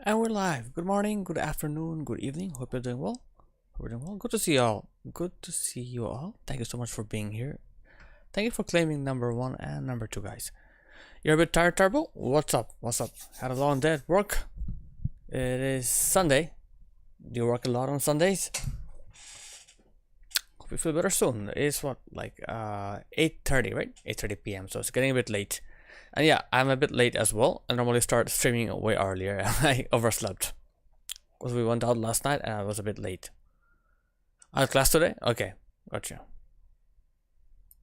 And we're live. Good morning, good afternoon, good evening. Hope you're doing well. Hope you're doing well. Good to see you all. Good to see you all. Thank you so much for being here. Thank you for claiming number one and number two, guys. You're a bit tired, Turbo? What's up? What's up? Had a long day at work. It is Sunday. Do you work a lot on Sundays? Hope you feel better soon. It's what, like 8:30, right? 8:30 p.m. So it's getting a bit late. And yeah, I'm a bit late as well. I normally start streaming way earlier. I overslept because we went out last night and I was a bit late. I had class today? Okay, gotcha.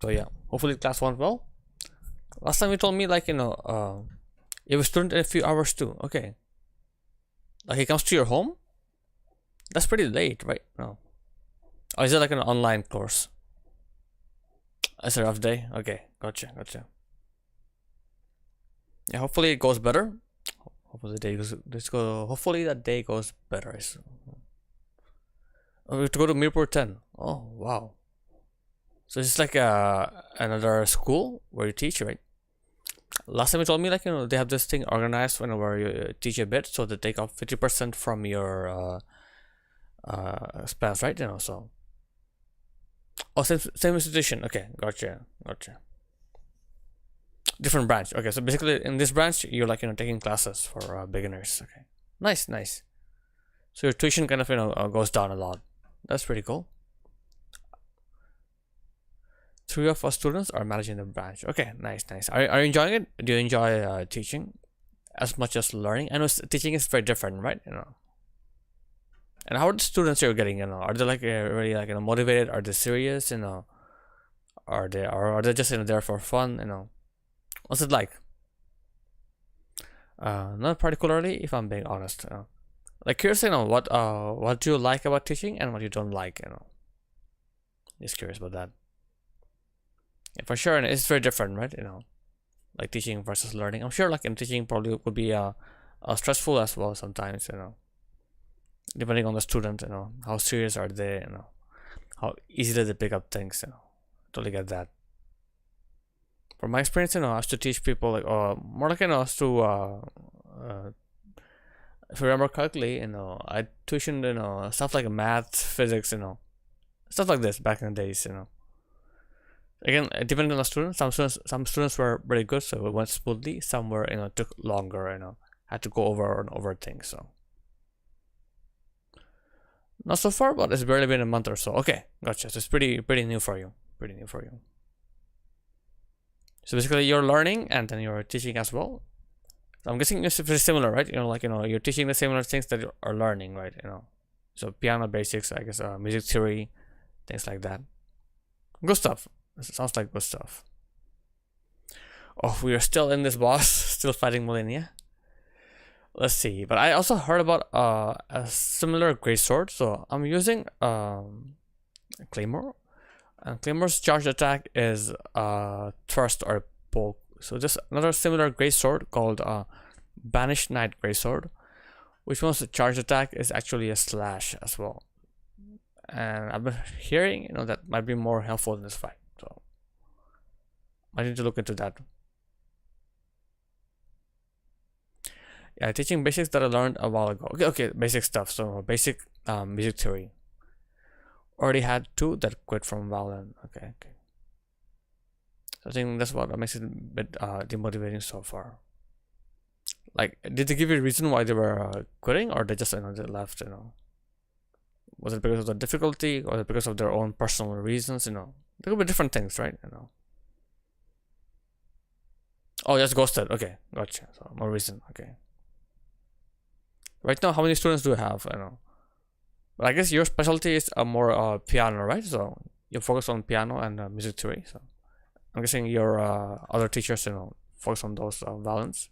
So yeah, hopefully class went well. Last time you told me like, you have a student in a few hours too. Okay. Like he comes to your home? That's pretty late, right? No. Oh, is it like an online course? It's a rough day? Okay, gotcha. Yeah, hopefully it goes better. Hopefully that day goes better. Oh, we have to go to Mirpur 10. Oh, wow. So it's like another school where you teach, right? Last time you told me like, they have this thing organized whenever you teach a bit, so they take off 50% from your expense, right? So. Oh, same institution. Okay, gotcha. Different branch. Okay, so basically in this branch you're like taking classes for beginners. Okay, nice. So your tuition kind of goes down a lot. That's pretty cool. 3 of us students are managing the branch. Okay, nice. Are you enjoying it? Do you enjoy teaching as much as learning? I know teaching is very different, right? And how are the students you're getting? Are they like really like motivated? Are they serious? Are they just there for fun? What's it like? Not particularly, if I'm being honest. Like curious, what do you like about teaching and what you don't like, Just curious about that. Yeah, for sure, and it's very different, right? Like teaching versus learning. I'm sure, like in teaching, probably would be stressful as well sometimes, depending on the student, how serious are they, how easily they pick up things, Totally get that. From my experience, I have to teach people like, more like, as to, if I remember correctly, I tuitioned, stuff like math, physics, stuff like this back in the days, Again, depending on the student, some students were really good, so it went smoothly. Some were, took longer, had to go over and over things. So not so far, but it's barely been a month or so. Okay, gotcha. So it's pretty new for you. So basically, you're learning and then you're teaching as well. So I'm guessing it's pretty similar, right? You're teaching the similar things that you are learning, right? So piano basics, I guess, music theory, things like that. Good stuff. It sounds like good stuff. Oh, we are still in this boss, still fighting Malenia. Let's see. But I also heard about a similar great sword. So I'm using Claymore. And Claymore's charged attack is thrust or poke. So just another similar great sword called Banished Knight Greatsword, which one's the charged attack is actually a slash as well. And I've been hearing, that might be more helpful in this fight. So I need to look into that. Yeah, teaching basics that I learned a while ago. Okay, basic stuff. So basic music theory. Already had 2 that quit from Valorant. Okay. So I think that's what makes it a bit demotivating so far. Like, did they give you a reason why they were quitting, or they just they left? Was it because of the difficulty, or because of their own personal reasons? There could be different things, right? Oh, just ghosted. Okay, gotcha. So more reason. Okay. Right now, how many students do you have? But I guess your specialty is more piano, right? So you focus on piano and music theory. So I'm guessing your other teachers, focus on those violins.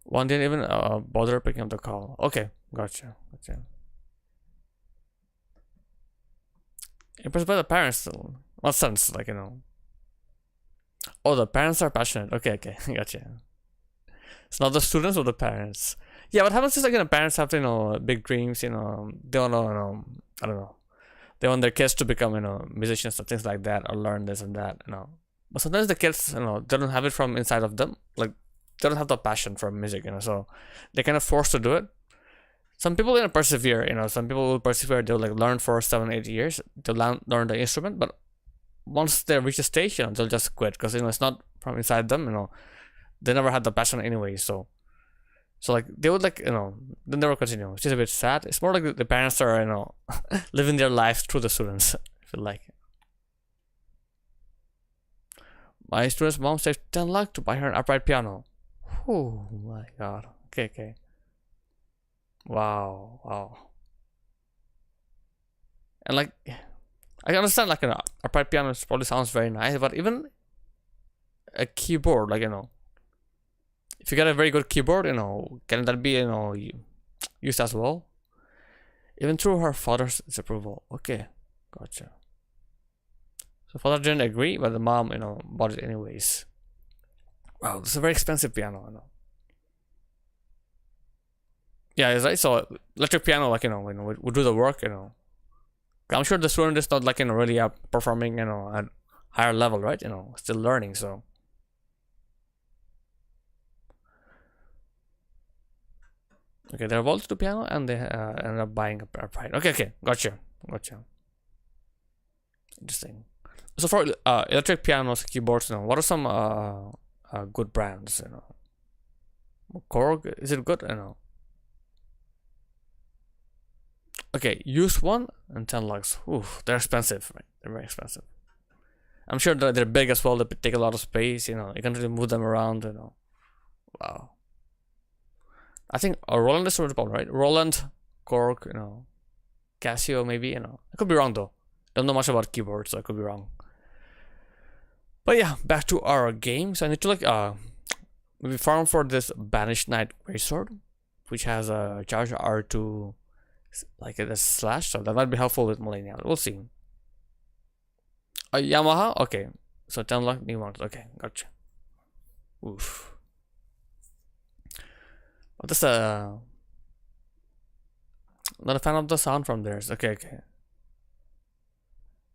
One didn't even bother picking up the call. Okay, gotcha. Impressed by the parents. What sense? Like, Oh, the parents are passionate. Okay, gotcha. It's not the students or the parents. Yeah, what happens is like parents have big dreams. They want to I don't know. They want their kids to become musicians or things like that, or learn this and that. But sometimes the kids they don't have it from inside of them. Like they don't have the passion for music, you know, so they're kind of forced to do it. Some people, you know, persevere, you know, some people will persevere, they'll like learn for 7-8 years, they'll learn the instrument, but once they reach a stage, you know, they'll just quit because, you know, it's not from inside them, you know, they never had the passion anyway, so like they would like, you know, they never continue, which is a bit sad. It's more like the parents are, you know, living their lives through the students. I feel like my student's mom saved 10 lakh to buy her an upright piano. Oh my god. Okay. Wow. And like, I understand like an upright piano probably sounds very nice, but even a keyboard, like, you know, if you get a very good keyboard, you know, can that be, you know, used as well? Even through her father's disapproval. Okay, gotcha. So father didn't agree, but the mom, you know, bought it anyways. Wow, this is a very expensive piano, you know. Yeah, it's right. So electric piano, like, you know, would do the work, you know. I'm sure the student is not like, you know, really performing, you know, at higher level, right? You know, still learning, so. Okay, they're vaulted to piano and they ended up buying a upright. Okay, gotcha. Interesting. So for electric pianos, keyboards, you know, what are some good brands? You know, Korg, is it good? You know. Okay, used one and 10 lakhs. Oof, they're expensive, right? They're very expensive. I'm sure they're big as well. They take a lot of space. You know, you can really move them around. You know, wow. I think Roland is sort of right. Roland, Korg, you know, Casio maybe, you know. I could be wrong though. Don't know much about keyboards, so I could be wrong. But yeah, back to our game. So I need to like maybe farm for this Banished Knight Greatsword, which has a charge R2 like a slash, so that might be helpful with Malenia. We'll see. A Yamaha, okay. So 10 lakh new ones. Okay, gotcha. Oof. Oh, that's not a fan of the sound from theirs. Okay.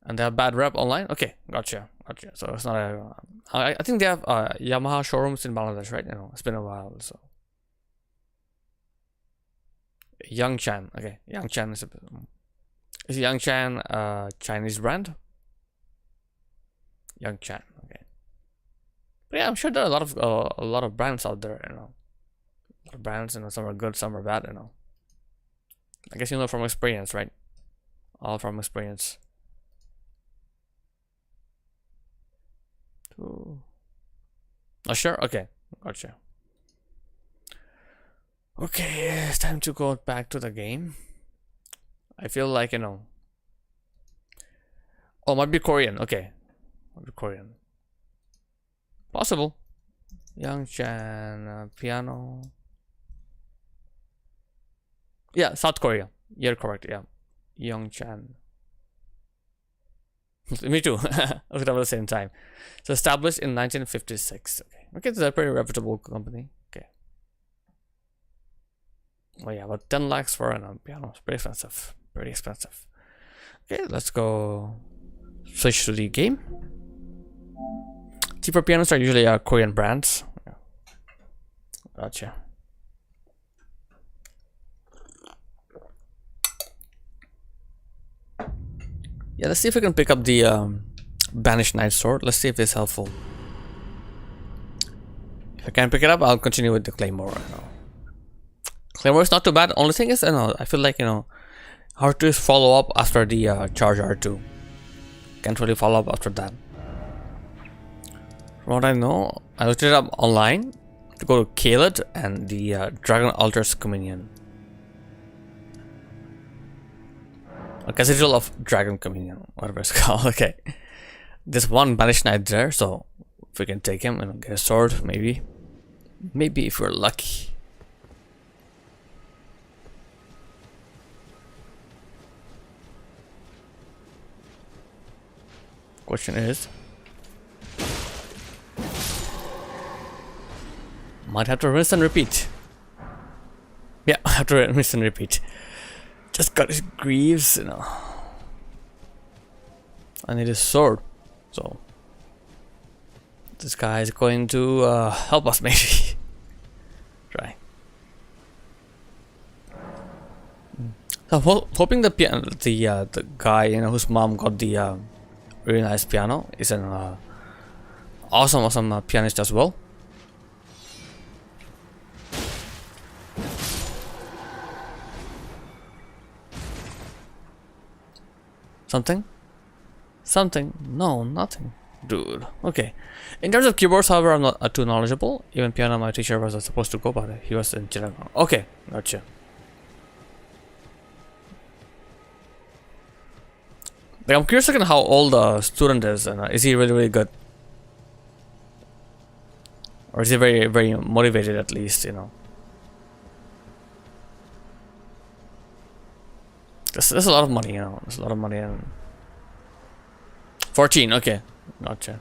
And they have bad rep online. Okay, gotcha. So it's not a. I think they have Yamaha showrooms in Bangladesh, right? You know, it's been a while. So Yangchan. Okay, Yangchan is Yangchan Chinese brand? Yangchan. Okay. But yeah, I'm sure there are a lot of brands out there. You know. Brands, you know, some are good, some are bad, you know. I guess you know from experience, right? All from experience. Ooh. Oh, sure? Okay, gotcha. Okay, it's time to go back to the game. I feel like, you know. Oh, might be Korean. Okay, might be Korean. Possible. Yangchan piano. Yeah, South Korea. You're correct. Yeah, Yongchan. Me too. I looked up at the same time. So established in 1956. Okay, it's a pretty reputable company. Okay. Oh yeah, but 10 lakhs for a piano. It's pretty expensive. Okay, let's go switch to the game. Cheaper pianos are usually Korean brands. Yeah. Gotcha. Yeah, let's see if we can pick up the Banished Knight sword. Let's see if it's helpful. If I can't pick it up, I'll continue with the Claymore. You know. Claymore is not too bad. Only thing is, you know, I feel like, you know, hard to follow up after the charge R2. Can't really follow up after that. From what I know, I looked it up online to go to Kaled and the Dragon Altar's Communion. A Cathedral of Dragon Communion, whatever it's called. Okay. There's one Banished Knight there, so if we can take him and get a sword, maybe. Maybe if we're lucky. Question is, might have to rinse and repeat. Yeah, I have to rinse and repeat. Just got his greaves, you know. I need a sword, so this guy is going to help us maybe. I'm hoping the guy whose mom got the really nice piano is an awesome pianist as well. Something? No, nothing. Dude. Okay. In terms of keyboards, however, I'm not too knowledgeable. Even piano, my teacher was supposed to go, but he was in Chittagong. Okay, gotcha. Like, I'm curious how old the student is, and is he really good? Or is he very motivated at least, There's a lot of money, There's a lot of money. And 14, okay. Gotcha.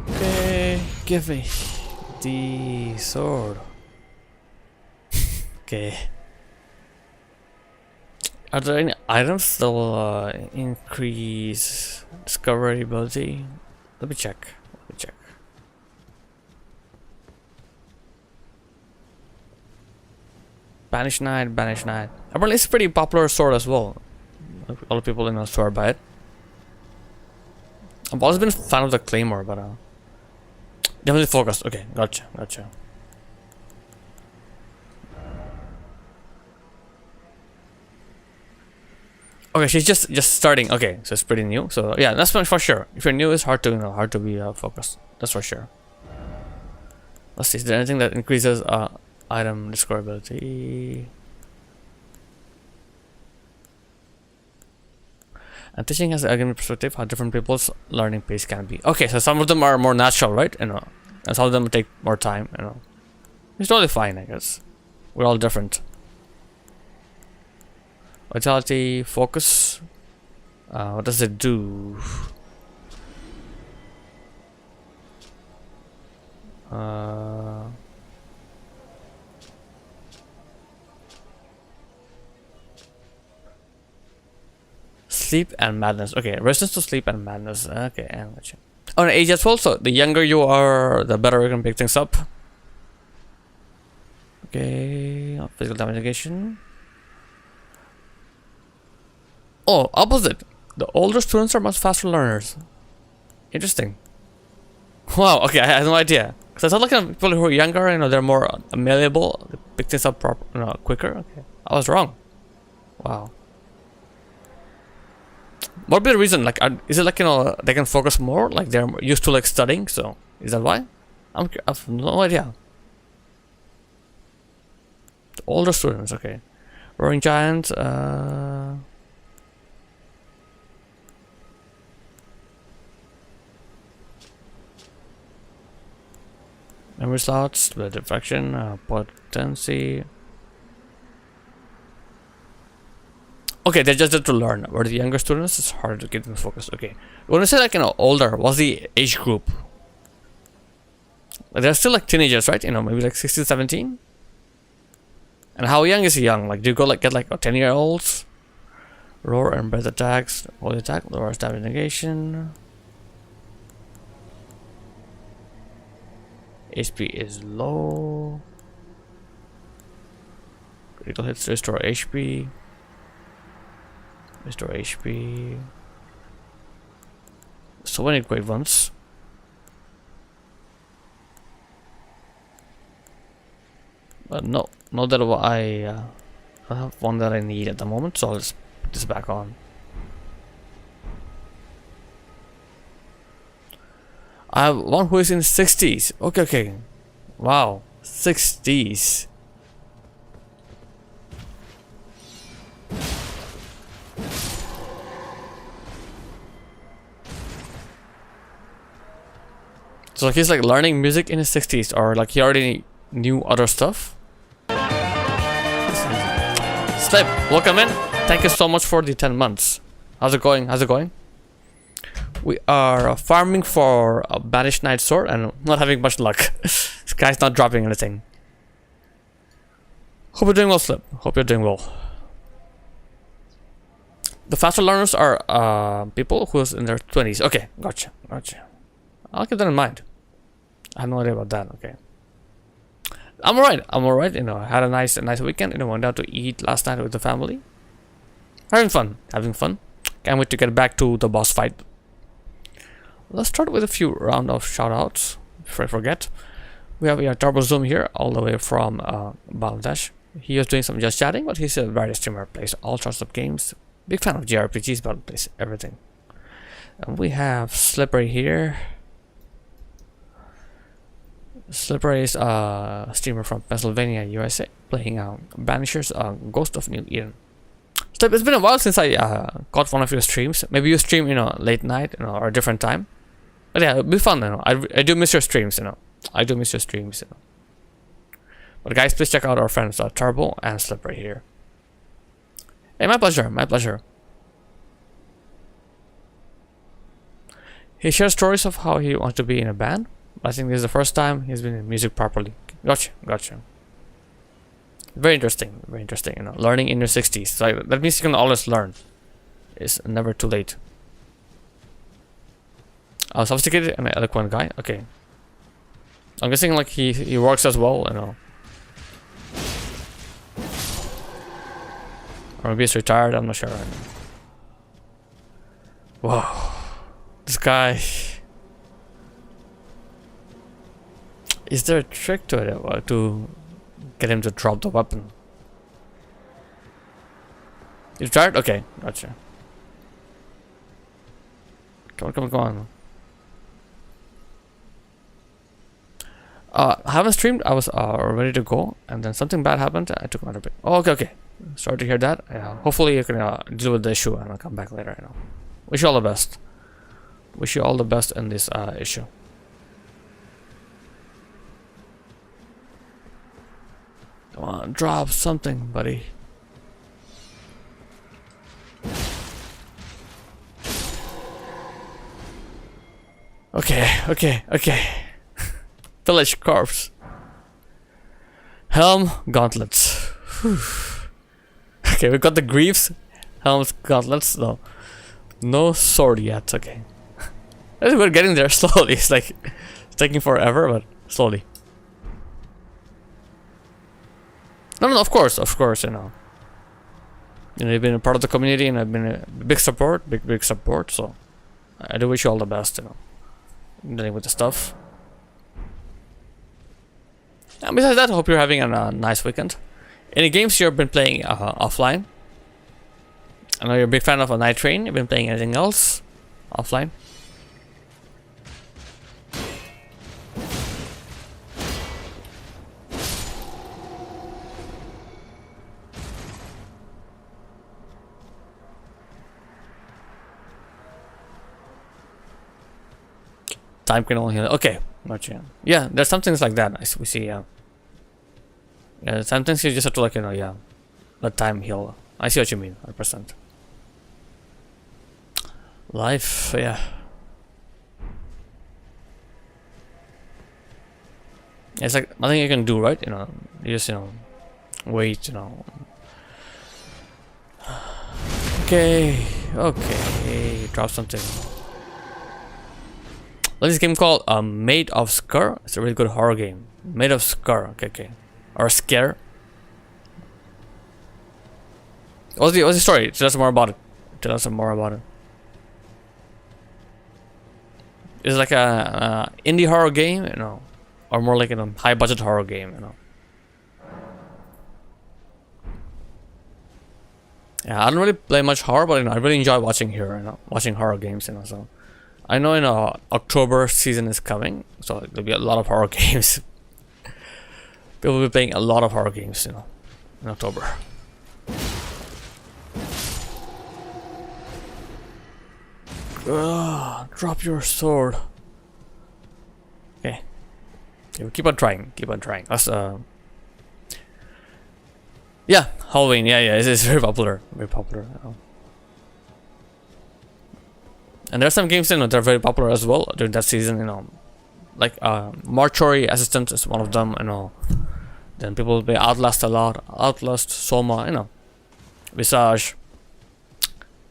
Okay, give me the sword. Okay. Are there any items that will increase discovery ability? Let me check. Banish Knight. Apparently it's a pretty popular sword as well. A lot of people swear by it. I've always been a fan of the Claymore, but definitely focused. Okay, gotcha. Okay, she's just starting. Okay, so it's pretty new. So yeah, that's for sure. If you're new, it's hard to be focused. That's for sure. Let's see. Is there anything that increases item discoverability? And teaching has again a perspective how different people's learning pace can be. Okay, so some of them are more natural, right? And some of them take more time. It's totally fine, I guess. We're all different. Vitality, focus. What does it do? Sleep and madness. Okay, resistance to sleep and madness. Okay, and on age as well. So the younger you are, the better you can pick things up. Okay, physical damage negation. Oh, opposite. The older students are much faster learners. Interesting. Wow. Okay, I had no idea. Because I thought people who are younger, they're more malleable, they pick things up quicker. Okay, I was wrong. Wow. What would be the reason? Like, is it they can focus more? Like they're used to studying. So is that why? I have no idea. The older students. Okay. Roaring Giant. Memory slots, the diffraction, potency. Okay, they're just there to learn. Where the younger students, it's harder to get them focused. Okay, when I say older, what's the age group? They're still teenagers, right? Maybe 16, 17. And how young is young? Do you go get 10-year-olds? Roar and breath attacks, holy attack, lower damage negation. HP is low. Critical hits restore HP. Restore HP. So many great ones. But no, not that I have one that I need at the moment, so I'll just put this back on. I have one who is in 60s. Okay. Wow, 60s. So he's learning music in his 60s, or he already knew other stuff. Slip, welcome in. Thank you so much for the 10 months. How's it going? We are farming for a Banished Knight sword and not having much luck. This guy's not dropping anything. Hope you're doing well, Slip. Hope you're doing well. The faster learners are people who's in their 20s. Okay, gotcha. I'll keep that in mind. I have no idea about that. Okay. I'm alright. I'm alright. You know, I had a nice weekend. You know, went out to eat last night with the family. Having fun. Can't wait to get back to the boss fight. Let's start with a few round of shoutouts before I forget. We have Turbo Zoom here, all the way from Bangladesh. He was doing some just chatting, but he's a various streamer, plays all sorts of games. Big fan of JRPGs, but plays everything. And we have Slippery here. Slippery is a streamer from Pennsylvania, USA, playing Banisher's Ghost of New Eden. So it's been a while since I caught one of your streams. Maybe you stream, you know, late night, you know, or a different time. But yeah, it'll be fun, you know. I do miss your streams, you know. I do miss your streams, you know. But guys, please check out our friends Turbo and Slippery here. Hey, my pleasure, my pleasure. He shares stories of how he wants to be in a band. I think this is the first time he's been in music properly. Gotcha. Very interesting, you know. Learning in your 60s. So that means you can always learn. It's never too late. Sophisticated and eloquent guy. Okay. I'm guessing like he works as well, you know. Or maybe he's retired, I'm not sure right now. Wow. This guy. Is there a trick to it to get him to drop the weapon? You retired? Okay, gotcha. Come on. I haven't streamed. I was ready to go, and then something bad happened. I took another bit. Oh, okay. Sorry to hear that. Hopefully you can deal with the issue, and I'll come back later. You know. Wish you all the best. Wish you all the best in this issue. Come on, drop something, buddy. Okay. Village corpse. Helm, gauntlets. Whew. Okay, we got the greaves. Helms, gauntlets. No sword yet. Okay. We're getting there slowly. It's like it's taking forever, but slowly. No, of course, you know. You know, you've been a part of the community, and I've been a big support, big support. So I do wish you all the best, you know, dealing with the stuff. And besides that, I hope you're having a nice weekend. Any games you've been playing offline? I know you're a big fan of a Night Train. You've been playing anything else offline? Time can only heal. Okay, gotcha. Yeah, there's some things like that. We see. Yeah, sometimes you just have to like, you know, yeah, let time heal. I see what you mean, 100%. Life, yeah. It's like nothing you can do, right? You know, you just, you know, wait, you know. Okay, drop something. There's this game called Made of Scare. It's a really good horror game. Made of Scare. Okay. Or Scare. What's the story? Tell us more about it. It's like a indie horror game, you know, or more like a high budget horror game, you know. Yeah, I don't really play much horror, but you know, I really enjoy watching watching horror games, you know. So I know, you know, October season is coming, so there'll be a lot of horror games. People will be playing a lot of horror games, you know, in October. Drop your sword. Okay. Keep on trying. That's yeah, Halloween. Yeah. It's very popular. You know. And there are some games, you know, that are very popular as well during that season. You know, like Mortuary Assistant is one of them. You know. Then people will play Outlast a lot. Outlast, Soma, you know. Visage.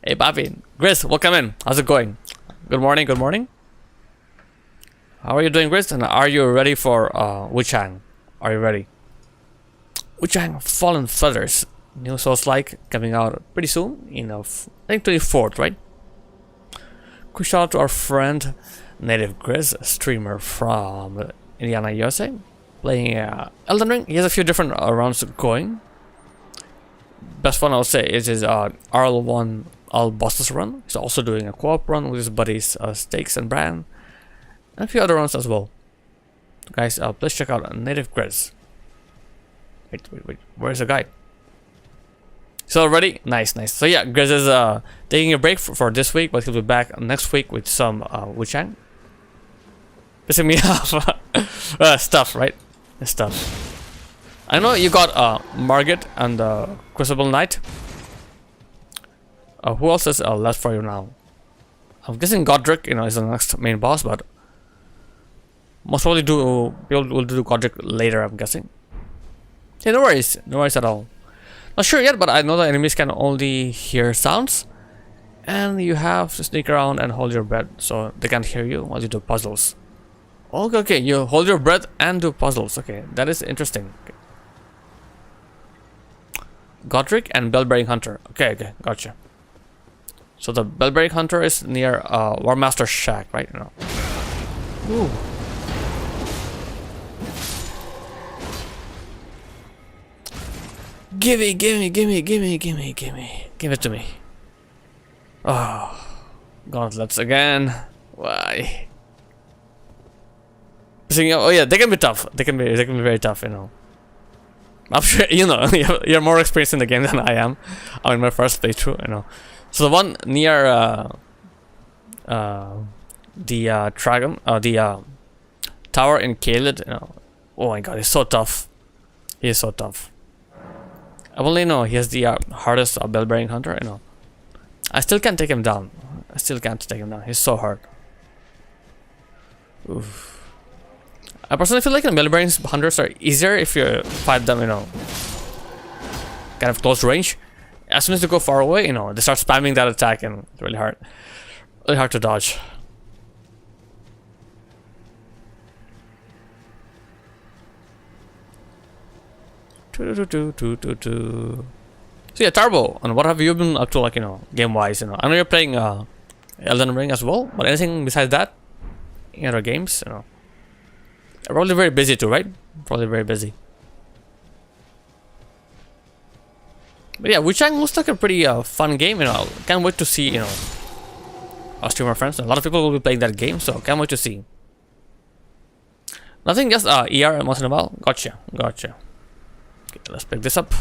Hey, Bobby. Gris, welcome in. How's it going? Good morning. How are you doing, Chris? And are you ready for Wuchang? Are you ready? Wuchang Fallen Feathers. New Souls-like coming out pretty soon. You know, I think 24th, right? Quick shout out to our friend Native Grizz, a streamer from Indiana, USA, playing Elden Ring. He has a few different rounds going. Best one I would say is his RL1 All Bosses run. He's also doing a co-op run with his buddies Stakes and Bran, and a few other runs as well. Guys, please check out Native Grizz. Wait, where's the guy? So ready? Nice. So yeah, Grizz is taking a break for this week, but he'll be back next week with some Wuchang. Pissing me off. Stuff, right? Stuff. I know you got Margit and Crucible Knight. Who else is left for you now? I'm guessing Godric, you know, is the next main boss, but most probably people will do Godric later, I'm guessing. Yeah, no worries at all. Not sure yet, but I know the enemies can only hear sounds, and you have to sneak around and hold your breath so they can't hear you while you do puzzles. Okay, you hold your breath and do puzzles. Okay, that is interesting. Okay. Godric and Bell-Bearing Hunter. Okay, gotcha. So the Bell-Bearing Hunter is near War Master's shack, right? No. Ooh. Gimme. Give it to me. Oh. Gauntlets again. Why? Oh yeah, they can be tough. They can be very tough, you know. I'm sure you know you're more experienced in the game than I am. I'm in my first playthrough, you know. So the one near the dragon, the tower in Caelid, you know. Oh my god, he's so tough. He is so tough. I only know he has the hardest Bell-Bearing Hunter, you know. I still can't take him down. He's so hard. Oof. I personally feel like the Bell-Bearing Hunters are easier if you fight them, you know, kind of close range. As soon as you go far away, you know, they start spamming that attack and it's really hard to dodge. So yeah, Turbo, and what have you been up to, like, you know, game-wise, you know? I know you're playing Elden Ring as well, but anything besides that in other games, you know? Probably very busy too, right? Probably very busy. But yeah, Wuchang looks like a pretty fun game, you know. Can't wait to see, you know, our streamer friends. A lot of people will be playing that game, so can't wait to see. Nothing, just ER once in a while. Gotcha. Okay, let's pick this up.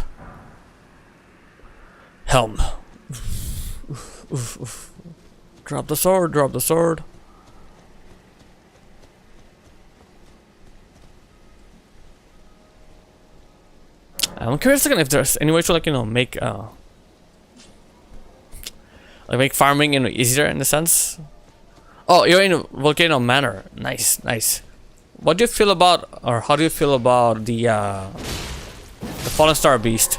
Helm. Oof. Drop the sword. I'm curious again if there's any way to, like, you know, make make farming, you know, easier in a sense. Oh, you're in Volcano Manor. Nice. What do you feel about, or how do you feel about the Fallen Star Beast,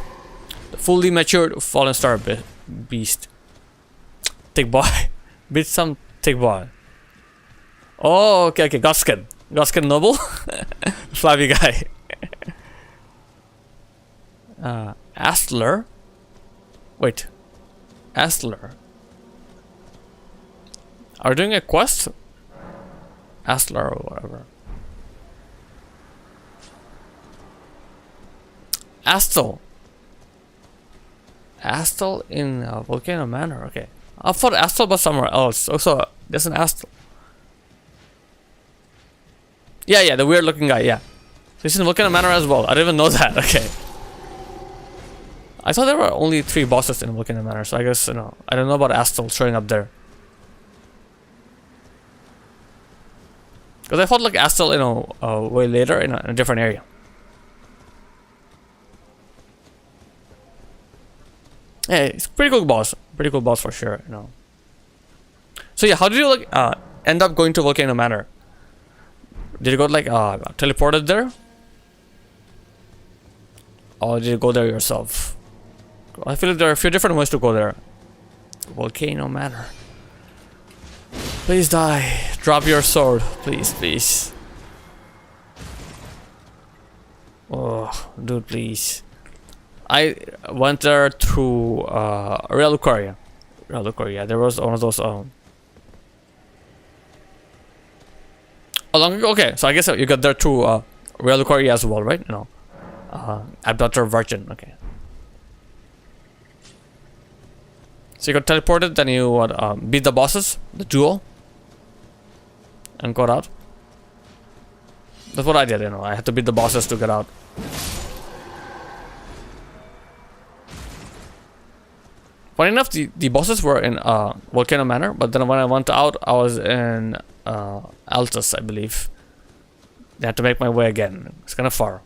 the fully matured Fallen Star Beast? Thick boy, beat some thick boy. Oh, okay. Goskin Noble, flabby guy. Astler. Wait. Astler. Are we doing a quest? Astler or whatever. Astel in Volcano Manor. Okay. I thought Astel was somewhere else. Also, there's an Astel. Yeah, the weird looking guy, yeah. So he's in Volcano Manor as well. I didn't even know that. Okay. I thought there were only 3 bosses in Volcano Manor, so I guess, you know, I don't know about Astel showing up there. Because I thought, like, Astel, you know, way later in a different area. Hey, it's pretty cool boss for sure, you know. So yeah, how did you, like, end up going to Volcano Manor? Did you go, like, teleported there? Or did you go there yourself? I feel like there are a few different ways to go there. Volcano Manor. Please die. drop your sword, please, please. Oh, dude, please. I went there through Real Korea. Real Korea. There was one of those. Oh, long ago. Okay, so I guess you got there through Real Korea as well, right? No. Abductor Virgin. Okay. So you got teleported, then you beat the bosses, the duel, and got out. That's what I did, you know. I had to beat the bosses to get out. Funny enough, the bosses were in Volcano Manor, but then when I went out, I was in Altus, I believe. I had to make my way again. It's kind of far.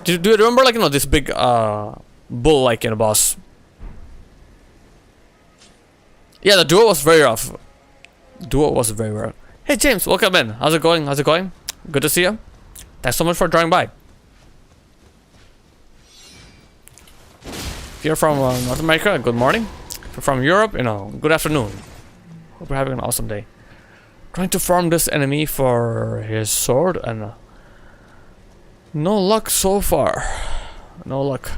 Do you remember, like, you know, this big bull, like, in a boss? Yeah, the duo was very rough. Duo was very rough. Hey James, welcome in. How's it going? How's it going? Good to see you. Thanks so much for drawing by. If you're from North America, good morning. If you're from Europe, you know, good afternoon. Hope you're having an awesome day. Trying to farm this enemy for his sword and no luck so far. No luck.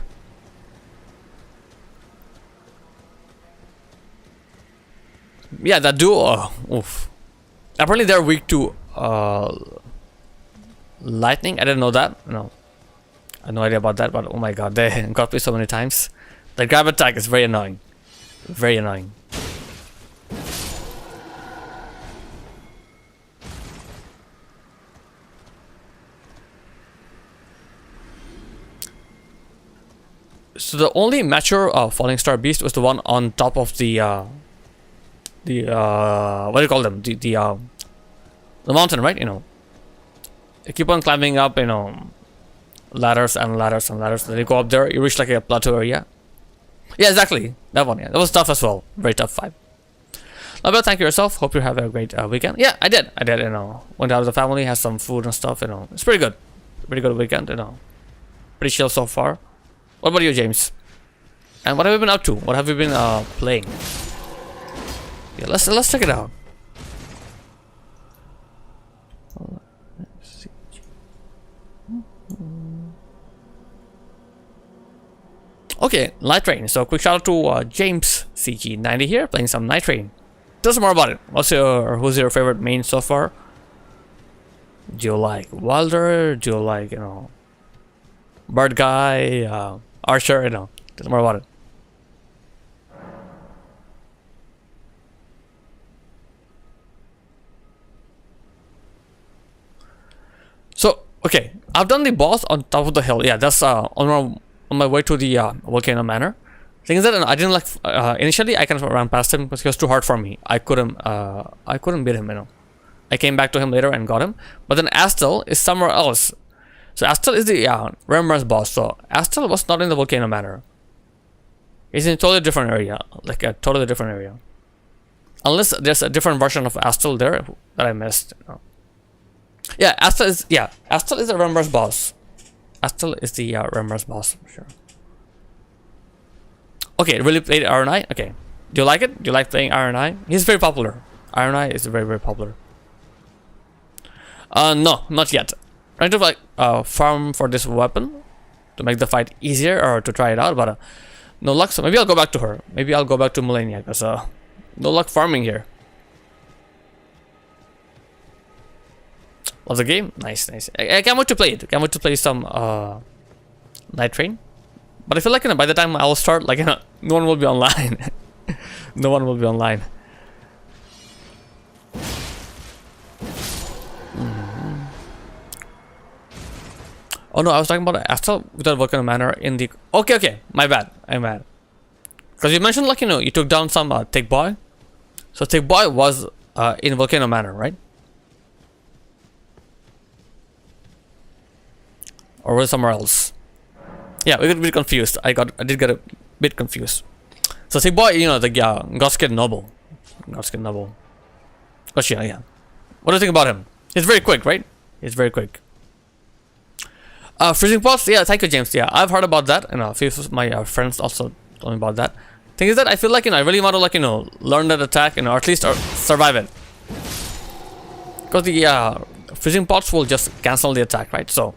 Yeah, that duo. Oof. Apparently they're weak to lightning. I didn't know that. No, I had no idea about that. But oh my god, they got me so many times. The grab attack is very annoying. Very annoying. So the only mature falling star beast was the one on top of the what do you call them? The mountain, right? You know, you keep on climbing up, you know, ladders and ladders and ladders. Then you go up there, you reach like a plateau area. Yeah, exactly. That one, yeah. That was tough as well. Very tough fight. But thank you yourself. Hope you're having a great weekend. Yeah, I did, you know. Went out with the family, had some food and stuff, you know. It's pretty good. Pretty good weekend, you know. Pretty chill so far. What about you, James? And what have you been up to? What have you been playing? Yeah, let's check it out. Okay, Night Train. So quick shout out to James CG90 here, playing some Night Train. Tell us more about it. Who's your favorite main so far? Do you like Wilder? Do you like, you know, Bird Guy, Archer? You know, tell us more about it. So okay, I've done the boss on top of the hill. Yeah, that's on my way to the Volcano Manor. Thing is that I didn't like initially I kind of ran past him because he was too hard for me. I couldn't beat him, you know. I came back to him later and got him. But then Astel is somewhere else. So Astel is the Remembrance boss. So Astel was not in the Volcano Manor. He's in a totally different area, like a totally different area. Unless there's a different version of Astel there that I missed. You know. Yeah, Astel is the Remembrance boss. Astel is the Remembrance boss for sure. Okay, really played RNI? Okay. Do you like it? Do you like playing RNI? He's very popular. RNI is very, very popular. No, not yet. Trying to like farm for this weapon to make the fight easier or to try it out, but no luck. So maybe I'll go back to her. Maybe I'll go back to Malenia because no luck farming here. Love the game? Nice, nice. I can't wait to play it. Can't wait to play some Night Train. But I feel like, you know, by the time I'll start, like, you know, no one will be online. No one will be online. Oh no, I was talking about Astel without Volcano Manor in the... Okay, my bad. I'm mad. Because you mentioned, like, you know, you took down some Tick Boy. So Tick Boy was in Volcano Manor, right? Or was it somewhere else? Yeah, we got a bit confused. I did get a bit confused. So Tick Boy, you know, the Godskin Noble. Godskin Noble. Gotcha, yeah. What do you think about him? He's very quick, right? He's very quick. Freezing Pots? Yeah, thank you, James. Yeah, I've heard about that. And a few of my friends also told me about that. Thing is that I feel like, I really want to, like, learn that attack, or at least survive it. Because the freezing pots will just cancel the attack, right? So,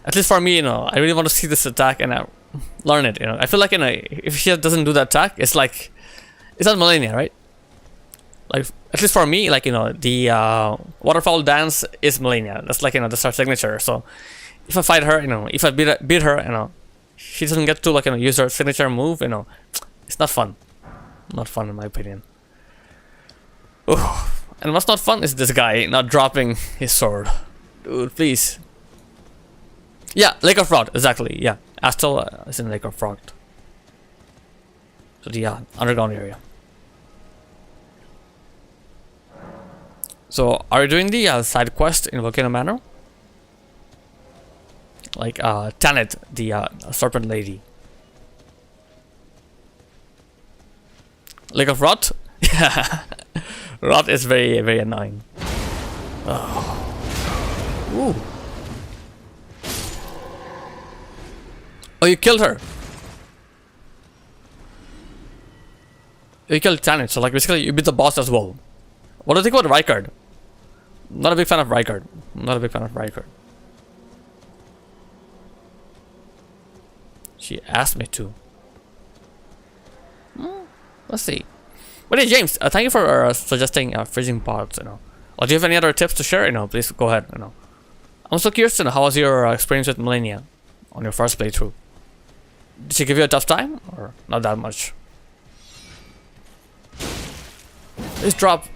at least for me, I really want to see this attack and learn it, I feel like, if she doesn't do that attack, it's like, it's not Malenia, right? Like, at least for me, like, the waterfall dance is Malenia. That's like, that's her signature. So, if I fight her, if I beat her, she doesn't get to, like, use her signature move, it's not fun. Not fun, in my opinion. Ooh. And what's not fun is this guy not dropping his sword. Dude, please. Yeah, Lake of Rot, exactly, yeah. Astel is in Lake of Rot. So the underground area. So, are you doing the side quest in Volcano Manor? Like, Tanit, the serpent lady. Lake of Rot? Yeah. Rot is very, very annoying. Oh. Ooh. Oh, you killed her. You killed Tanit, so like basically you beat the boss as well. What do you think about Rykard? Not a big fan of Rykard. Not a big fan of Rykard. She asked me to. Let's see. But hey, James, thank you for suggesting freezing pots. Or do you have any other tips to share? Please go ahead. I'm so curious to know how was your experience with Malenia on your first playthrough. Did she give you a tough time or not that much? Please drop.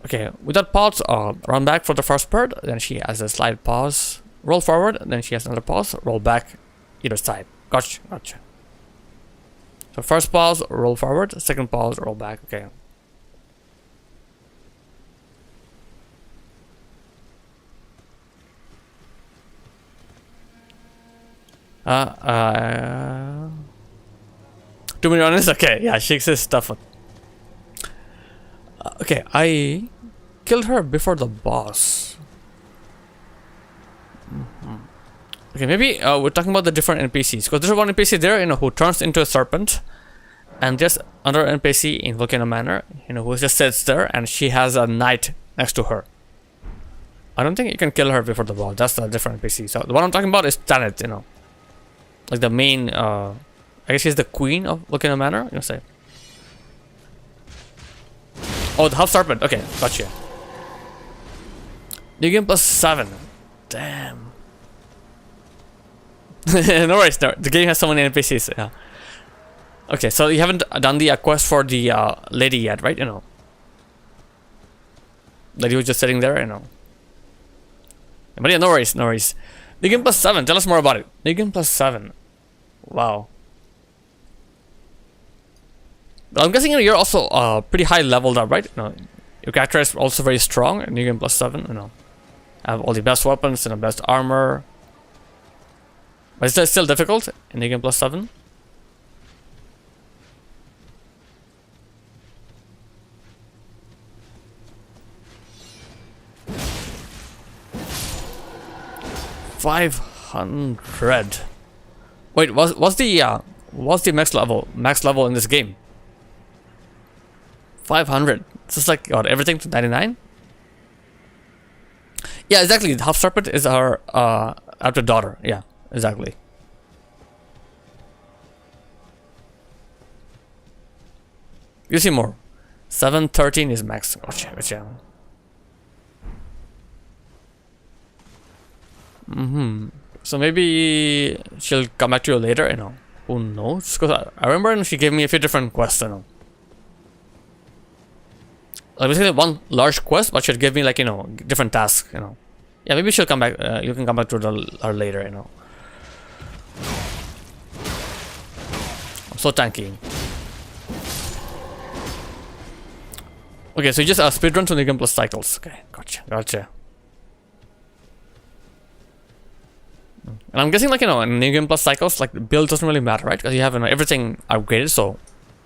Okay, with that pause, run back for the first bird, then she has a slight pause, roll forward, then she has another pause, roll back, either side. Gotcha. So first pause, roll forward, second pause, roll back, okay. To be honest, okay, yeah, she exists stuff. Okay, I killed her before the boss. Okay, maybe we're talking about the different NPCs. Because there's one NPC there, who turns into a serpent. And there's another NPC in Volcano Manor, who just sits there and she has a knight next to her. I don't think you can kill her before the boss. That's a different NPC. So the one I'm talking about is Tanit, Like the main, I guess she's the queen of Volcano Manor, say. Oh, the half serpent. Okay, gotcha. New game +7. Damn. No worries, no. The game has so many NPCs. Yeah. Okay, so you haven't done the quest for the lady yet, right? Lady was just sitting there, But yeah, no worries. New game +7. Tell us more about it. New game +7. Wow. But I'm guessing you're also pretty high leveled up, right? Your character is also very strong in New Game +7. Have all the best weapons and the best armor. But is that still difficult in New Game +7? $500. Wait, what's the max level in this game? 500. It's just like what, everything to 99? Yeah, exactly. The half serpent is her adopted daughter. Yeah, exactly. You see more. 713 is max. Gotcha. So maybe she'll come back to you later, Who knows? Because I remember she gave me a few different quests, Like basically one large quest, but she'll give me like, different tasks, Yeah, maybe she'll come back, you can come back to her later, I'm so tanky. Okay, so you just speedrun to New Game Plus cycles. Okay, gotcha. And I'm guessing like, in New Game Plus cycles, like the build doesn't really matter, right? Because you have everything upgraded, so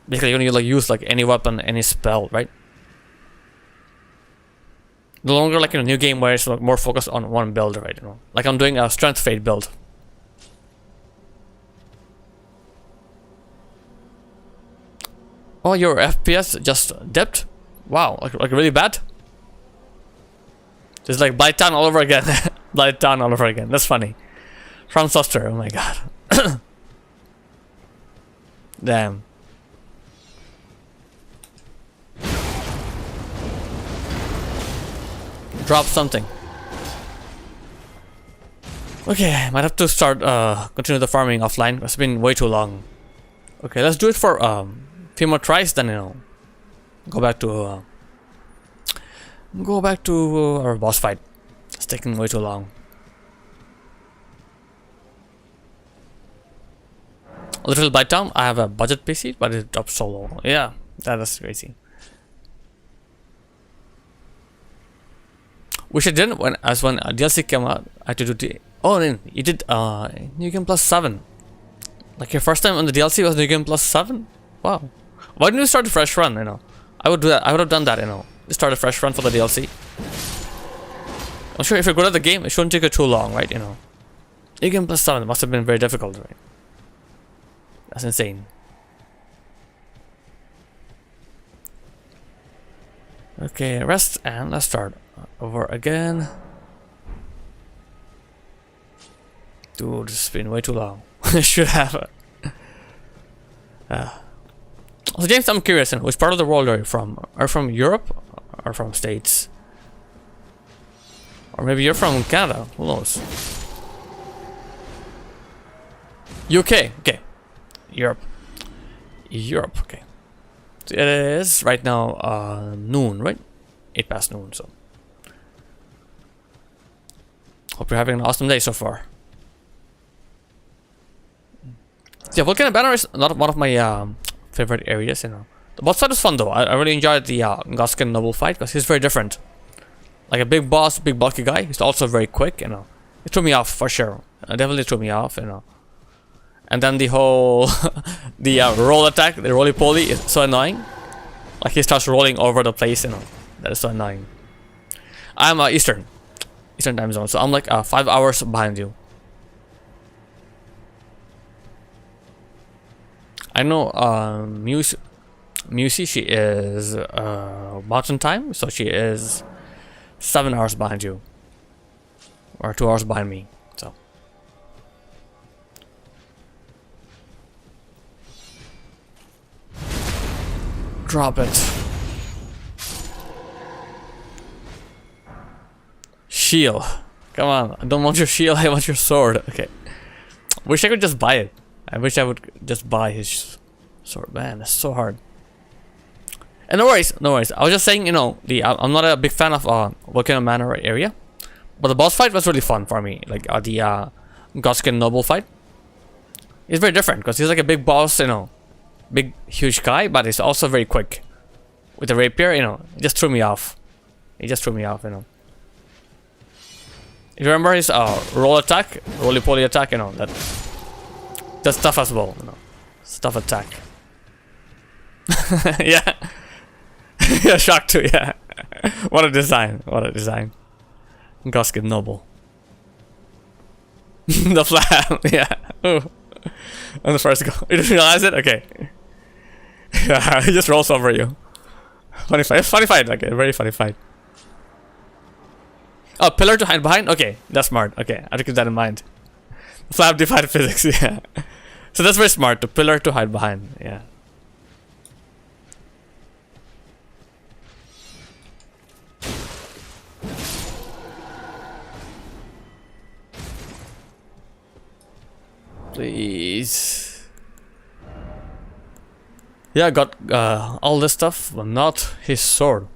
basically you can like use like any weapon, any spell, right? No longer like in a new game where it's more focused on one build, right? You know, like I'm doing a strength fade build. Oh, your FPS just dipped? Wow, like really bad? Just like Blight Town all over again. Blight Town all over again. That's funny. From Software, oh my god. Damn. Drop something. Okay, might have to start continue the farming offline. It's been way too long. Okay, let's do it for few more tries, then you know. Go back to our boss fight. It's taking way too long. A little bite down. I have a budget PC, but it dropped so low. Yeah, that is crazy. Which I didn't when DLC came out. I had to do the you did New Game Plus 7. Like your first time on the DLC was New Game Plus 7? Wow. Why didn't you start a fresh run, you know? I would do that. I would have done that, you know. Just start a fresh run for the DLC. I'm sure if you're good at the game, it shouldn't take you too long, right? You know. New Game Plus 7 must have been very difficult, right? That's insane. Okay, rest and let's start over again. Dude, this has been way too long. I should have. So James, I'm curious, which part of the world are you from? Are you from Europe or from States? Or maybe you're from Canada, who knows? UK, okay. Europe, okay. So it is right now noon, right? 8 past noon, so. Hope you're having an awesome day so far. Yeah, Volcano Banner is not one of my favorite areas, you know. The boss fight was fun though. I really enjoyed the Goskin Noble fight because he's very different. Like a big boss, big bulky guy. He's also very quick, you know. It threw me off for sure. It definitely threw me off, you know. And then the whole the roll attack, the roly poly is so annoying. Like he starts rolling over the place, you know. That is so annoying. I'm Eastern time zone, so I'm like 5 hours behind you. I know Musi, she is mountain time, so she is 7 hours behind you. Or 2 hours behind me. So drop it. Shield. Come on. I don't want your shield, I want your sword. Okay. Wish I could just buy it. I wish I would just buy his sword. Man, that's so hard. And no worries, no worries. I was just saying, you know, I'm not a big fan of Volcano Manor area, but the boss fight was really fun for me. Like the Goskin Noble fight. It's very different because he's like a big boss, you know, big huge guy, but he's also very quick. With the rapier, you know, it just threw me off. He just threw me off, you know. If you remember his roll attack, roly poly attack, you know, that's tough as well, you know. Stuff attack. Yeah. Yeah, shock too, yeah. What a design. What a design. Goskin Noble. The flag, yeah. Ooh. On the first go. You didn't realize it? Okay. Yeah, he just rolls over you. Funny fight. Funny fight, okay. Very funny fight. Oh, pillar to hide behind? Okay, that's smart. Okay, I have to keep that in mind. Flap defied physics, yeah. So that's very smart, the pillar to hide behind, yeah. Please. Yeah, I got all this stuff, but not his sword.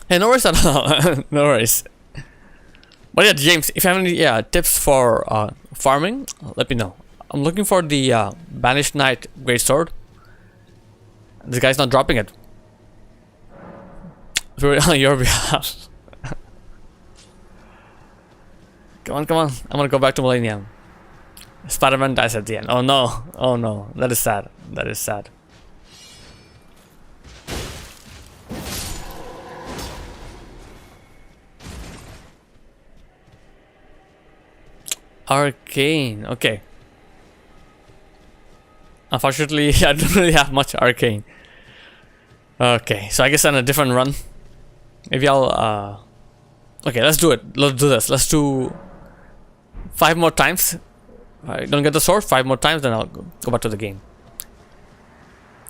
Hey, no worries at all. No worries. But yeah, James, if you have any tips for farming, let me know. I'm looking for the Banished Knight Greatsword. This guy's not dropping it. On your behalf. Come on, come on. I'm gonna go back to Malenia. Spider-Man dies at the end. Oh no. Oh no. That is sad. That is sad. Arcane. Okay. Unfortunately, I don't really have much arcane. Okay, so I guess on a different run. Maybe I'll okay, let's do it. Let's do this. Let's do 5 more times. I don't get the sword 5 more times, then I'll go back to the game.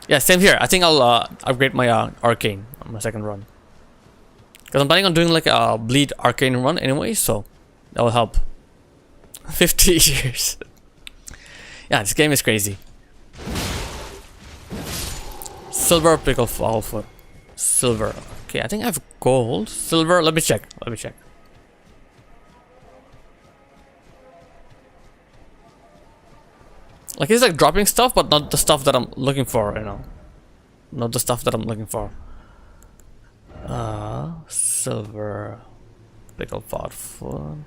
Yeah, same here. I think I'll upgrade my arcane on my second run. Because I'm planning on doing like a bleed arcane run anyway, so that will help. 50 years. Yeah, this game is crazy. Silver pickle fall foot. Silver. Okay, I think I have gold. Silver. Let me check. Let me check. Like he's like dropping stuff, but not the stuff that I'm looking for. You know, not the stuff that I'm looking for. Silver pickle fall foot.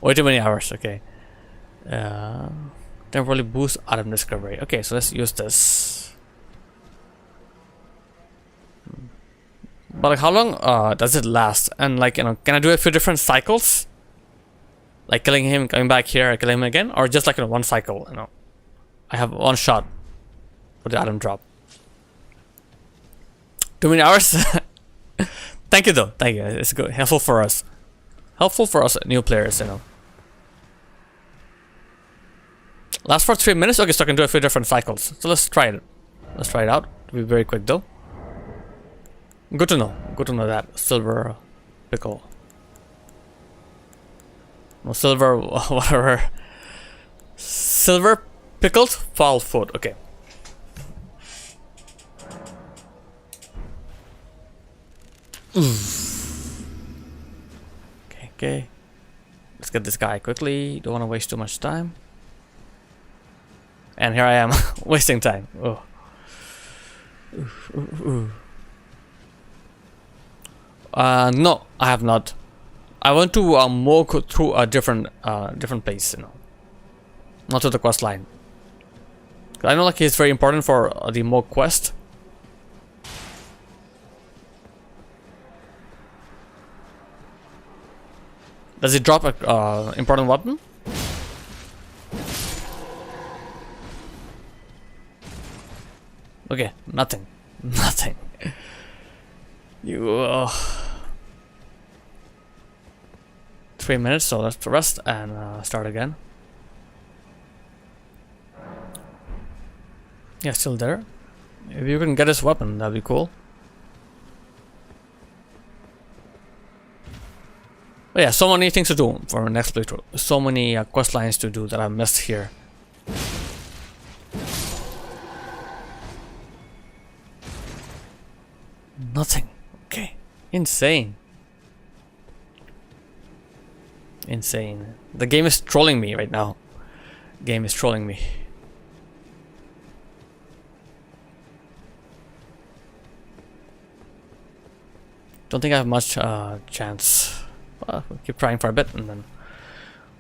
Way too many hours. Okay. Temporarily boost item discovery. Okay, so let's use this. But like, how long does it last? And like, you know, can I do a few different cycles? Like killing him, coming back here, killing him again, or just like in one cycle? You know, I have one shot for the item drop. Too many hours. Thank you though. Thank you. It's good. Helpful for us. Helpful for us new players. You know. Last for 3 minutes? Okay, so I can do a few different cycles. So let's try it. Let's try it out. It'll be very quick though. Good to know. Good to know that. Silver pickle. No, silver whatever. Silver pickled foul foot. Okay. Okay, okay. Let's get this guy quickly. Don't want to waste too much time. And here I am, wasting time. Oh. No, I have not. I want to walk through a different place, you know. Not to the quest line. I know like it's very important for the Moog quest. Does it drop a important weapon? Okay, nothing. Nothing. You 3 minutes, so let's rest and start again. Yeah, still there. If you can get his weapon, that'd be cool. But yeah, so many things to do for next playthrough. So many quest lines to do that I missed here. Nothing. Okay. Insane. Insane. The game is trolling me right now. Game is trolling me. Don't think I have much chance. We'll keep trying for a bit and then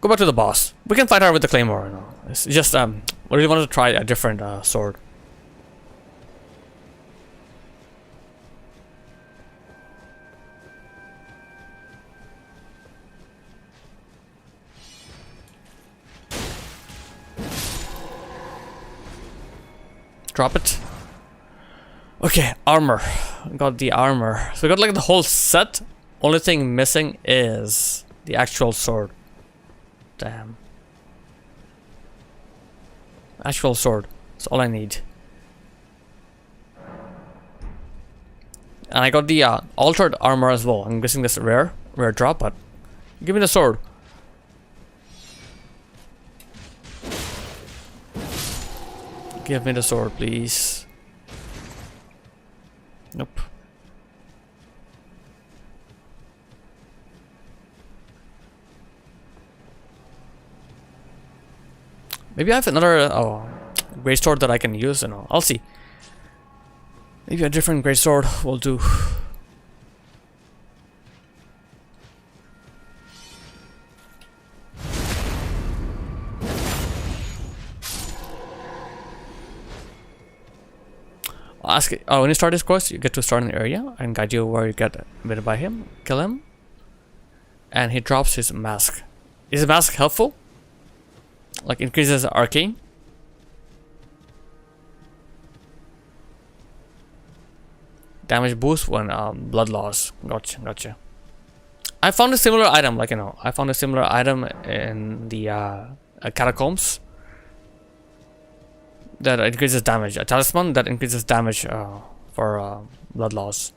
go back to the boss. We can fight her with the claymore. You know. It's just I really wanted to try a different sword. Drop it. Okay, armor. Got the armor. So we got like the whole set. Only thing missing is the actual sword. Damn. Actual sword. That's all I need. And I got the altered armor as well. I'm guessing this rare drop, but give me the sword. Give me the sword, please. Nope. Maybe I have another great sword that I can use, and I'll see. Maybe a different great sword will do. ask it. Oh, when you start this quest, you get to start an area and guide you where you get bitten by him. Kill him, and he drops his mask. Is his mask helpful? Like increases arcane. Damage boost when blood loss. Gotcha. I found a similar item, like I found a similar item in the catacombs that increases damage. A talisman that increases damage for blood loss.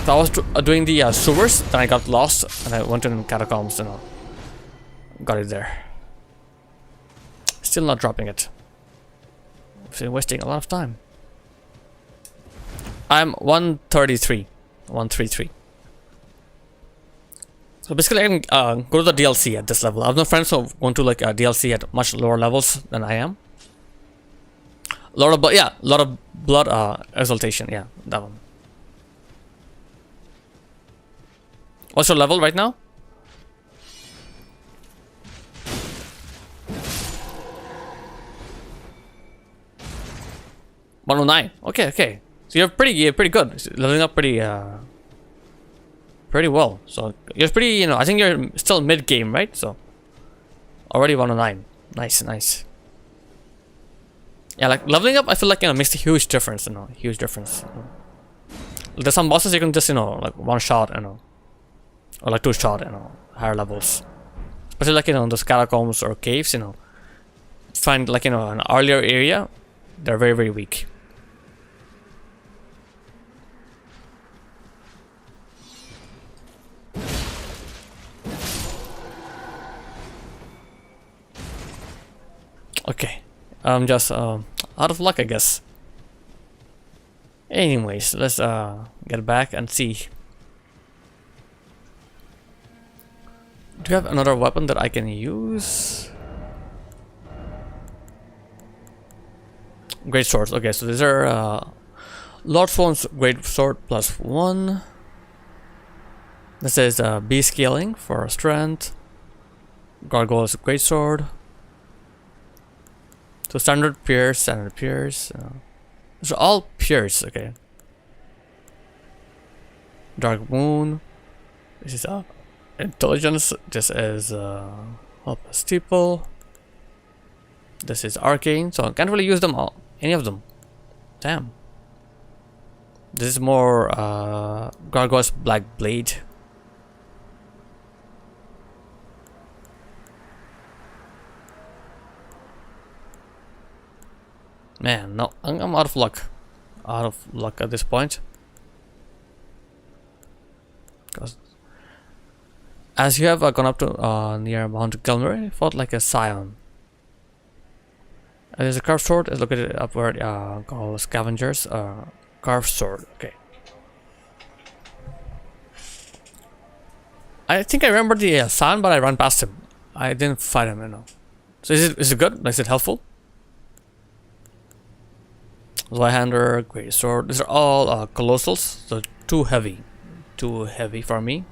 So I was doing the sewers, then I got lost, and I went to the catacombs and got it there. Still not dropping it. Still wasting a lot of time. I'm 133. 133. So basically I can go to the DLC at this level. I have no friends who want to like a DLC at much lower levels than I am. A lot of blood exaltation, yeah, that one. What's your level right now? $109. Okay. So you're pretty good. Leveling up pretty well. So you're pretty, I think you're still mid game, right? So already 109. Nice. Yeah, like leveling up, I feel like makes a huge difference. Huge difference. There's some bosses you can just like one shot, or like two shot, higher levels. Especially like those catacombs or caves, find like an earlier area, they're very weak. Okay, I'm just out of luck, I guess. Anyways, let's get back and see. Do you have another weapon that I can use? Great swords. Okay, so these are Lord Swan's great sword +1. This is B scaling for strength. Gargoyle's great sword. So standard pierce. These are all pierce. Okay. Dark Moon. This is intelligence. This is help steeple. This is arcane. So I can't really use them all. Any of them. Damn. This is more Gargoyle's Black Blade. Man, no, I'm out of luck. Out of luck at this point. Because as you have gone up to near Mount Gelmir, it fought like a scion. There's a carved sword. Is located up where called Scavengers. Carved sword. Okay. I think I remember the scion, but I ran past him. I didn't fight him. So is it good? Is it helpful? Zweihander, great sword. These are all colossals, so too heavy for me.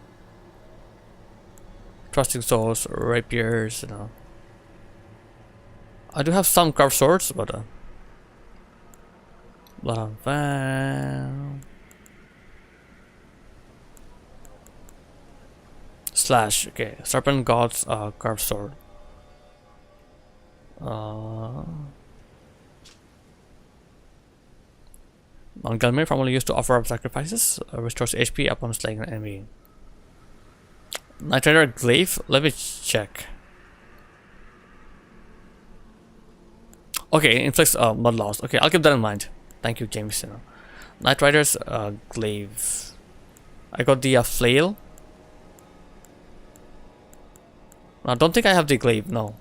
Trusting souls, rapiers, I do have some carved swords, but slash. Okay, serpent god's carved sword. Mount Gelmir formerly used to offer up sacrifices, restores HP upon slaying an enemy. Knight Rider Glaive, let me check. Okay, inflicts blood loss. Okay, I'll keep that in mind. Thank you, James. Knight Rider's Glaive. I got the flail. I don't think I have the glaive, no.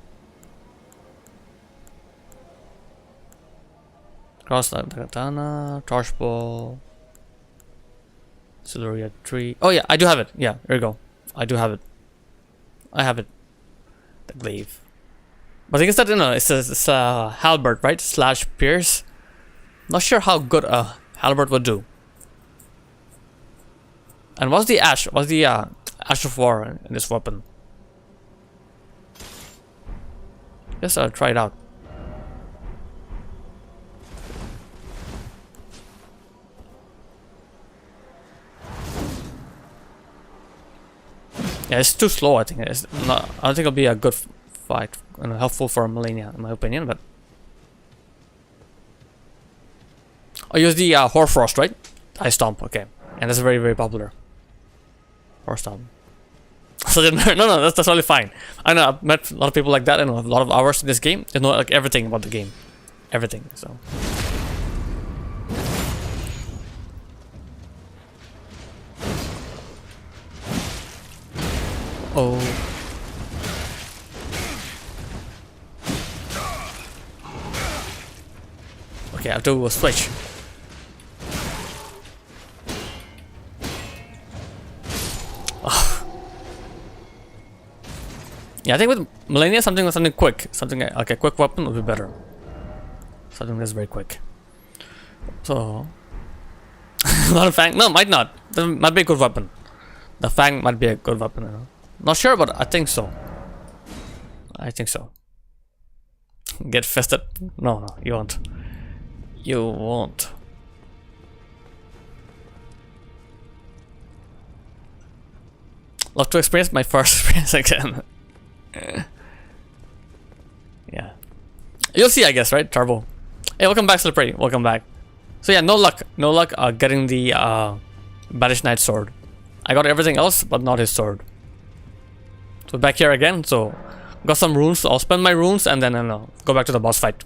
Cross the katana, torch ball, Siluria tree. Oh yeah, I do have it. Yeah, there you go. I do have it. I have it. The glaive. But I guess that it's a halberd, right? Slash pierce. Not sure how good a halberd would do. And what's the ash? What's the ash of war in this weapon? Just try it out. Yeah, it's too slow. I think it's not. I don't think it'll be a good fight and helpful for Malenia, in my opinion. But I use the Hoarfrost, right? Ice Stomp. Okay, and that's very popular. Horse Stomp. So no, that's totally fine. I know I've met a lot of people like that and a lot of hours in this game. They know like everything about the game, everything. So. Oh. Okay, I have to switch. Yeah, I think with Malenia, something quick, something like a quick weapon would be better. Something that's very quick. So, not a fang. No, might not. That might be a good weapon. The fang might be a good weapon. You know? Not sure, but I think so. I think so. Get fested? No, you won't. You won't. Love to experience my first experience again. Yeah. You'll see, I guess, right? Turbo. Hey, welcome back, Slippery. Welcome back. So yeah, no luck getting the Banish Knight sword. I got everything else, but not his sword. So back here again, so got some runes, so I'll spend my runes and then go back to the boss fight.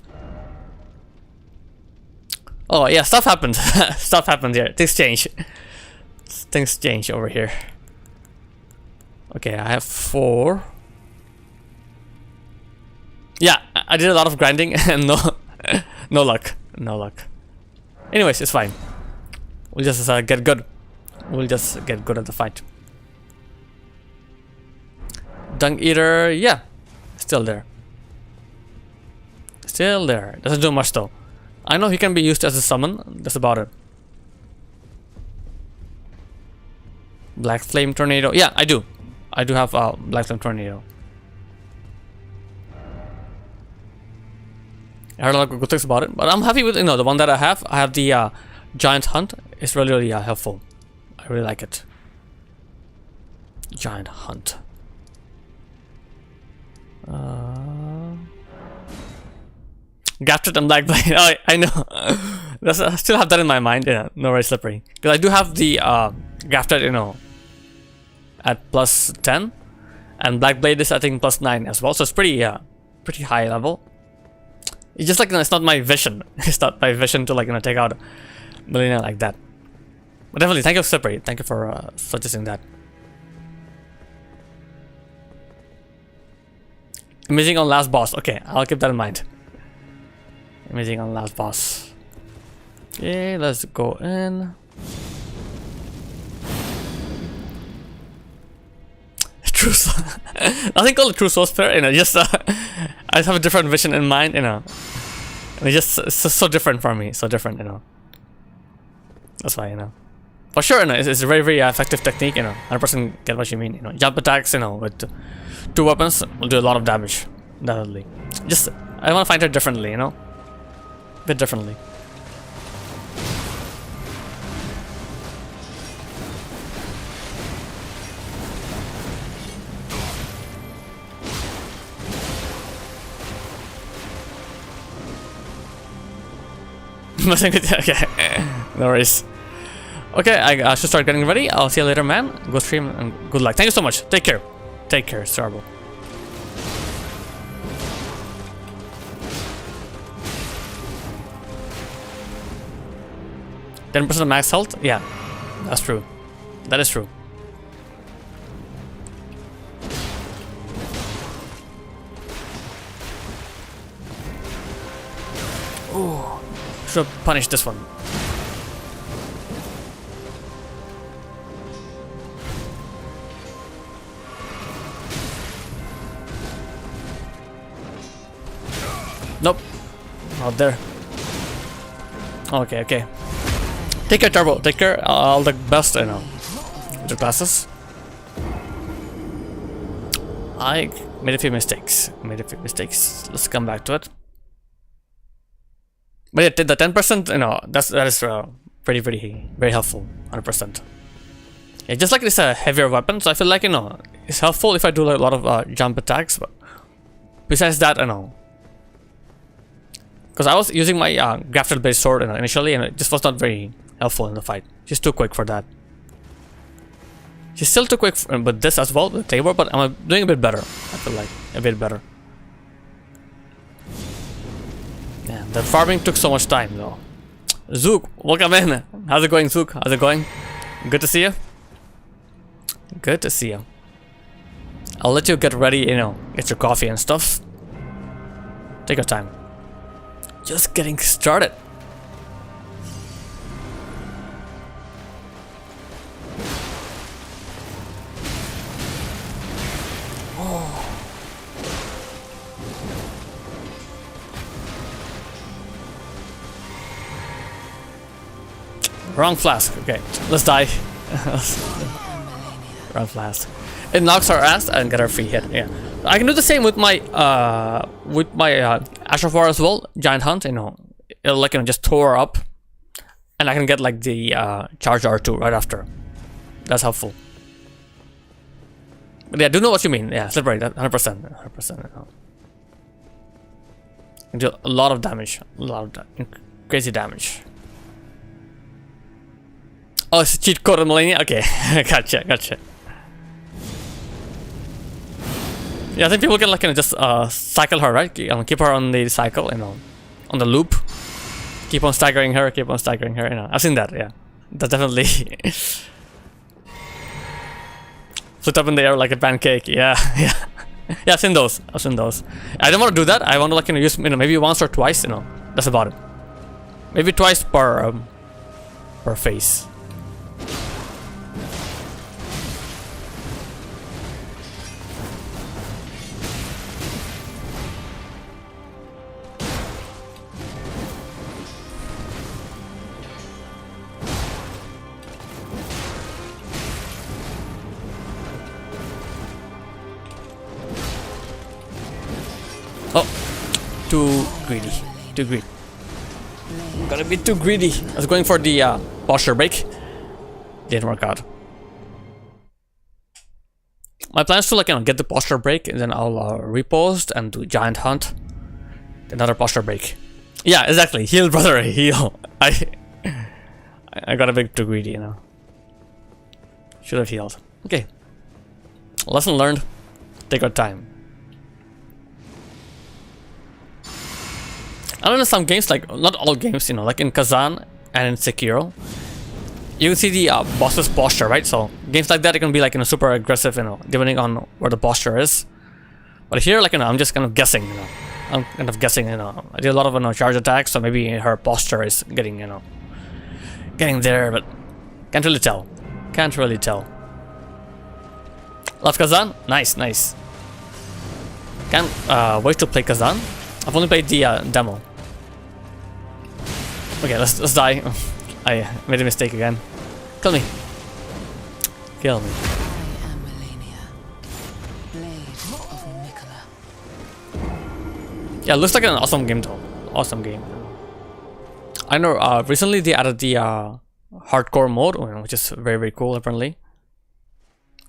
Oh yeah, stuff happens. Stuff happens here. Things change. Things change over here. Okay, I have 4. Yeah, I did a lot of grinding and no luck. No luck. Anyways, it's fine. We'll just get good. We'll just get good at the fight. Dung Eater, yeah. Still there. Still there. Doesn't do much though. I know he can be used as a summon. That's about it. Black Flame Tornado. Yeah, I do. I do have Black Flame Tornado. I heard a lot of good things about it, but I'm happy with the one that I have. I have the Giant Hunt. It's really helpful. I really like it. Giant Hunt. Gafted and Black Blade. Oh, I know. I still have that in my mind. Yeah, no very slippery. Because I do have the Gafted, at plus 10, and Black Blade is I think plus 9 as well. So it's pretty high level. It's just like it's not my vision. It's not my vision to take out Malenia like that. But definitely, thank you, Slippery. Thank you for suggesting that. Amazing on last boss. Okay, I'll keep that in mind. Amazing on last boss. Okay, let's go in. True soul. Nothing called a true soul spirit. Just I just have a different vision in mind. And it's so different for me. So different. That's why. For sure. It's a very effective technique. 100% get what you mean. Jump attacks. With 2 weapons will do a lot of damage. Definitely. Just I want to find it differently. A bit differently. Okay, no worries. Okay, I should start getting ready. I'll see you later, man. Go stream and good luck. Thank you so much. Take care. Take care, Starbo. %10% max health? Yeah, that's true. That is true. Ooh. Should punish this one. Nope. Not there. Okay. Take care, Turbo. Take care. All the best, with your classes. I made a few mistakes. Let's come back to it. But yeah, the 10%, that is very helpful. 100%. Yeah, just like it's a heavier weapon, so I feel like It's helpful if I do like, a lot of jump attacks, but besides that, I know. Because I was using my grafted based sword initially, and it just was not very helpful in the fight. She's too quick for that. She's still too quick with this as well, with Claymore, but I'm doing a bit better. I feel like a bit better. Yeah, the farming took so much time though. Zook, welcome in. How's it going, Zook? How's it going? Good to see you. Good to see you. I'll let you get ready, you know, get your coffee and stuff. Take your time. Just getting started. Oh. Wrong flask. Okay, let's die. Wrong flask. It knocks our ass and get our free hit. Yeah, I can do the same with my Ashravar as well. Giant Hunt, you know, it'll like, you know, just tore up, and I can get like the charge R2 right after. That's helpful. But yeah, I do know what you mean. Yeah, slippery. 100%. 100%. Can do a lot of damage. Crazy damage. Oh, it's a cheat code on Malenia? Okay, gotcha. Yeah, I think people can like, you know, just cycle her, right? Keep her on the cycle, you know, on the loop. Keep on staggering her, you know. I've seen that, yeah. That's definitely flit up in the air like a pancake, yeah. Yeah, I've seen those. I don't want to do that. I want to like, you know, use, you know, maybe once or twice, you know. That's about it. Maybe twice per phase. Oh, too greedy. I'm gonna be too greedy. I was going for the posture break. Didn't work out. My plan is to like, you know, get the posture break, and then I'll repost and do Giant Hunt. Another posture break. Yeah, exactly. Heal, brother, heal. I got a bit too greedy, you know. Should have healed. Okay. Lesson learned. Take our time. I don't know, some games, like, not all games, you know, like in Kazan and in Sekiro, you can see the boss's posture, right? So games like that, it can be like, you know, super aggressive, you know, depending on where the posture is. But here, like, you know, I'm just kind of guessing, you know. I'm kind of guessing, you know. I did a lot of, you know, charge attacks, so maybe her posture is getting, you know, getting there, but can't really tell. Love Kazan? Nice. Can't wait to play Kazan. I've only played the demo. Okay, let's die. I made a mistake again. Kill me. I am Malenia, blade of Mikola. Yeah, looks like an awesome game though. Awesome game. I know recently they added the hardcore mode, which is very cool apparently.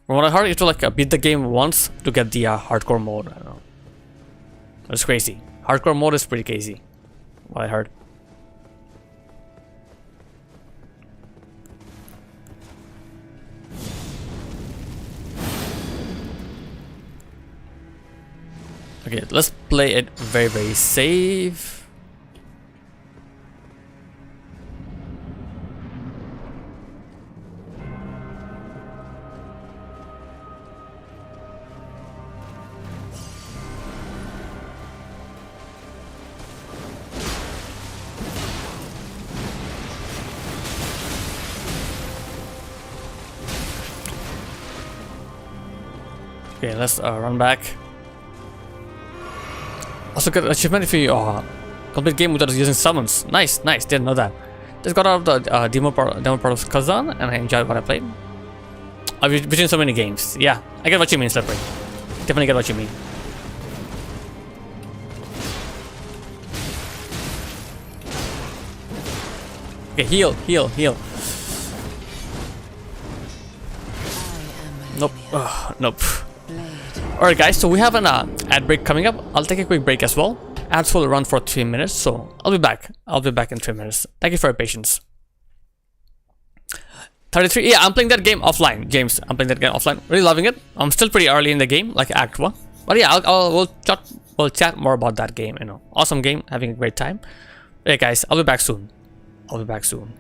From what I heard, you have to like beat the game once to get the hardcore mode. I don't know. It's crazy. Hardcore mode is pretty crazy. What I heard. Okay, let's play it very safe. Okay, let's run back. Also get an achievement if you complete game without using summons. Nice, didn't know that. Just got out of the demo part of Kazan, and I enjoyed what I played. I've been between so many games. Yeah, I get what you mean, Slippery. Definitely get what you mean. Okay, heal. Nope. Nope. Alright guys, so we have an ad break coming up. I'll take a quick break as well. Ads will run for 3 minutes, so I'll be back. I'll be back in 3 minutes. Thank you for your patience. 33, yeah, I'm playing that game offline, James. I'm playing that game offline. Really loving it. I'm still pretty early in the game, like Act 1. But yeah, we'll chat more about that game, you know. Awesome game, having a great time. Hey guys, I'll be back soon. I'll be back soon.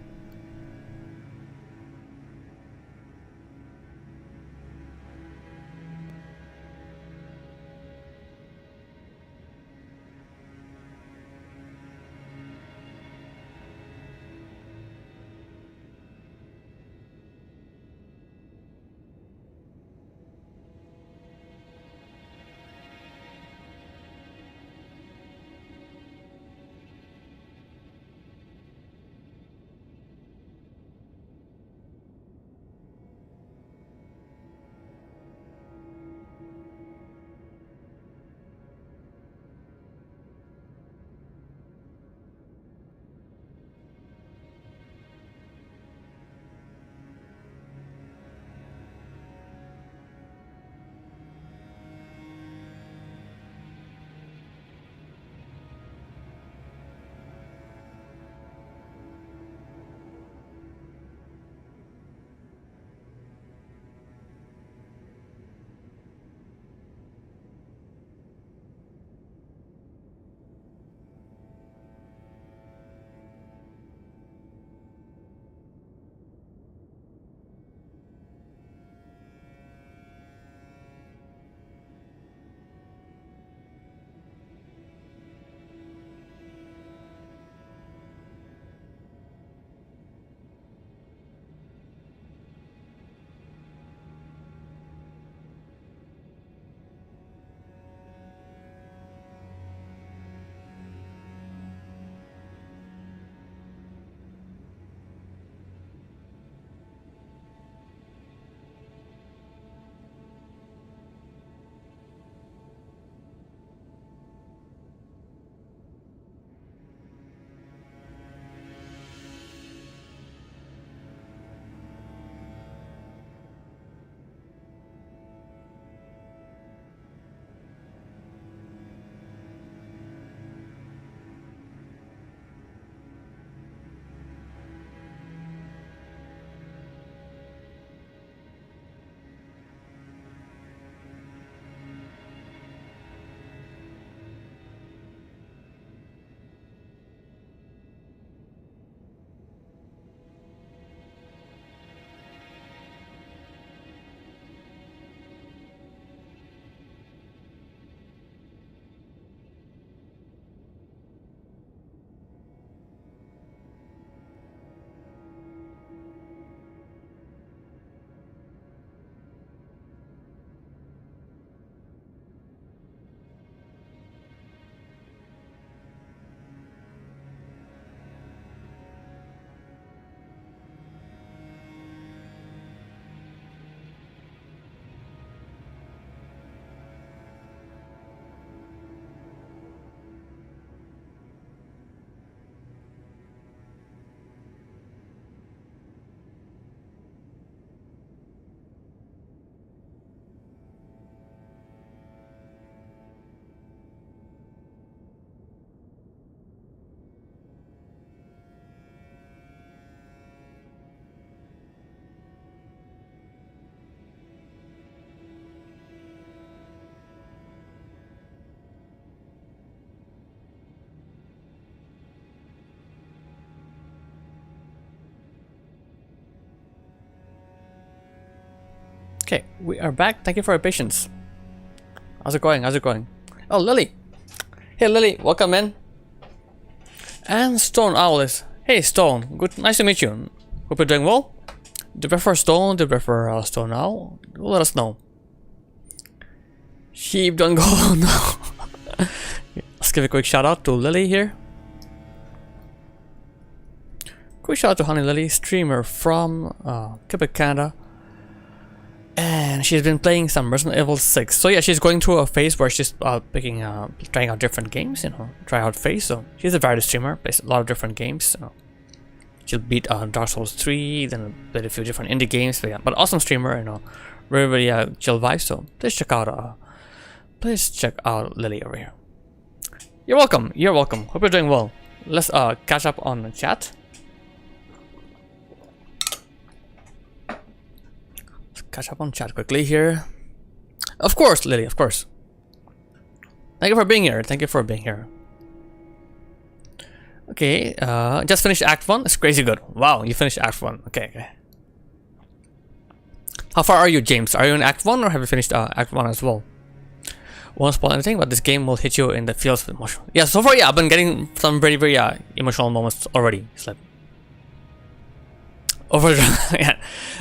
Okay, we are back. Thank you for your patience. How's it going? How's it going? Oh, Lily. Hey, Lily. Welcome in. And Stone Owl is. Hey, Stone. Good. Nice to meet you. Hope you're doing well. Do you prefer Stone? Do you prefer Stone Owl? Let us know. Sheep don't go. No. Let's give a quick shout out to Lily here. Quick shout out to Honey Lily, streamer from Quebec, Canada. And she's been playing some Resident Evil 6. So yeah, she's going through a phase where she's trying out different games, you know, try out phase. So she's a variety streamer, plays a lot of different games. So she'll beat Dark Souls 3, then played a few different indie games. But yeah, but awesome streamer, you know, really chill vibe. So please check out Please check out Lily over here. You're welcome. You're welcome. Hope you're doing well. Let's catch up on the chat. Let's catch up on chat quickly here. Of course, Lily. Of course. Thank you for being here. Thank you for being here. Okay. Just finished Act 1. It's crazy good. Wow, you finished Act 1. Okay. Okay. How far are you, James? Are you in Act 1 or have you finished Act 1 as well? Won't spoil anything, but this game will hit you in the feels with emotion. Yeah, so far, yeah, I've been getting some very, very emotional moments already. It's like yeah.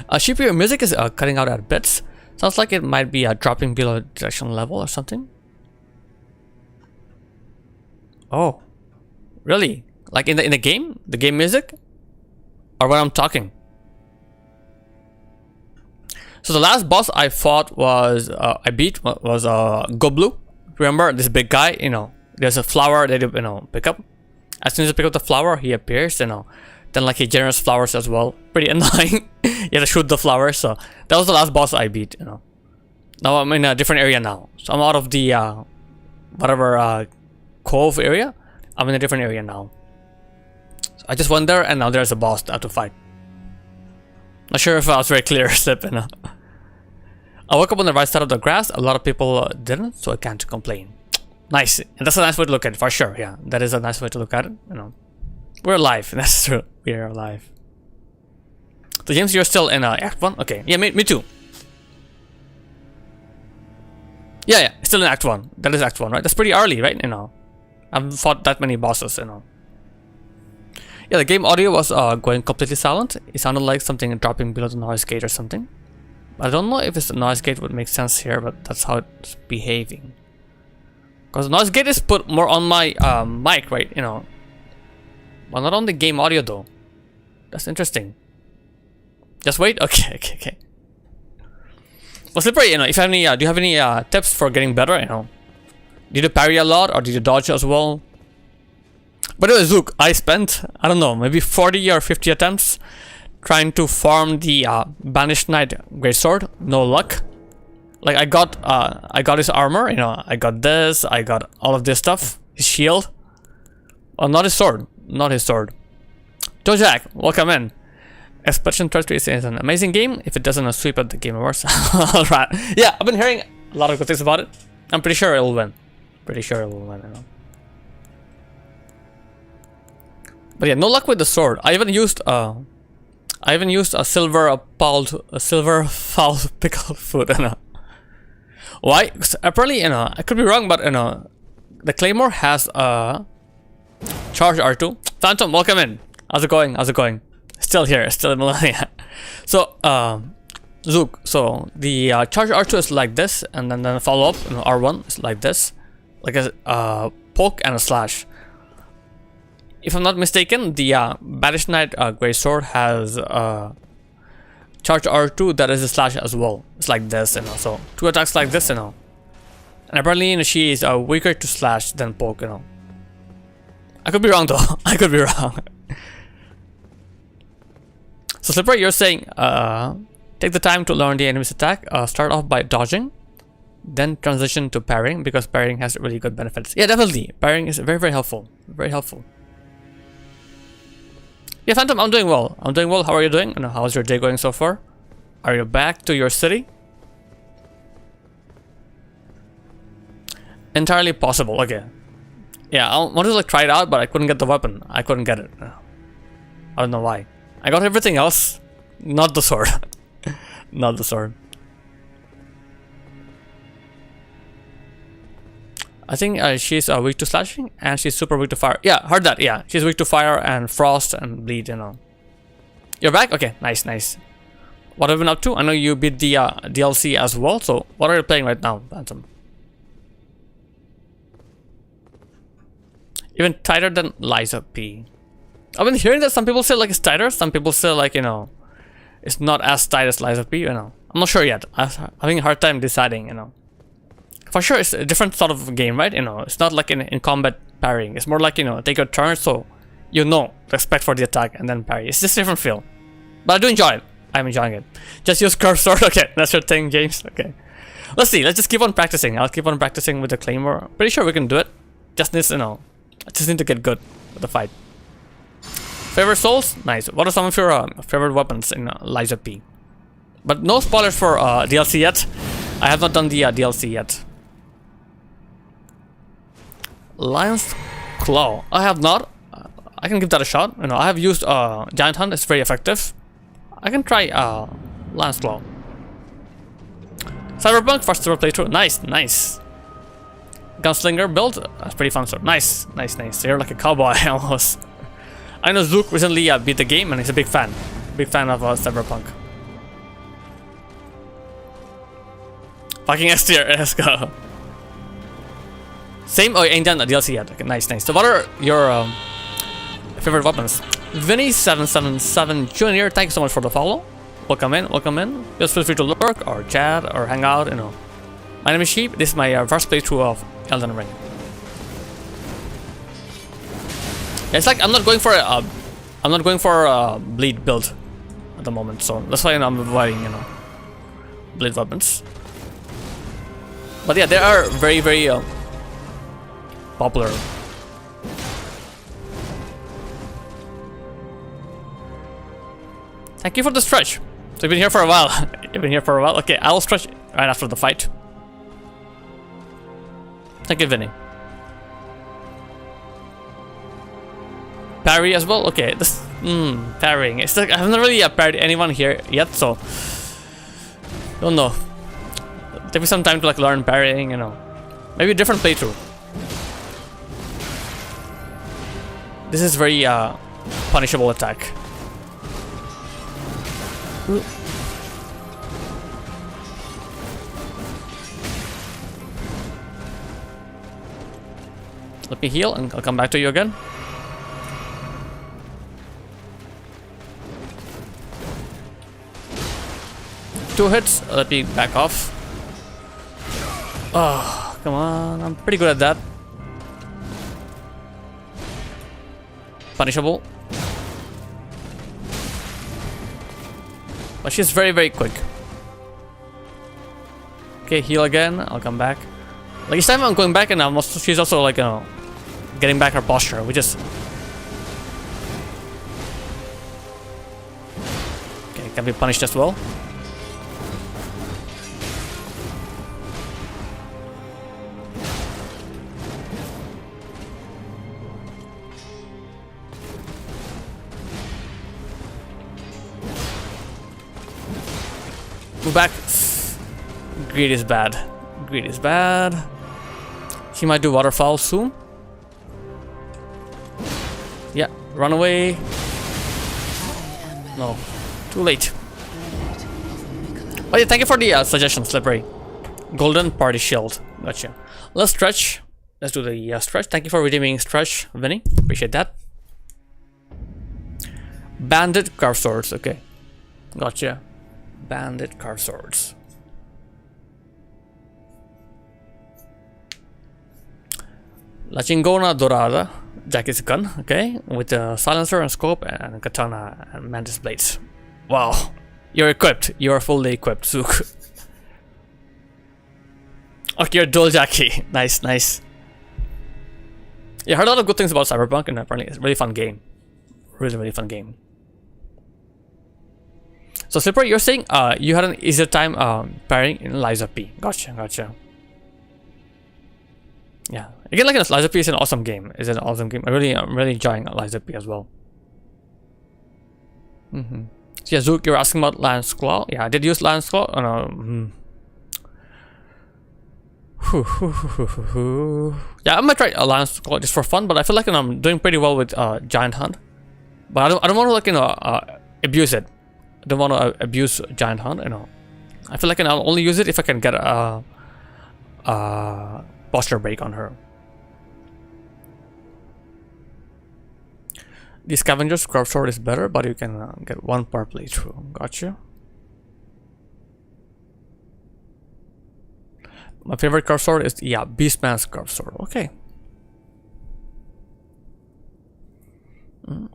CPU music is cutting out at bits. Sounds like it might be dropping below direction level or something. Oh, really? Like in the game music, or when I'm talking? So the last boss I fought was I beat was Goblu. Remember this big guy? You know, there's a flower that you pick up. As soon as you pick up the flower, he appears. You know, then like he generates flowers as well. Pretty annoying. You have to shoot the flowers. So that was the last boss I beat. You know, now I'm in a different area now. So I'm out of the whatever cove area. I'm in a different area now. So I just went there, and now there's a boss I have to fight. Not sure if I was very clear, Slip, you know. I woke up on the right side of the grass. A lot of people didn't, so I can't complain. Nice. And that's a nice way to look at it, for sure. Yeah, that is a nice way to look at it, you know. We're alive. That's true. We are alive. So, James, you're still in Act 1? Okay. Yeah, me too. Yeah, still in Act 1. That is Act 1, right? That's pretty early, right? You know, I haven't fought that many bosses, you know. Yeah, the game audio was going completely silent. It sounded like something dropping below the noise gate or something. I don't know if the noise gate would make sense here, but that's how it's behaving. Because the noise gate is put more on my mic, right? You know, but not on the game audio though. That's interesting. Just wait. Okay. Well, Slippery, you know, if you have any, do you have any tips for getting better? You know, did you parry a lot or did you dodge as well? By the way, Zook, I spent, I don't know, maybe 40 or 50 attempts trying to farm the Banished Knight Greatsword. No luck. Like I got his armor, you know, I got this, I got all of this stuff, his shield. Oh, not his sword, not his sword. Joe Jack, welcome in. Expedition 33 is an amazing game if it doesn't sweep at the Game Awards. Alright, yeah, I've been hearing a lot of good things about it. I'm pretty sure it will win. Pretty sure it will win, you know. But yeah, no luck with the sword. I even used a silver foul pickled food. You know. Why? Because apparently, you know, I could be wrong, but you know, the Claymore has a charge R2. Phantom, welcome in. How's it going? How's it going? Still here, still in Malenia. So, Zook. So the charge R2 is like this, and then the follow up, you know, R1 is like this, like a poke and a slash. If I'm not mistaken, the Banished Knight Greatsword has charge R2 that is a slash as well. It's like this, you know. So 2 attacks like this, you know. And apparently, you know, she is weaker to slash than poke, you know. I could be wrong though. I could be wrong. So Slipper, you're saying take the time to learn the enemy's attack. Start off by dodging, then transition to parrying because parrying has really good benefits. Yeah, definitely. Parrying is very, very helpful. Very helpful. Yeah, Phantom, I'm doing well. I'm doing well. How are you doing? And how's your day going so far? Are you back to your city? Entirely possible. Okay. Yeah, I wanted to like try it out, but I couldn't get the weapon. I couldn't get it. I don't know why. I got everything else, not the sword. Not the sword. I think she's weak to slashing and she's super weak to fire. Yeah, heard that. Yeah, she's weak to fire and frost and bleed, you know. You're back? Okay, nice, nice. What have you been up to? I know you beat the DLC as well, so what are you playing right now, Phantom? Even tighter than Liza P. I've been hearing that some people say like it's tighter, some people say like, you know, it's not as tight as Liza P, you know. I'm not sure yet. I'm having a hard time deciding, you know. For sure, it's a different sort of game, right? You know, it's not like in combat parrying. It's more like, you know, take your turn so you know to expect for the attack and then parry. It's just a different feel. But I do enjoy it. I'm enjoying it. Just use curved sword. Okay, that's your thing, James. Okay. Let's see. Let's just keep on practicing. I'll keep on practicing with the claymore. Pretty sure we can do it. Just needs, I just need to get good with the fight. Favorite souls? Nice. What are some of your favorite weapons in Liza P? But no spoilers for DLC yet. I have not done the DLC yet. Lion's Claw. I have not. I can give that a shot. I have used Giant Hunt. It's very effective. I can try Lion's Claw. Cyberpunk first ever playthrough. Nice. Gunslinger build. That's pretty fun. So nice. You're like a cowboy almost. I know Zook recently beat the game and he's a big fan. Big fan of Cyberpunk. Fucking S tier. Let's go. Same. Oh, ain't done the DLC yet. Okay, nice. So what are your favorite weapons? Vinny777 Junior. Thank you so much for the follow. Welcome in. Just feel free to lurk or chat or hang out. My name is Sheep. This is my first playthrough of Elden Ring. It's like I'm not going for a bleed build at the moment, so that's why I'm avoiding bleed weapons. But yeah, they are very popular. Thank you for the stretch. So you've been here for a while. Okay, I'll stretch right after the fight. Thank you, Vinny. Parry as well. Okay, this parrying. It's like I haven't really parried anyone here yet, so don't know. Take me some time to learn parrying. Maybe a different playthrough. This is very punishable attack. Ooh. Let me heal and I'll come back to you again. Two hits, let me back off. Oh, come on, I'm pretty good at that. Punishable. But she's very quick. Okay, heal again, I'll come back. Like this time I'm going back and she's also getting back her posture, which is... Okay, can be punished as well. Move back. Greed is bad. She might do waterfall soon. Yeah, run away. No, too late. Oh yeah, thank you for the suggestion, Slippery. Golden Party Shield. Gotcha. Let's stretch. Let's do the stretch. Thank you for redeeming stretch, Vinny. Appreciate that. Bandit Carved Swords. Okay. Gotcha. Bandit Carved Swords. La Chingona Dorada. Jackie's gun. Okay. With a silencer and scope and katana and mantis blades. Wow. You're equipped. You are fully equipped, Zook. Okay, you're dual Jackie. Nice. Yeah, I heard a lot of good things about Cyberpunk and apparently it's a really fun game. Really fun game. So Slippery, you're saying you had an easier time parrying in Liza P. Gotcha. Yeah. Again, Liza P is an awesome game. I'm really enjoying Liza P as well. So yeah, Zook, you're asking about Lion's Claw. Yeah, I did use Lion's Claw. Oh no. Yeah, I might try Lion's Claw just for fun, but I feel like I'm doing pretty well with Giant Hunt. But I don't want to abuse it. I don't want to abuse Giant Hunt. I feel like I'll only use it if I can get a posture break on her. The Scavenger's Carved Sword is better, but you can get one per playthrough. Gotcha. My favorite Carved Sword is Beastman's Carved Sword. Okay.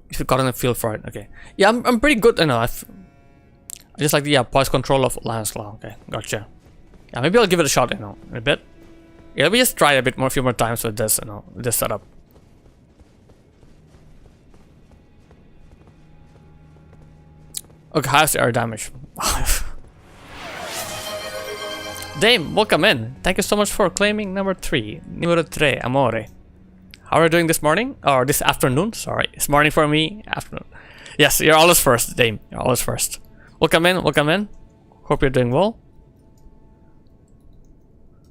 If you've gotten a feel for it, okay. Yeah, I'm pretty good. I just like the poise control of Lion's Claw. Okay, gotcha. Yeah, maybe I'll give it a shot, you know, in a bit. Yeah, let me just try a bit more, a few more times with this, you know, with this setup. Okay, highest air damage. Dame, welcome in. Thank you so much for claiming number 3. Numero 3, amore. How are you doing this morning? Or this afternoon? Sorry. It's morning for me, afternoon. Yes, you're always first, Dame. You're always first. Welcome in, welcome in. Hope you're doing well.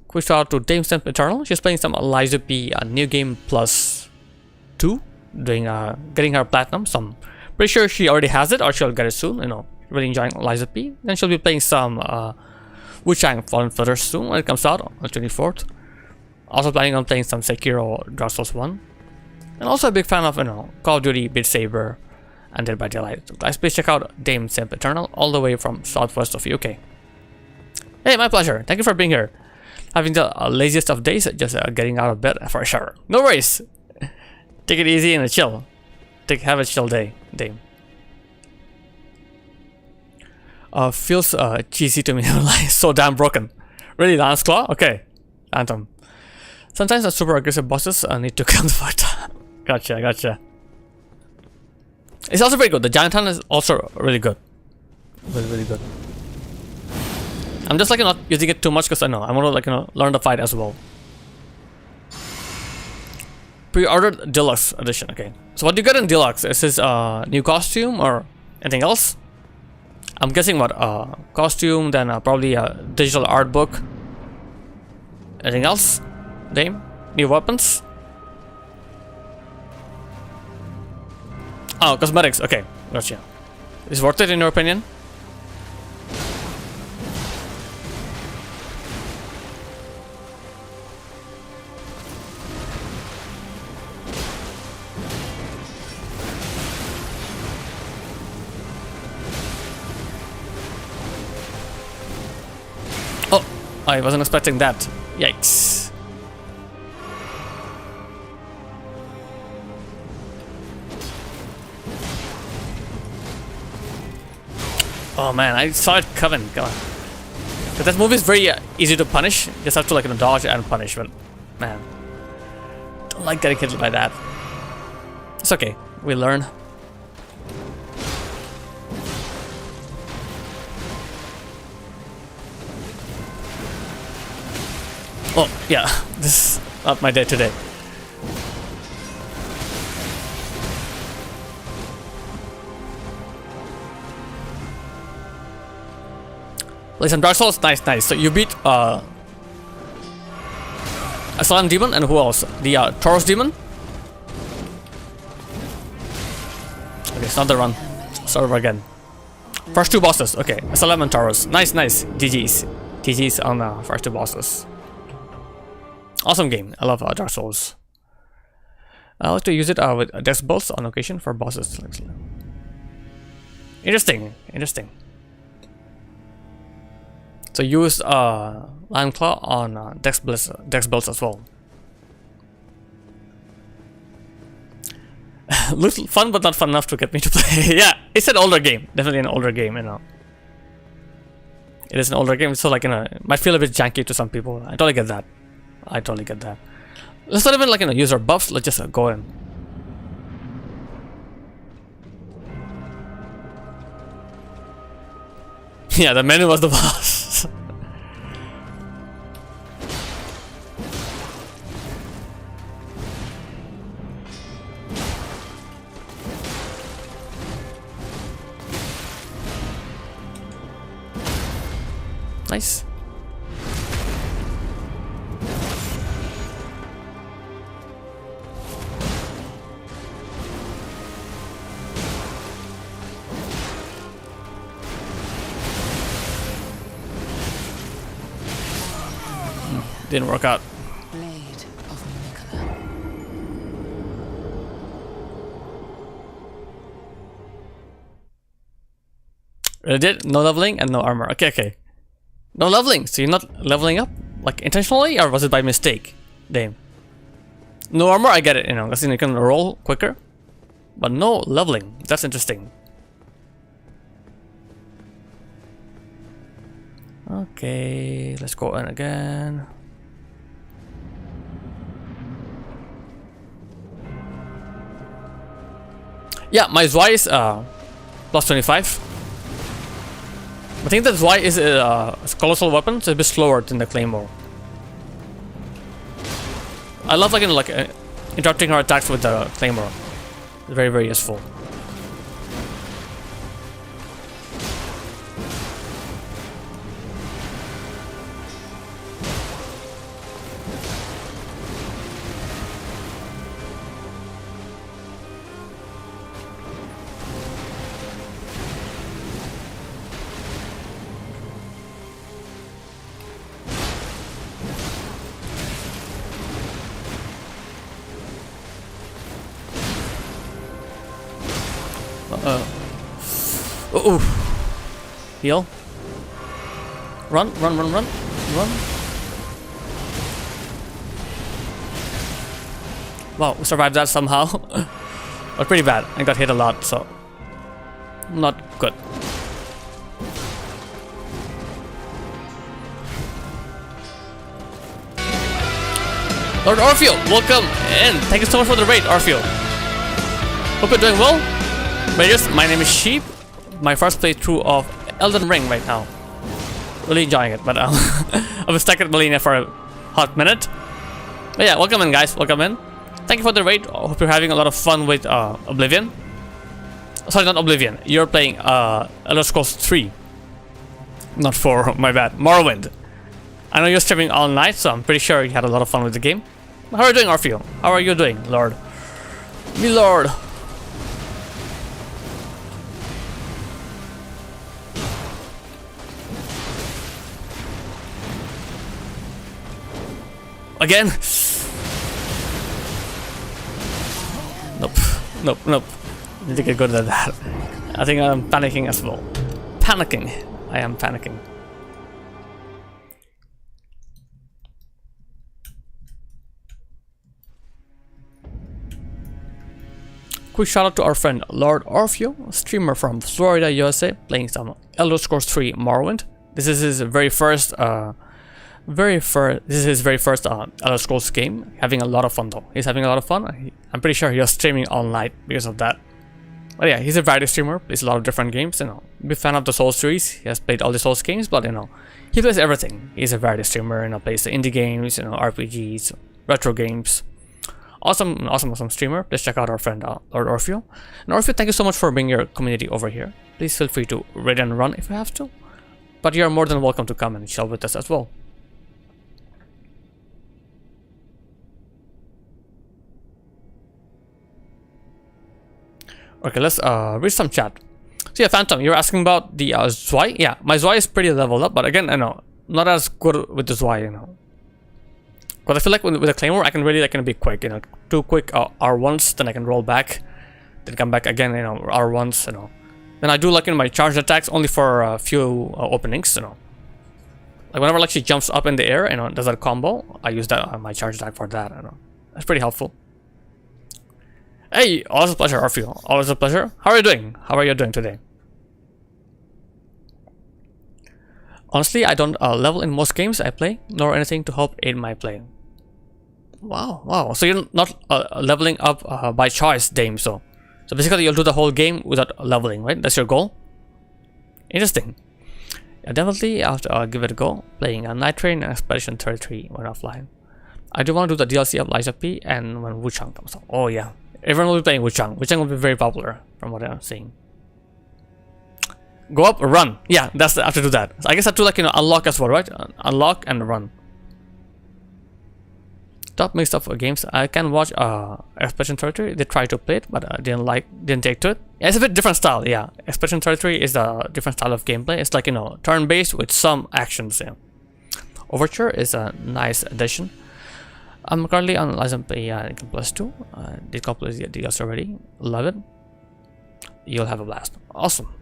Quick shout out to Dame Stamp Eternal. She's playing some Eliza P New Game Plus 2. Doing getting her platinum. So I'm pretty sure she already has it or she'll get it soon. You know, really enjoying Eliza P. Then she'll be playing some Wuchang Fallen Feathers soon when it comes out on the 24th. Also planning on playing some Sekiro Dark Souls 1. And also a big fan of, you know, Call of Duty, Beat Saber, and Dead by Daylight. So guys, please check out Dame Simp Eternal all the way from southwest of UK. Hey, my pleasure. Thank you for being here. Having the laziest of days, just getting out of bed for a shower. No worries. Take it easy and chill. Have a chill day, Dame. Feels cheesy to me. Like so damn broken. Really, Lance Claw? Okay, Anthem. Sometimes the super aggressive bosses need to come to fight. Gotcha, gotcha. It's also very good. The Giant Hand is also really good. Really, really good. I'm just like not using it too much because I know I want to like learn the fight as well. Pre-ordered Deluxe Edition. Okay. So what do you get in Deluxe? Is this new costume or anything else? I'm guessing what costume, then probably a digital art book. Anything else? Dame? New weapons? Oh, cosmetics. Okay, gotcha. Is it worth it in your opinion? Oh, I wasn't expecting that. Yikes. Oh man, I saw it coming. Come on. But that move is very easy to punish. Just have to like dodge and punish. But man, don't like getting hit by that. It's okay. We learn. Oh yeah, this is not my day today. Play some Dark Souls, nice, nice. So you beat Asylum Demon and who else? The Taurus Demon. Okay, it's not the run. Start over again. First 2 bosses. Okay, Asylum and Taurus. Nice, nice. GG's. GG's on the first 2 bosses. Awesome game. I love Dark Souls. I like to use it with dex bolts on occasion for bosses. Interesting. Interesting. So use Lion Claw on dex bolts as well. Looks fun, but not fun enough to get me to play. Yeah, it's an older game. Definitely an older game, you know. It is an older game, so like might feel a bit janky to some people. I totally get that. I totally get that. Let's not even like use our buffs. Let's just go in. Yeah, the menu was the boss. Nice. Didn't work out. Blade of Nicola. It did? No leveling and no armor. Okay, okay. No leveling, so you're not leveling up? Like intentionally, or was it by mistake? Damn. No armor, I get it, you know, because you can roll quicker. But no leveling, that's interesting. Okay, let's go in again. Yeah, my Zwei is plus 25. I think that Zwei is a colossal weapon, so it's a bit slower than the Claymore. I love interrupting her attacks with the Claymore. It's very, very useful. Oh, heal. Run. Wow, we survived that somehow. But pretty bad. I got hit a lot, so not good. Lord Orpheus, welcome in. Thank you so much for the raid, Orpheus. Hope you're doing well. Raiders, my name is Sheep. My first playthrough of Elden Ring right now. Really enjoying it, but I've been stuck at Malenia for a hot minute. But yeah, welcome in, guys. Welcome in. Thank you for the raid. Hope you're having a lot of fun with Oblivion. Sorry, not Oblivion. You're playing Elder Scrolls 3. Not 4, my bad. Morrowind. I know you're streaming all night, so I'm pretty sure you had a lot of fun with the game. How are you doing, Orpheus? How are you doing, Lord? Me Lord. Again? Nope. Need to get good at that. I think I'm panicking as well. I am panicking. Quick shout out to our friend Lord Orpheus, streamer from Florida, USA, playing some Elder Scrolls 3 Morrowind. This is his very first Elder Scrolls game. Having a lot of fun though. He's having a lot of fun. I'm pretty sure he's streaming all night because of that. But yeah, he's a variety streamer. Plays a lot of different games. Big fan of the Souls series. He has played all the Souls games, but he plays everything. He's a variety streamer. Plays the indie games, RPGs, retro games. Awesome streamer. Please check out our friend Lord Orpheus. And Orpheus, thank you so much for bringing your community over here. Please feel free to raid and run if you have to. But you are more than welcome to come and chill with us as well. Okay, let's read some chat. So yeah, Phantom, you're asking about the Zwei? Yeah, my Zwei is pretty leveled up, but again, not as good with the Zwei, But I feel like with the Claymore, I can really be quick, 2 quick R1s, then I can roll back, then come back again, R1s, Then I do my charged attacks only for a few openings, Like whenever she jumps up in the air, does that combo, I use that my charged attack for that, That's pretty helpful. Hey, always a pleasure, Orpheus. Always a pleasure. How are you doing? How are you doing today? Honestly, I don't level in most games I play, nor anything to help aid my play. Wow. So you're not leveling up by choice, Dame, so basically you'll do the whole game without leveling, right? That's your goal? Interesting. Yeah, definitely I have to give it a go. Playing a Night Train and Expedition 33 when offline. I do want to do the DLC of Liza P and when Wuchang comes out. Oh yeah. Everyone will be playing Wuchang. Wuchang will be very popular from what I'm seeing. Go up, run. Yeah, I have to do that. So I guess I have to unlock as well, right? Unlock and run. Top mixed up games. I can watch Expedition 33. They tried to play it, but didn't take to it. Yeah, it's a bit different style. Yeah, Expedition 33 is a different style of gameplay. It's turn-based with some actions. Yeah. Overture is a nice addition. I'm currently on License Plus 2. Did complete the DLC already. Love it. You'll have a blast. Awesome.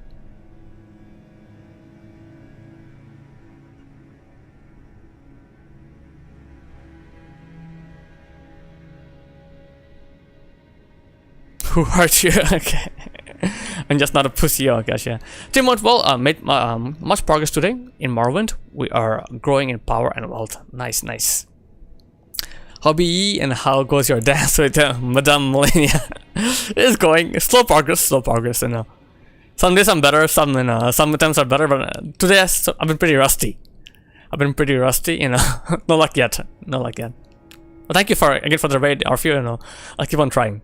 Who hurt you? Okay. I'm just not a pussy. Oh gosh, yeah. Team went well. Made much progress today in Morrowind. We are growing in power and wealth. Nice, nice. Hobby and how goes your dance with Madame Malenia? It's going slow progress, you know. Some days I'm better, some attempts are better, but today I've been pretty rusty. You know. No luck yet. But thank you again for the raid, Orpheus, you know. I'll keep on trying.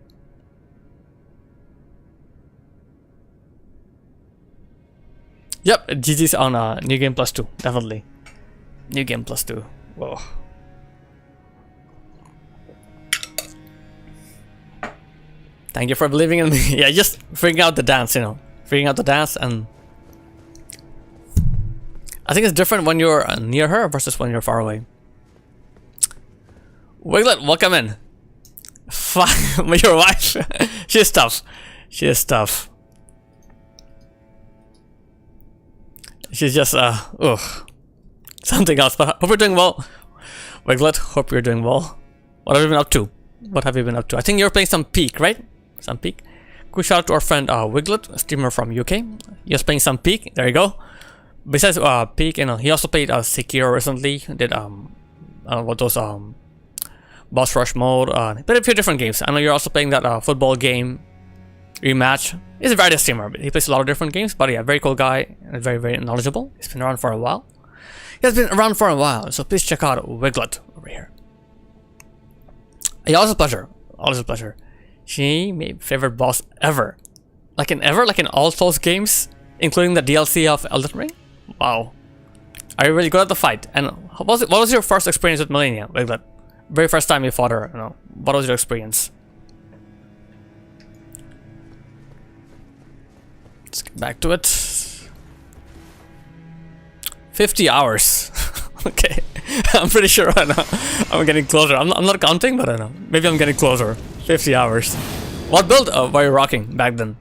Yep, GG's on New Game Plus 2, definitely. New Game Plus 2. Whoa. Thank you for believing in me. Yeah, just figuring out the dance, you know. Figuring out the dance, and I think it's different when you're near her versus when you're far away. Wiglet, welcome in. Your wife. She's tough. She's just something else. But hope you're doing well. Wiglet, hope you're doing well. What have you been up to? I think you're playing some Peak, right? Some Peak. Quick shout out to our friend Wiglet, a streamer from UK. He's playing some Peak. There you go. Besides Peak, you know, he also played Sekiro recently. Did what those boss rush mode. Played a few different games. I know you're also playing that football game rematch. He's a variety streamer. He plays a lot of different games. But yeah, very cool guy and very, very knowledgeable. He's been around for a while. So please check out Wiglet over here. Yeah, always a pleasure. She made favorite boss ever. Like in all Souls games, including the DLC of Elden Ring. Wow. Are you really good at the fight? And what was your first experience with Malenia? Like that very first time you fought her, you know, what was your experience? Let's get back to it. 50 hours. Okay. I'm pretty sure I know. I'm getting closer. I'm not counting, but I know. Maybe I'm getting closer. 50 hours. What build were you rocking back then?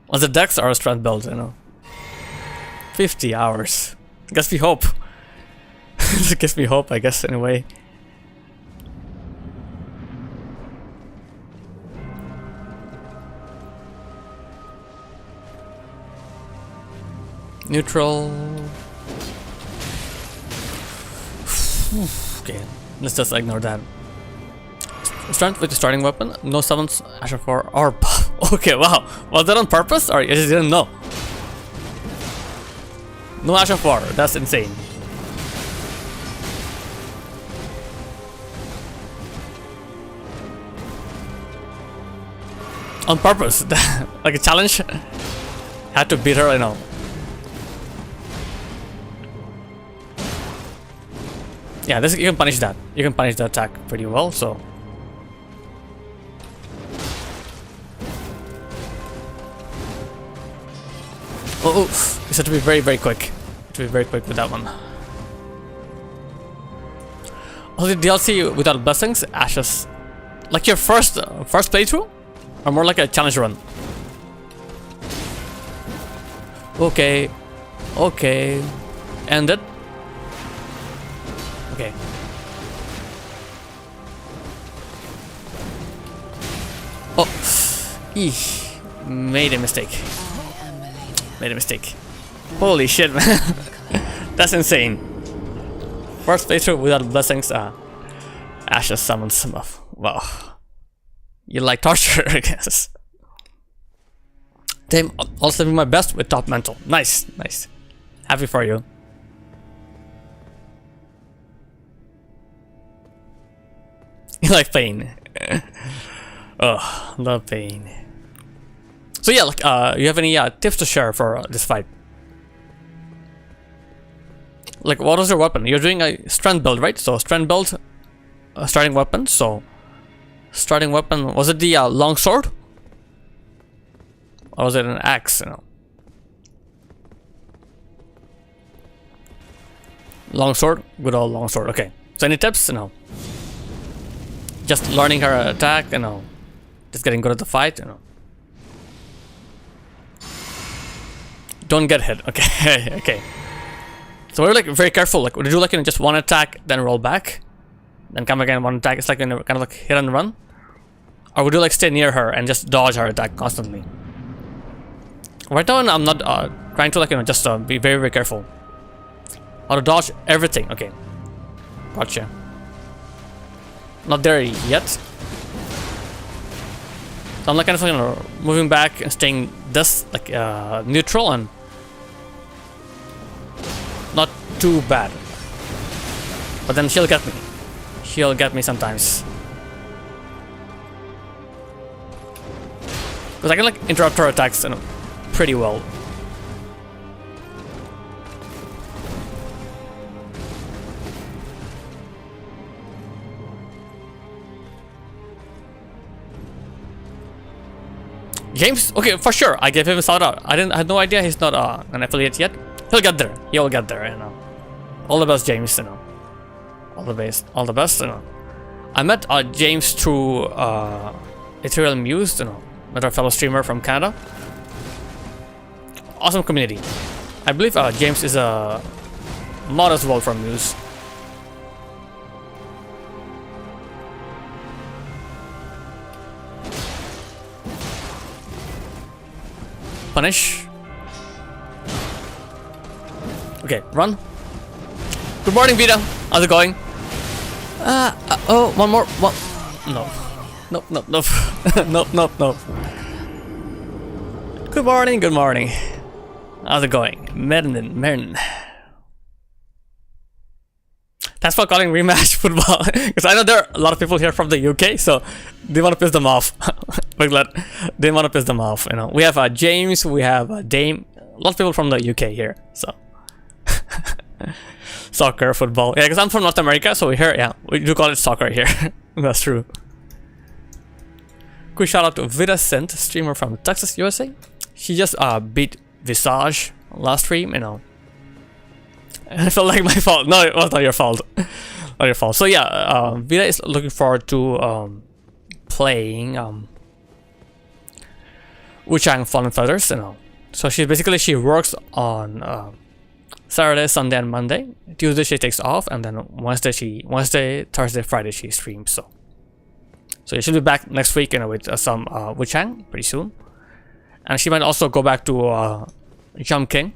Was it Dex or a strength build, you know? 50 hours. Gives me hope. It gives me hope, I guess, anyway. Neutral. Okay, let's just ignore that. Strength with the starting weapon, no summons, Asher 4 or buff. Okay, wow. Was that on purpose or you just didn't know? No Asher 4, that's insane. On purpose, like a challenge. Had to beat her, you know. Yeah, this you can punish that. You can punish the attack pretty well, so. Oh, you have to be very, very quick. To be very quick with that one. Also, the DLC without blessings, Ashes. Like your first playthrough, or more like a challenge run. Okay, end it. Okay. Oh, eesh. Made a mistake. Holy shit, man. That's insane. First playthrough without blessings. Ashes summons some of. Wow. You like torture, I guess. Damn, also doing my best with top mental. Nice. Happy for you. You like pain. Oh, love pain. So yeah, like, you have any tips to share for this fight? Like, what was your weapon? You're doing a strength build, right? So strength build, starting weapon. So starting weapon, was it the long sword? Or was it an axe? You know, long sword, good old long sword. Okay. So any tips? You know, just learning her attack. You know, just getting good at the fight. You know. Don't get hit. Okay, okay. So we're like very careful. Like, would you do like, you know, just one attack, then roll back, then come again, one attack? It's like, you know, kind of like hit and run. Or would you like stay near her and just dodge her attack constantly? Right now, I'm not trying to like just be very very careful. How to dodge everything. Okay, gotcha. Not there yet. So I'm like kind of moving back and staying this like neutral and not too bad. But then she'll get me. She'll get me sometimes. Because I can like interrupt her attacks pretty well. James, okay, for sure. I gave him a shout out. I had no idea he's not an affiliate yet. He'll get there. He'll get there. You know. All the best, James. You know. All the best. All the best. You know. I met James through Ethereal Muse. You know, another fellow streamer from Canada. Awesome community. I believe James is a mod as well from Muse. Punish. Okay, run. Good morning, Vita. How's it going? Oh, one more. One. No. Nope, nope, nope. Nope, nope, nope. Good morning, good morning. How's it going? Merlin. Thanks for calling rematch football. Because I know there are a lot of people here from the UK, so they want to piss them off. They want to piss them off, you know. We have James, we have Dame, a lot of people from the UK here, so. Soccer, football. Yeah, because I'm from North America, so here, yeah, we do call it soccer here. That's true. Quick shout out to Vidascent, streamer from Texas, USA. She just beat Visage last stream, you know. I felt like my fault. No, it was not your fault. Not your fault. So yeah, Vida is looking forward to playing Wuchang Fallen Feathers, you know. So she works on Saturday, Sunday, and Monday. Tuesday she takes off, and then Wednesday, Thursday, Friday she streams. So you should be back next week, you know, with some Wuchang pretty soon. And she might also go back to Jump King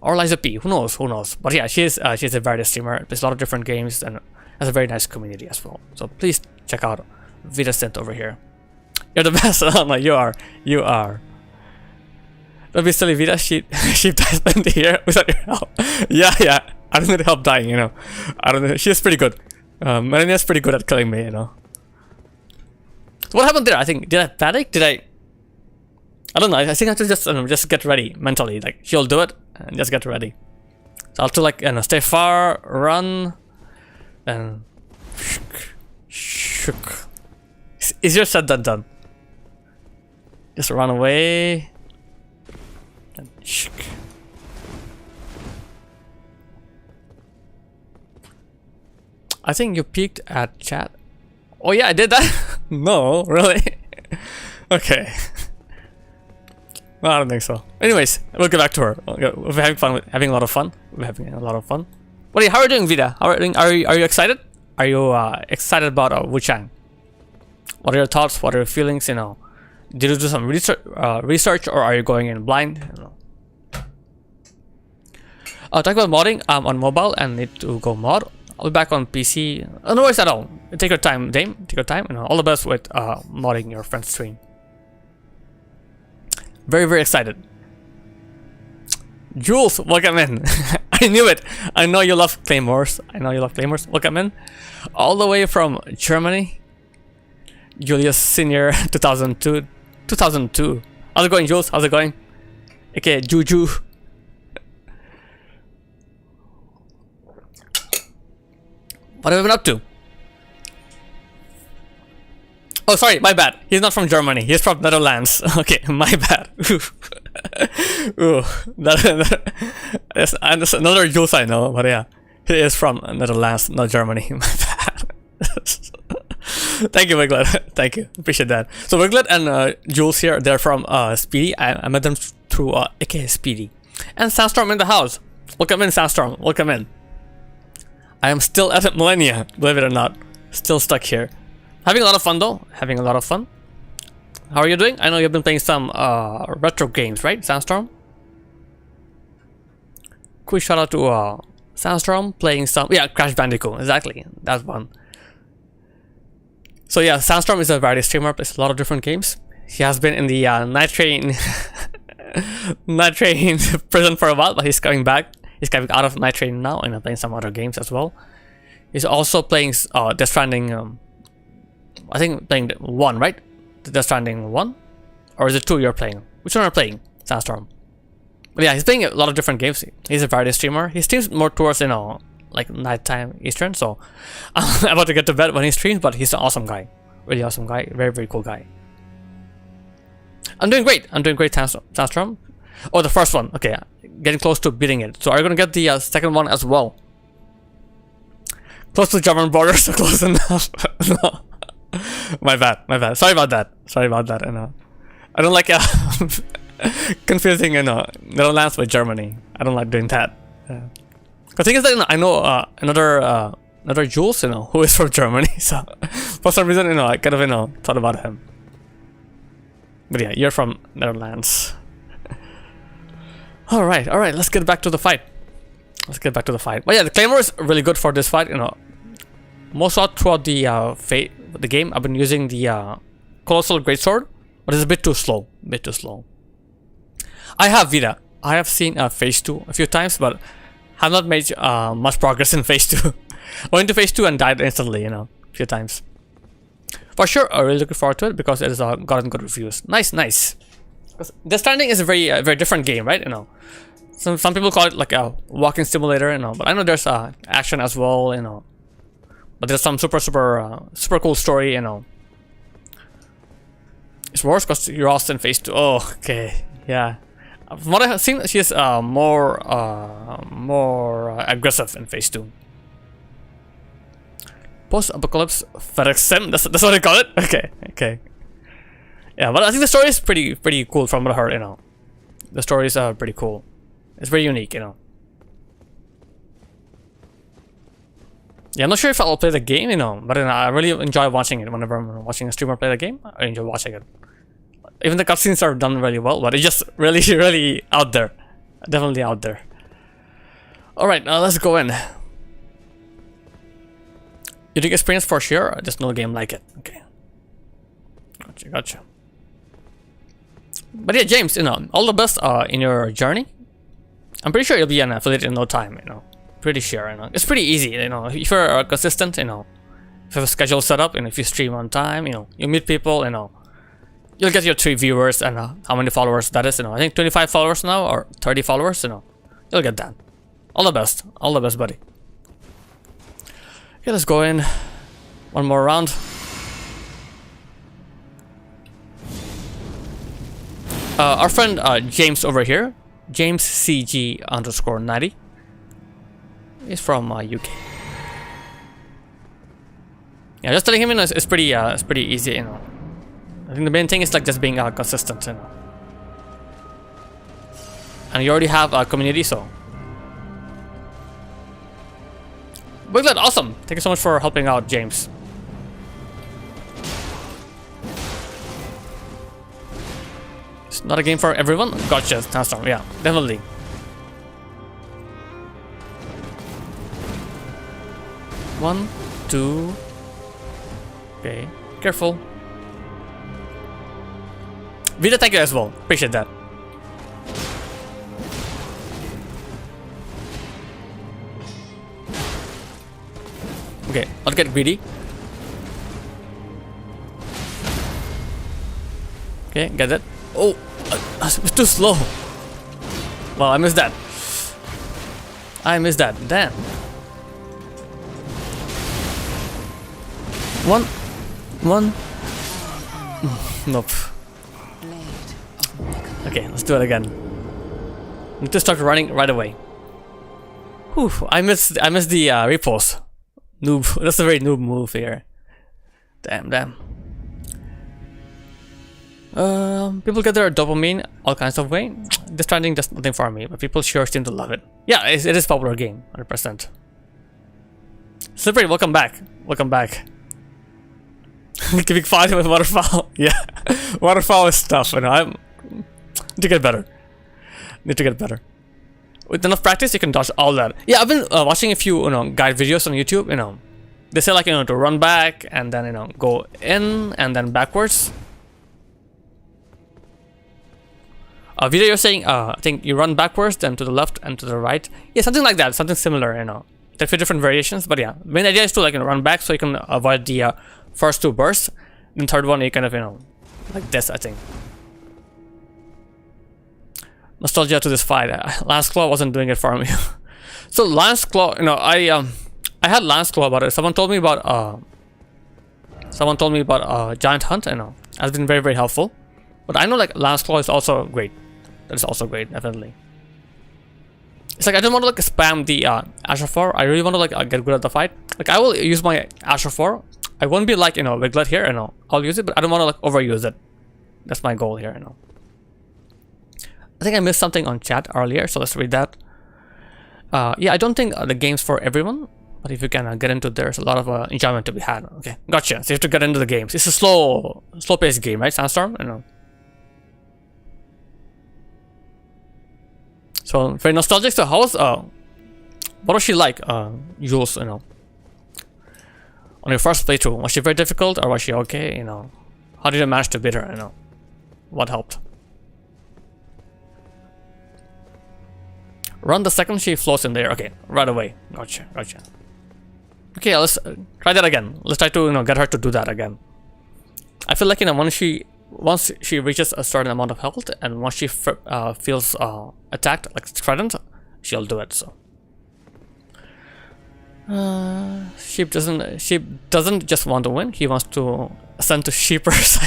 or Liza P. Who knows? Who knows? But yeah, she's a variety streamer. Plays a lot of different games and has a very nice community as well. So please check out Vidascent over here. You're the best. Oh, you are. You are. Don't be silly, Vida. She dies plenty here without your help. Yeah. I don't need help dying, you know. I don't know. She's pretty good. Malenia's pretty good at killing me, you know. So what happened there? I think did I panic? I don't know. I think I have to just get ready mentally. Like she'll do it and just get ready. So I'll have to like stay far, run, and shook. Easier said than done. Just run away. And shook. I think you peeked at chat. Oh yeah, I did that. No, really. Okay. Well, I don't think so. Anyways, we'll get back to her. We're having a lot of fun. What are you? How are you doing, Vida? How are you doing? Are you excited? Are you excited about Wuchang? What are your thoughts? What are your feelings? You know, did you do some research, or are you going in blind? You know. Talk about modding. I'm on mobile and need to go mod. I'll be back on PC. No worries at all. Take your time, Dame. Take your time. You know, all the best with modding your friend's stream. Very, very excited. Jules, welcome in. I knew it. I know you love claymores. Welcome in. All the way from Germany. Julius Senior 2002. 2002. How's it going, Jules? How's it going? Okay, Juju. What have you been up to? Oh, sorry, my bad. He's not from Germany. He's from Netherlands. Okay, my bad. Ooh, that's another Jules I know, but yeah, he is from Netherlands, not Germany. My bad. Thank you, Wiglet. Thank you. Appreciate that. So Wiglet and Jules here, they're from Speedy. I met them through aka Speedy. And Sandstorm in the house. Welcome in, Sandstorm. Welcome in. I am still at Malenia, believe it or not. Still stuck here. Having a lot of fun though. Having a lot of fun. How are you doing? I know you've been playing some retro games, right, Sandstorm? Quick shout out to Sandstorm playing some, yeah, Crash Bandicoot, exactly, that one. So yeah, Sandstorm is a variety streamer, plays a lot of different games. He has been in the Night Train Night Train prison for a while, but he's coming back. He's coming out of Night Train now and playing some other games as well. He's also playing Death Stranding, I think playing 1, right? Death Stranding 1? Or is it 2 you're playing? Which one are you playing, Sandstorm? But yeah, he's playing a lot of different games. He's a variety streamer. He streams more towards, you know, like nighttime Eastern, so I'm about to get to bed when he streams, but he's an awesome guy. Really awesome guy. Very, very cool guy. I'm doing great. I'm doing great, Sandstorm. Oh, the first one. Okay, getting close to beating it. So are you going to get the second one as well? Close to the German border, so close enough. No. My bad, my bad. Sorry about that. Sorry about that. I don't like confusing, Netherlands with Germany. I don't like doing that. The thing is that I know another Jules, who is from Germany. So for some reason, I kind of thought about him. But yeah, you're from Netherlands. all right. Let's get back to the fight. But yeah, the Claymore is really good for this fight. Most out throughout the game, I've been using the Colossal Greatsword, but it's a bit too slow. I have Vita. I have seen Phase 2 a few times, but have not made much progress in Phase 2. Went into Phase 2 and died instantly, a few times. For sure, I'm really looking forward to it because it has gotten good reviews. Nice. Death Stranding is a very different game, right? Some people call it like a walking simulator, but I know there's action as well, but there's some super cool story, It's worse because you're also in Phase 2. Oh, okay, yeah. From what I have seen, she's more aggressive in Phase 2. Post-apocalypse FedEx sim. That's what I call it. Okay. Yeah, but I think the story is pretty cool from what I heard. The story is pretty cool. It's very unique. Yeah, I'm not sure if I'll play the game. But I really enjoy watching it. Whenever I'm watching a streamer play the game, I enjoy watching it. Even the cutscenes are done really well, but it's just really out there. Definitely out there. All right, now let's go in. Unique experience for sure. There's no game like it. Okay. Gotcha. But yeah, James, all the best in your journey. I'm pretty sure you'll be an affiliate in no time. Pretty sure. It's pretty easy. If you're consistent, if you have a schedule set up, and if you stream on time, you meet people, you'll get your 3 viewers and how many followers that is. I think 25 followers now or 30 followers. You'll get that. All the best, buddy. Okay, let's go in. One more round. Our friend James over here, James CG_90, is from UK. Yeah, just telling him it's pretty easy. I think the main thing is like just being consistent. And you already have a community, so. Wiglet, awesome! Thank you so much for helping out, James. It's not a game for everyone. Gotcha, Sandstorm. Yeah, definitely. One, two. Okay, careful. Vita, thank you as well. Appreciate that. Okay, I'll get greedy. Okay, get that. Oh, it's too slow. Well, I missed that. Damn. One. Nope. Okay, let's do it again. Need to start running right away. Whew, I missed the repulse. Noob. That's a very noob move here. Damn. People get their dopamine all kinds of way. Death Stranding does nothing for me, but people sure seem to love it. Yeah, it is a popular game, 100%. Slippery, welcome back. Keeping fighting with waterfowl. Yeah, waterfowl is tough. You know, I need to get better. Need to get better. With enough practice, you can dodge all that. Yeah, I've been watching a few guide videos on YouTube. They say like to run back and then go in and then backwards. A video you're saying I think you run backwards, then to the left and to the right. Yeah, something like that. Something similar. There are few different variations, but yeah, main idea is to run back so you can avoid the first two bursts. Then third one you kind of like this, I think. Nostalgia to this fight. Lance Claw wasn't doing it for me. So Lance Claw, I had Lance Claw, but someone told me about Giant Hunt. Has been very helpful. But I know like Lance Claw is also great. That is also great, definitely. It's like I don't want to spam the Asher 4. I really want to get good at the fight. Like I will use my Asher 4. I won't be like Wiglet here. I'll use it, but I don't want to overuse it. That's my goal here. I think I missed something on chat earlier, so let's read that. Yeah, I don't think the game's for everyone, but if you can get into there's a lot of enjoyment to be had. Okay, gotcha. So you have to get into the games. It's a slow-paced game, right? Sandstorm. So very nostalgic. So how's what was she like, Jules? On your first playthrough, was she very difficult or was she okay? How did you manage to beat her? What helped? Run the second she floats in there. Okay, right away. Gotcha. Okay, let's try that again. Let's try to get her to do that again. I feel like once she reaches a certain amount of health and once she feels attacked, like threatened, she'll do it. So sheep doesn't just want to win. He wants to ascend to sheepers.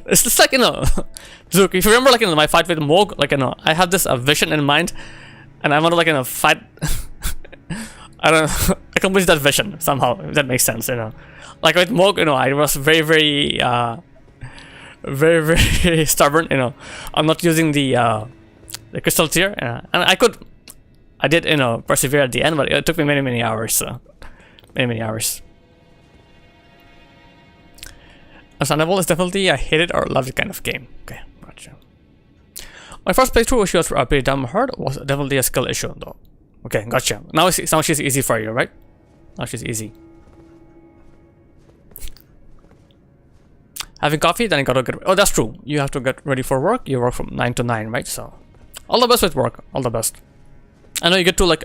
It's just like Zook, if you remember in my fight with Moog, I had this vision in mind and I want to fight. I don't know, accomplish that vision somehow, if that makes sense. Like with Moog, I was very stubborn. I'm not using the crystal tier, and I did persevere at the end, but it took me many hours. So many hours. Understandable is definitely a hate it or love it kind of game. Okay, gotcha. My first playthrough, she was pretty damn hard. Was definitely a skill issue though. Okay, gotcha. Now she's easy for you, right? Now she's easy. Having coffee, then you gotta get. Oh, that's true. You have to get ready for work. You work from 9 to 9, right? So, all the best with work. All the best. I know you get to lurk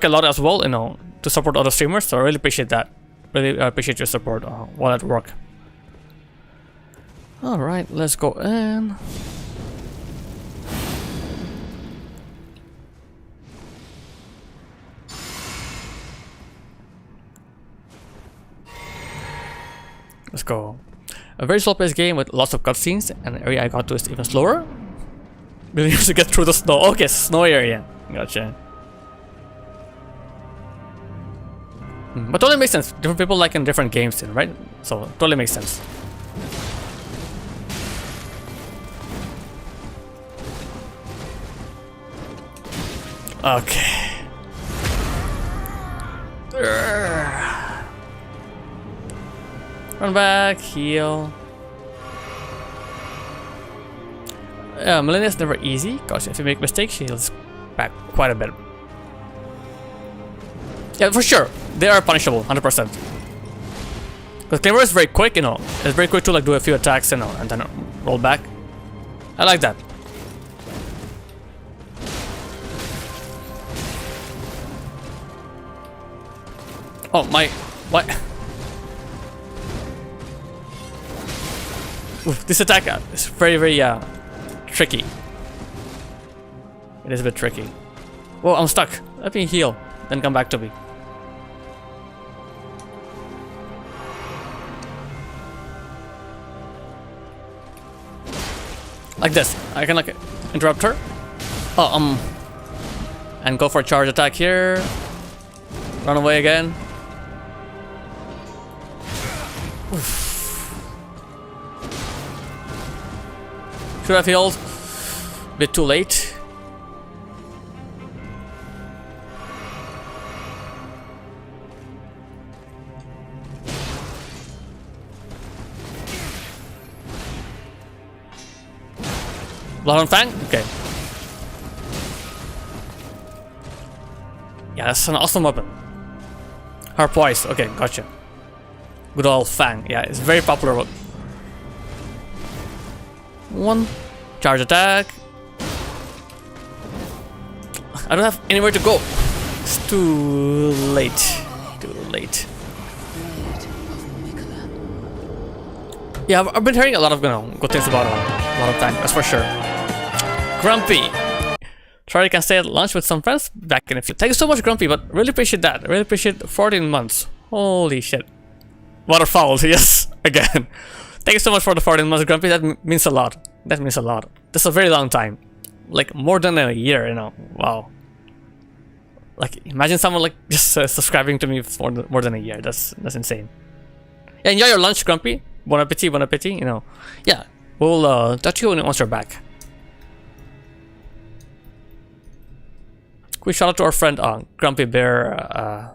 a lot as well, to support other streamers. So I really appreciate that. Really appreciate your support while at work. All right, let's go in. Let's go. A very slow-paced game with lots of cutscenes, and the area I got to is even slower. Really have to get through the snow. Okay, snowy area. Gotcha. But totally makes sense. Different people like in different games, right? So totally makes sense. Okay. Run back, heal. Malenia is never easy, because if you make mistakes, she heals back quite a bit. Yeah, for sure. They are punishable, 100%. Because Claymore is very quick, It's very quick to do a few attacks, and then roll back. I like that. Oh my, what? Oof, this attack is very tricky. It is a bit tricky. Whoa, I'm stuck. Let me heal, then come back to me. Like this. I can interrupt her. Oh, and go for a charge attack here. Run away again. Oof. Should have healed. Bit too late. Bloodhound Fang? Okay. Yeah, that's an awesome weapon. Harpoise, okay, gotcha. Good old Fang, yeah, it's very popular weapon. One. Charge attack. I don't have anywhere to go. It's too late. Too late. Yeah, I've been hearing a lot of good things about him. A lot of time, that's for sure. Grumpy. Sorry, I can stay at lunch with some friends back in a few. Thank you so much, Grumpy, but really appreciate that. Really appreciate 14 months. Holy shit. Waterfowl, yes, again. Thank you so much for the 14 months, Grumpy. That means a lot. That means a lot. That's a very long time. Like, more than a year, you know. Wow. Like, imagine someone like just subscribing to me for more than a year. That's insane. Yeah, enjoy your lunch, Grumpy. Bon appetit, bon appetit, you know. Yeah, we'll touch you once you're back. Quick shout out to our friend Grumpy Bear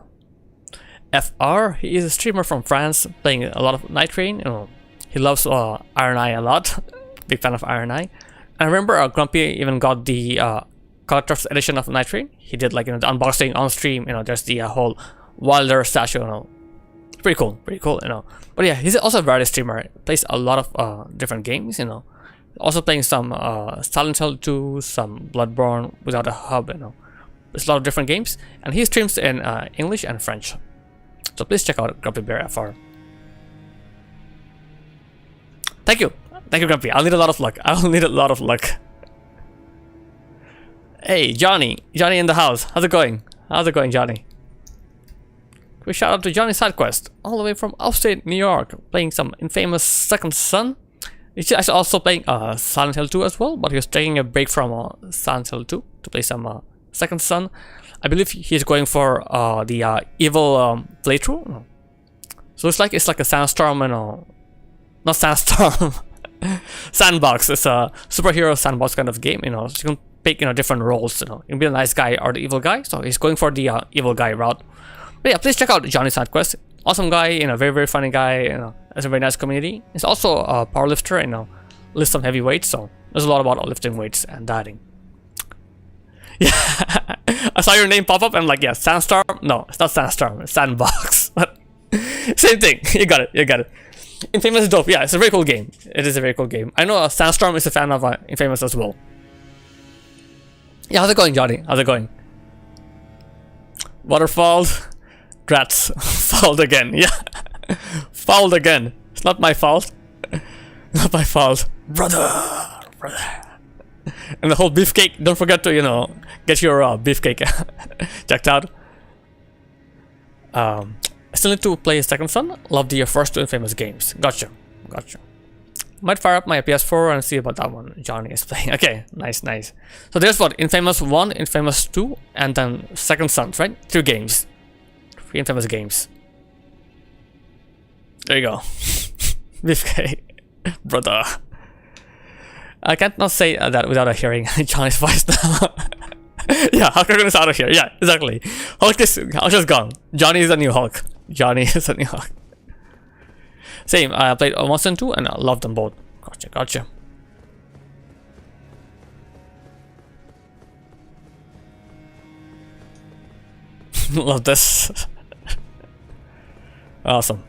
FR. He is a streamer from France playing a lot of Night Train. You know, he loves Iron Eye a lot. Big fan of Iron Eye. I remember Grumpy even got the collector's edition of Night Train. He did like the unboxing on stream. You know, there's the whole Wilder statue. You know, pretty cool, you know. But yeah, he's also a variety streamer. He plays a lot of different games. You know, also playing some Silent Hill 2, some Bloodborne without a hub. You know, there's a lot of different games, and he streams in English and French. So please check out Grumpy Bear FR. Thank you, Grumpy. I'll need a lot of luck. I'll need a lot of luck. Hey, Johnny in the house. How's it going? Johnny? We shout out to Johnny Sidequest, all the way from upstate New York, playing some infamous Second Son. He's actually also playing Silent Hill 2 as well, but he was taking a break from Silent Hill 2 to play some Second Son. I believe he's going for the evil playthrough. So it's like a Sandstorm, you know, not Sandstorm, Sandbox. It's a superhero sandbox kind of game, you know. So you can pick different roles, you know. You can be the nice guy or the evil guy. So he's going for the evil guy route. But yeah, please check out Johnny Sidequest. Awesome guy, you know, very funny guy, you know. Has a very nice community. He's also a powerlifter, you know, lifts some heavy weights. So there's a lot about lifting weights and dieting. Yeah, I saw your name pop up and I'm like, yeah, Sandstorm? No, it's not Sandstorm, it's Sandbox. Same thing, you got it. Infamous is dope, yeah, it's a very cool game. It is a very cool game. I know Sandstorm is a fan of Infamous as well. Yeah, how's it going, Johnny? How's it going? Waterfall. Grats. Fouled again, yeah. Fouled again. It's not my fault. Not my fault. Brother. And the whole beefcake, don't forget to, you know, get your beefcake checked out. I still need to play Second Son. Love the first two Infamous games. Gotcha. Might fire up my PS4 and see about that one Johnny is playing. Okay, nice. So there's what? Infamous 1, Infamous 2, and then Second Son, right? 3 games. 3 Infamous games. There you go. Beefcake. Brother. I can't not say that without hearing Johnny's voice now. Yeah, Hulk is out of here. Yeah, exactly. Hulk is gone. Johnny is a new Hulk. Same, I played 1 and 2 and I loved them both. Gotcha. Love this. Awesome.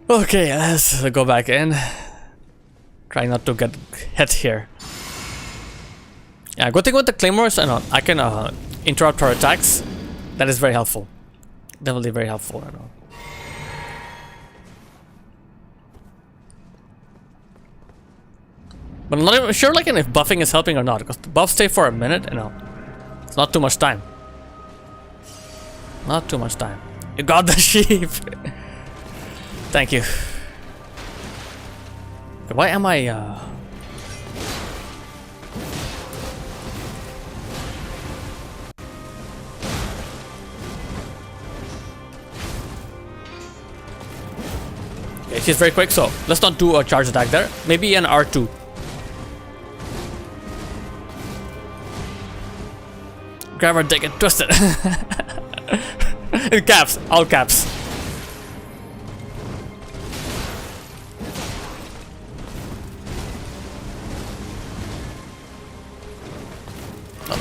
Okay, let's go back in. Try not to get hit here. Yeah, good thing with the claymores, I can interrupt her attacks. That is very helpful. Definitely very helpful. I know. But I'm not even sure like if buffing is helping or not, because the buffs stay for a minute, it's not too much time. Not too much time. You got the sheep. Thank you. Why am I Okay, she's very quick, so let's not do a charge attack there. Maybe an R2. Grab her dick and twist it. In caps, all caps.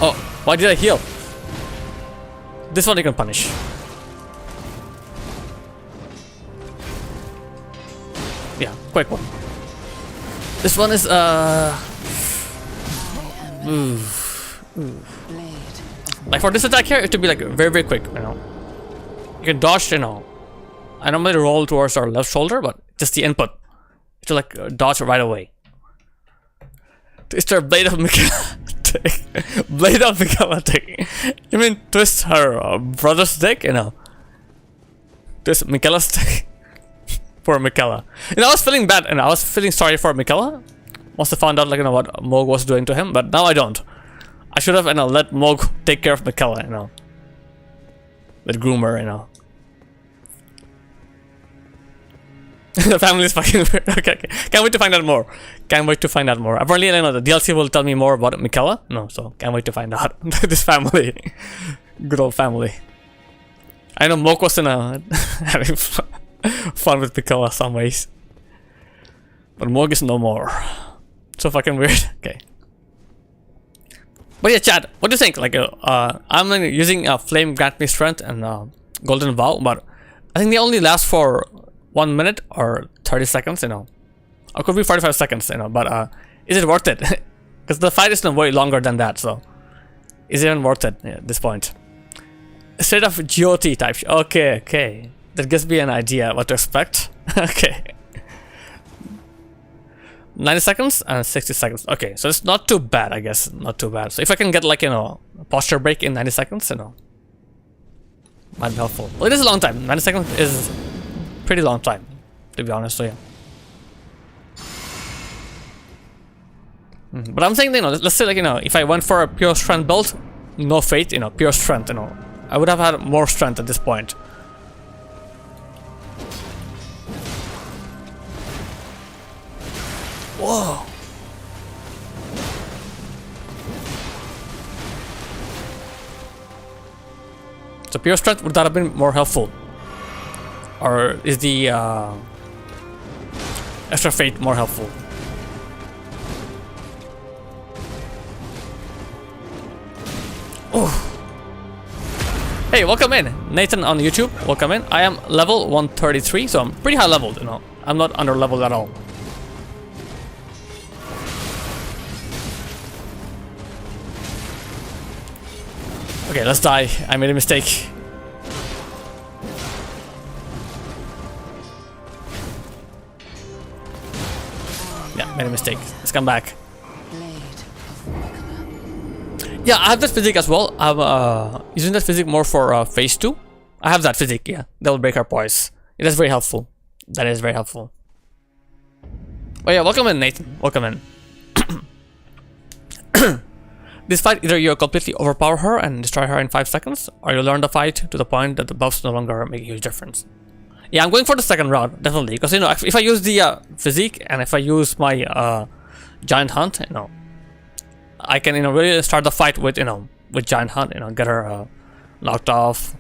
Oh, why did I heal? This one you can punish. Yeah, quick one. This one is like for this attack here, it should be like very quick, you know. You can dodge, you know. I normally roll towards our left shoulder, but just the input to like dodge right away. Twist her blade of Michaela dick. Blade of Michaela dick. You mean twist her brother's dick? You know. Twist Michaela's dick. Poor Michaela. You know, I was feeling bad and I was feeling sorry for Michaela. Once I found out, like, you know, what Moog was doing to him, but now I don't. I should have, you know, let Moog take care of Michaela, you know. Let groomer, you know. The family is fucking weird. Okay. Can't wait to find out more. Can't wait to find out more. Apparently, I know the DLC will tell me more about Michaela. No, so can't wait to find out. This family. Good old family. I know Moog was in a having fun with Michaela some ways. But Moog is no more. So fucking weird. Okay. But yeah, chat, what do you think? Like, I'm using Flame Grant Me Strength and Golden Vow, but I think they only last for 1 minute or 30 seconds, you know. Or could be 45 seconds, you know, but is it worth it? Because the fight is no way longer than that, so is it even worth it at this point? Straight of GOT type. Okay. That gives me an idea what to expect. Okay. 90 seconds and 60 seconds. Okay, so it's not too bad, I guess. Not too bad. So if I can get, like, you know, a posture break in 90 seconds, you know, might be helpful. Well, it is a long time. 90 seconds is pretty long time, to be honest, so yeah. But I'm saying, you know, let's say, like, you know, if I went for a pure strength build, no fate, you know, pure strength, you know, I would have had more strength at this point. Whoa. So pure strength, would that have been more helpful? Or is the extra fate more helpful? Oh. Hey, welcome in. Nathan on YouTube, welcome in. I am level 133, so I'm pretty high leveled, you know. I'm not under leveled at all. Okay, let's die. I made a mistake. Yeah, made a mistake. Let's come back. Yeah, I have that physique as well. I'm using that physique more for phase 2. I have that physique, yeah. That will break our poise. It is very helpful. That is very helpful. Oh yeah, welcome in, Nathan. Welcome in. This fight, either you completely overpower her and destroy her in 5 seconds, or you learn the fight to the point that the buffs no longer make a huge difference. Yeah, I'm going for the second round, definitely. Because, you know, if I use the physique and if I use my giant hunt, you know, I can, you know, really start the fight with, you know, with giant hunt, you know, get her knocked off,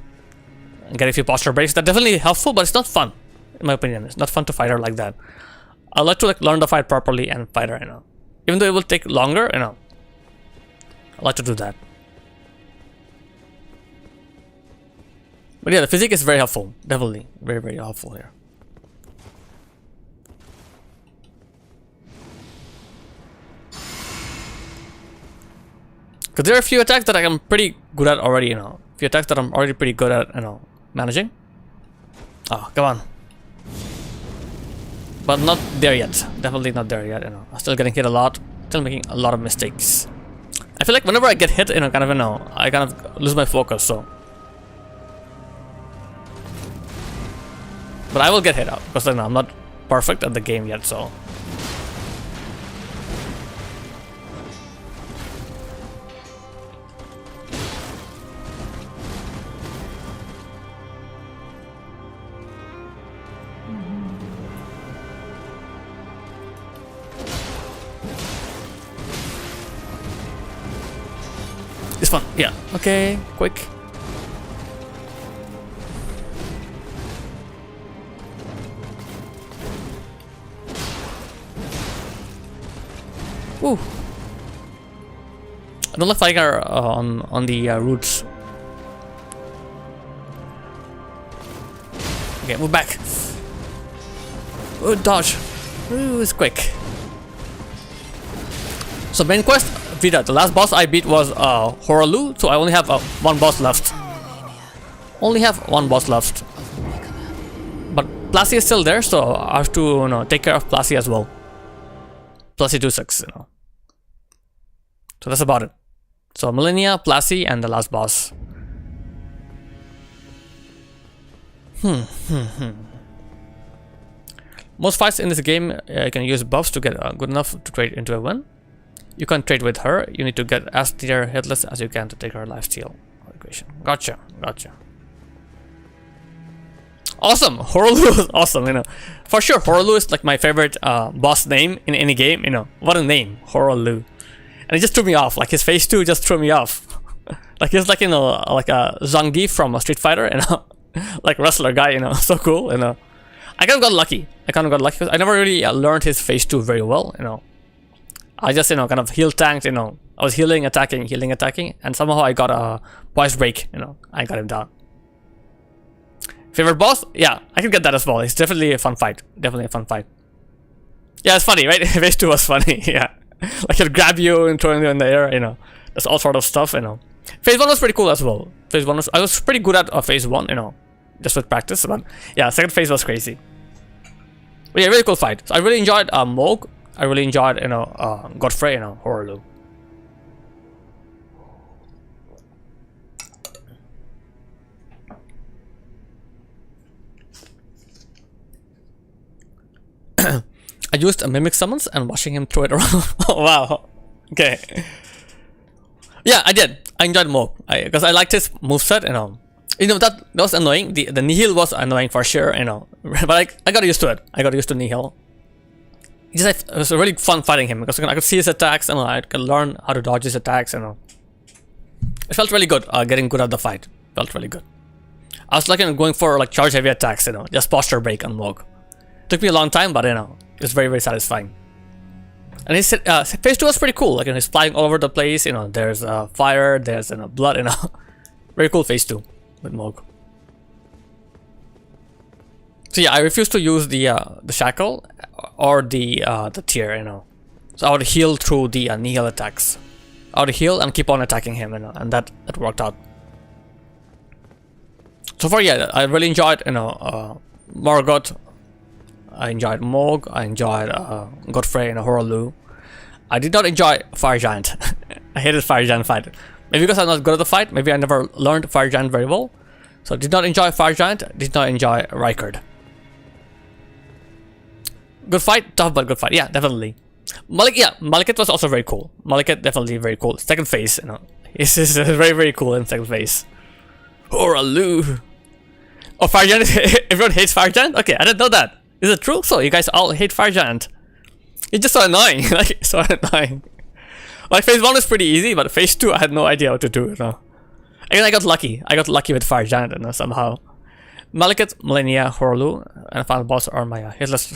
and get a few posture breaks. That's definitely helpful, but it's not fun, in my opinion. It's not fun to fight her like that. I like to, like, learn the fight properly and fight her, you know. Even though it will take longer, you know, I like to do that. But yeah, the physique is very helpful. Definitely. Very, very helpful here. Because there are a few attacks that I'm pretty good at already, you know. A few attacks that I'm already pretty good at, you know, managing. Oh, come on. But not there yet. Definitely not there yet, you know. I'm still getting hit a lot. Still making a lot of mistakes. I feel like whenever I get hit, you know, kind of, you know, I kind of lose my focus, so. But I will get hit out, because, you know, I'm not perfect at the game yet, so. It's fun, yeah. Okay, quick. Woo. I don't like fighting her on the roots. Okay, move back. Oh, dodge. Ooh, it's quick. So main quest, Vita. The last boss I beat was Horaloo, so I only have one boss left. Only have one boss left. But Placy is still there, so I have to take care of Placy as well. Placy 2-6, So that's about it. So Malenia, Placy, and the last boss. Most fights in this game you can use buffs to get good enough to trade into a win. You can't trade with her. You need to get as near hitless as you can to take her lifesteal equation. Gotcha. Awesome. Horaloo is awesome. For sure. Horaloo is like my favorite boss name in any game. What a name, Horaloo. And it just threw me off. Like his face too just threw me off. Like he's like like a Zangief from a Street Fighter. Like wrestler guy. So cool. I kind of got lucky. Because I never really learned his phase 2 very well, I just, kind of heal tanked, I was healing, attacking, and somehow I got a poise break, I got him down. Favorite boss? Yeah, I can get that as well. It's definitely a fun fight. Yeah, it's funny, right? Phase 2 was funny, yeah. Like he'll grab you and throw you in the air, There's all sort of stuff, Phase 1 was pretty cool as well. I was pretty good at phase 1, just with practice, but yeah, second phase was crazy. But yeah, really cool fight. So I really enjoyed Moog. I really enjoyed, Godfrey, Horaloo. I used mimic summons and watching him throw it around. Oh wow. Okay. Yeah, I did. I enjoyed Moog because I liked his moveset, that was annoying. The Nihil was annoying for sure, but I got used to it. I got used to Nihil. It was really fun fighting him because I could see his attacks and I could learn how to dodge his attacks. It felt really good. Getting good at the fight felt really good. I was like going for like charge heavy attacks. Just posture break on Moog. Took me a long time, but it was very, very satisfying. And his phase 2 was pretty cool. Like he's flying all over the place. There's fire. There's blood. Very cool phase 2 with Moog. So yeah, I refuse to use the shackle or the tear, So I would heal through the Nihil attacks. I would heal and keep on attacking him, and that worked out. So far, yeah, I really enjoyed, Morgoth. I enjoyed Moog. I enjoyed Godfrey and Horaloo. I did not enjoy Fire Giant. I hated Fire Giant fight. Maybe because I'm not good at the fight. Maybe I never learned Fire Giant very well. So I did not enjoy Fire Giant. Did not enjoy Rykard. Good fight, tough but good fight. Yeah, definitely. Malekith was also very cool. Malekith definitely very cool. Second phase, It's very, very cool in second phase. Horaloo. Oh, Fire Giant. Everyone hates Fire Giant? Okay, I didn't know that. Is it true? So you guys all hate Fire Giant. It's just so annoying. Like so annoying. Like phase 1 was pretty easy, but phase 2 I had no idea what to do, Again, I got lucky. I got lucky with Fire Giant, somehow. Malekith, Malenia, Horaloo, and final boss are my hit list.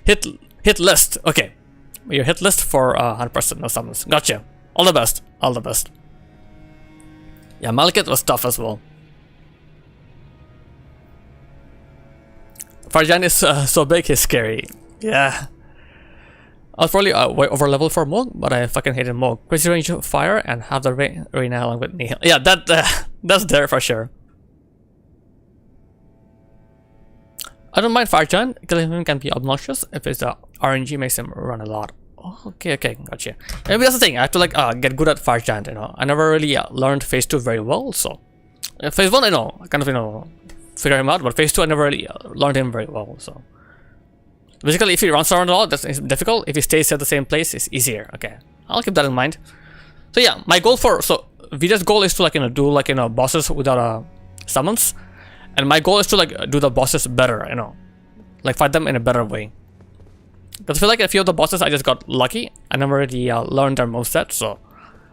Hit list. Okay. Your hit list for 100% no summons. Gotcha. All the best. Yeah, Malekith was tough as well. Fire Giant is so big, he's scary. Yeah. I was probably way over level for Moog, but I fucking hated Moog. Crazy range of fire and have the arena along with Nihil. Yeah, that's there for sure. I don't mind Fire Giant. Killing him can be obnoxious if his RNG makes him run a lot. Oh, okay, gotcha. Maybe that's the thing. I have to get good at Fire Giant. I never really learned phase 2 very well. So phase 1, I kind of figure him out, but phase 2 I never really learned him very well. So basically, if he runs around a lot, that's difficult. If he stays at the same place, it's easier. Okay, I'll keep that in mind. So yeah, my goal Vita's goal is to do bosses without summons. And my goal is to do the bosses better, fight them in a better way. Because I feel like a few of the bosses I just got lucky. I never really learned their moveset, so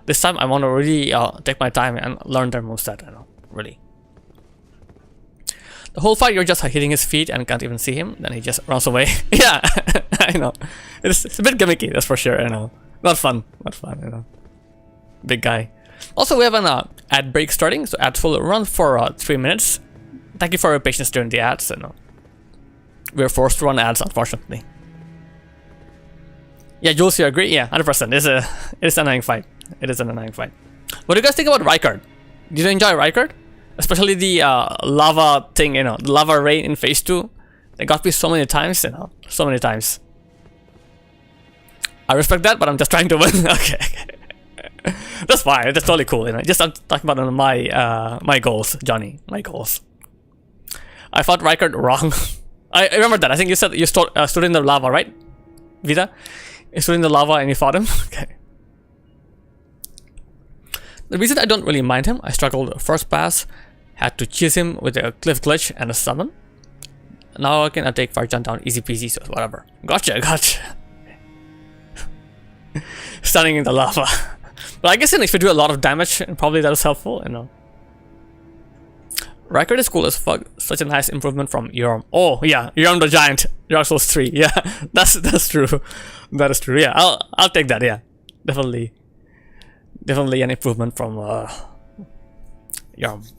this time I want to really take my time and learn their moveset, really. The whole fight you're just hitting his feet and can't even see him, then he just runs away. Yeah, I know. It's a bit gimmicky, that's for sure, Not fun, Big guy. Also, we have an ad break starting, so ads will run for 3 minutes. Thank you for your patience during the ads. We're forced to run ads, unfortunately. Yeah, Jules, you agree? Yeah, 100%. It is an annoying fight. It is an annoying fight. What do you guys think about Rykard? Did you enjoy Rykard? Especially the lava thing, the lava rain in phase 2. They got me so many times, so many times. I respect that, but I'm just trying to win. Okay. That's fine. That's totally cool. Just I'm talking about my goals, Johnny. My goals. I fought Rykard wrong. I remember that. I think you said you stood in the lava, right, Vita? You stood in the lava and you fought him. Okay. The reason I don't really mind him, I struggled first pass, had to cheese him with a cliff glitch and a summon. Now I can take fire jump down easy peasy, so whatever. Gotcha. Standing in the lava. But I guess if you do a lot of damage, probably that was helpful, Rykard is cool as fuck. Such a nice improvement from Yorm. Oh yeah, Yorm the Giant. Dark Souls 3. Yeah, that's true. That is true. Yeah, I'll take that. Yeah, definitely an improvement from Yorm.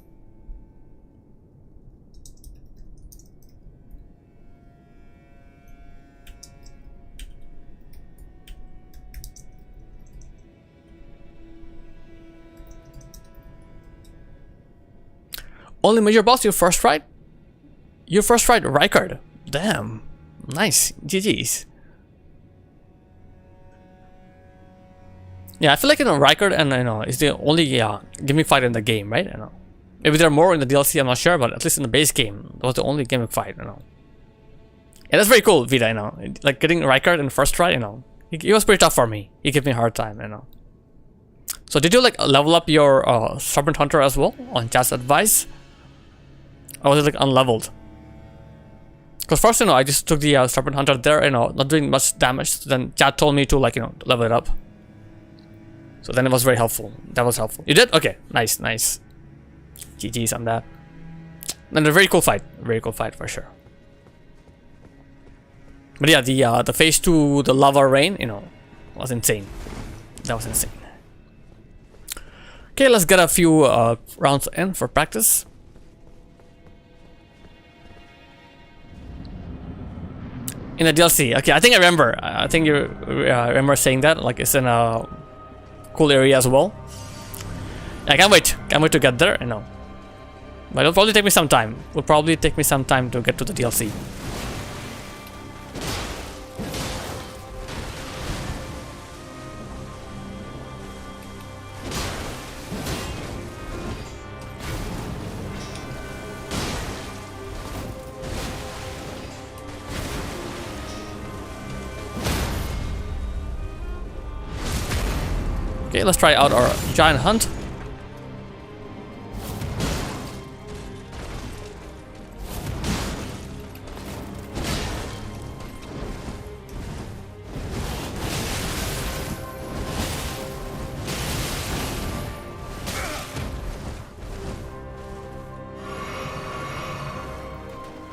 Only major boss you first tried? You first tried Rykard. Damn. Nice. GG's. Yeah, I feel like Rykard and is the only gimmick fight in the game, right? Maybe there are more in the DLC, I'm not sure, but at least in the base game, that was the only gimmick fight, Yeah, that's very cool, Vita, Like getting Rykard in the first try, he was pretty tough for me. He gave me a hard time, So did you level up your Serpent Hunter as well on chat's advice? Or was it unleveled? Because first, I just took the Serpent Hunter there, not doing much damage. So then chat told me to level it up. So then it was very helpful. That was helpful. You did? Okay, nice. GG's on that. And a very cool fight for sure. But yeah, the phase 2, the lava rain, was insane. That was insane. Okay, let's get a few rounds in for practice. In the DLC, okay, I think I remember. I think you remember saying that. It's in a cool area as well. I can't wait to get there. But it'll probably take me some time. Will probably take me some time to get to the DLC. Okay, let's try out our giant hunt.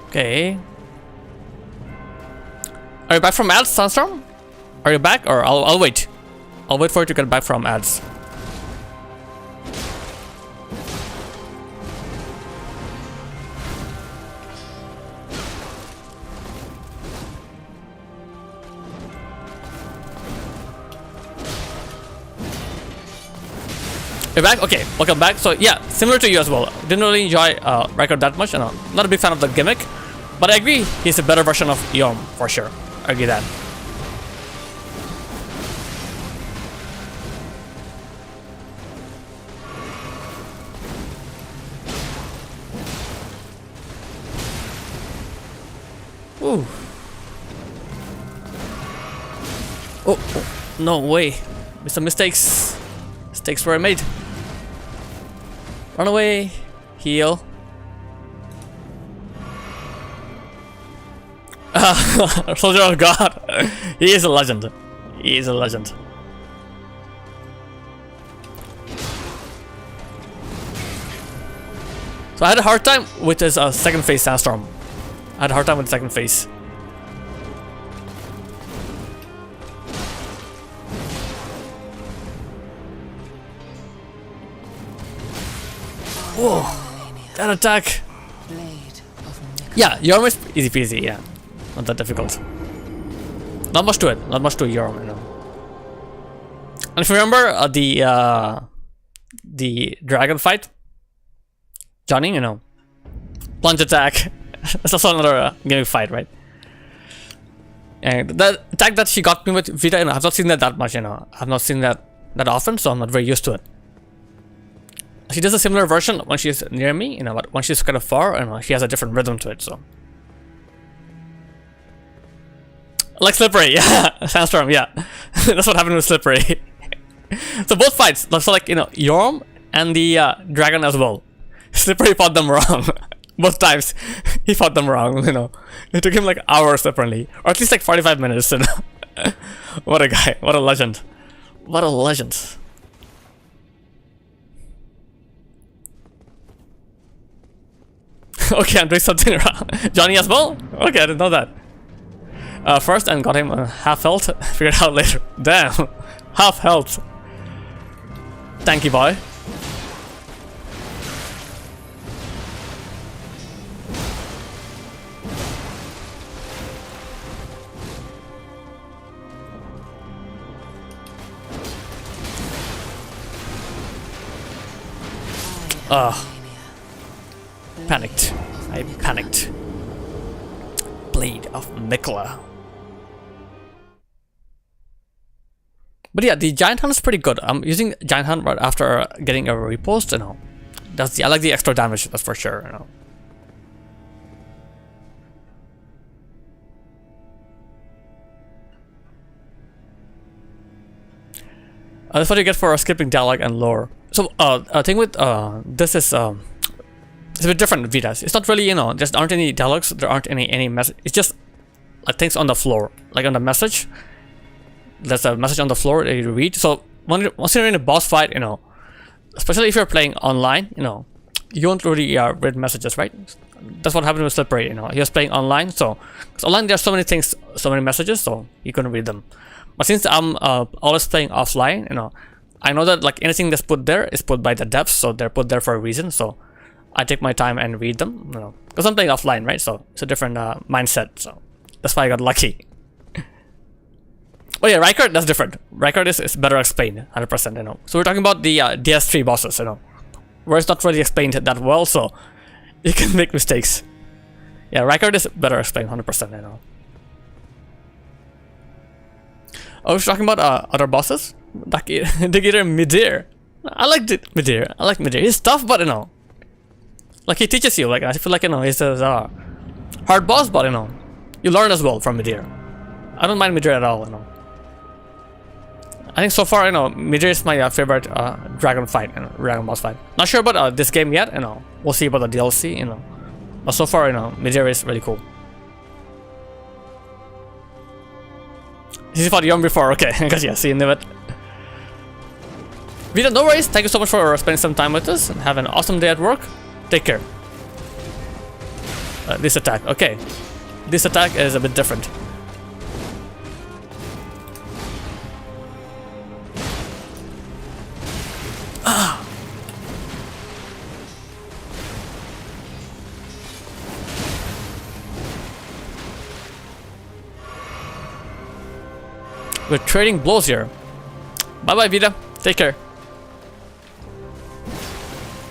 Okay. Are you back from ads, Sunstorm? Are you back, or I'll wait. I'll wait for you to get back from ads. You're back? Okay, welcome back. So yeah, similar to you as well. Didn't really enjoy Rykard that much. Not a big fan of the gimmick, but I agree he's a better version of Yom for sure. I agree that. Ooh. Oh, no way. Some mistakes. Mistakes were made. Run away. Heal. Soldier of God. He is a legend. He is a legend. So I had a hard time with his second phase Sandstorm. I had a hard time with the second phase. Whoa, Malenia. that attack. Blade of Nicola. Yeah, Yorm is easy peasy, yeah. Not that difficult. Not much to it, not much to Yorm, you know. And if you remember the dragon fight, Johnny, you know, plunge attack. That's also another gimmick fight, right? And the attack that she got me with Vita, you know, I've not seen that much, you know. I've not seen that often, so I'm not very used to it. She does a similar version when she's near me, you know, but when she's kind of far, you know, she has a different rhythm to it, so. Like Slippery, yeah. Sandstorm, yeah. That's what happened with Slippery. So both fights, so like, you know, Yorm and the dragon as well. Slippery fought them wrong. Both times he fought them wrong, you know. It took him like hours apparently, or at least like 45 minutes, you know. What a guy, what a legend. What a legend. Okay, I'm doing something wrong. Johnny as well? Okay, I didn't know that. First and got him half health, figured out later. Damn, half health. Tanky boy. Panicked. I panicked. Blade of Nicola. But yeah, the Giant Hunt is pretty good. I'm using Giant Hunt right after getting a repost, you know. I like the extra damage, that's for sure, you know. That's what you get for skipping dialogue and lore. So, thing with this is it's a bit different with Vitas. It's not really, you know, there aren't any dialogues, there aren't any message. It's just like things on the floor, like on the message. There's a message on the floor that you read. So once you're in a boss fight, you know, especially if you're playing online, you know, you won't really read messages, right? That's what happened with Slippery, you know. He was playing online, so because online there's so many things, so many messages, so you couldn't read them. But since I'm always playing offline, you know, I know that like anything that's put there is put by the devs, so they're put there for a reason. So I take my time and read them, you know, because I'm playing offline, right? So it's a different mindset. So that's why I got lucky. Oh yeah, Rykard, that's different. Rykard is better explained, 100%, you know. So we're talking about the DS3 bosses, you know, where it's not really explained that well, so you can make mistakes. Yeah, Rykard is better explained, 100%, you know. Oh, we're talking about other bosses? Digger Midir. I like Midir. I like Midir. He's tough, but you know, like he teaches you. Like I feel like, you know, he's a hard boss, but you know, you learn as well from Midir. I don't mind Midir at all, you know. I think so far, you know, Midir is my favorite dragon fight, you know, dragon boss fight. Not sure about this game yet, you know. We'll see about the DLC, you know. But so far, you know, Midir is really cool. He's fought Yom before, okay. Because yeah, see, you knew it. Vita, no worries. Thank you so much for spending some time with us. And have an awesome day at work. Take care. This attack, okay. This attack is a bit different. We're trading blows here. Bye bye, Vita. Take care.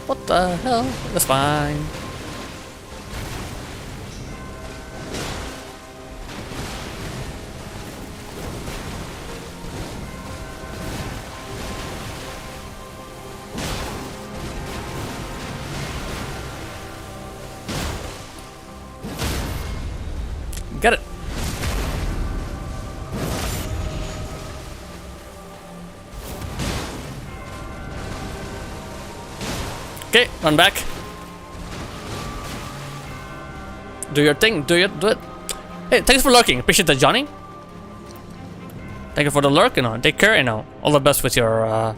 What the hell? That's fine. Get it. Okay, run back. Do your thing, do it. Hey, thanks for lurking. Appreciate that, Johnny. Thank you for the lurk, you know. Take care, you know. All the best with your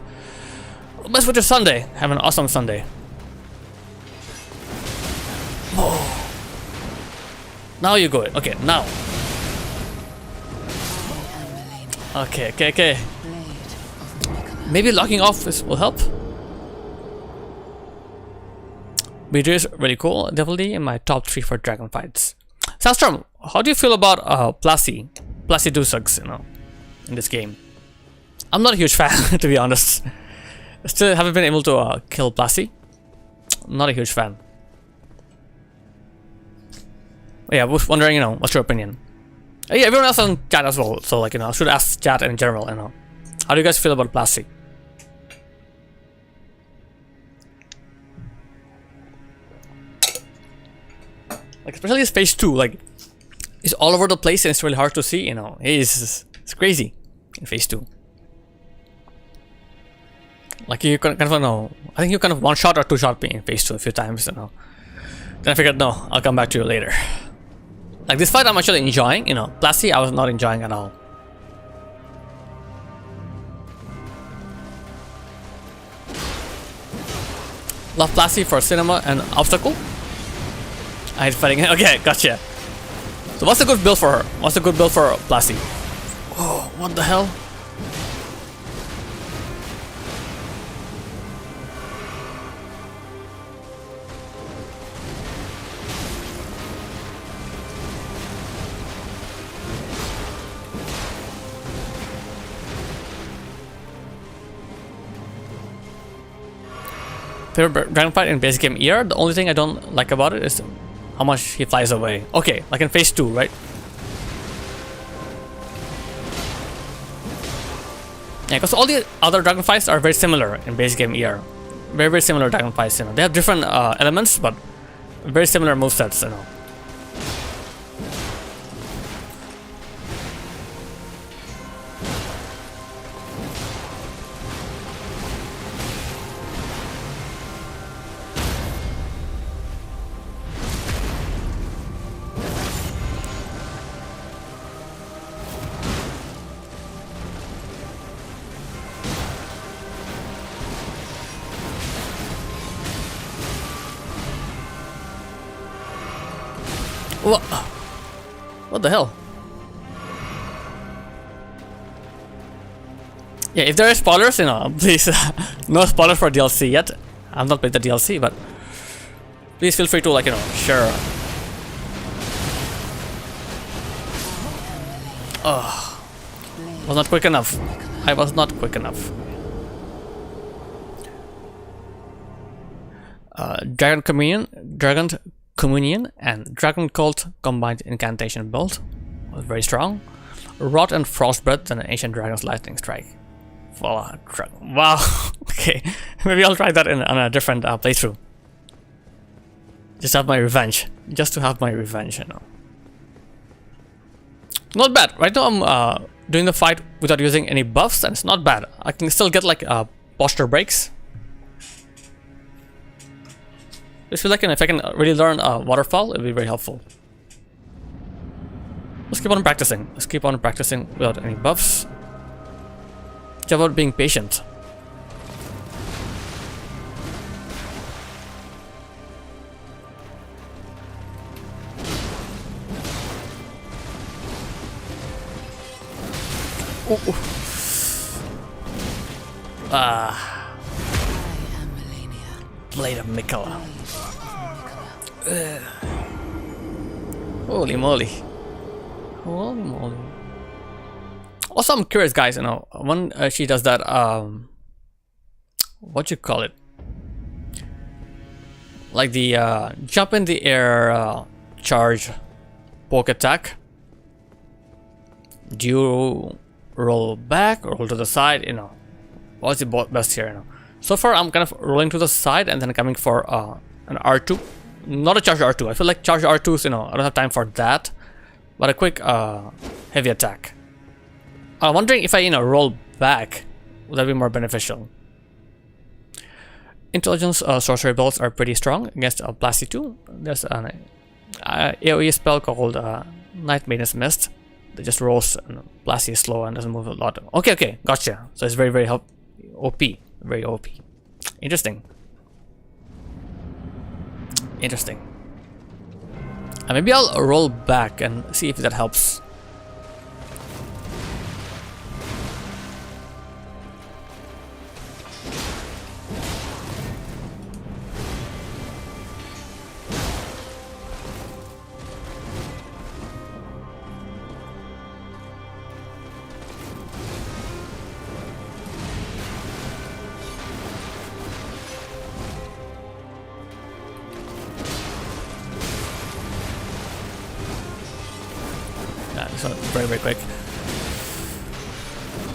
Sunday. Have an awesome Sunday. Oh. Now you go. Okay, now. Okay. Maybe locking off will help. Beatrice is really cool. Definitely in my top 3 for dragon fights. Sastrom, how do you feel about Plasty? Plasty Dusux, you know, in this game? I'm not a huge fan, to be honest. Still haven't been able to kill Plasty. Not a huge fan. Yeah, I was wondering, you know, what's your opinion? Yeah, everyone else on chat as well. So, like, you know, I should ask chat in general, you know. How do you guys feel about Plasty? Like, especially his phase 2, like, he's all over the place and it's really hard to see, you know. It's crazy in phase 2. Like, you kind of know, I think you kind of one-shot or two-shot me in phase 2 a few times, you know. Then I figured, no, I'll come back to you later. Like, this fight I'm actually enjoying, you know. Plasty I was not enjoying at all. Love Plasty for cinema and obstacle. I hate fighting it. Okay, gotcha. So what's a good build for her? What's a good build for Plasty? Oh, what the hell? Favorite dragon fight in basic game ER? The only thing I don't like about it is how much he flies away. Okay, like in phase 2, right? Yeah, because all the other dragon fights are very similar in basic game ER. Very, very similar dragon fights, you know. They have different elements, but very similar movesets, you know. What the hell? Yeah, if there are spoilers, you know, please, no spoilers for DLC yet. I've not played the DLC, but please feel free to, like, you know, share. Oh, was not quick enough. I was not quick enough. Dragon Communion and Dragon Cult combined incantation build was very strong. Rot and Frostbreath and an Ancient Dragon's Lightning Strike. Voila, wow. Okay, maybe I'll try that on a different playthrough. Just have my revenge. Just to have my revenge, you know. Not bad. Right now I'm doing the fight without using any buffs, and it's not bad. I can still get like posture breaks. I feel like if I can really learn Waterfall, it'll be very helpful. Let's keep on practicing. Let's keep on practicing without any buffs. It's about being patient. Ooh. Ah. I am Malenia. Blade of Mikola. Holy moly. Holy moly. Also, I'm curious, guys, you know, when she does that, what you call it? Like the jump in the air charge poke attack. Do you roll back or roll to the side? You know, what's the best here? You know, so far I'm kind of rolling to the side and then coming for an R2. Not a charge R2. I feel like charge R2s, you know, I don't have time for that. But a quick heavy attack. I'm wondering if I, you know, roll back, would that be more beneficial? Intelligence sorcery builds are pretty strong against Plasty 2. There's an AoE spell called Night Maiden's Mist that just rolls, and Plasty is slow and doesn't move a lot. Okay, gotcha. So it's very, very OP. Very OP. Interesting. Interesting. Maybe I'll roll back and see if that helps. so very, very quick.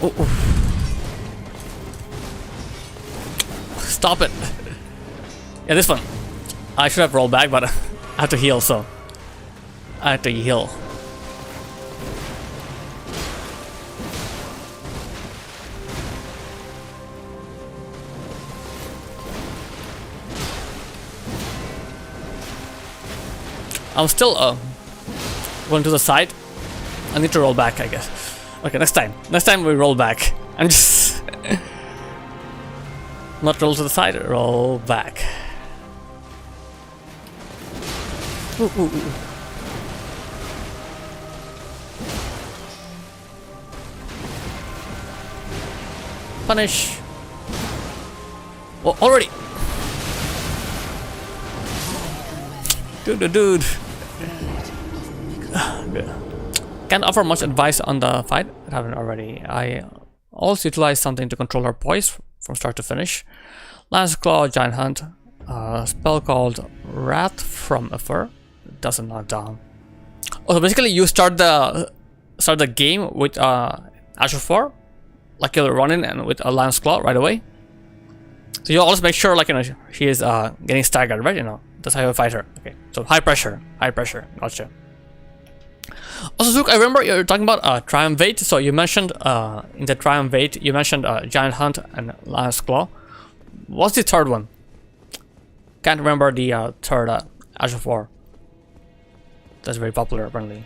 Oh, oh. Stop it! Yeah, this one. I should have rolled back, but I had to heal, so I had to heal. I'm still going to the side. I need to roll back, I guess. Okay, next time. Next time we roll back. I'm just not roll to the side, roll back. Ooh, ooh, ooh. Punish. Oh, already. Dude. Can't offer much advice on the fight. I haven't already. I also utilized something to control her poise from start to finish. Lance Claw, Giant Hunt, spell called Wrath from Afar. Doesn't knock down. Oh, so basically you start the game with Azure 4, like you'll run in and with a Lance Claw right away. So you always make sure, like, you know, she is getting staggered, right? You know, that's how you fight her. Okay, so high pressure, gotcha. Also, Zook, I remember you were talking about Triumvirate. So you mentioned in the Triumvirate, you mentioned Giant Hunt and Lance Claw. What's the third one? Can't remember the third Azure 4. That's very popular, apparently.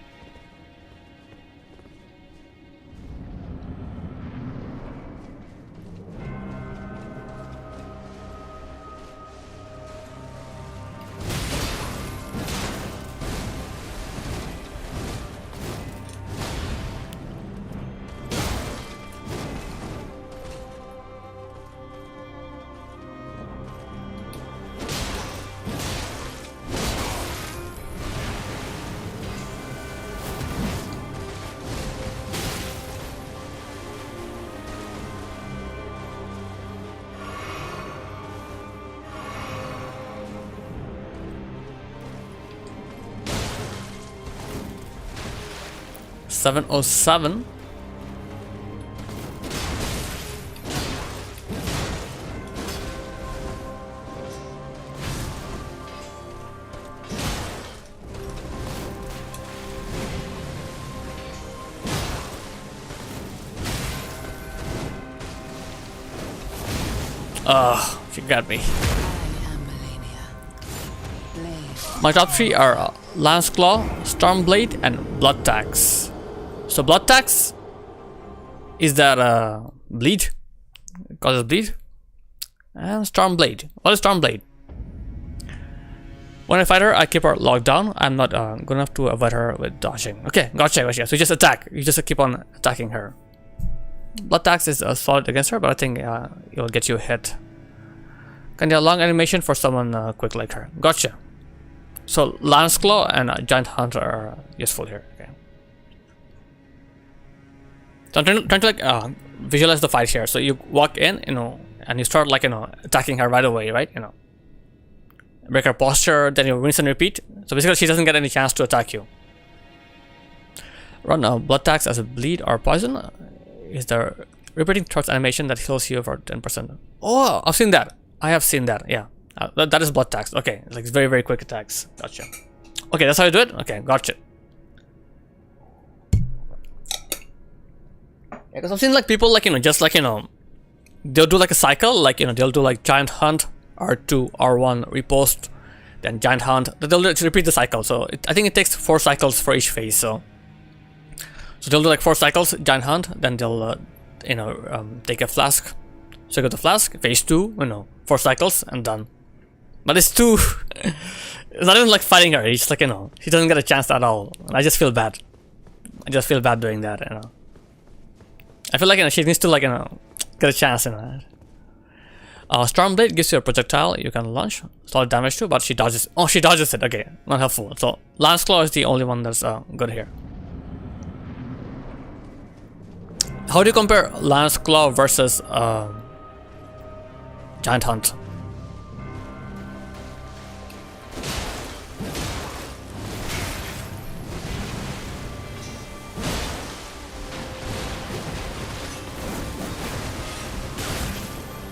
$707. She got me. I am Malenia. Blade. My top three are Lance Claw, Stormblade, and Blood Tax. So Blood Tax is that bleed, causes bleed, and Stormblade. What is Stormblade? When I fight her, I keep her locked down. I'm not good enough to avoid her with dodging. Okay, gotcha. So you just attack. You just keep on attacking her. Blood Tax is solid against her, but I think it will get you hit. Can do a long animation for someone quick like her. Gotcha. So Lance Claw and Giant Hunter are useful here. Okay. So I'm trying to like visualize the fight here. So you walk in, you know, and you start like, you know, attacking her right away, right? You know, break her posture, then you rinse and repeat. So basically, she doesn't get any chance to attack you. Run Blood Tax as a bleed or poison. Is there repeating threats animation that heals you for 10%? Oh, I've seen that. I have seen that. Yeah, that is Blood Tax. Okay, like very, very quick attacks. Gotcha. Okay, that's how you do it. Okay, gotcha. Yeah, because I've seen like people like, you know, just like, you know, they'll do like a cycle, like, you know, they'll do like Giant Hunt, R2, R1, repost, then Giant Hunt. They'll repeat the cycle. So I think it takes 4 cycles for each phase. So they'll do like 4 cycles, Giant Hunt, then they'll you know, take a flask. So you go to flask, phase 2, you know, 4 cycles and done. But it's too. It's not even like fighting her. It's like, you know, she doesn't get a chance at all. And I just feel bad. I just feel bad doing that, you know. I feel like, you know, she needs to, like, you know, get a chance, you know. Stormblade gives you a projectile you can launch. Solid damage too, but she dodges. Oh, she dodges it. Okay, not helpful. So Lance Claw is the only one that's good here. How do you compare Lance Claw versus Giant Hunt?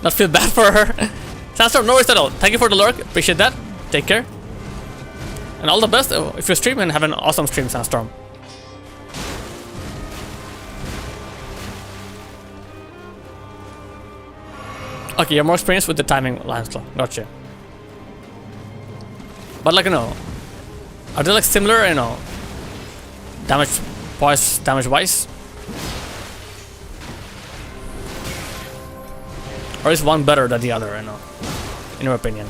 not feel bad for her. Sandstorm, no worries at all. Thank you for the lurk. Appreciate that. Take care. And all the best if you stream, and have an awesome stream, Sandstorm. Okay, you're more experienced with the timing, Lancelot. Gotcha. But like, you know, are they like similar, you know, damage wise? Or is one better than the other, you know, in your opinion?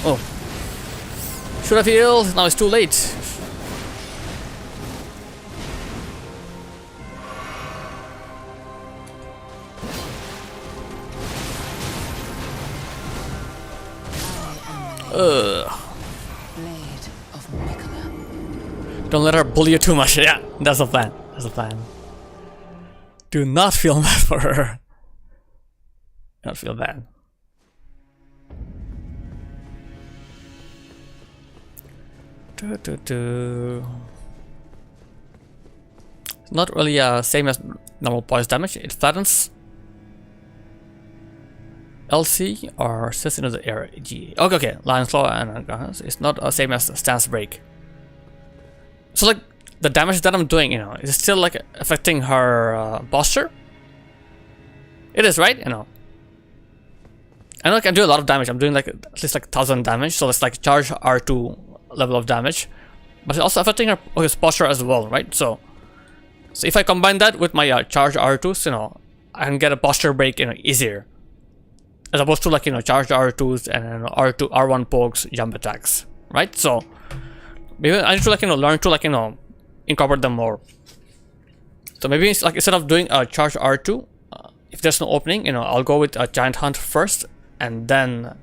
Oh. Should have healed, now it's too late. Don't let her bully you too much. Yeah, that's the plan. That's the plan. Do not feel bad for her. Do not feel bad. It's not really same as normal poise damage. It flattens. LC or sits into the air. G. Okay. Lion's Claw and it's not the same as Stance Break. So like the damage that I'm doing, you know, is still like affecting her posture. It is, right? You know. I know I can do a lot of damage. I'm doing like at least like 1000 damage, so it's like charge R2 level of damage. But it's also affecting her posture as well, right? So if I combine that with my charge R2s, you know, I can get a posture break, you know, easier. As opposed to like, you know, charge R2s and R2, R1 pokes, jump attacks, right? So maybe I need to like, you know, learn to like, you know, incorporate them more. So maybe it's like instead of doing a charge R2, if there's no opening, you know, I'll go with a Giant Hunt first and then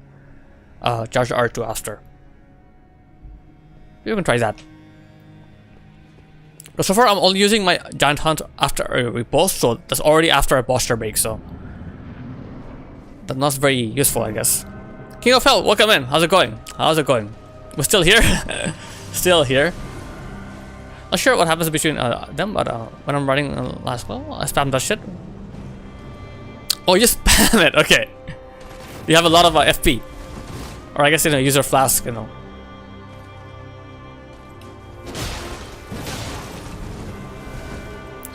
charge R2 after. You can try that. But so far I'm only using my Giant Hunt after a repose, so that's already after a posture break, so that's not very useful, I guess. King of Hell, welcome in. How's it going? How's it going? We're still here. Still here. Not sure what happens between them, but when I'm running last well, I spam that shit. Oh, you spam it. Okay. You have a lot of FP, or I guess, you know, user flask, you know.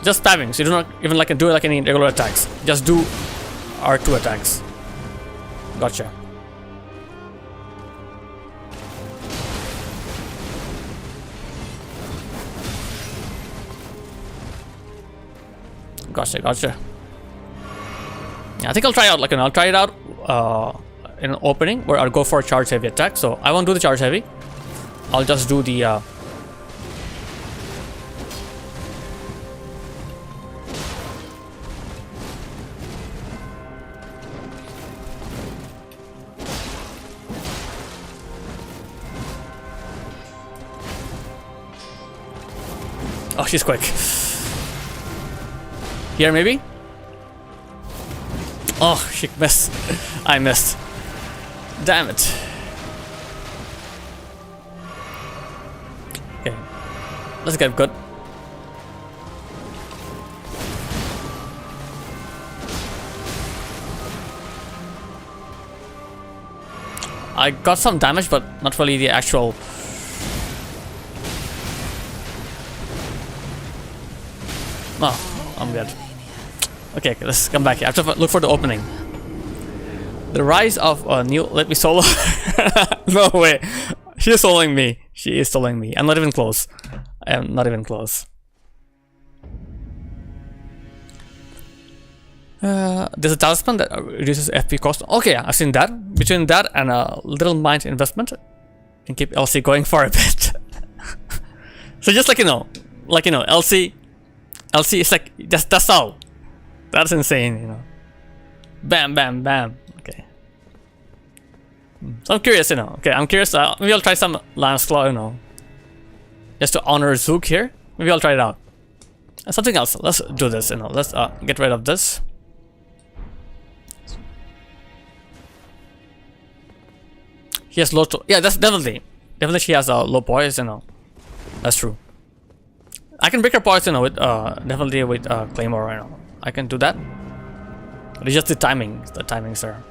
Just spamming, so you do not even like do like any regular attacks. Just do R2 attacks. Gotcha. Gotcha. Yeah, I think I'll try out, like, I'll try it out in an opening where I'll go for a charge heavy attack. So I won't do the charge heavy. I'll just do the oh, she's quick. Here, maybe? Oh, she missed. I missed. Damn it. Okay. Let's get good. I got some damage, but not really the actual. Oh, I'm good. Okay, let's come back here. I have to look for the opening. The rise of a new. Let me solo. No way. She is soloing me. She is soloing me. I'm not even close. I am not even close. There's a talisman that reduces FP cost. Okay, I've seen that. Between that and a little mind investment, can keep LC going for a bit. So just like, you know, LC is like that's all. That's insane, you know. Bam, bam, bam. Okay. So I'm curious, you know. Okay, I'm curious. Maybe I'll try some Lion's Claw, you know, just to honor Zook here. Maybe I'll try it out. And something else. Let's do this, you know. Let's get rid of this. He has low. Yeah, that's definitely she has a low poise, you know. That's true. I can break her poison with definitely with Claymore right now. I can do that. But it's just the timing. The timings are.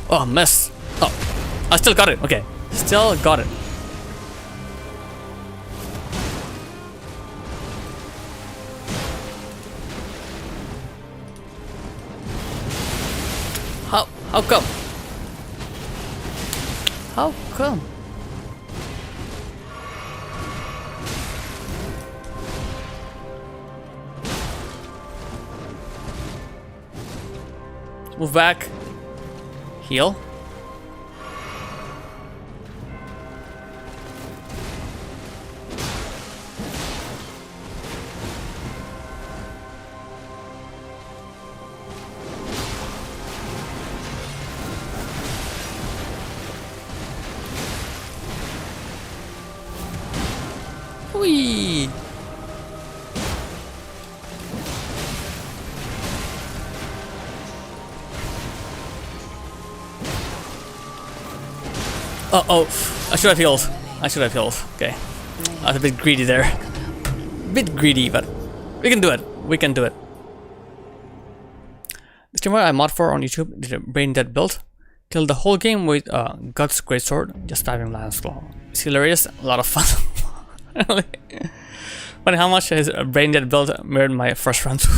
Oh, miss. Oh, I still got it. Okay, still got it. How come? How come? Move back. Heal. Whee! Oh, I should have healed. I should have healed. Okay. I was a bit greedy there. Bit greedy, but we can do it. We can do it. The streamer I mod for on YouTube did a brain dead build. Killed the whole game with Guts Greatsword, just diving Lance Claw. It's hilarious, a lot of fun. Funny how much his brain dead build mirrored my first run to.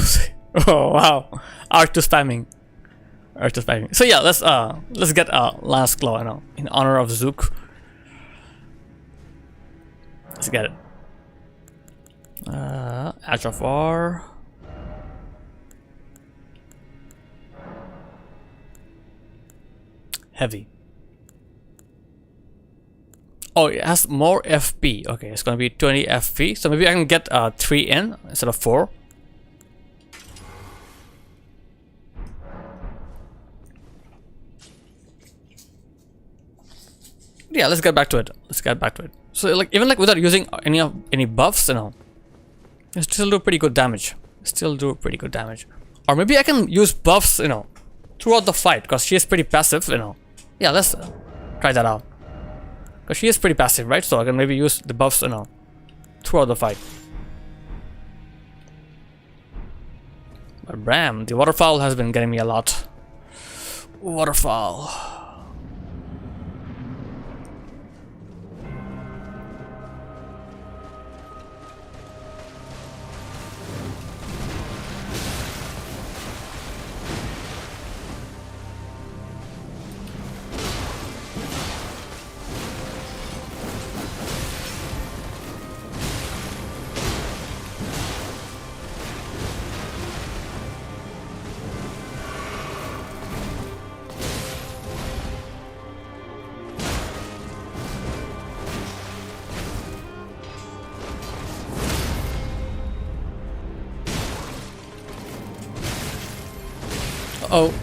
Oh wow. R2 spamming. R2 spamming. So yeah, let's get Lance Claw, you know, in honor of Zook. Let's get it. Edge of R. Heavy. Oh, it has more FP. Okay, it's gonna be 20 FP. So maybe I can get 3 in instead of 4. Yeah, let's get back to it. Let's get back to it. So like even like without using any buffs, you know, it still do pretty good damage. Still do pretty good damage. Or maybe I can use buffs, you know, throughout the fight because she is pretty passive, you know. Yeah, let's try that out. Because she is pretty passive, right? So I can maybe use the buffs, you know, throughout the fight. But Bram, the waterfowl has been getting me a lot. Waterfowl. Oh.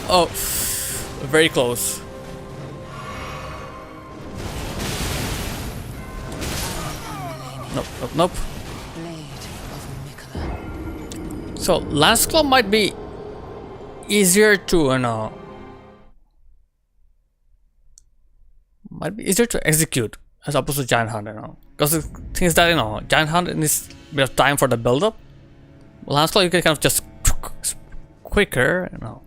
Oh, very close. Nope, nope, nope. So Lance Claw might be easier to, you know, might be easier to execute as opposed to Giant Hunt, you know. Because the thing is that, you know, Giant Hunt needs a bit of time for the build up. Lance Claw you can kind of just quicker, you know.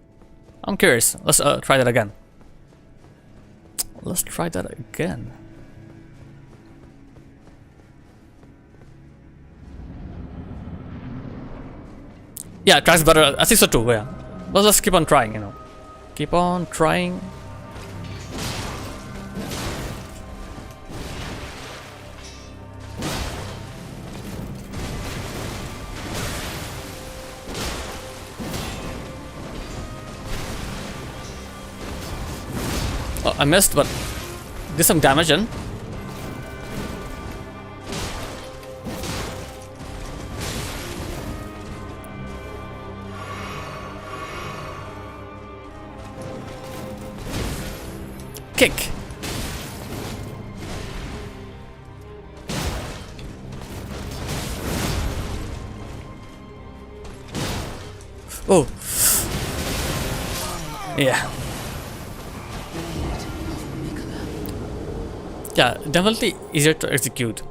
I'm curious. Let's try that again. Let's try that again. Yeah, it tries better. I think so too. Yeah. But let's keep on trying, you know. Keep on trying. Oh, I missed, but did some damage in. Kick. Oh. Yeah. Yeah, definitely easier to execute.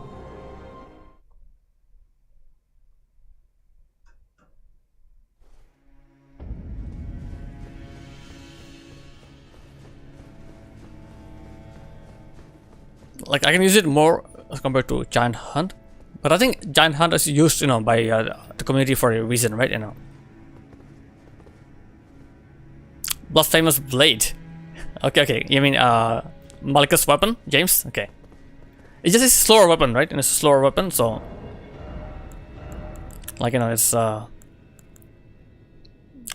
Like I can use it more as compared to Giant Hunt, but I think Giant Hunt is used, by the community for a reason, right? Blasphemous Blade. Okay. You mean Malika's weapon, James? Okay. It's just a slower weapon, right? And it's a slower weapon, so like it's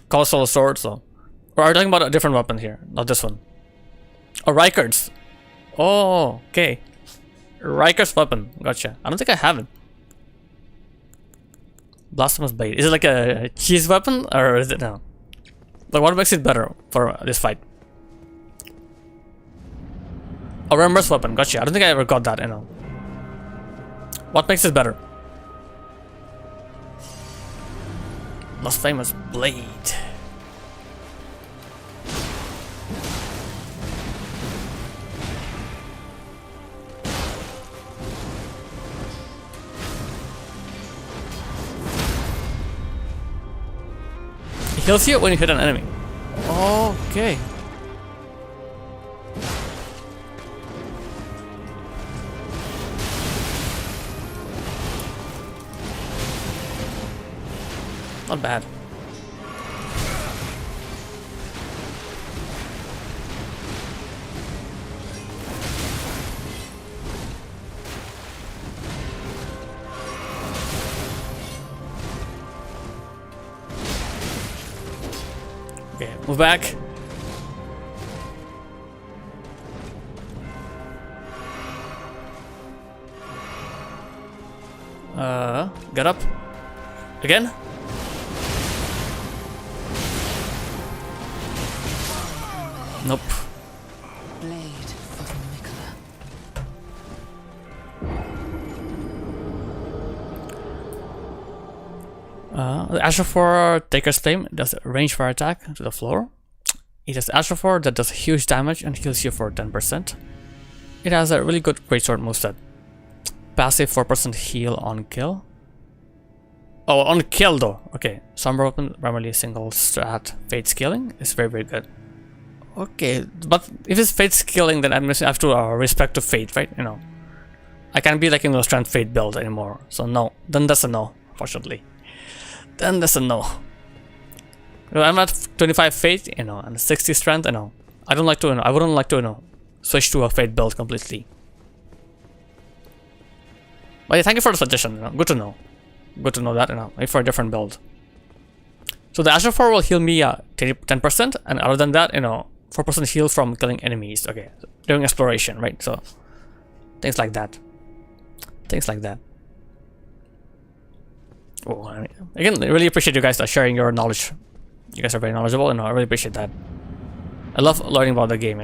colossal sword. So, or are you talking about a different weapon here? Not this one. Oh, Rikard's. Oh, okay. Riker's weapon. Gotcha. I don't think I have it. Blasphemous Blade. Is it like a cheese weapon or is it no? Like what makes it better for this fight? A Remorse weapon. Gotcha. I don't think I ever got that. What makes it better? Blasphemous Blade. Heals you when you hit an enemy. Okay. Not bad. Okay, move back. Get up. Again? Nope. Blade of Mikola. The Astrophore Taker's Flame does a range fire attack to the floor. It has Astrophore that does huge damage and heals you for 10%. It has a really good greatsword moveset. Passive 4% heal on kill. Oh, on kill though. Okay, Somber Weapon, primarily single strat fate scaling is very good. Okay, but if it's fate scaling, then I have to respect to fate, right? I can't be like strength fate build anymore. So no, then that's a no, unfortunately. Then that's a no. I'm at 25 fate, and 60 strength. I don't like to. I wouldn't like to, switch to a fate build completely. But yeah, thank you for the suggestion. Good to know. Good to know that. Maybe for a different build. So the Astrophore will heal me 10%, and other than that, 4% heal from killing enemies. Okay, doing exploration, right? So things like that. Things like that. Oh, again, I really appreciate you guys sharing your knowledge. You guys are very knowledgeable, and I really appreciate that. I love learning about the game,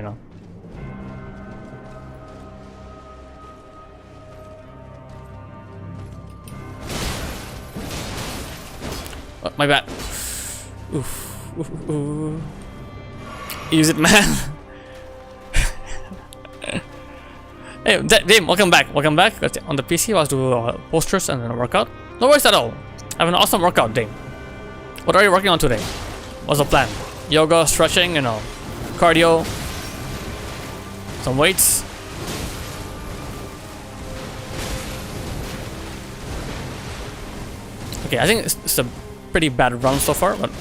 Oh, my bad. Oof. Use it, man. Hey, Dame, welcome back. Welcome back. On the PC, I was doing posters and then a workout. No worries at all. I have an awesome workout, Dame. What are you working on today? What's the plan? Yoga, stretching, cardio, some weights. Okay, I think it's a pretty bad run so far, but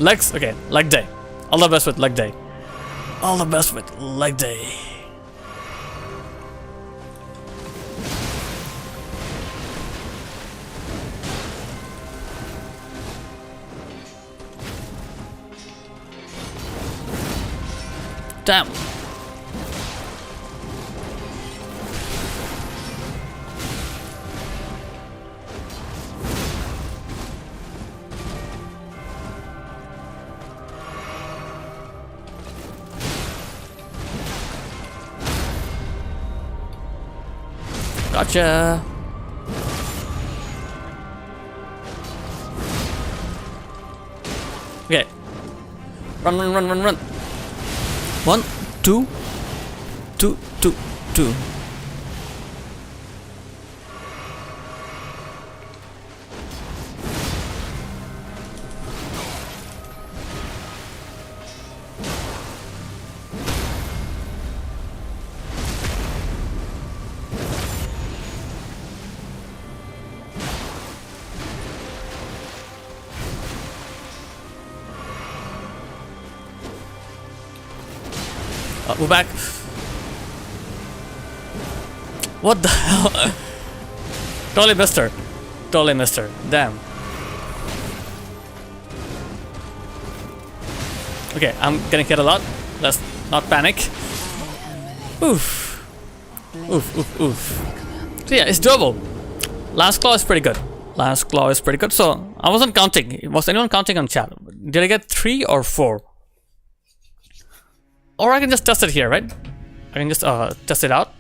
legs, okay, leg day. All the best with leg day. All the best with leg day. Damn. Gotcha. Okay. Run, run, run, run, run. 1, 2, 2, 2, 2. We're back. What the hell? Totally missed her. Totally missed her. Damn. Okay, I'm getting hit a lot. Let's not panic. Oof. Oof, oof, oof. So yeah, it's doable. Last claw is pretty good. Last claw is pretty good. So I wasn't counting. Was anyone counting on chat? Did I get 3 or 4? Or I can just test it here, right? I can just test it out.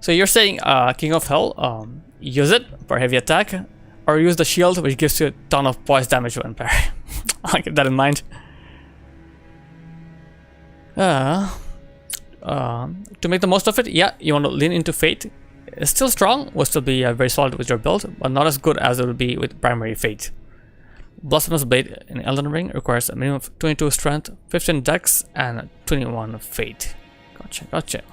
So you're saying King of Hell, use it for heavy attack, or use the shield which gives you a ton of poise damage when parry. I'll keep that in mind. To make the most of it, yeah, you want to lean into Fate. It's still strong, will still be very solid with your build, but not as good as it will be with primary Fate. Blasphemous Blade in Elden Ring requires a minimum of 22 strength, 15 dex, and 21 fate. Gotcha, gotcha.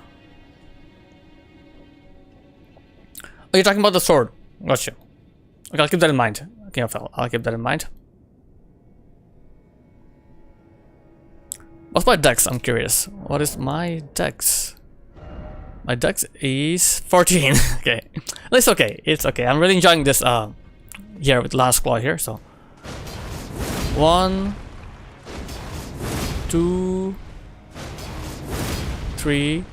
Oh, you're talking about the sword. Gotcha. Okay, I'll keep that in mind. Okay, I'll keep that in mind. What's my dex? I'm curious. What is my dex? My dex is 14. Okay. It's okay. It's okay. I'm really enjoying this here with Last Claw here, so 1, 2, 3,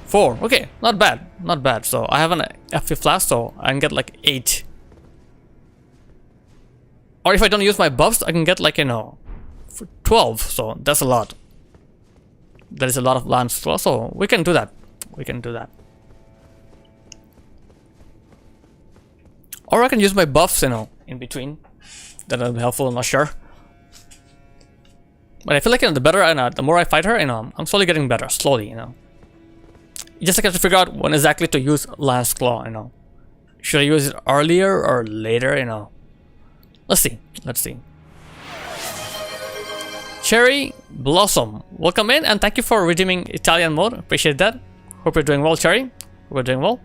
4. Okay, not bad, not bad. So I have an FP flask, so I can get like 8. Or if I don't use my buffs, I can get like, you know, 12. So that's a lot. That is a lot of lance flow, so we can do that. We can do that. Or I can use my buffs, you know, in between. That'll be helpful, I'm not sure. But I feel like, you know, the better and the more I fight her, you know, I'm slowly getting better, slowly, you know. You just have to figure out when exactly to use Lance Claw, you know. Should I use it earlier or later, you know? Let's see, let's see. Cherry Blossom, welcome in and thank you for redeeming Italian mode, appreciate that. Hope you're doing well, Cherry. Hope you're doing well.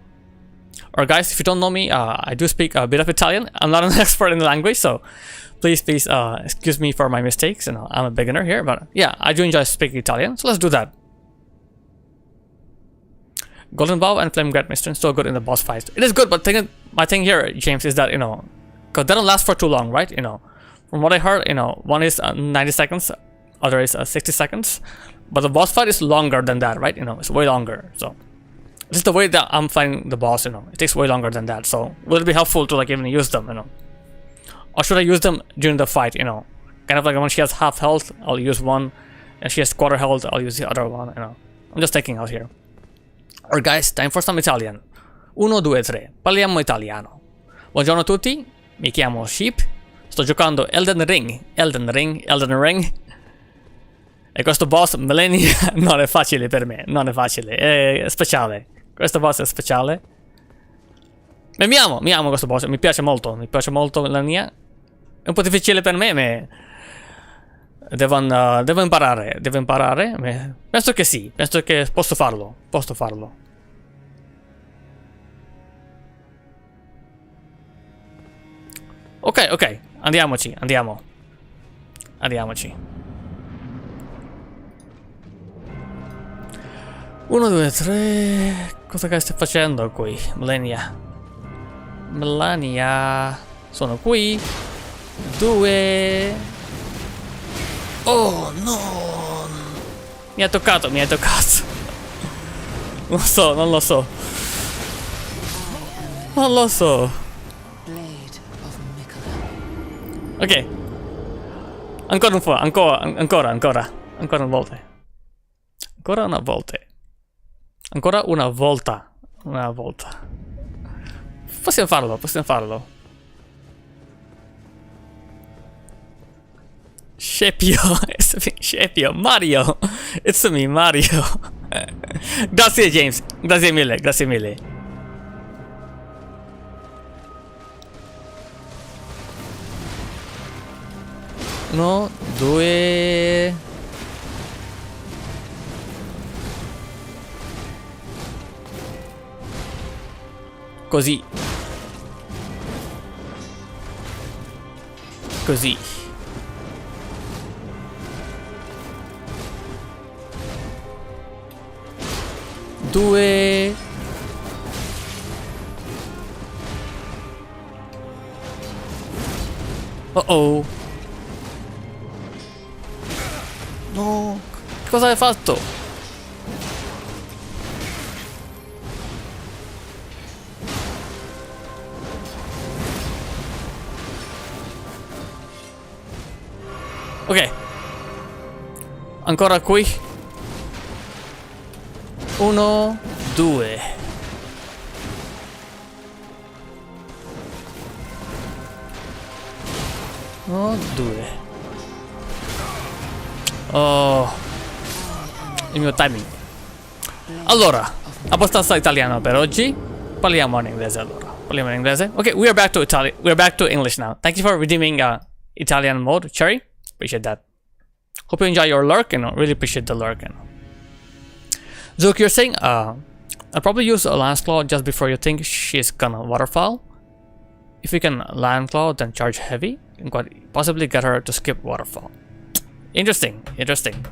Or guys, if you don't know me, I do speak a bit of Italian. I'm not an expert in the language, so please excuse me for my mistakes. You know, I'm a beginner here, but yeah, I do enjoy speaking Italian, so let's do that. Golden Bow and Flame Guard Mistron so good in the boss fights. It is good, but my thing here, James, is that, you know, because they don't last for too long, right? You know, from what I heard, you know, one is 90 seconds, other is 60 seconds, but the boss fight is longer than that, right? You know, it's way longer, so. This is the way that I'm fighting the boss, you know. It takes way longer than that, so will it be helpful to like even use them, you know? Or should I use them during the fight, you know? Kind of like when she has half health, I'll use one. And she has quarter health, I'll use the other one, you know. I'm just taking out here. Or guys, time for some Italian. 1, 2, 3, parliamo italiano. Buongiorno a tutti, mi chiamo Sheep. Sto giocando Elden Ring. E questo boss, Malenia, non è facile per me, non è facile, è speciale. Questo boss è speciale. Mi amo questo boss, mi piace molto Malenia. È un po' difficile per me, ma devo imparare, ma penso che sì, penso che posso farlo. Ok, andiamoci. 1, 2, 3. Cosa che stai facendo qui, Malenia? Sono qui. 2. Oh no! Mi ha toccato. Non lo so. Ok. Ancora un po', ancora. Ancora una volta. Ancora una volta. Ancora una volta. Una volta. Possiamo farlo, possiamo farlo. Shepio, it's me, Shepio, Mario. It's me, Mario. Grazie James, grazie mille, grazie mille. Uno, due. Così. Così. Due. Oh. No. Cosa hai fatto? Ok. Ancora qui. Uno, due. Uno, due. Oh. Il mio timing. Allora, abbastanza italiano per oggi. Parliamo in inglese allora. Parliamo in inglese. Okay, we are back to Italian. We are back to English now. Thank you for redeeming Italian mode, Cherry. Appreciate that. Hope you enjoy your lurk and really appreciate the lurk. Zook, you're saying I'll probably use a Lance Claw just before you think she's gonna waterfall. If you can Lance Claw, then charge heavy and possibly get her to skip waterfall. Interesting, interesting.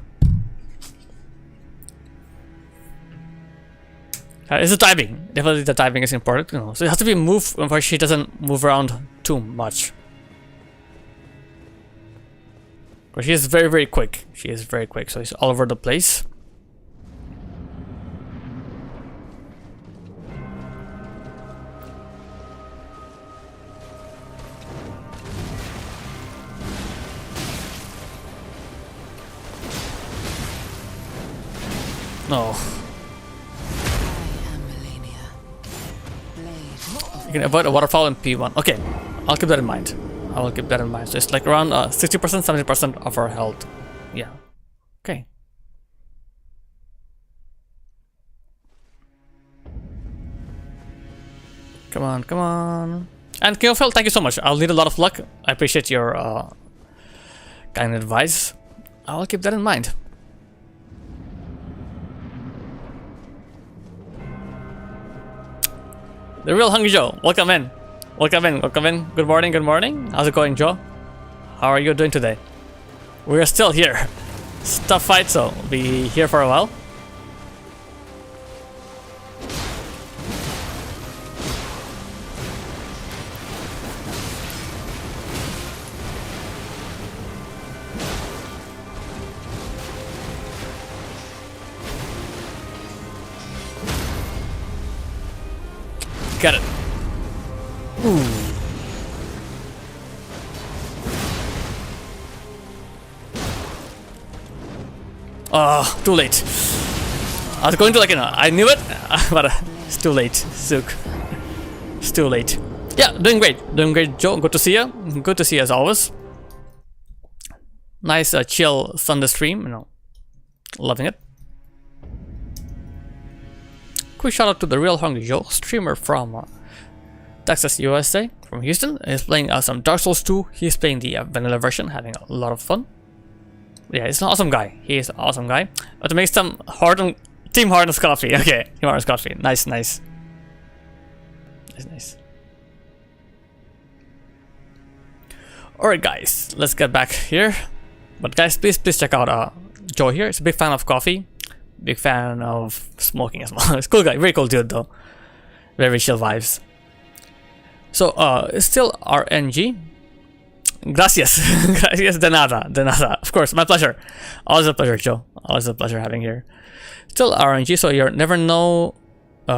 It's the timing. Definitely the timing is important, you know. So it has to be moved where she doesn't move around too much. But she is very, very quick. She is very quick, so it's all over the place. No. I am Malenia. Blade. You can avoid a waterfall in P1. Okay, I'll keep that in mind. I will keep that in mind. So it's like around 60%, 70% of our health. Yeah. Okay. Come on, come on. And Kiofel, thank you so much. I'll need a lot of luck. I appreciate your kind advice. I'll keep that in mind. The real Hungry Joe, welcome in. Welcome in, welcome in. Good morning, good morning. How's it going, Joe? How are you doing today? We're still here. It's a tough fight, so we'll be here for a while. Got it. Ooh. Oh, too late. I was going to I knew it, but it's too late, Zook. It's too late. Yeah, doing great, Joe. Good to see you. Good to see you as always. Nice, chill Sunday stream. You know, loving it. Quick shout out to the real Hungry Joe, streamer from Texas, USA, from Houston. He's playing some Dark Souls 2. He's playing the vanilla version, having a lot of fun. Yeah, he's an awesome guy. He is an awesome guy. But to make some Team Harden's coffee. Okay, Team Harden's coffee. Nice, nice. Nice, nice. Alright, guys, let's get back here. But guys, please check out Joe here. He's a big fan of coffee. Big fan of smoking as well. It's a cool guy, very cool dude though. Very chill vibes. So it's still RNG. Gracias. Gracias de nada. De nada. Of course, my pleasure. Always a pleasure, Joe. Always a pleasure having here. Still RNG, so you never know.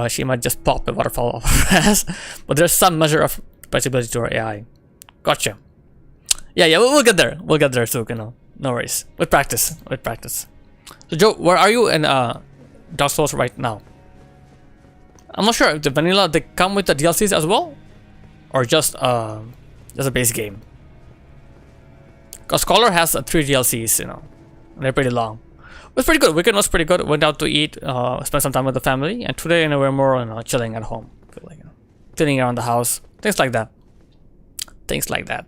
She might just pop a waterfall off her ass. But there's some measure of flexibility to her AI. Gotcha. Yeah, we'll get there. We'll get there soon, you know. No worries. With practice. With practice. So Joe, where are you in Dark Souls right now? I'm not sure if the vanilla they come with the DLCs as well, or just a base game. Cause Scholar has 3 DLCs, you know, and they're pretty long. It was pretty good. Weekend was pretty good. Went out to eat, spent some time with the family, and today, you know, we're more, you know, chilling at home. Feel like, you know, cleaning around the house, things like that. Things like that.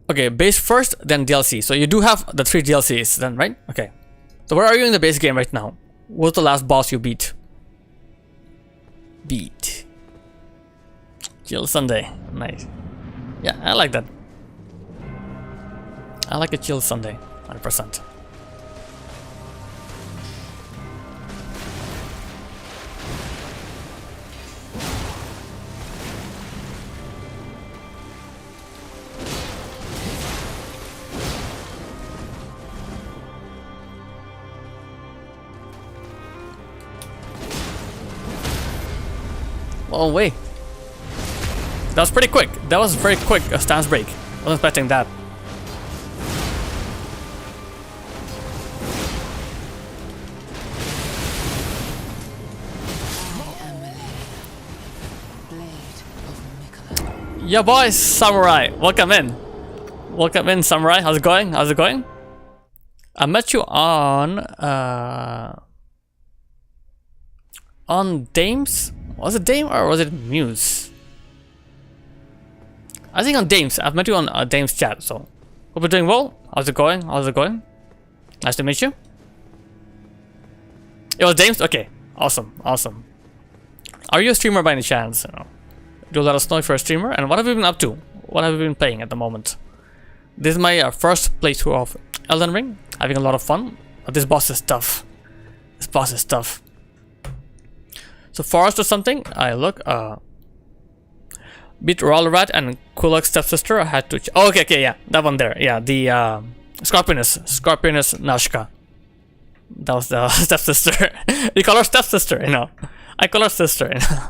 Okay, base first, then DLC. So you do have the 3 DLCs then, right? Okay. So where are you in the base game right now? What's the last boss you beat? Chill Sunday. Nice. Yeah, I like that. I like a chill Sunday. 100%. Oh wait, that was pretty quick. That was very quick. A stance break. Wasn't expecting that. Yeah, boys, Samurai. Welcome in. Welcome in, Samurai. How's it going? How's it going? I met you on Dames. Was it Dame or was it Muse? I think on Dames. I've met you on Dames chat, so hope you're doing well. How's it going? How's it going? Nice to meet you. It was Dames? Okay. Awesome. Awesome. Are you a streamer by any chance? You know, do let us know if you're a streamer. And what have you been up to? What have you been playing at the moment? This is my first playthrough of Elden Ring. Having a lot of fun. But this boss is tough. This boss is tough. So Forest or something, I look, beat Rollerat and Kulak's stepsister. I had to. Oh, okay, yeah, that one there. Yeah, the Scorpionus Nashka. That was the stepsister. We call her stepsister, you know. I call her sister, you know.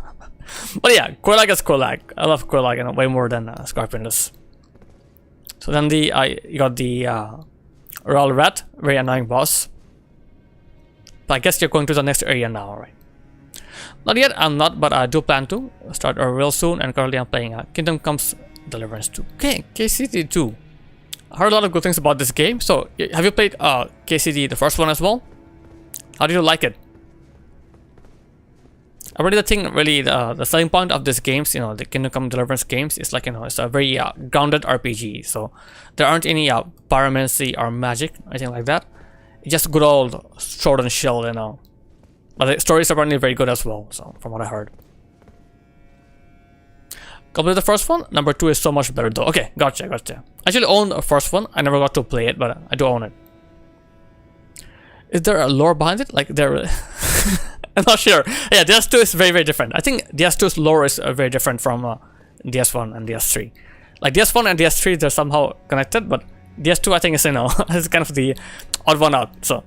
But yeah, Kulak is Kulak. I love Kulak, you know, way more than Scorpionus. So then you got the Rollerat, very annoying boss. But I guess you're going to the next area now, right? Not yet, I'm not, but I do plan to start real soon, and currently I'm playing Kingdom Comes Deliverance 2. Okay, KCD 2. I heard a lot of good things about this game, so have you played KCD, the first one as well? How did you like it? I really think really the selling point of this games, you know, the Kingdom Come Deliverance games is like, you know, it's a very grounded RPG, so there aren't any pyromancy or magic, anything like that. It's just good old sword and shield, you know. But the stories are apparently very good as well, so from what I heard. Complete the first one. Number 2 is so much better though. Okay, gotcha. I actually own the first one. I never got to play it, but I do own it. Is there a lore behind it? Like there... I'm not sure. Yeah, DS2 is very, very different. I think DS2's lore is very different from DS1 and DS3. Like DS1 and DS3, they're somehow connected, but DS2 I think is, you know, is kind of the odd one out, so...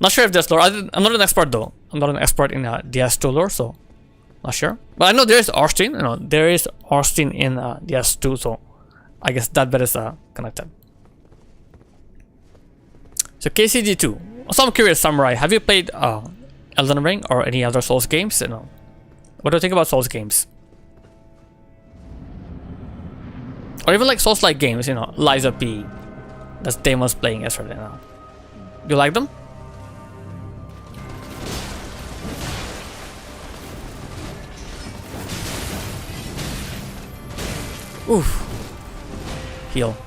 Not sure if there's lore. I'm not an expert though. I'm not an expert in DS2 lore, so not sure. But I know there is Orstein. You know, there is Orstein in DS2, so I guess that bit is connected. So KCD2. So I'm curious, Samurai. Have you played Elden Ring or any other Souls games? You know, what do you think about Souls games? Or even like Souls-like games. You know, Liza P. That's Dame was playing yesterday. You know. You like them? Oof. Heal.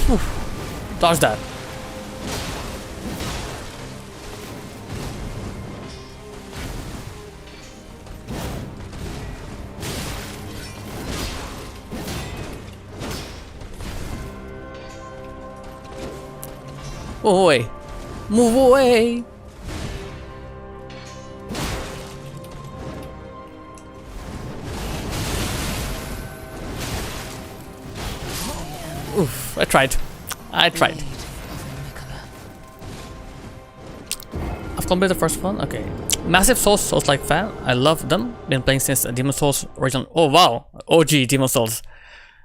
Oof. Dodge that. Move away. Move away. Oof, I tried. I tried. Blade of Nicola. I've completed the first one. Okay. Massive Souls-like fan. I love them. Been playing since Demon Souls original. Oh wow, OG Demon Souls.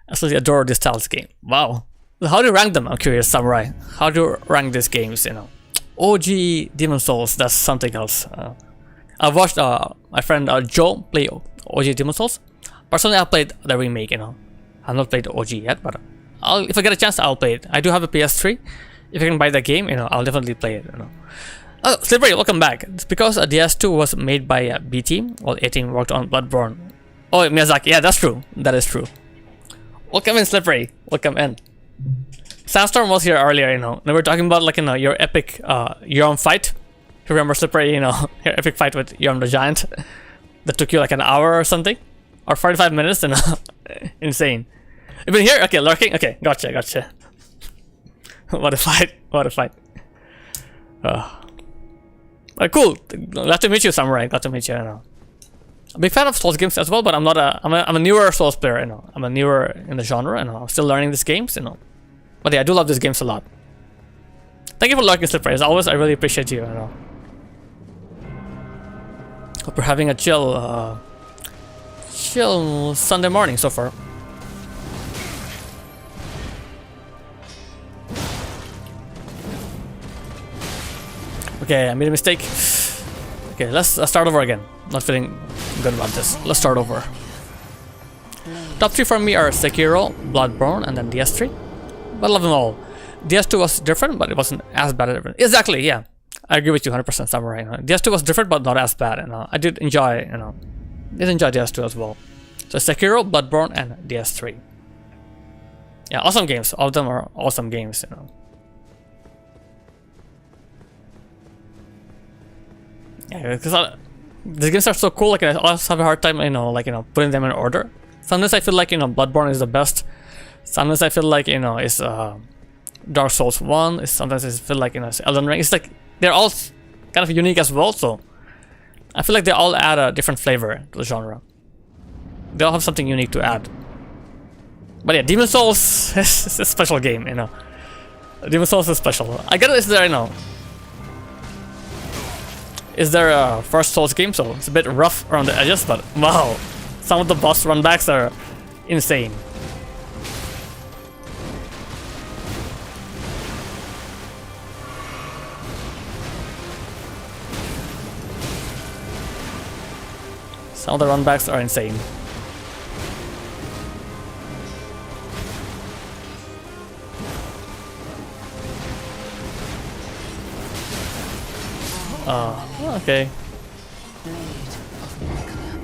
Absolutely adore this Styles game. Wow. How do you rank them? I'm curious, Samurai. How do you rank these games? You know, OG Demon Souls. That's something else. I watched my friend Joe play OG Demon Souls. Personally, I played the remake. You know, I've not played OG yet, but if I get a chance, I'll play it. I do have a PS3. If I can buy the game, you know, I'll definitely play it. You know. Oh, Slippery, welcome back. It's because DS2 was made by B Team, while A Team worked on Bloodborne. Oh, Miyazaki. Yeah, that's true. That is true. Welcome in, Slippery. Welcome in. Sandstorm was here earlier, you know. And we were talking about, like, you know, your epic Yurm fight. If you remember, Slippery, you know, your epic fight with Yurm the Giant that took you like an hour or something, or 45 minutes, you know. Insane. You've been here? Okay, lurking. Okay, gotcha. What a fight! What a fight! Cool. Glad to meet you, Samurai. Glad to meet you. You know. I'm a big fan of Souls games as well, but I'm a newer Souls player. You know, I'm a newer in the genre. You know, I'm still learning these games. You know, but yeah, I do love these games a lot. Thank you for lurking, Slippery. As always, I really appreciate you. You know. Hope you're having a chill Sunday morning so far. Okay, I made a mistake. Okay, let's start over again. Not feeling good about this. Let's start over. Top 3 for me are Sekiro, Bloodborne, and then DS3. But I love them all. DS2 was different, but it wasn't as bad as everything. Exactly, yeah. I agree with you 100%, Samurai. You know. DS2 was different, but not as bad. You know. I did enjoy, you know, DS2 as well. So Sekiro, Bloodborne, and DS3. Yeah, awesome games. All of them are awesome games, you know. Yeah, because these games are so cool. Like I always have a hard time, you know, like, you know, putting them in order. Sometimes I feel like, you know, Bloodborne is the best. Sometimes I feel like, you know, it's Dark Souls 1. Sometimes I feel like, you know, it's Elden Ring. It's like they're all kind of unique as well. So I feel like they all add a different flavor to the genre. They all have something unique to add. But yeah, Demon Souls is a special game, you know. Demon Souls is special. I get it. Is there, you know, is there a first Souls game, so it's a bit rough around the edges, but wow, some of the boss runbacks are insane. Some of the runbacks are insane. Okay. Blade of Nicola.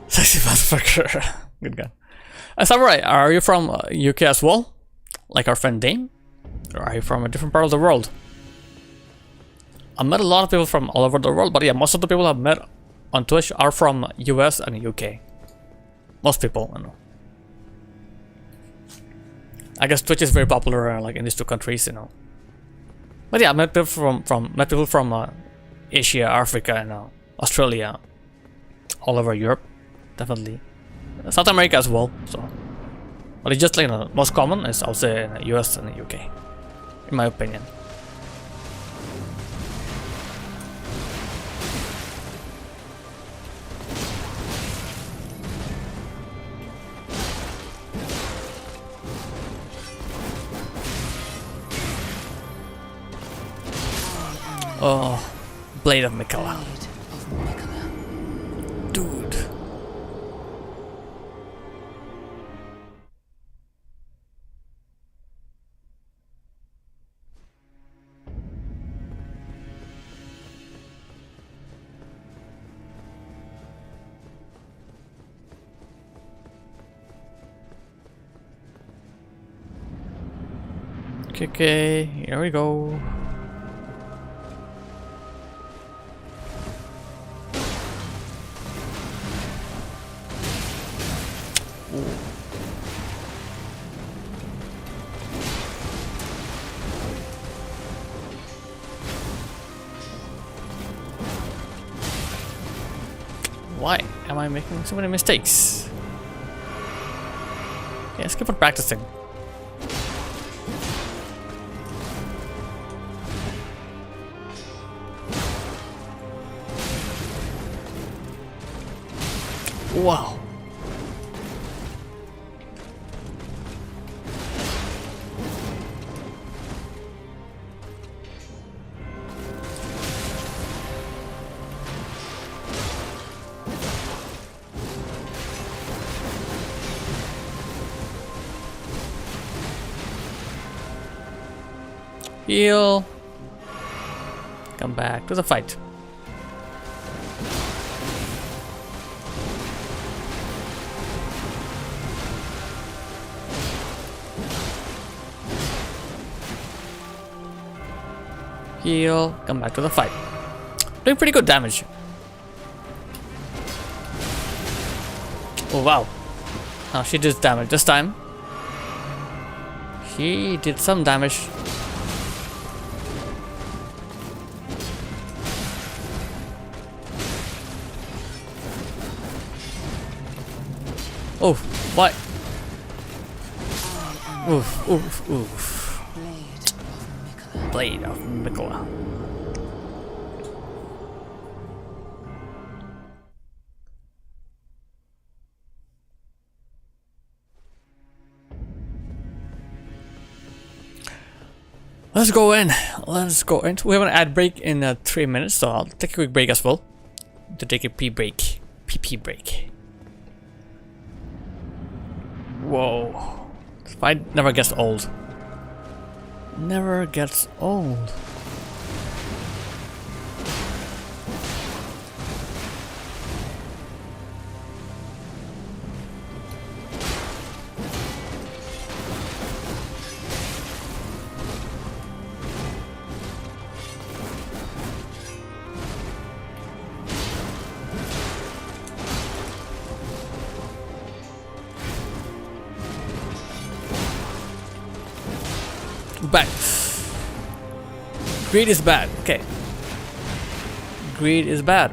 Sexy motherfucker. Good guy. Samurai, are you from UK as well? Like our friend Dane? Or are you from a different part of the world? I met a lot of people from all over the world, but yeah, most of the people I've met on Twitch are from US and UK. Most people, I know. I guess Twitch is very popular like in these two countries, you know. But yeah, I met people from Asia, Africa, and Australia, all over Europe, definitely. South America as well. So, but it's just like, you know, most common is, I'll say, US and UK, in my opinion. Oh, Blade of Nicola. Dude. Okay, here we go. Why am I making so many mistakes? Okay, let's keep on practicing. Wow. Heal. Come back to the fight. Heal. Come back to the fight. Doing pretty good damage. Oh wow. Oh, she did damage this time. She did some damage. Oh, what? Oof, oof, oof. Blade of Mikola. Let's go in. Let's go in. We have an ad break in 3 minutes, so I'll take a quick break as well. To take a pee break. PP break. Whoa. This fight never gets old. Never gets old. Bad. Greed is bad. Okay. Greed is bad.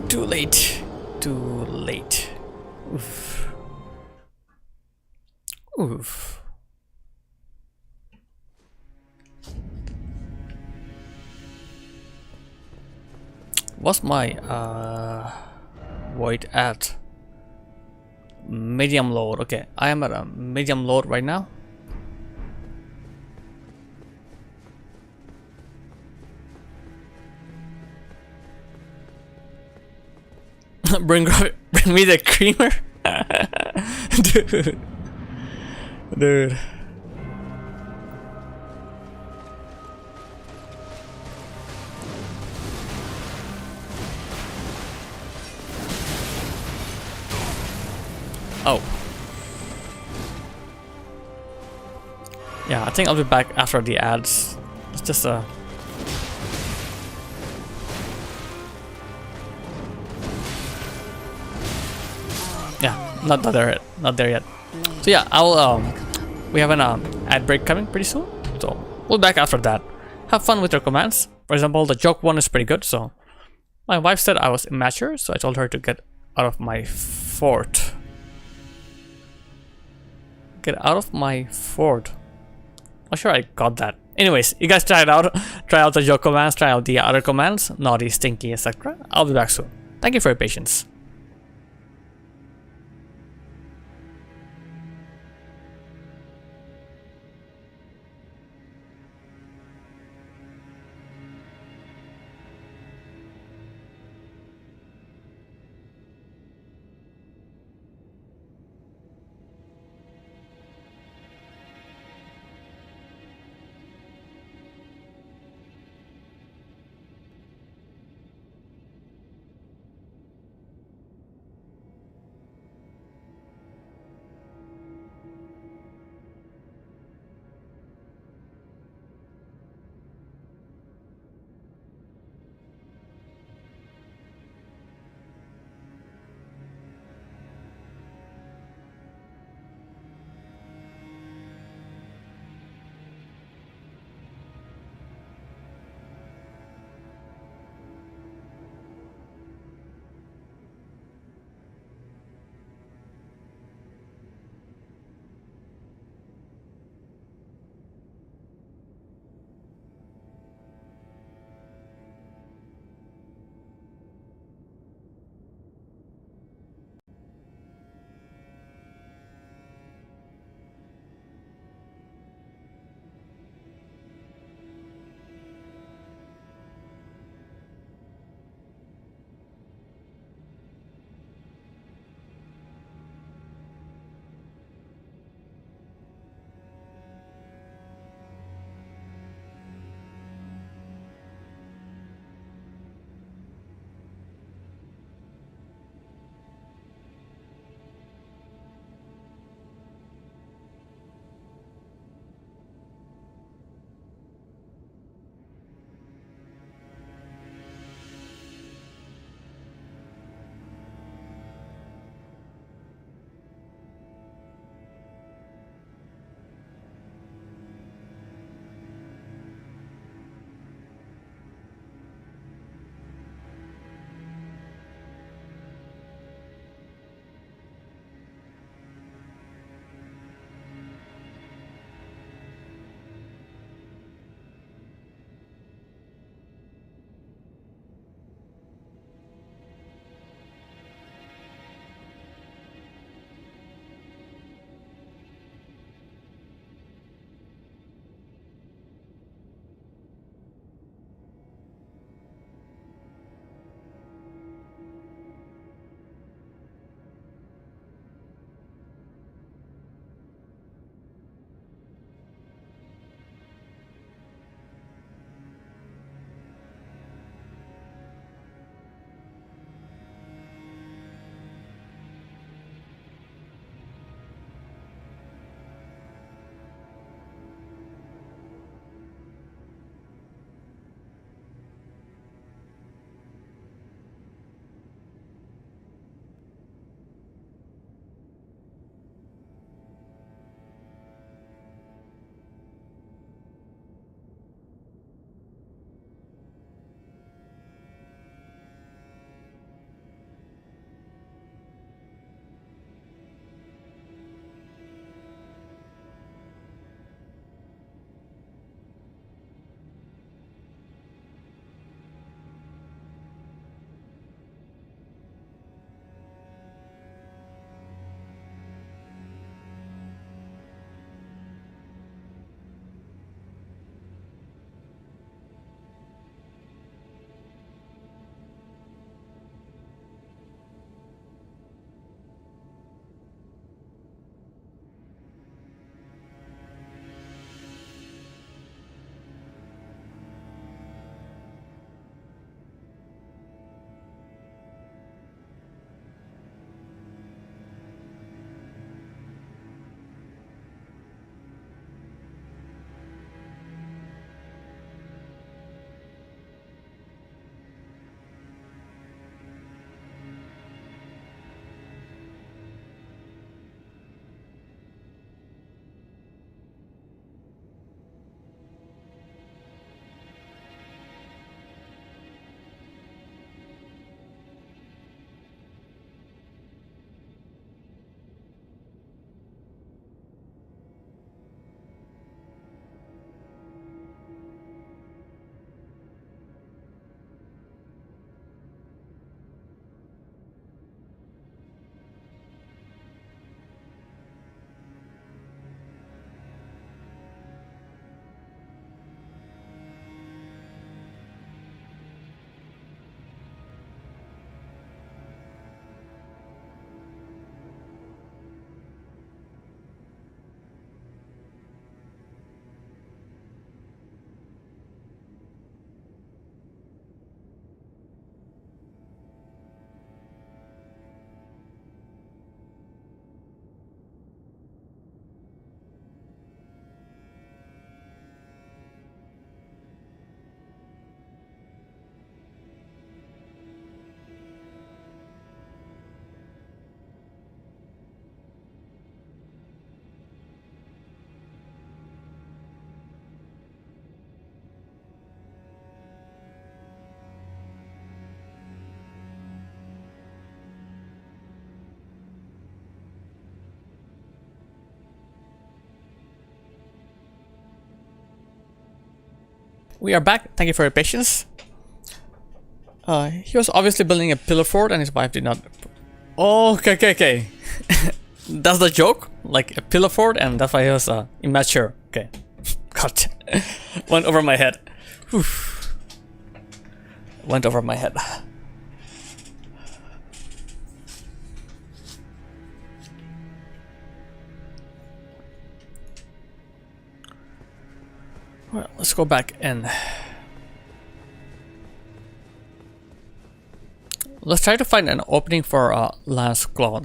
Too late. Too late. Oof. Oof. What's my void at? Medium load. Okay, I am at a medium load right now. bring me the creamer. Dude. Oh. Yeah, I think I'll be back after the ads. It's just yeah, not there yet. Not there yet. So yeah, I'll we have an ad break coming pretty soon. So we'll be back after that. Have fun with your commands. For example, the joke one is pretty good, so my wife said I was immature, so I told her to get out of my fort. Get out of my fort. I'm sure I got that. Anyways, you guys try it out. Try out the joke commands, try out the other commands, naughty, stinky, etc. I'll be back soon. Thank you for your patience. we are back. Thank you for your patience. He was obviously building a pillar fort and his wife did not... Oh, okay. That's the joke? Like a pillar fort and that's why he was immature. Okay. Gotcha. Went over my head. Whew. Went over my head. Well, let's go back and let's try to find an opening for Lance Claw.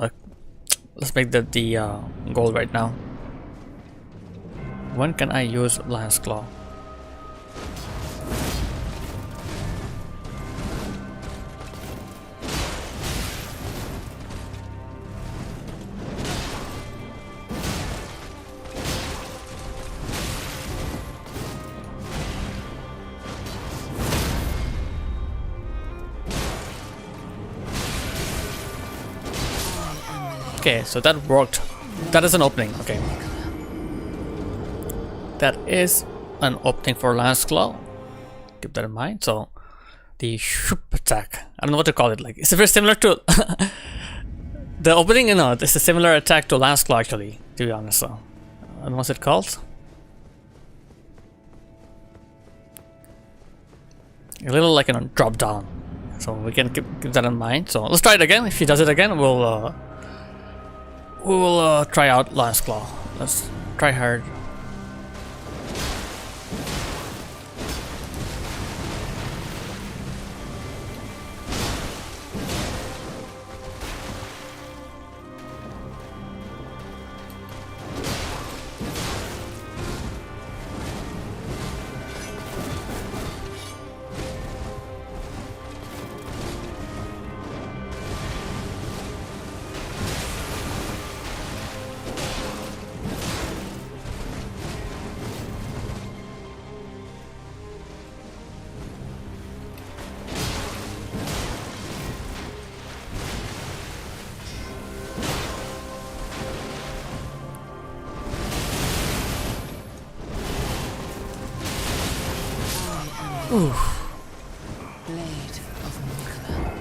Let's make that the goal right now. When can I use Lance Claw? Okay, so that worked. That is an opening. Okay. That is an opening for Lance Claw. Keep that in mind. So, the shoop attack. I don't know what to call it. Like, it's very similar to the opening. You know, it's a similar attack to Lance Claw actually. To be honest, so I don't know what's it called. A little like a drop down. So we can keep that in mind. So let's try it again. If he does it again, we'll try out Lance Claw. Let's try hard.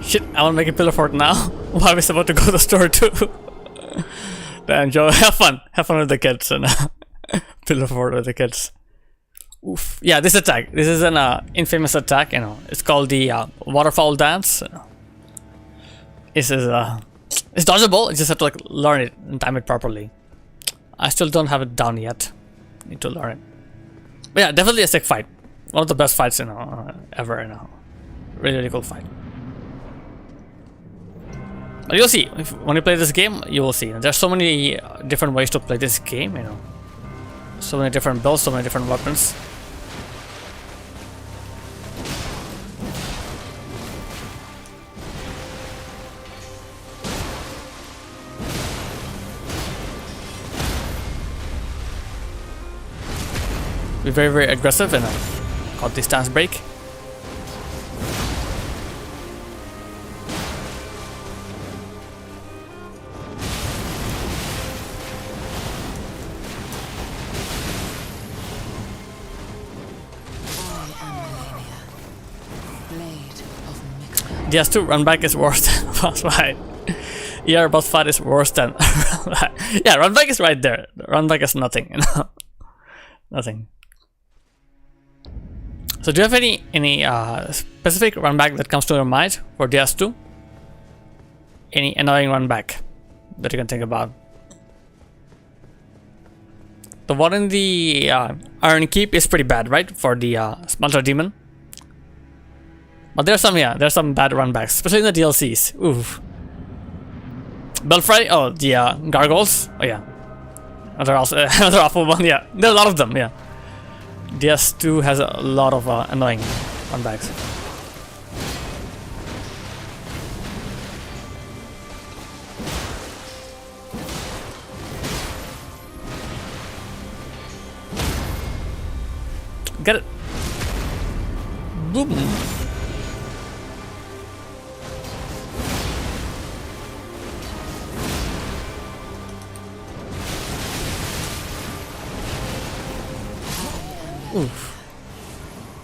Shit, I want to make a pillar fort now. Why are we supposed to go to the store too? Damn, Joe, have fun with the kids and pillar fort with the kids. Oof. Yeah, this attack. This is an infamous attack. You know, it's called the waterfall dance. This is it's dodgeable. You just have to like learn it and time it properly. I still don't have it down yet. Need to learn it. But yeah, definitely a sick fight. One of the best fights, you know, ever. You know, really cool fight. But you'll see when you play this game. You will see. There's so many different ways to play this game. You know, so many different builds, so many different weapons. Be very aggressive and got this stance break. Yes, too, run back is worse than boss fight. Yeah, boss fight is worse than run back. Yeah, run back is right there. Run back is nothing, you know. Nothing. So do you have any specific run back that comes to your mind for DS2? Any annoying run back that you can think about? The one in the Iron Keep is pretty bad, right? For the Smelter Demon. But there's some bad run backs, especially in the DLCs. Oof. Belfry, oh, the Gargoyles. Oh yeah. Another awful one, yeah. There are a lot of them, yeah. DS2 has a lot of annoying run backs. Get it. Boom.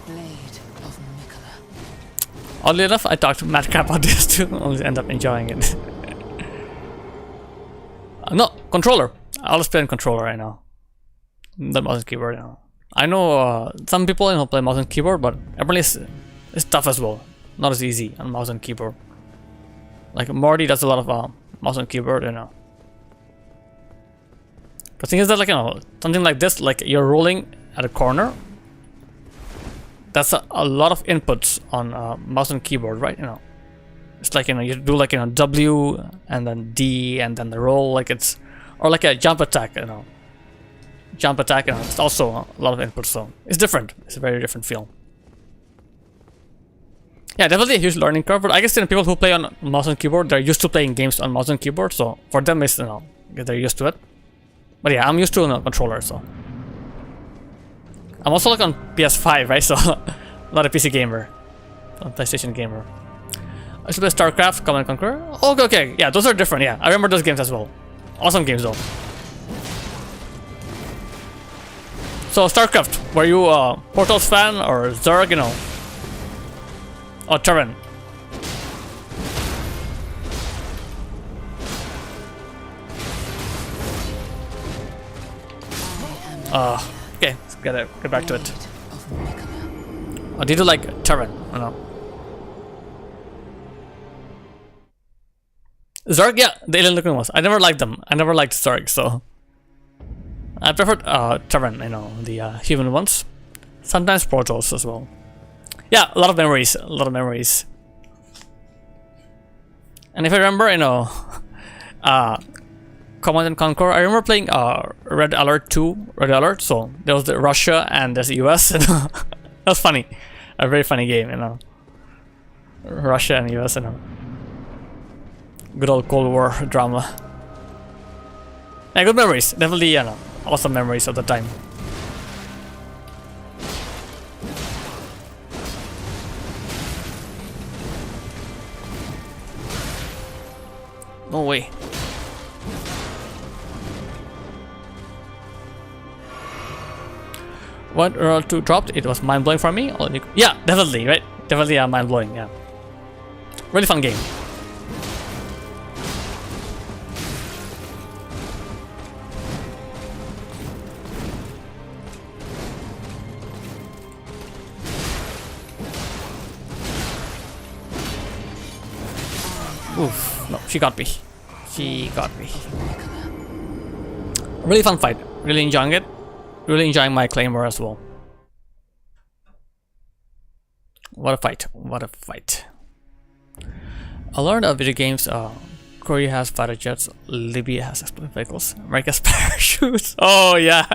Blade Oddly enough, I talked mad crap about this too, only end up enjoying it. No, controller. I always play on controller right now. The mouse and keyboard, you know. I know some people, you know, play mouse and keyboard, but apparently it's tough as well. Not as easy on mouse and keyboard. Like Morty does a lot of mouse and keyboard, you know. The thing is that, like, you know, something like this, like you're rolling at a corner. That's a lot of inputs on mouse and keyboard, right? You know, it's like, you know, you do like, you know, W and then D and then the roll, like it's, or like a jump attack, you know. Jump attack, you know, it's also a lot of inputs, so it's different. It's a very different feel. Yeah, definitely a huge learning curve, but I guess, you know, people who play on mouse and keyboard, they're used to playing games on mouse and keyboard, so for them, it's, you know, they're used to it. But yeah, I'm used to a controller, so. I'm also like on PS5, right? So not a PC gamer, a PlayStation gamer. I should play StarCraft, Command and Conquer. Okay, okay, yeah, those are different. Yeah, I remember those games as well. Awesome games though. So StarCraft, were you a Portals fan or Zerg? You know, or Terran? Okay, let's get back to it. Or did you like Terran? I don't know. Zerg, yeah, the alien looking ones. I never liked them. I never liked Zerg, so I preferred Terran, you know, the human ones. Sometimes Portals as well. Yeah, a lot of memories. A lot of memories. And if I remember, you know, Command and Conquer. I remember playing Red Alert 2, Red Alert. So there was the Russia and there's the US. That was funny, a very funny game, you know. Russia and US, you know. Good old Cold War drama. Yeah, good memories. Definitely, you know, awesome memories of the time. No way. What Earl 2 dropped, it was mind-blowing for me. Yeah, definitely, right? Definitely mind-blowing, yeah. Really fun game. Oof, no, she got me. She got me. Really fun fight. Really enjoying it. Really enjoying my Claymore as well. What a fight. What a fight. I learned of video games, Korea has fighter jets, Libya has explosive vehicles, America has parachutes. Oh yeah.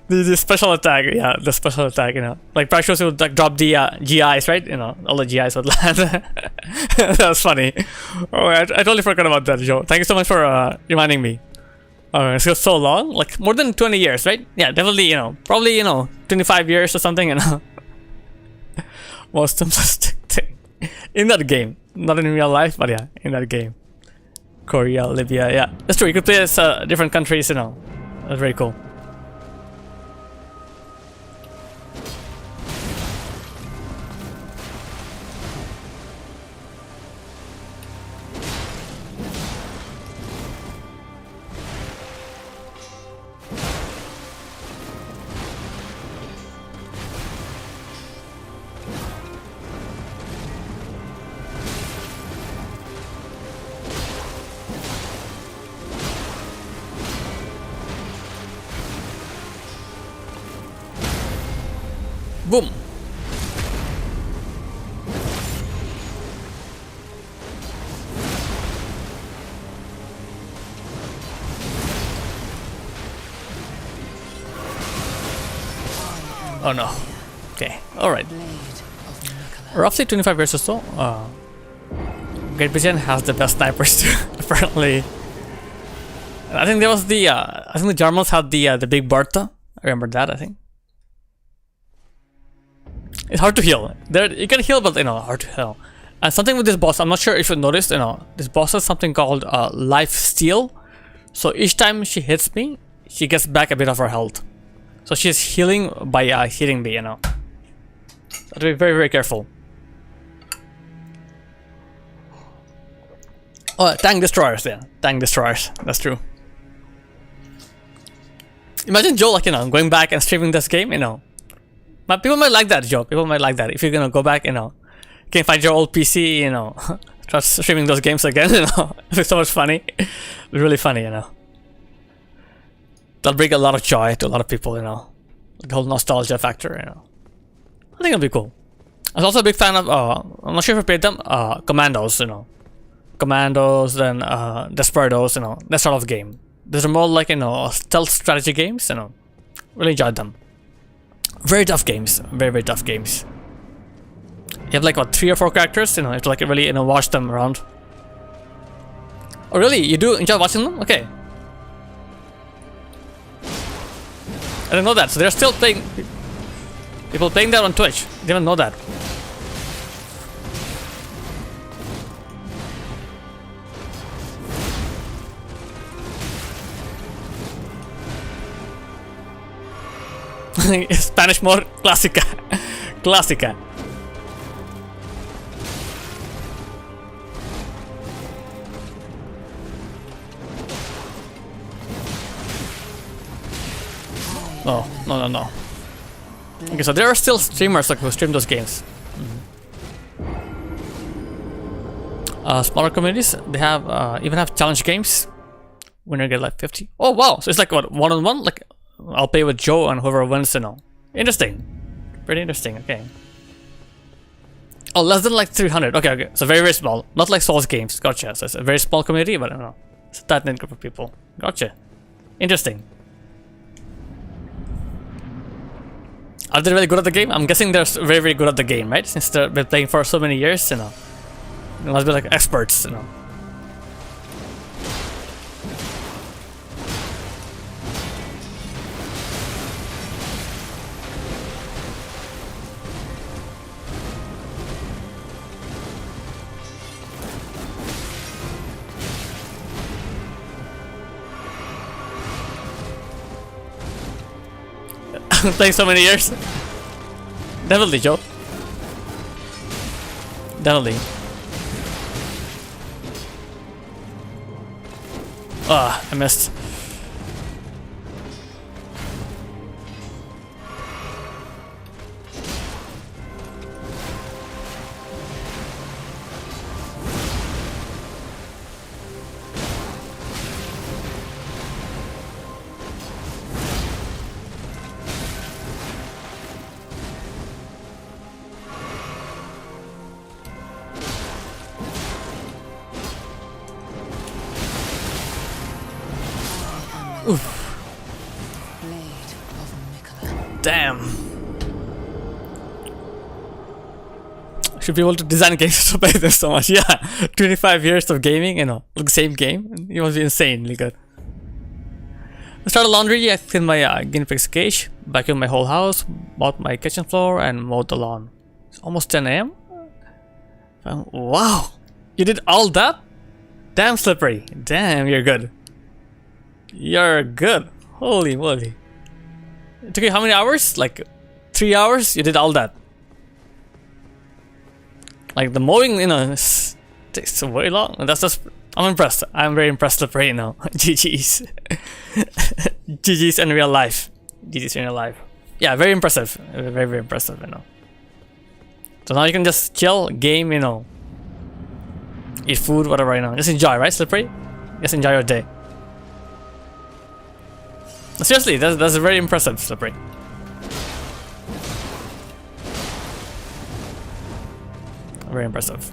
the special attack, yeah, the special attack, you know. Like parachutes would like drop the GIs, right? You know, all the GIs would land. That was funny. Oh, I totally forgot about that, Joe. Thank you so much for reminding me. It's been so long, like more than 20 years, right? Yeah, definitely, you know, probably, you know, 25 years or something, you know. Most simplistic thing in that game, not in real life, but yeah, in that game. Korea, Libya, yeah, that's true. You could play as different countries, you know. That's very cool. Boom. Oh no. Okay. Alright. Roughly 25 years or so. Great Britain has the best snipers too, apparently. I think there was the I think the Germans had the big Bertha. I remember that, I think. It's hard to heal. There you can heal, but you know, hard to heal. And something with this boss, I'm not sure if you noticed, you know, this boss has something called life steal. So each time she hits me, she gets back a bit of her health. So she's healing by hitting me, you know. So to be very, very careful. Oh, tank destroyers, yeah. Tank destroyers. That's true. Imagine Joe, like, going back and streaming this game, But people might like that, Joe. People might like that. If you're gonna go back, you can find your old PC, start streaming those games again, It's so much funny. It's really funny, That'll bring a lot of joy to a lot of people, The whole nostalgia factor, I think it'll be cool. I was also a big fan of, I'm not sure if I played them, Commandos, Commandos, then Desperados, that sort of game. These are more like, stealth strategy games, Really enjoyed them. Very tough games. Very, very tough games. You have like, what, 3 or 4 characters, you have to like really, watch them around. Oh really? You do enjoy watching them? Okay. I didn't know that. So they're still playing... People playing that on Twitch. Didn't know that. Spanish mode, clásica. Clásica. Oh, no. Okay, so there are still streamers like who stream those games. Smaller communities, they have even have challenge games. Winner get like 50. Oh wow, so it's like what, one-on-one? Like I'll play with Joe and whoever wins, Interesting. Pretty interesting, okay. Oh, less than like 300. Okay. So very, very small. Not like Souls games. Gotcha. So it's a very small community, but I don't know. It's a tight-knit group of people. Gotcha. Interesting. Are they really good at the game? I'm guessing they're very, very good at the game, right? Since they've been playing for so many years, They must be like experts, Playing so many years. Definitely, Joe. Definitely. Ah, I missed. Damn. Should be able to design games to play them so much. Yeah, 25 years of gaming, like same game. You must be insanely good. I started laundry, I cleaned my guinea pig's cage, vacuumed my whole house, bought my kitchen floor, and mowed the lawn. It's almost 10 AM. Wow, you did all that? Damn, Slippery. Damn, you're good. You're good. Holy moly. It took you how many hours? Like 3 hours? You did all that. Like the mowing, takes very long. That's just, I'm impressed. I'm very impressed with right now. GG's. GG's in real life. GG's in real life. Yeah, very impressive. Very, very impressive, So now you can just chill, game, eat food, whatever, Just enjoy, right, Slippery? Just enjoy your day. Seriously, that's very impressive, Slippery. Very impressive.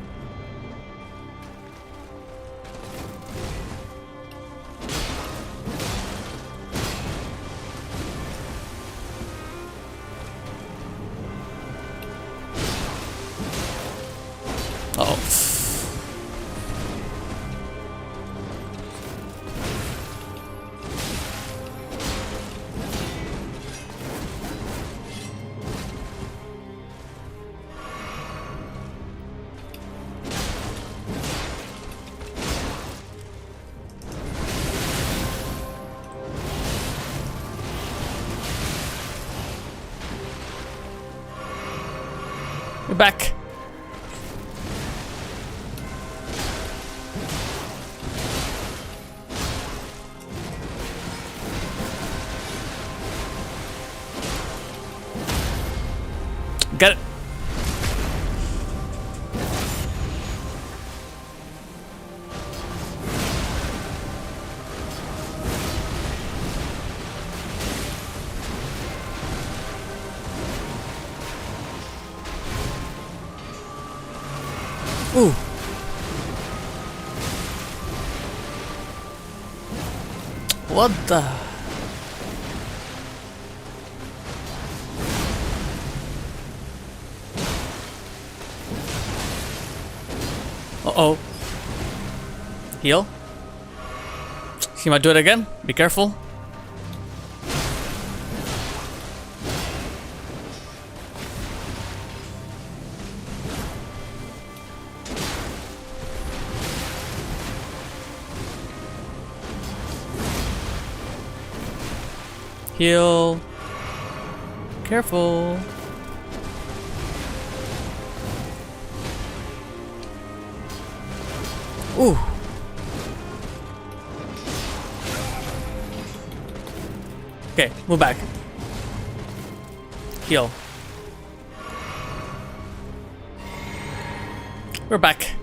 Uh-oh. We're back. Get it. Ooh. What the? Uh-oh. Heal. She might do it again. Be careful. Heal. Careful. Ooh. Okay, move back. Heal. We're back.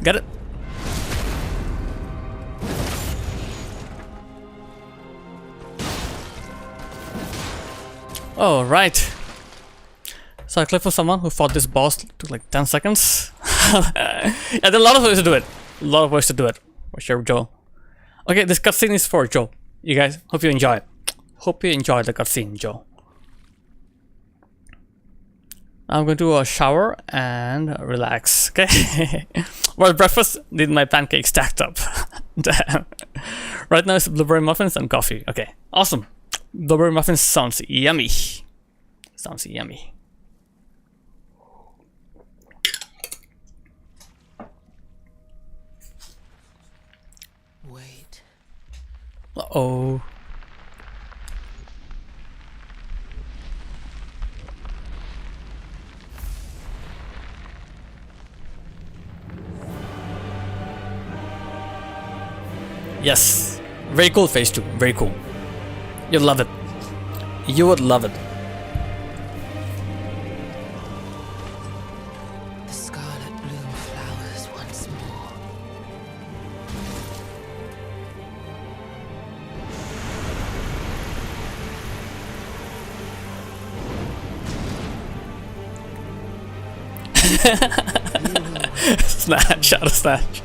Got it. Oh, right. So I clicked for someone who fought this boss took like 10 seconds. Yeah, there are a lot of ways to do it. A lot of ways to do it. For sure, Joe. Okay, this cutscene is for Joe. You guys, hope you enjoy it. Hope you enjoy the cutscene, Joe. I'm going to do a shower and relax, okay? Well, breakfast did my pancakes stacked up. Damn. Right now it's blueberry muffins and coffee. Okay, awesome. Blueberry muffins sounds yummy. Sounds yummy. Wait. Uh-oh. Yes. Very cool phase 2. Very cool. You'd love it. You would love it. The scarlet bloom flowers once more. Snatch, out of snatch.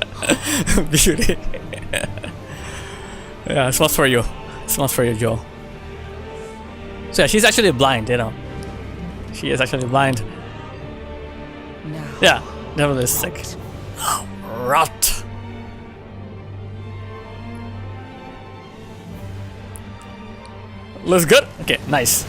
Beauty. Yeah, it smells for you. It smells for you, Joe. So yeah, she's actually blind, you know. She is actually blind. Now. Yeah, devil is sick. Rot. Looks good? Okay, nice.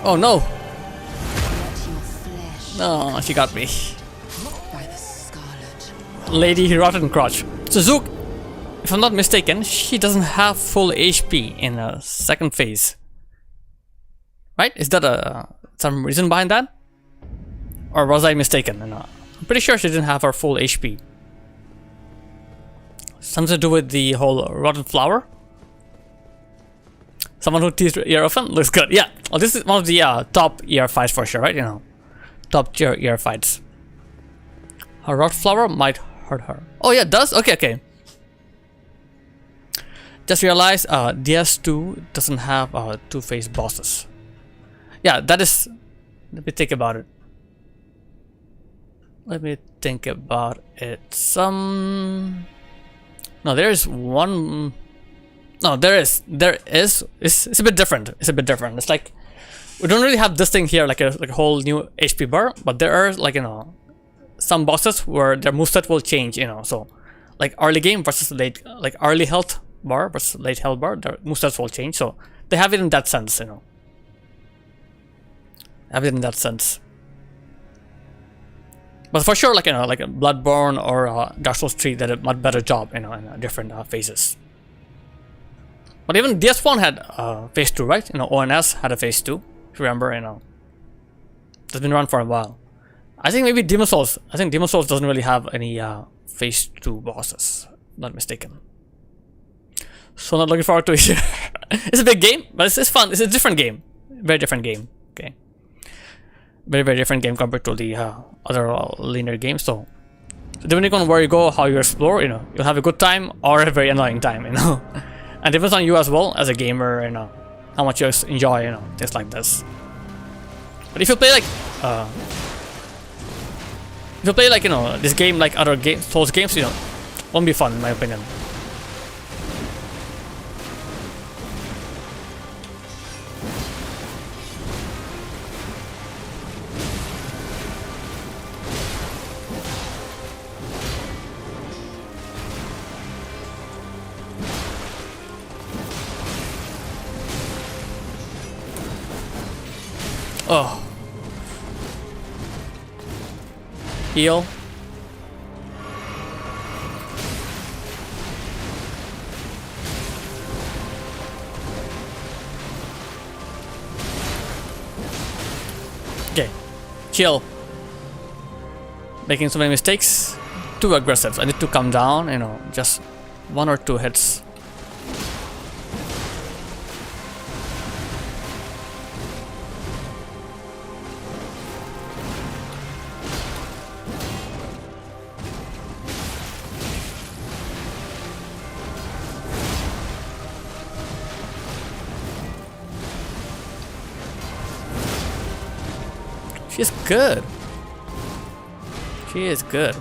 Oh no! Let your flesh No, she got me. by the scarlet. Lady Rotten Crotch. So Zook, if I'm not mistaken, she doesn't have full HP in a second phase. Right? Is that some reason behind that? Or was I mistaken? I'm pretty sure she didn't have her full HP. Something to do with the whole rotten flower? Someone who teased ER often? Looks good. Yeah. Well, this is one of the top ER fights for sure, right? You know, top tier ER fights. Her rot flower might hurt her. Oh yeah, it does? Okay, okay. Just realized DS2 doesn't have two-phase bosses. Yeah, that is... Let me think about it. Let me think about it. No, there is one... No, there is. It's a bit different. It's a bit different. It's like... We don't really have this thing here, like a whole new HP bar, but there are, like, you know, some bosses where their moveset will change, you know, so... Like early game versus late... Like early health bar versus late health bar, their movesets will change, so... They have it in that sense, you know. have it in that sense. But for sure, like like a Bloodborne or Dark Souls 3 did a much better job, in different phases. But even DS1 had phase 2, right? ONS had a phase 2. If you remember, it's been around for a while. I think maybe Demon Souls. I think Demon Souls doesn't really have any phase 2 bosses. Not mistaken. So not looking forward to it. It's a big game, but it's fun. It's a different game. Very different game. Okay. Very, very different game compared to the other linear games. So depending on where you go, how you explore, you'll have a good time or a very annoying time, And depends on you as well as a gamer, how much you enjoy, things like this. But if you play this game like other Souls games, won't be fun in my opinion. Oh. Heal. Okay. Chill. Making so many mistakes. Too aggressive. I need to calm down, just 1 or 2 hits. She's good. She is good.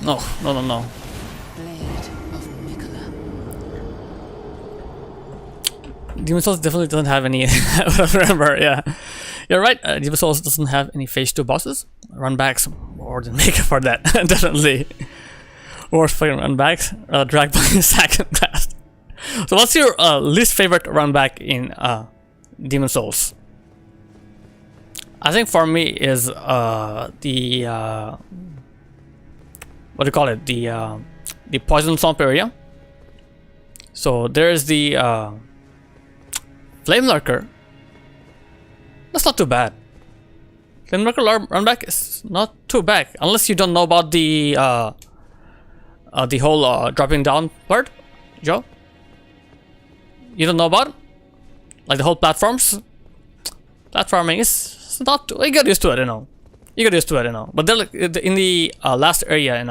No. Demon Souls definitely doesn't have any. Remember, yeah, you're right. Demon Souls doesn't have any phase 2 bosses. Runbacks more than make up for that. Definitely. Worst fucking runbacks. Dragged by the second class. So what's your least favorite run back in Demon Souls? I think for me is the what do you call it? The Poison Swamp area. So there's the Flame Lurker. That's not too bad. Flame Lurker run back is not too bad unless you don't know about the whole dropping down part, Joe. You don't know about it? Like the whole platforming is not. You get used to it, You get used to it, But then, like, in the last area,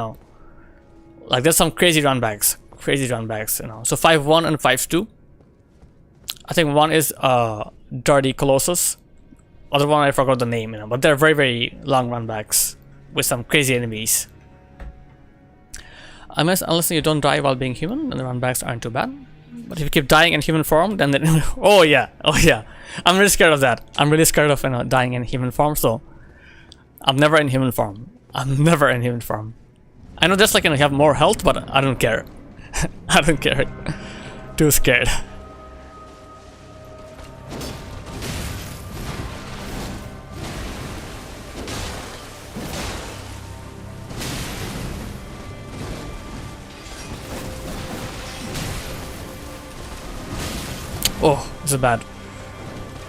like there's some crazy runbacks, So 5-1 and 5-2. I think one is Dirty Colossus. Other one I forgot the name, But they're very, very long runbacks with some crazy enemies. Unless you don't die while being human, then the runbacks aren't too bad. But if you keep dying in human form, then oh yeah, I'm really scared of that. I'm really scared of dying in human form. So I'm never in human form. I know that's like you have more health, but I don't care. I don't care. Too scared. Oh, this is bad.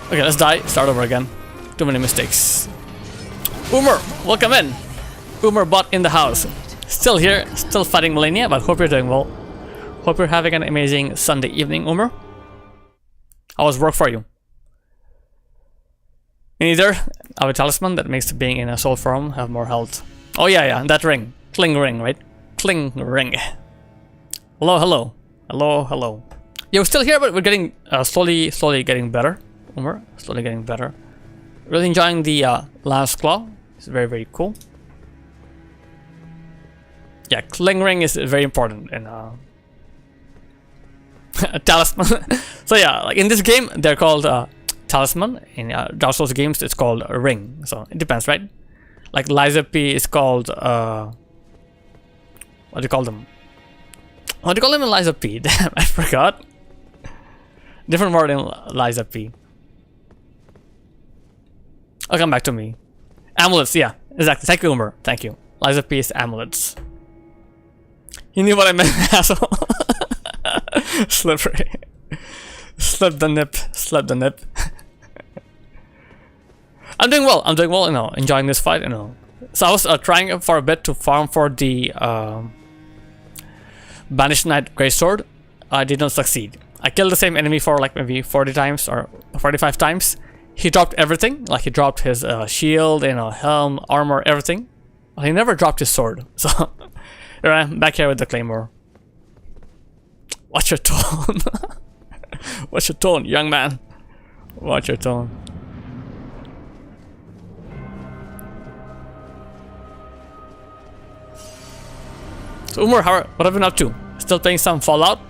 Okay, let's die. Start over again. Too many mistakes. Umer, welcome in. Umer bot in the house. Still here, still fighting Malenia, but hope you're doing well. Hope you're having an amazing Sunday evening, Umer. How was work for you? Neither. I have a talisman that makes being in a soul form have more health. Oh yeah, that ring. Cling ring, right? Cling ring. Hello. Yeah, we're still here, but we're getting slowly getting better. Umer, slowly getting better. Really enjoying the last claw. It's very, very cool. Yeah, cling ring is very important in a talisman. So yeah, like in this game, they're called talisman. In Dark Souls games, it's called a ring. So it depends, right? Like Liza P is called what do you call them? What do you call them in Liza P? Damn, I forgot. Different word in Liza P. Oh, come back to me. Amulets, yeah, exactly. Thank you, Umar. Thank you. Liza P is amulets. You knew what I meant, asshole. Slippery. Slip the nip. Slip the nip. I'm doing well. I'm doing well, you know, enjoying this fight, you know. So I was trying for a bit to farm for the Banished Knight Greatsword. I did not succeed. I killed the same enemy for like maybe 40 times or 45 times. He dropped everything. Like he dropped his shield, you know, helm, armor, everything. He never dropped his sword. So here I am back here with the claymore. Watch your tone. Watch your tone, young man. Watch your tone. So Umar, what have you been up to? Still playing some Fallout?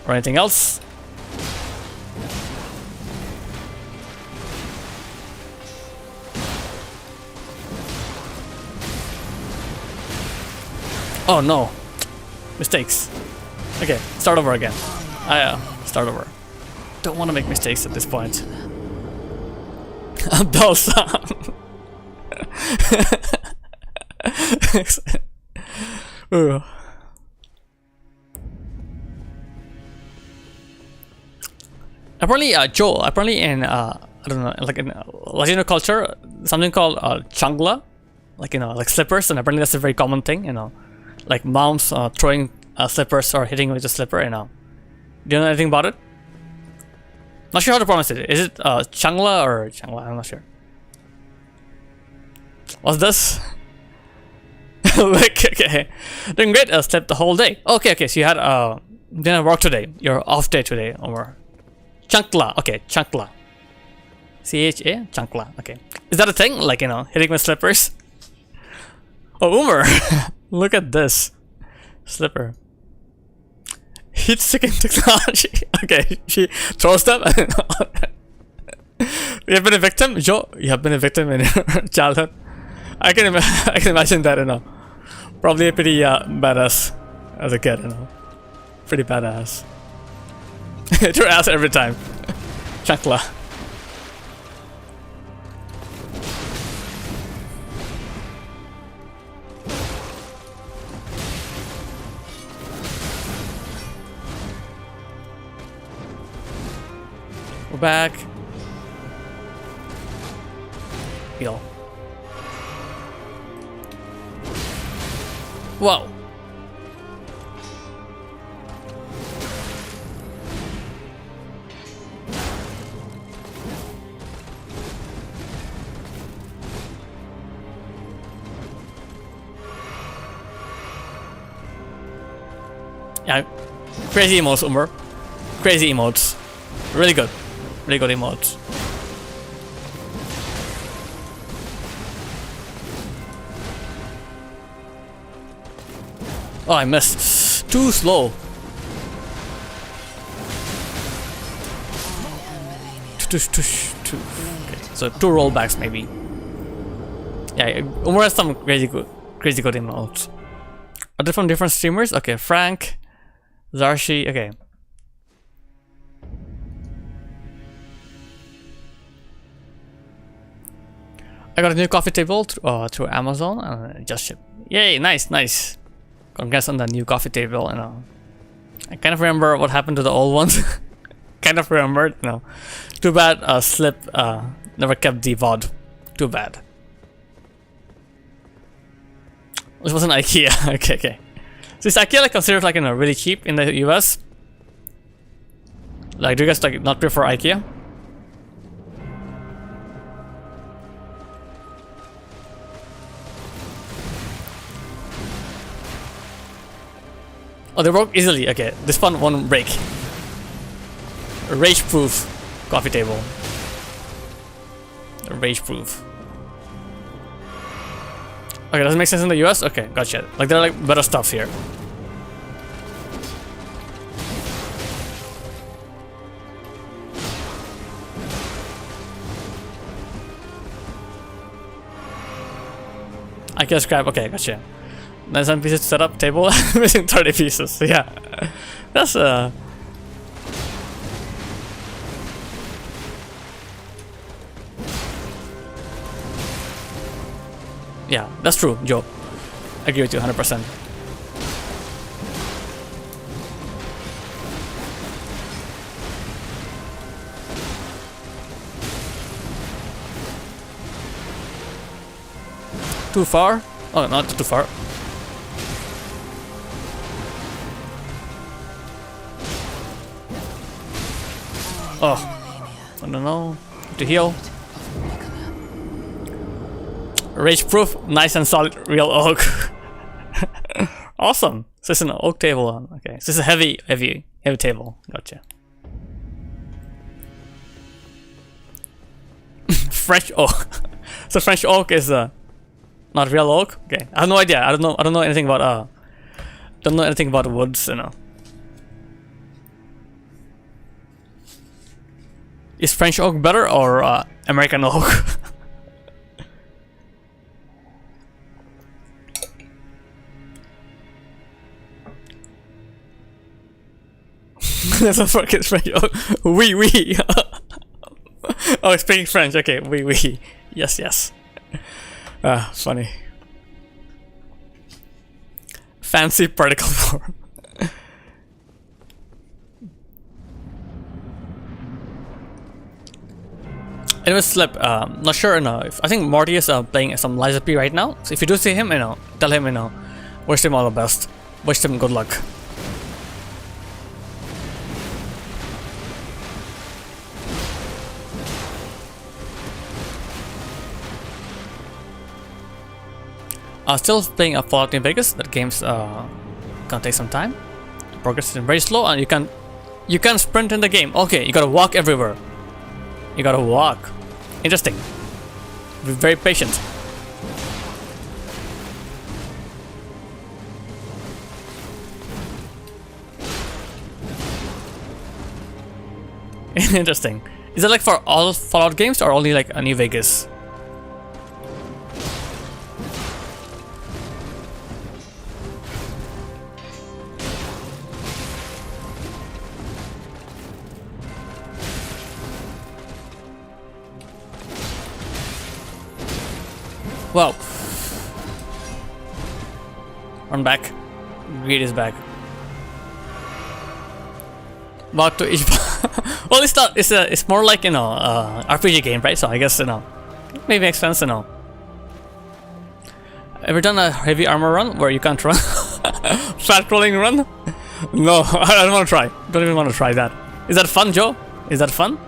Or anything else? Oh no. Mistakes. Okay, start over again. Start over. Don't want to make mistakes at this point. Bell sound. Ooh. Apparently, Joel. Apparently, in I don't know, like in Latino culture, something called changla, like you know, like slippers, and apparently that's a very common thing. You know, like moms throwing slippers or hitting with a slipper. You know, do you know anything about it? Not sure how to pronounce it. Is it changla or changla? I'm not sure. What's this? Like, okay, doing great. Slept the whole day. Okay, so you had didn't work today. You're off day today, or chancla. Okay, chancla. C-H-A, chancla. Okay, is that a thing? Like you know, hitting with slippers? Oh, Umar, look at this slipper. Heat seeking technology. Okay, she throws them. You have been a victim, Joe. You have been a victim in your childhood. I can imagine that, you know. Probably a pretty badass as a kid, you know. Pretty badass. Hit your ass every time. Chancla. We're back. Heal. Whoa. Yeah, crazy emotes, Umar. Crazy emotes. Really good. Really good emotes. Oh, I missed. Too slow. Okay, so 2 rollbacks maybe. Yeah, Umar has some crazy good emotes. Are they from different streamers? Okay, Frank, Zarshi. Okay. I got a new coffee table through Amazon and just shipped. Yay! Nice. Congrats on the new coffee table. You know, I kind of remember what happened to the old ones. Kind of remembered. You know, too bad. Slip never kept the VOD. Too bad. This wasn't IKEA. okay. So is IKEA like considered like, you know, really cheap in the US? Like, do you guys like not prefer IKEA? Oh, they work easily. Okay, this one won't break. Rage-proof coffee table. Rage-proof. Okay, does it make sense in the US? Okay, gotcha. Like, there are like better stuff here. I can scrap. Okay, gotcha. 97 pieces to set up table. Missing 30 pieces. So yeah, that's Yeah, that's true, Joe. I agree with you 100%. Too far? Oh, not too far. Oh, I don't know. To heal. Rage proof, nice and solid, real oak. Awesome. So it's an oak table. Okay, so it's a heavy table. Gotcha. French oak. So French oak is not real oak. Okay, I have no idea. I don't know anything about don't know anything about woods. You know. Is French oak better or American oak? That's a fucking French oak. Oui. Oh, speaking French. Okay, oui. Yes. Funny. Fancy particle form. Anyway, Slip, not sure, I think Morty is playing some Liza P right now. So if you do see him, tell him, wish him all the best. Wish him good luck. Still playing a Fallout New Vegas. That game's gonna take some time. The progress is very slow, and you can't sprint in the game. Okay, you gotta walk everywhere. You gotta walk. Interesting. Be very patient. Interesting. Is that like for all Fallout games or only like a New Vegas? Wow. Run back. Greed is back. About to each. Well, it's not. It's more like RPG game, right? So I guess maybe makes sense. Ever done a heavy armor run where you can't run? Fat rolling run? No, I don't want to try. Don't even want to try that. Is that fun, Joe? Is that fun?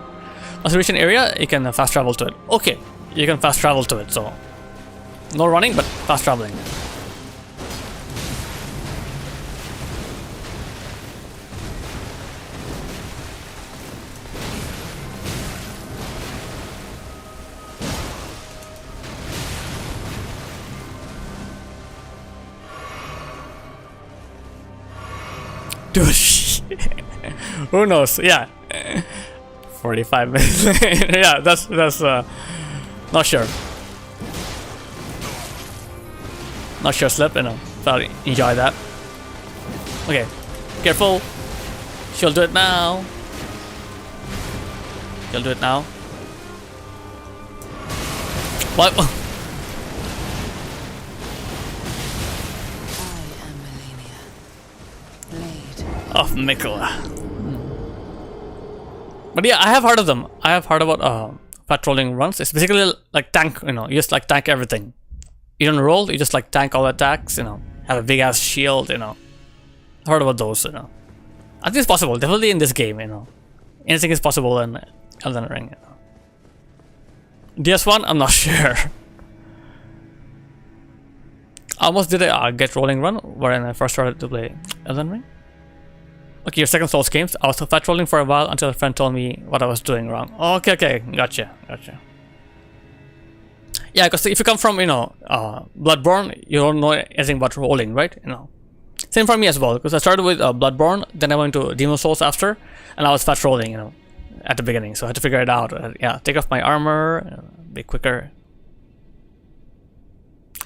Once you reach an area, you can fast travel to it. Okay, you can fast travel to it. So. No running, but fast traveling. Dude, who knows? Yeah, 45 minutes. Yeah, that's not sure. Not sure, Slip, thought I'd enjoy that. Okay, careful. She'll do it now. She'll do it now. What? I am Malenia, blade of Mikola. But yeah, I have heard of them. I have heard about patrolling runs. It's basically like tank, you just like tank everything. You don't roll, you just like tank all attacks, have a big ass shield, Heard about those, I think it's possible, definitely in this game, Anything is possible in Elden Ring, DS1, I'm not sure. I almost did a get rolling run when I first started to play Elden Ring. Okay, your second Souls games. I was fat rolling for a while until a friend told me what I was doing wrong. Okay, gotcha. Yeah, because if you come from, Bloodborne, you don't know anything about rolling, right? Same for me as well, because I started with Bloodborne, then I went to Demon Souls after, and I was fast rolling, at the beginning, so I had to figure it out. Yeah, take off my armor, be quicker.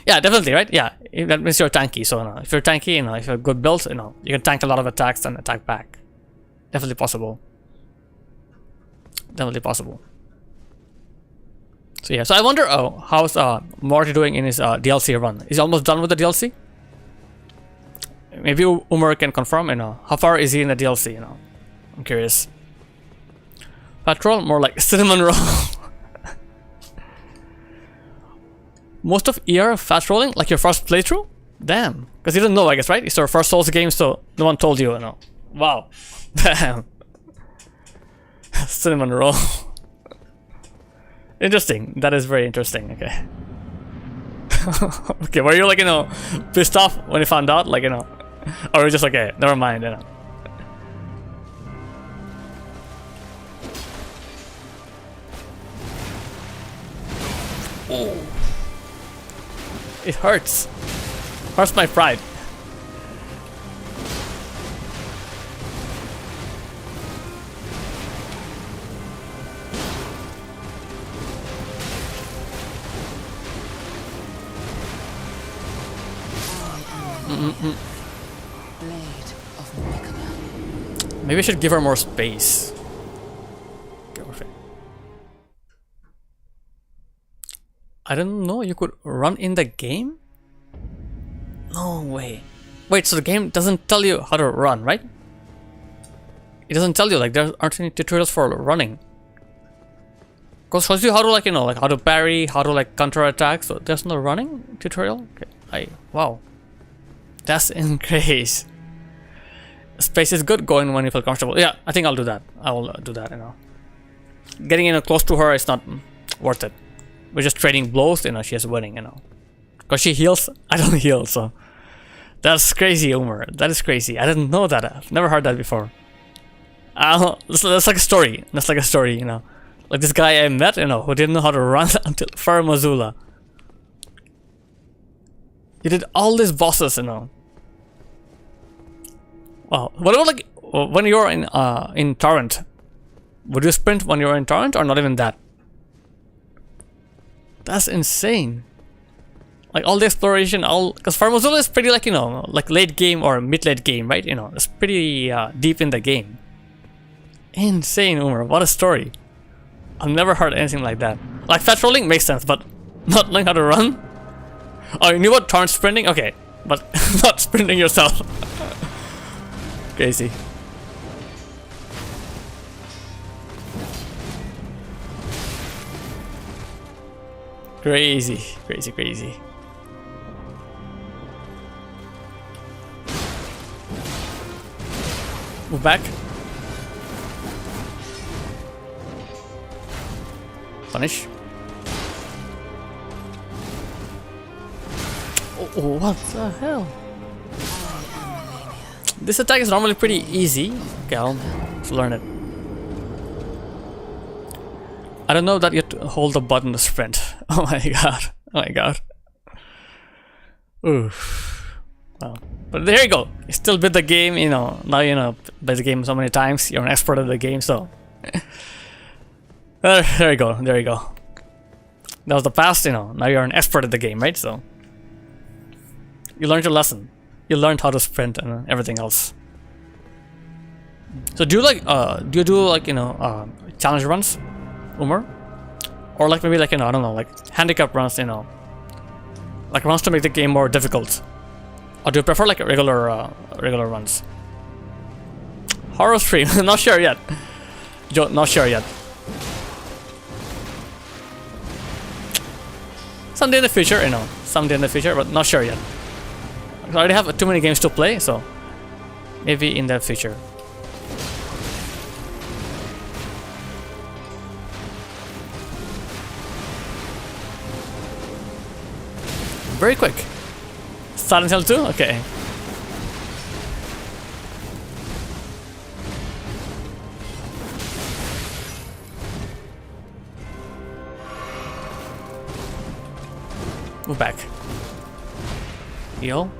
Yeah, definitely, right? Yeah, that means you're tanky, so if you're tanky, if you're good build, you can tank a lot of attacks and attack back. Definitely possible. Definitely possible. So yeah, so I wonder, how's Morty doing in his DLC run? Is he almost done with the DLC? Maybe Umar can confirm, you know, how far is he in the DLC, you know? I'm curious. Patrol, more like cinnamon roll. Most of ER fast rolling, like your first playthrough? Damn, because you didn't know, I guess, right? It's your first Souls game, so no one told you, you know. Wow. Damn. Cinnamon roll. Interesting. That is very interesting. Okay. Okay, were you like, you know, pissed off when you found out, like, you know, or you just like, okay, never mind, you know. Oh, it hurts. Hurts my pride. Blade of Nicola. Maybe I should give her more space. I don't know, you could run in the game? No way. Wait, so the game doesn't tell you how to run, right? It doesn't tell you, like, there aren't any tutorials for running. Because shows you how to, like, you know, like how to parry, how to, like, counter attack, so there's no running tutorial? Okay, wow. That's increase. Space is good going when you feel comfortable. Yeah, I think I'll do that. I will do that, you know. Getting, you know, close to her is not worth it. We're just trading blows, you know, she's winning, you know. Because she heals, I don't heal, so. That's crazy, Umar. That is crazy. I didn't know that. I've never heard that before. That's like a story. That's like a story, you know. Like this guy I met, you know, who didn't know how to run until Far Mazula. You did all these bosses, you know. Wow. What about like when you're in Torrent? Would you sprint when you're in Torrent or not even that? That's insane. Like all the exploration, because Farmazula is pretty like, you know, like late game or mid-late game, right? You know, it's pretty deep in the game. Insane, Umar. What a story. I've never heard anything like that. Like fast rolling makes sense, but not knowing how to run? Oh, you knew what torrent sprinting? Okay, but not sprinting yourself. Crazy. Crazy, crazy, crazy. Move back. Punish. Oh, what the hell? This attack is normally pretty easy. Okay, I'll learn it. I don't know that you have to hold the button to sprint. Oh my god. Oh my god. Oof. Well, but there you go. You still beat the game, you know. Now you know, play the game so many times. You're an expert at the game, so. There you go. There you go. That was the past, you know. Now you're an expert at the game, right? So. You learned your lesson. You learned how to sprint and everything else. So do you like, you know, challenge runs, Umar? Or like maybe like, you know, I don't know, like handicap runs, you know. Like runs to make the game more difficult. Or do you prefer like regular runs? Horror stream, not sure yet. Not sure yet. Someday in the future, you know. Someday in the future, but not sure yet. I already have too many games to play, so maybe in the future. Very quick. Silent Hill 2? Okay. Move back. Heal.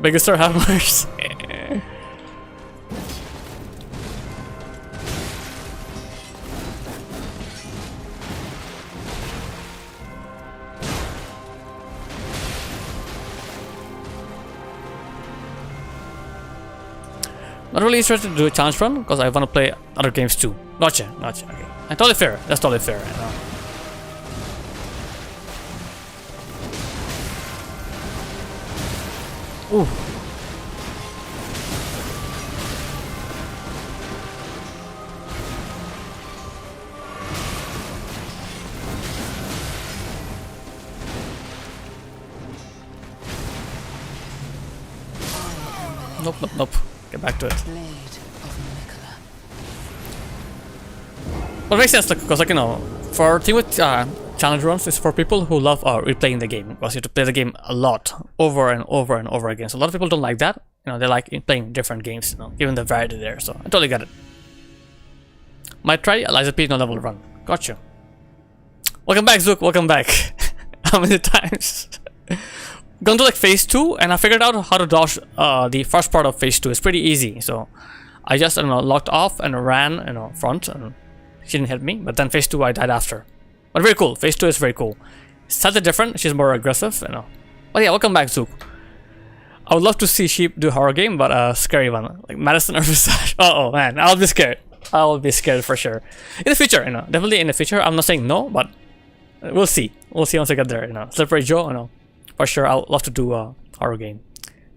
Biggest or hammers. Not really interested to do a challenge run because I want to play other games too. Gotcha, gotcha. Okay, totally fair. That's totally fair. Ooh. Nope, nope, nope. Get back to it. Well, it makes sense, because, like, you know, for team with challenge runs, it's for people who love replaying the game, because you have to play the game a lot, over and over and over again. So a lot of people don't like that. You know, they like playing different games, you know, given the variety there. So I totally get it. Might try Eliza P no level run. Gotcha. Welcome back, Zook. Welcome back. How many times? Gone to like phase 2, and I figured out how to dodge the first part of phase 2. It's pretty easy. So I just, you know, locked off and ran, you know, front, and she didn't hit me. But then phase 2, I died after. But very cool. Phase 2 is very cool. Slightly different. She's more aggressive, you know. But yeah, welcome back, Zook. I would love to see Sheep do a horror game, but a scary one, like Madison or Visage. Oh man, I'll be scared. I will be scared for sure. In the future, you know, definitely in the future. I'm not saying no, but we'll see. We'll see once I get there. You know, Slippery Joe, you know, for sure. I'll love to do a horror game.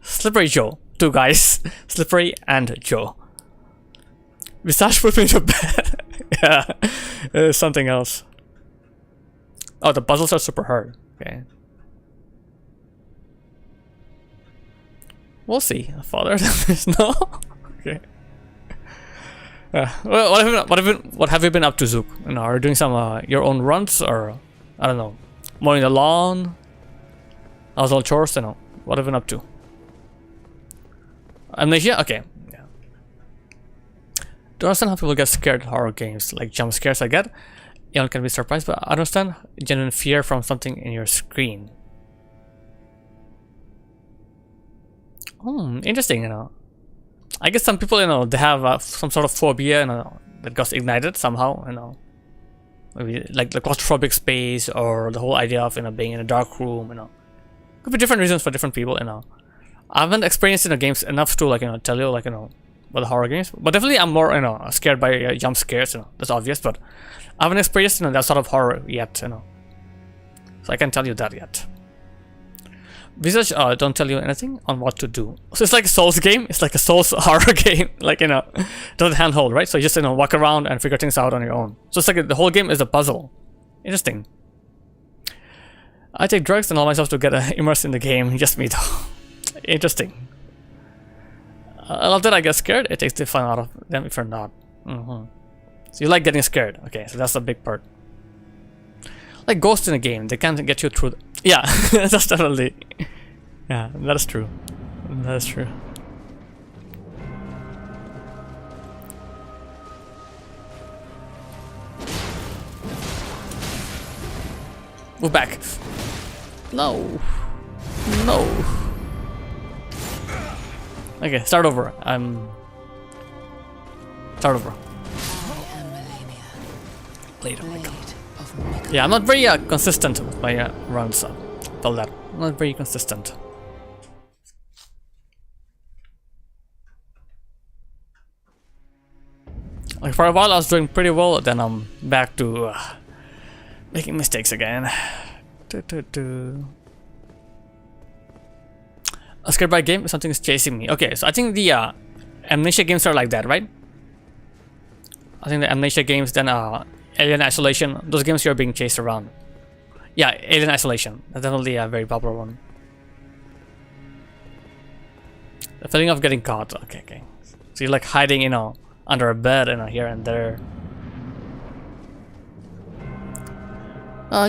Slippery Joe, 2 guys, Slippery and Joe. Visage put me to bed. Yeah, something else. Oh, the puzzles are super hard. Okay. We'll see. Father, no. Okay. Well, what have you been up to, Zook? You know, are you doing some your own runs, or I don't know, mowing the lawn, household chores? You know, what have you been up to? Amnesia? Okay. Yeah. Don't understand how people get scared at horror games, like jump scares. I get. You can be surprised, but I understand genuine fear from something in your screen. Interesting, you know. I guess some people, you know, they have some sort of phobia, you know, that got ignited somehow, you know. Maybe like the claustrophobic space, or the whole idea of, you know, being in a dark room, you know. Could be different reasons for different people, you know. I haven't experienced, you know, games enough to, like, you know, tell you, like, you know, about the horror games. But definitely I'm more, you know, scared by jump scares, you know. That's obvious, but I haven't experienced, you know, that sort of horror yet, you know. So I can't tell you that yet. Visage don't tell you anything on what to do. So it's like a Souls game. It's like a Souls horror game. Like, you know, doesn't handhold, right? So you just, you know, walk around and figure things out on your own. So it's like the whole game is a puzzle. Interesting. I take drugs and allow myself to get immersed in the game. Just me though. Interesting. I love that I get scared. It takes the fun out of them if you're not. So you like getting scared. Okay, so that's a big part. Like ghosts in a game, they can't get you through. Yeah, that's definitely. Yeah, that is true. That is true. Move back. No. No. Okay, start over. Start over. Later. Yeah, I'm not very consistent with my runs. Tell that. I'm not very consistent. Like for a while I was doing pretty well, then I'm back to making mistakes again. A scared by game, something is chasing me. Okay, so I think the Amnesia games are like that, right? I think the Amnesia games, then Alien Isolation, those games you're being chased around. Yeah, Alien Isolation, that's definitely a very popular one. The feeling of getting caught. Okay. So you're like hiding, you know, under a bed, you know, here and there.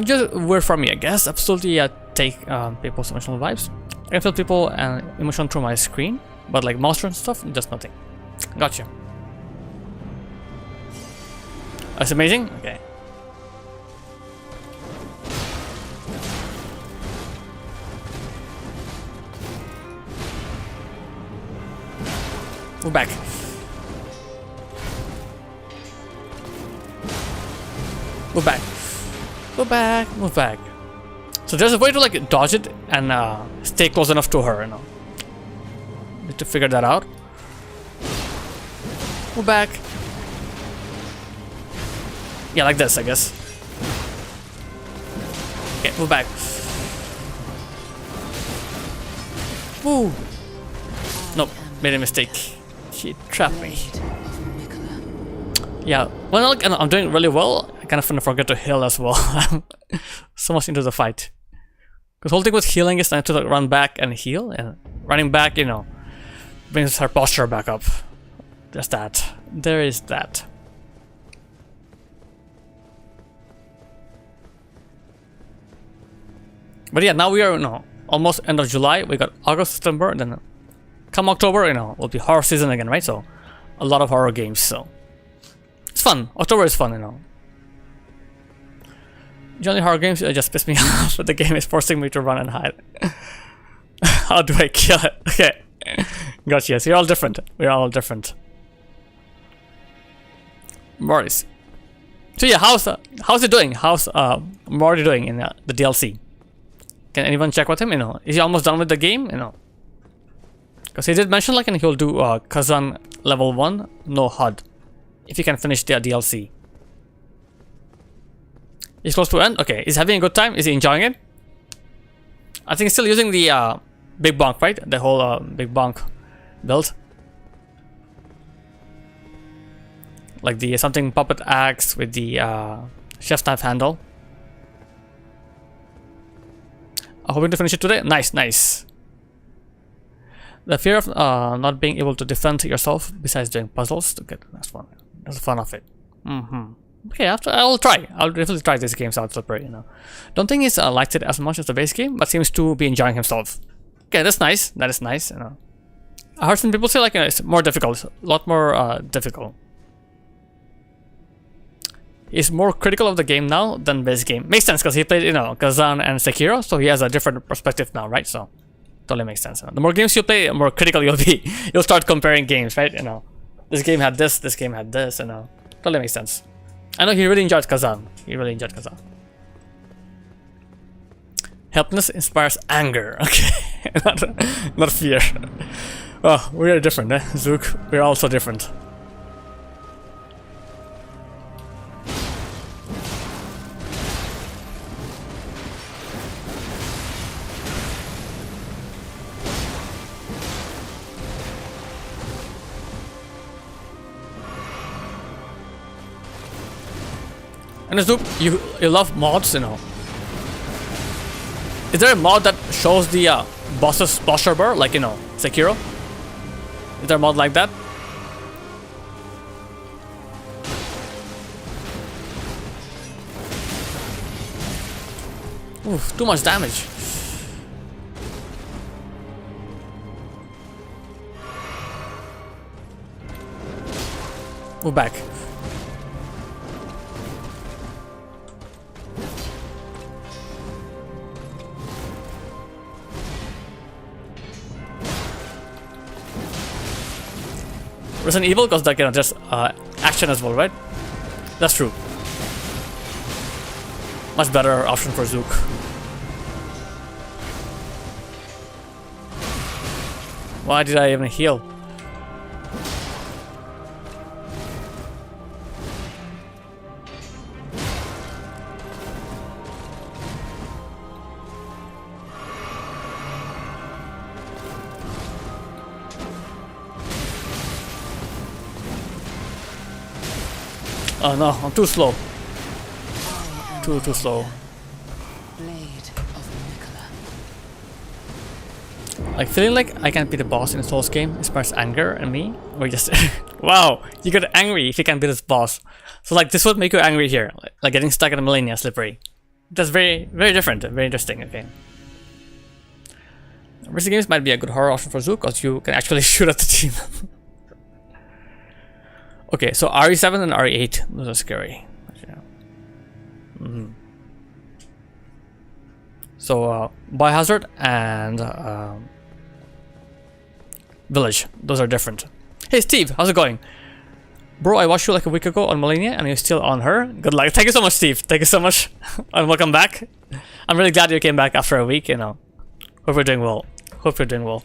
Just weird for me, I guess. Absolutely take people's emotional vibes. I can feel people and emotion through my screen, but like monster and stuff, just nothing. Gotcha. That's amazing? Okay. Move back. Move back. Go back. Move back. So there's a way to like dodge it and stay close enough to her, you know. Need to figure that out. Move back. Yeah, like this, I guess. Okay, move back. Ooh. Nope, made a mistake. She trapped me. Yeah, well, like, I'm doing really well. I kind of forget to heal as well. I'm so much into the fight. Because the whole thing with healing is I have to like, run back and heal, and running back, you know, brings her posture back up. Just that. There is that. But yeah, now we are, you know, almost end of July. We got August, September, and then come October, you know, will be horror season again, right? So a lot of horror games. So it's fun. October is fun, you know. Generally, horror games just piss me off, but the game is forcing me to run and hide. How do I kill it? Okay, gotcha. So you're all different. We're all different. Morris. So yeah, how's it doing? How's Morty doing in the DLC? Can anyone check with him? You know, is he almost done with the game? You know, because he did mention like, and he'll do Kazan level 1, no HUD, if he can finish the DLC. He's close to end. Okay, is he having a good time? Is he enjoying it? I think he's still using the big bonk, right? The whole big bonk build, like the something puppet axe with the chef's knife handle. I'm hoping to finish it today. Nice, nice. The fear of not being able to defend yourself besides doing puzzles to get the next one. That's the fun of it. Okay, I'll try. I'll definitely try this game's out super, you know. Don't think he's liked it as much as the base game, but seems to be enjoying himself. Okay, that's nice. That is nice, you know. I heard some people say like, you know, it's more difficult. A lot more difficult. He's more critical of the game now than base game. Makes sense because he played, you know, Kazan and Sekiro, so he has a different perspective now, right? So totally makes sense. The more games you play, the more critical you'll be. You'll start comparing games, right? You know, this game had this game had this, you know. Totally makes sense. I know he really enjoyed Kazan. He really enjoyed Kazan. Helplessness inspires anger. Okay, not fear. Oh, we're different, eh? Zook, we're also different. And Zook, you love mods, you know. Is there a mod that shows the boss's posture bar, like, you know, Sekiro? Is there a mod like that? Oof, too much damage. Move back. Resident Evil, because like, you know, just action as well, right? That's true. Much better option for Zook. Why did I even heal? Oh no, I'm too slow. Too slow. Like feeling like I can't be the boss in a Souls game inspires anger in me. Or just wow, you get angry if you can't be this boss. So like this would make you angry here, like getting stuck in a Malenia slippery. That's very different, very interesting. Okay. Racing games might be a good horror option for Zook because you can actually shoot at the team. Okay, so RE7 and RE8, those are scary. So Biohazard and Village, those are different. Hey Steve, how's it going? Bro, I watched you like a week ago on Malenia and you're still on her. Good luck. Thank you so much, Steve. Thank you so much. And welcome back. I'm really glad you came back after a week, you know. Hope you're doing well. Hope you're doing well.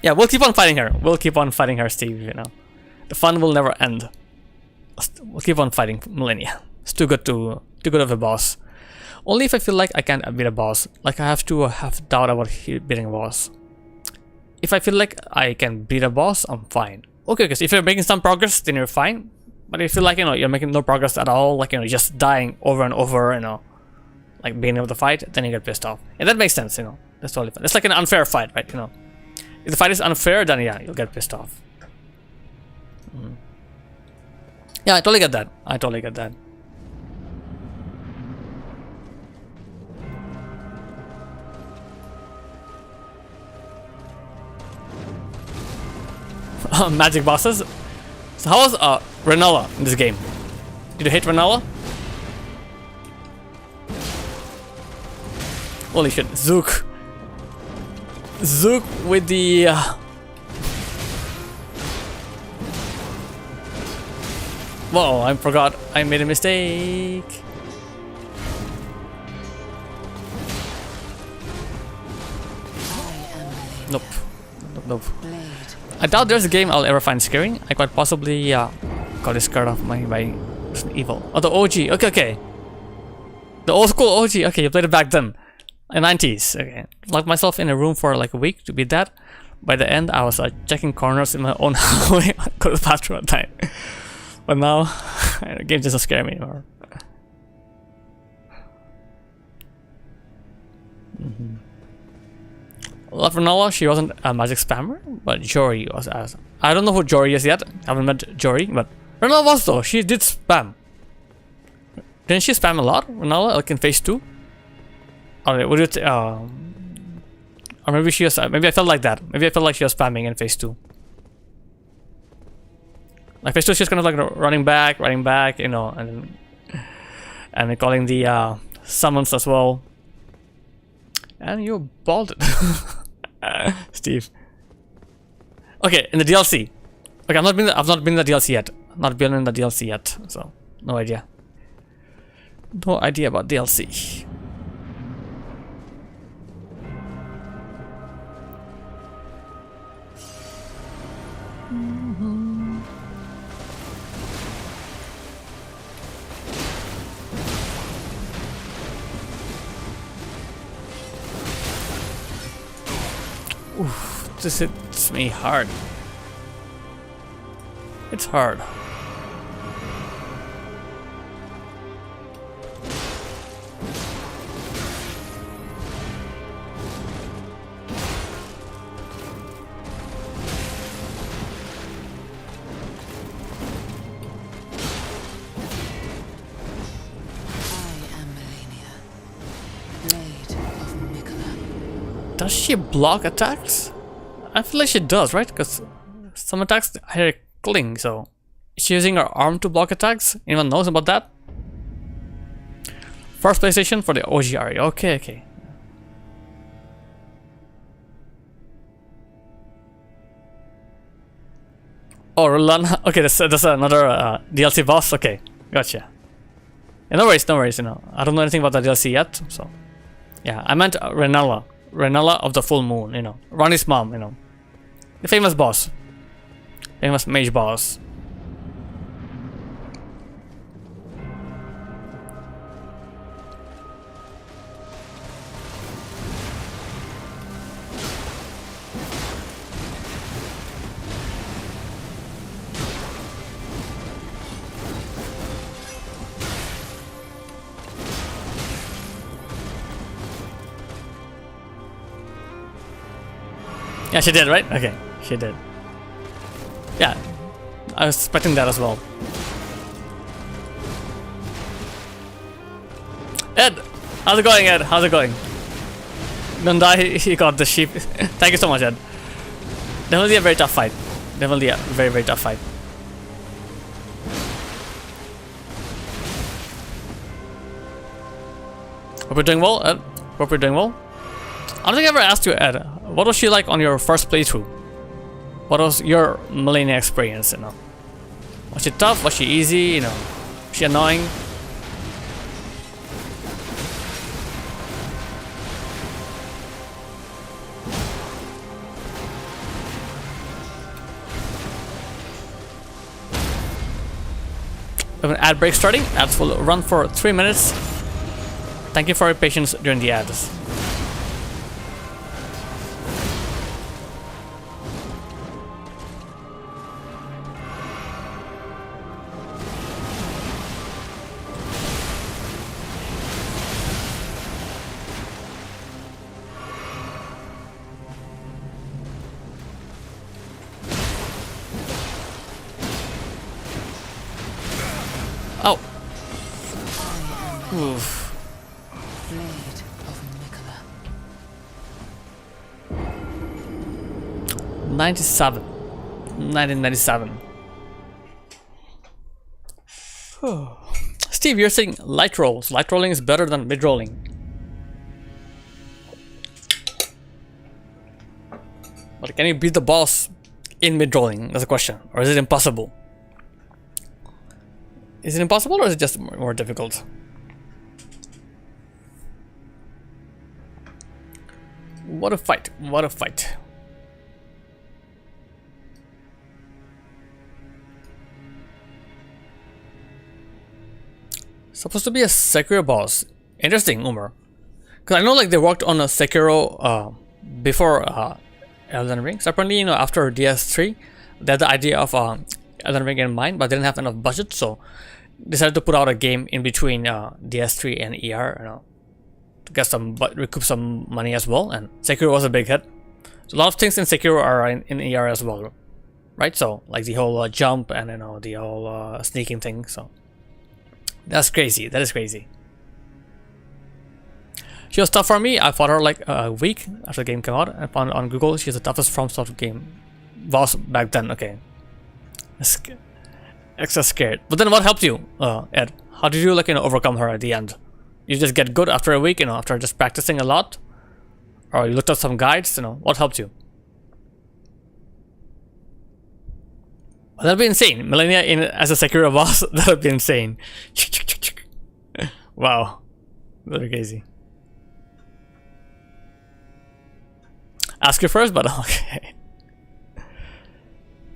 Yeah, we'll keep on fighting her. We'll keep on fighting her, Steve, you know. The fun will never end. We'll keep on fighting Malenia. It's too good of a boss. Only if I feel like I can't beat a boss. Like I have to have doubt about beating a boss. if I feel like I can beat a boss, I'm fine. Okay, because if you're making some progress, then you're fine. But if you feel like, you know, you're making no progress at all, like, you know, just dying over and over, you know, like beginning of the fight, then you get pissed off. And that makes sense, you know. That's totally fine. It's like an unfair fight, right? You know, if the fight is unfair, then yeah, you'll get pissed off. Yeah, I totally get that. I totally get that. Magic bosses. So how was Renala in this game? Did you hate Renala? Holy shit, Zook. Zook with the whoa, I forgot. I made a mistake. Nope. Nope. I doubt there's a game I'll ever find scary. I quite possibly got scared off by Resident Evil. Oh, the OG. Okay, okay. The old school OG. Okay, you played it back then. In 90s. Okay. Locked myself in a room for like a week to beat that. By the end, I was checking corners in my own hallway. Go to the bathroom at night. But now, the game doesn't scare me anymore. Love Renala, she wasn't a magic spammer, but Jory was as. I don't know who Jory is yet. I haven't met Jory, but Renala was though. She did spam. Didn't she spam a lot, Renala, like in phase 2? Or would it? Or maybe she was. Maybe I felt like that. Maybe I felt like she was spamming in phase 2. Like phase 2, she's kind of like running back, you know, and then calling the summons as well. And you balded. Steve. Okay, in the DLC. Okay, I've not been in the DLC yet. Not been in the DLC yet, so no idea. No idea about DLC. Oof, this hits me hard. It's hard. Does she block attacks? I feel like she does, right? Because some attacks her cling, so is she using her arm to block attacks? Anyone knows about that? First PlayStation for the OG area. Okay, okay. Oh, Roland. Okay, that's another DLC boss. Okay, gotcha. Yeah, no worries, you know. I don't know anything about the DLC yet, so. Yeah, I meant Renala. Renala of the Full Moon, you know. Ronnie's mom, you know. The famous boss. Famous mage boss. Yeah, she did, right? Okay, she did. Yeah, I was expecting that as well. Ed! How's it going, Ed? How's it going? Don't die, he got the sheep. Thank you so much, Ed. Definitely a very tough fight. Definitely a very, very tough fight. Hope you're doing well, Ed. Hope you're doing well. I don't think I ever asked you, Ed, what was she like on your first playthrough? What was your Malenia experience, you know? Was she tough? Was she easy, you know? Was she annoying? We have an ad break starting. Ads will run for 3 minutes. Thank you for your patience during the ads. Oof. Blade of Mikola. 97. 1997. Steve, you're saying light rolls. Light rolling is better than mid rolling. But can you beat the boss in mid rolling? That's a question. Or is it impossible? Is it impossible or is it just more difficult? What a fight. What a fight. Supposed to be a Sekiro boss. Interesting, Umar. Because I know like they worked on a Sekiro before Elden Ring. So apparently, you know, after DS3, they had the idea of Elden Ring in mind, but they didn't have enough budget, so decided to put out a game in between DS3 and ER, you know, to get some, but recoup some money as well. And Sekiro was a big hit. So a lot of things in Sekiro are in ER as well, right? So like the whole jump and you know the whole sneaking thing. So that's crazy. That is crazy. She was tough for me. I fought her like a week after the game came out. I found on Google she's the toughest FromSoft game boss back then. Okay, extra scared. But then what helped you, Ed? How did you like you know overcome her at the end? You just get good after a week, you know, after just practicing a lot, or you looked up some guides. You know, what helped you? Well, that'd be insane. Malenia in as a Sekiro boss. That would be insane. Wow, very crazy. Ask you first, but okay.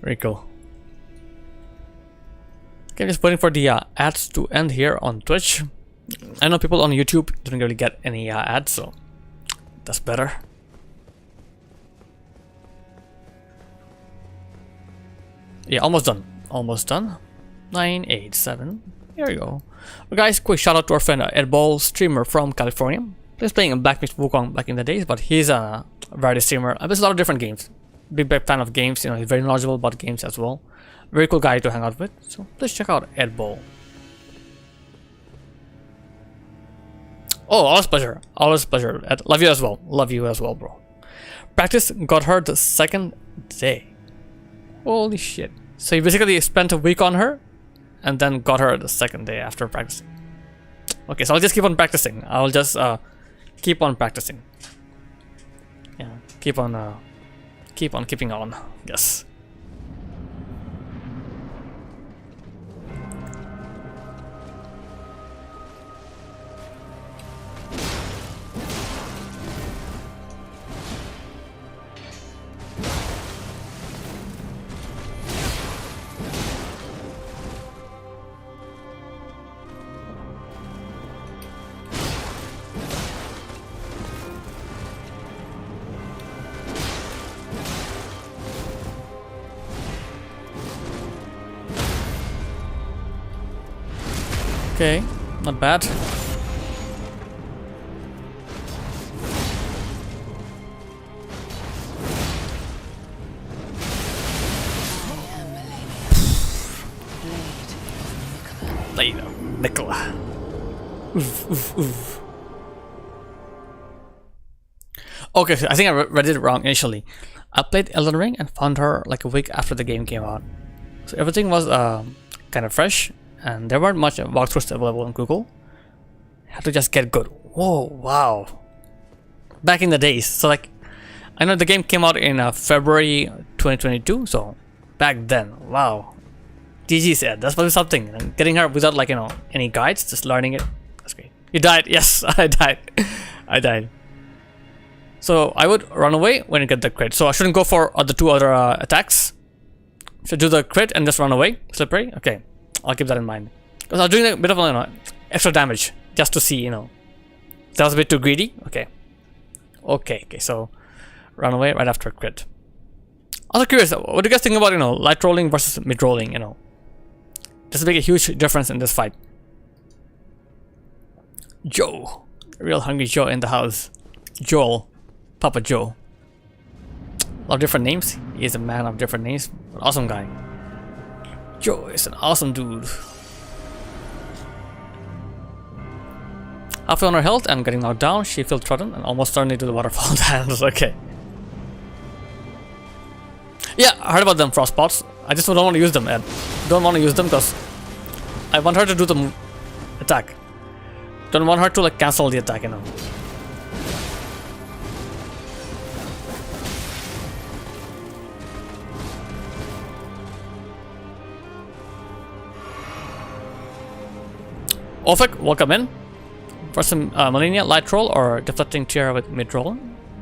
Very cool. Okay, I'm just waiting for the ads to end here on Twitch. I know people on YouTube didn't really get any ads, so that's better. Yeah, almost done. Almost done. 987. Here we go. Well, guys, quick shout out to our friend Ed Ball, streamer from California. He was playing a Black Myth Wukong back in the days, but he's a variety streamer. There's a lot of different games. Big fan of games, you know, he's very knowledgeable about games as well. Very cool guy to hang out with. So please check out Ed Ball. Oh, always pleasure. Always pleasure. Ed, love you as well. Love you as well, bro. Practice got her the second day. Holy shit. So you basically spent a week on her and then got her the second day after practicing. Okay, so I'll just keep on practicing. I'll just keep on practicing. Yeah, keep on keeping on. Yes. Okay, not bad. Blade of Mikola. Oof, oof, oof. Okay, so I think I read it wrong initially. I played Elden Ring and found her like a week after the game came out. So everything was kind of fresh. And there weren't much walkthroughs available on Google. Had to just get good. Whoa, wow. Back in the days. So like, I know the game came out in February 2022. So back then, wow. GG said, that's probably something. And getting her without like, you know, any guides, just learning it. That's great. You died. Yes, I died. I died. So I would run away when you get the crit. So I shouldn't go for the two other attacks. Should do the crit and just run away. Slippery. Okay. I'll keep that in mind. Because I was doing a bit of you know, extra damage just to see, you know. That was a bit too greedy. Okay. Okay, so run away right after a crit. Also curious, what do you guys think about, you know, light rolling versus mid rolling, you know? Does it make a huge difference in this fight? Joe. Real hungry Joe in the house. Joel. Papa Joe. A lot of different names. He is a man of different names. Awesome guy. Joe is an awesome dude. Halfway on her health and getting knocked down, she feels trodden and almost turned into the waterfall dance. Okay. Yeah, I heard about them frostbots. I just don't want to use them, Ed. Don't want to use them because I want her to do the attack. Don't want her to like cancel the attack, you know. Ofek, welcome in. For some Malenia, light roll or deflecting tier with mid roll.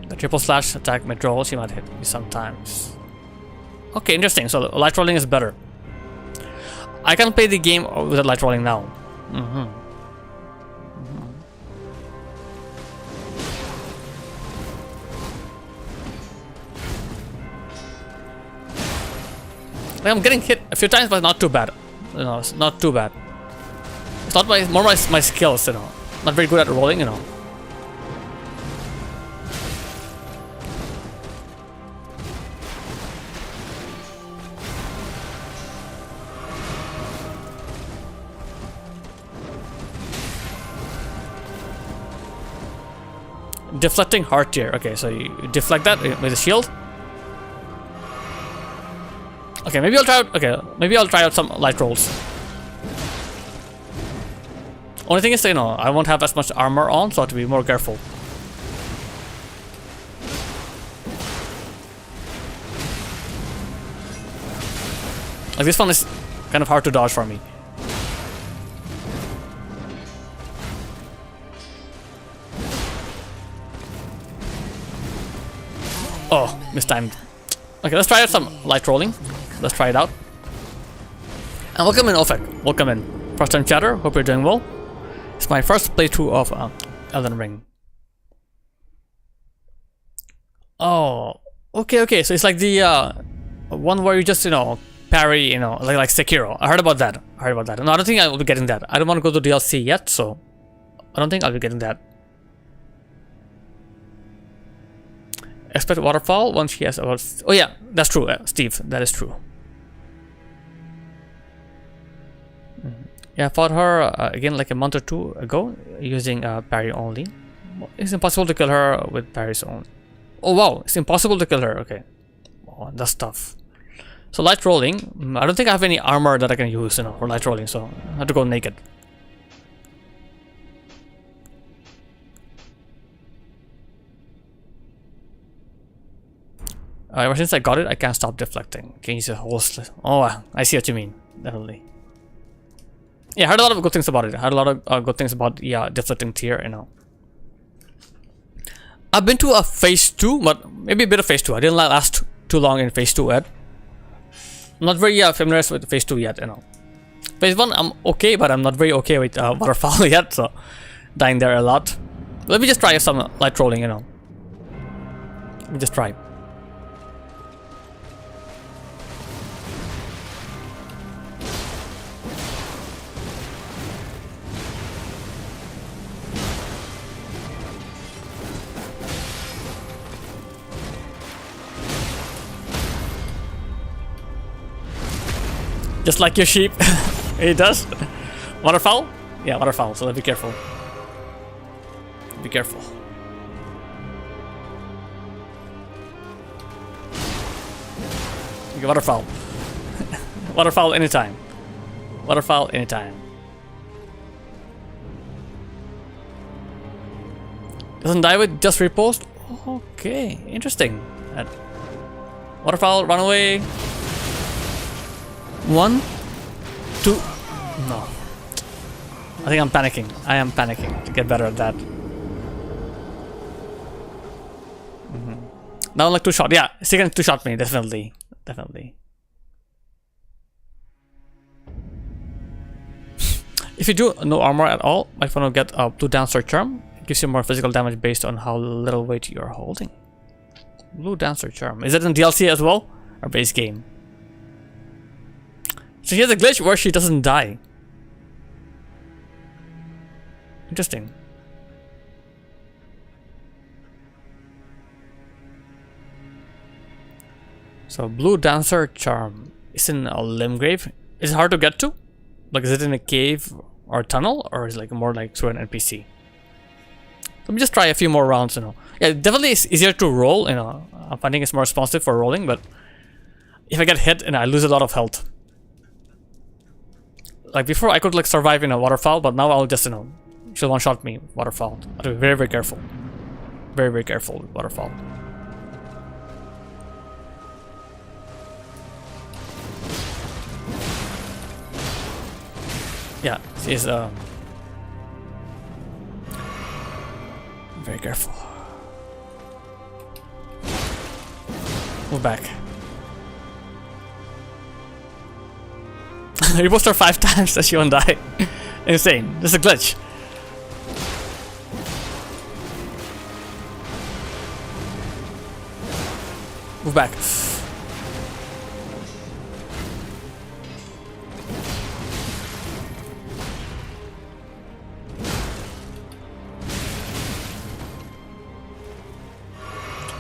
The triple slash attack mid roll, she might hit me sometimes. Okay, interesting. So light rolling is better. I can play the game with light rolling now. Like I'm getting hit a few times, but not too bad. You know, it's not too bad. It's not more my skills, you know. Not very good at rolling, you know. Deflecting hard tier. Okay, so you deflect that with a shield. Okay, maybe I'll try out. Okay, maybe I'll try out some light rolls. Only thing is, you know, I won't have as much armor on, so I have to be more careful. Like this one is kind of hard to dodge for me. Oh, mistimed. Okay, let's try out some light rolling. Let's try it out. And welcome in, Ofek. Welcome in. First time chatter. Hope you're doing well. It's my first playthrough of Elden Ring. Oh, okay. So it's like the one where you just, you know, parry, you know, like Sekiro. I heard about that. No, I don't think I will be getting that. I don't want to go to DLC yet, so I don't think I'll be getting that. Expect waterfall once she has about. Oh yeah, that's true, Steve. That is true. Yeah, I fought her again like a month or two ago using parry only. It's impossible to kill her with parries only. Oh wow, it's impossible to kill her. Okay, oh, that's tough. So light rolling. I don't think I have any armor that I can use, you know, for light rolling. So I have to go naked. Ever since I got it, I can't stop deflecting. Can use a whole Oh, I see what you mean. Definitely. Yeah, I heard a lot of good things about it. I heard a lot of good things about deflecting tier, you know. I've been to a phase 2, but maybe a bit of phase 2. I didn't last too long in phase 2 yet. I'm not very familiar with phase 2 yet, you know. Phase 1, I'm okay, but I'm not very okay with waterfall yet, so dying there a lot. Let me just try some light rolling, you know. Let me just try. Just like your sheep. It does. Waterfowl? Yeah, waterfowl, so be careful. Be careful. Okay, waterfowl. Waterfowl anytime. Waterfowl anytime. Doesn't die with just repost? Okay, interesting. Waterfowl, run away. 1, 2. No. I think I'm panicking. I am panicking to get better at that. Now like 2-shot. Yeah, second 2-shot me, definitely. Definitely. If you do no armor at all, my phone will get a blue dancer charm. It gives you more physical damage based on how little weight you're holding. Blue dancer charm. Is it in DLC as well? Or base game? So he has a glitch where she doesn't die. Interesting. So blue dancer charm is in a limb grave. Is it hard to get to? Like, is it in a cave or a tunnel, or is it like more like through an NPC? Let me just try a few more rounds, you know. Yeah, definitely it's easier to roll, you know. I'm finding it's more responsive for rolling, but if I get hit and I lose a lot of health. Like before I could like survive in a waterfall, but now I'll just, you know, she'll one-shot me waterfall. I have to be very, very careful. Very, very careful with waterfall. Yeah, she's very careful. Move back. You boosted her 5 times that she won't die. Insane. This is a glitch. Move back.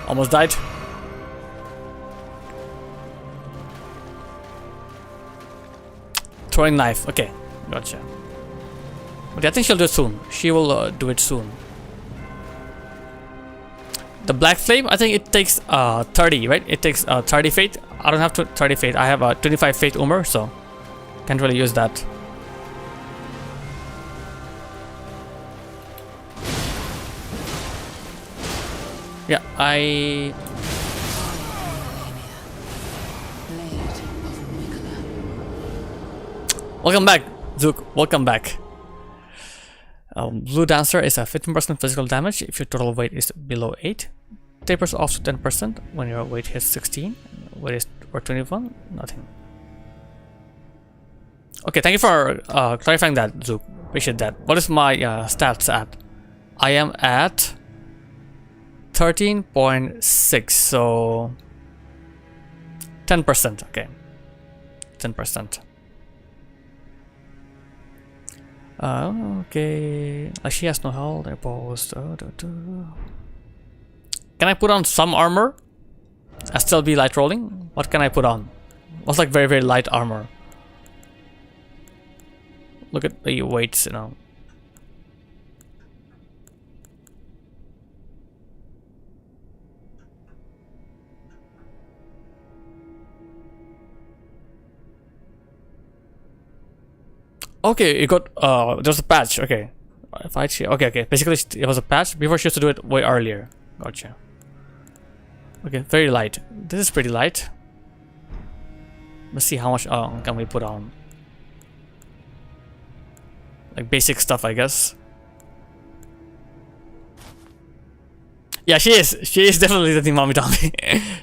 Almost died. Throwing knife. Okay, gotcha. But I think she'll do it soon. She will do it soon. The black flame, I think it takes 30, right? It takes 30 fate. I don't have 30 fate. I have 25 fate Umar, so can't really use that. Yeah, Welcome back, Zook. Welcome back. Blue Dancer is a 15% physical damage if your total weight is below 8. Tapers off to 10% when your weight hits 16. Weight is or 21. Nothing. Okay, thank you for clarifying that, Zook. Appreciate that. What is my stats at? I am at 13.6, so 10%. Okay, 10%. Okay. She has no health. Opposed. Can I put on some armor? I still be light rolling. What can I put on? What's like very, very light armor? Look at the weights, you know. Okay, you got there's a patch. Okay, if I see, okay, basically it was a patch before. She used to do it way earlier. Gotcha. Okay, very light. This is pretty light. Let's see how much can we put on. Like basic stuff, I guess. Yeah, she is. She is definitely the Team Mommy Tommy.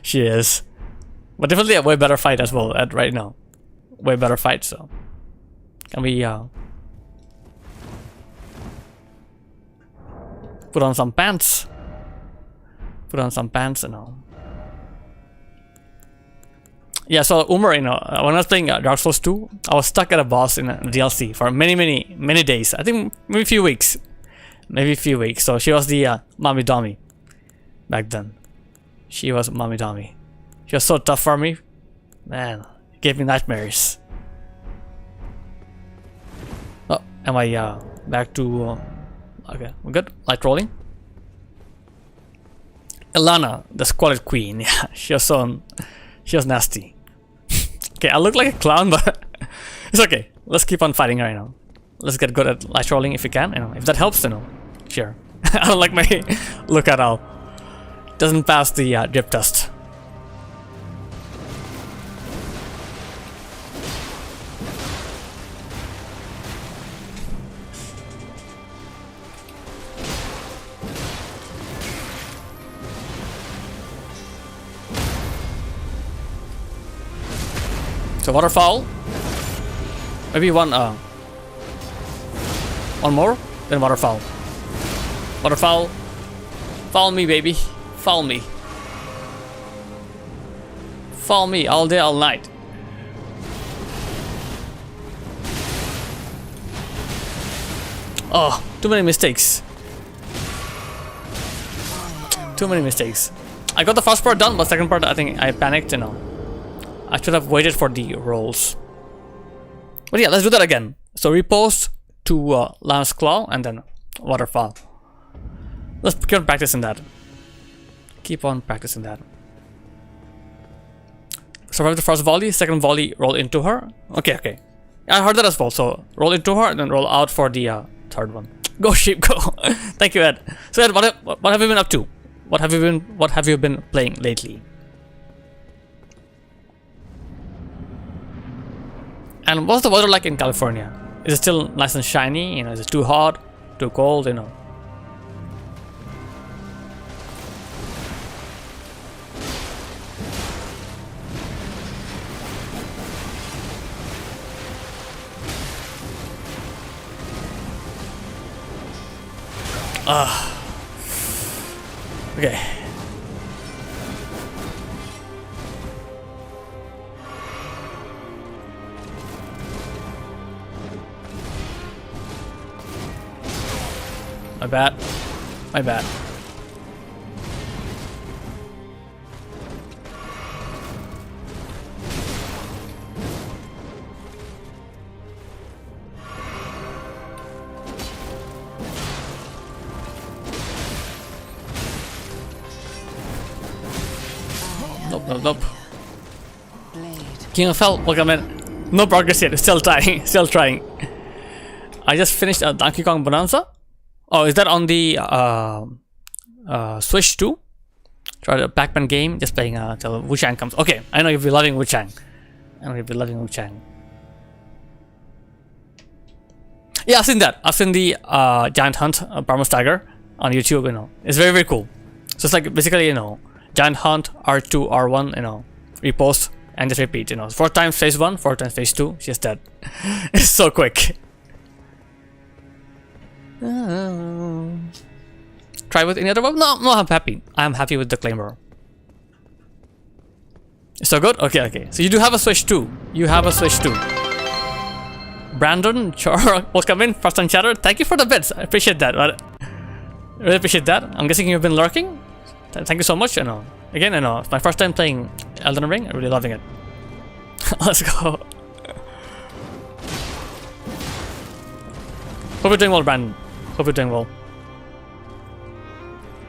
She is, but definitely a way better fight as well at right now. Way better fight. So. Can we put on some pants? Put on some pants, you know. Yeah, so Umar, you know, when I was playing Dark Souls 2, I was stuck at a boss in a DLC for many days. I think maybe a few weeks. Maybe a few weeks. So she was the Mommy Dommy back then. She was Mommy Dommy. She was so tough for me. Man, it gave me nightmares. Am I back to okay, we're good. Light rolling. Ilana, the Squalid Queen. Yeah, she was nasty. Okay, I look like a clown, but it's okay. Let's keep on fighting right now. Let's get good at light rolling if we can. You know, if that helps, then no. Sure. I don't like my look at all. Doesn't pass the drip test. So waterfall. Maybe one more, then waterfall. Waterfall. Follow me, baby. Follow me. Follow me all day, all night. Oh, too many mistakes. Too many mistakes. I got the first part done, but second part I think I panicked, you know. I should have waited for the rolls. But yeah, let's do that again. So repost to Lion's Claw and then waterfall. Let's keep on practicing that. Keep on practicing that. Survive the first volley, second volley, roll into her. Okay, okay. I heard that as well. So roll into her and then roll out for the third one. Go sheep, go. Thank you, Ed. So Ed, what have you been up to? What have you been playing lately? And what's the weather like in California? Is it still nice and shiny? You know, is it too hot, too cold? You know. Okay. My bad. My bad. Nope, nope, nope. King of Hell, welcome in. No progress yet, still trying, still trying. I just finished Donkey Kong Bonanza. Oh, is that on the Switch too? Try the Pac-Man game, just playing till Wu Chang comes. Okay, I know you'll be loving Wu Chang. I know you'll be loving Wu Chang. Yeah, I've seen that. I've seen the Giant Hunt, Parmo Stagger on YouTube, you know. It's very, very cool. So it's like basically, you know, Giant Hunt, R2, R1, you know, repost and just repeat, you know. 4 times phase 1, 4 times phase 2, she's dead. It's so quick. Try with any other weapon? No, I'm happy. I'm happy with the Claymore. So good? Okay, okay. So you do have a Switch too. You have a Switch too. Brandon, sure. Welcome in, first time chatter. Thank you for the bits. I appreciate that. Really appreciate that. I'm guessing you've been lurking. Thank you so much. You know, again, you know, it's my first time playing Elden Ring. I'm really loving it. Let's go. Hope you're doing well, Brandon. Hope you're doing well.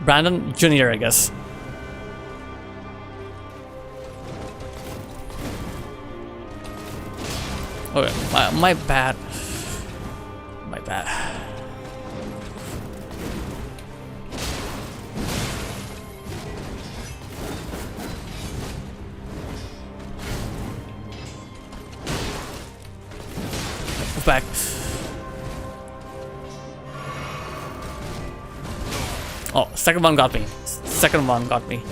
Brandon Jr., I guess. Okay, my bad. My bad. Move back. Oh, second one got me. Second one got me.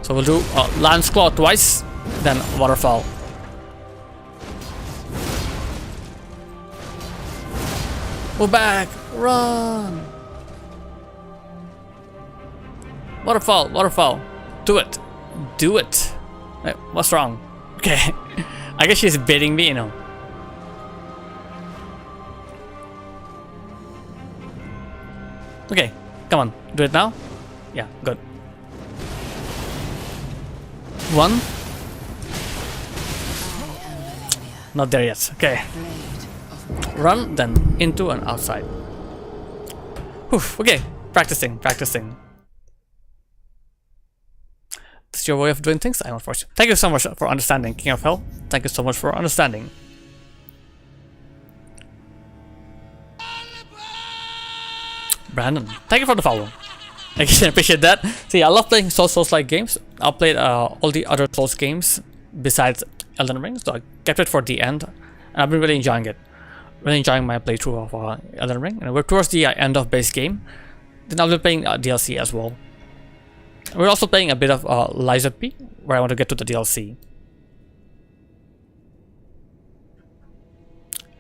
So we'll do Lance Claw twice, then Waterfall. Move back! Run! Waterfall, waterfall. Do it. Do it. Wait, what's wrong? Okay. I guess she's baiting me, you know. Okay, come on. Do it now? Yeah, good. 1. Not there yet. Okay. Run, then into and outside. Whew, okay, practicing, practicing. This is your way of doing things? I'm unfortunate. Thank you so much for understanding, King of Hell. Thank you so much for understanding. Brandon, thank you for the follow. I can appreciate that. So yeah, I love playing Souls-like games. I've played all the other Souls games besides Elden Ring, so I kept it for the end. And I've been really enjoying it. Really enjoying my playthrough of Elden Ring. And we're towards the end of base game. Then I'll be playing DLC as well. We're also playing a bit of Lies of P, where I want to get to the DLC.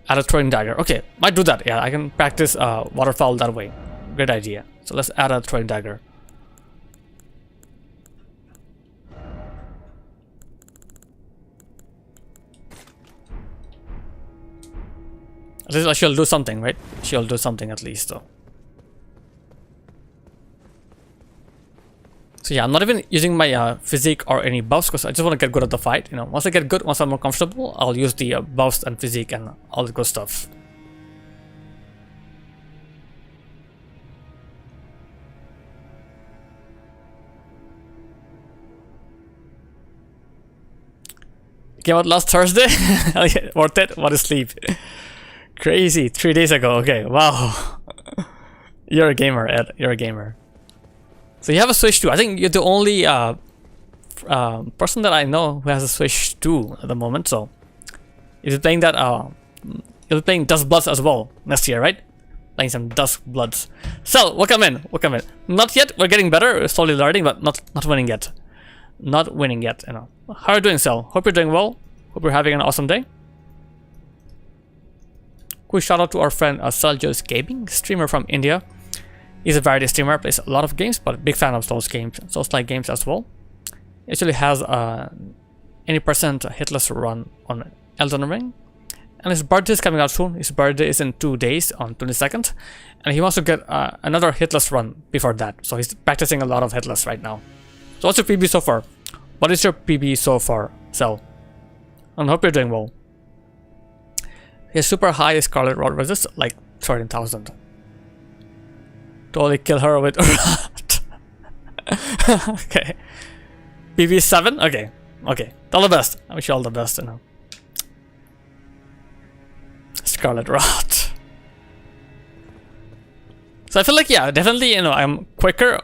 Add a throwing dagger. Okay, might do that. Yeah, I can practice waterfall that way. Great idea. So let's add a throwing dagger. At least she'll do something, right? She'll do something at least, though. So So yeah, I'm not even using my physique or any buffs because I just want to get good at the fight. You know, once I get good, once I'm more comfortable, I'll use the buffs and physique and all the good stuff. Came out last Thursday. Worth it. What a sleep. Crazy. 3 days ago. Okay. Wow. You're a gamer, Ed. You're a gamer. So you have a Switch 2. I think you're the only person that I know who has a Switch 2 at the moment. So you'll be playing that. You'll be playing Dust Bloods as well next year, right? Playing some Dust Bloods. So welcome in. Welcome in. Not yet. We're getting better. We're slowly learning, but not winning yet. Not winning yet. You know. How are you doing, Sel? Hope you're doing well. Hope you're having an awesome day. Quick shout out to our friend Saljo's Gaming, streamer from India. He's a variety streamer, plays a lot of games, but big fan of Souls games, Souls-like games as well. He actually has any percent hitless run on Elden Ring. And his birthday is coming out soon. His birthday is in 2 days on 22nd. And he wants to get another hitless run before that. So he's practicing a lot of hitless right now. So what's your PB so far? What is your PB so far, Cell? I hope you're doing well. His super high Scarlet Rod resist like 13,000. Totally kill her with okay. PB 7? Okay. Okay. All the best. I wish you all the best, you know. Scarlet Rod. So I feel like, yeah, definitely, you know, I'm quicker.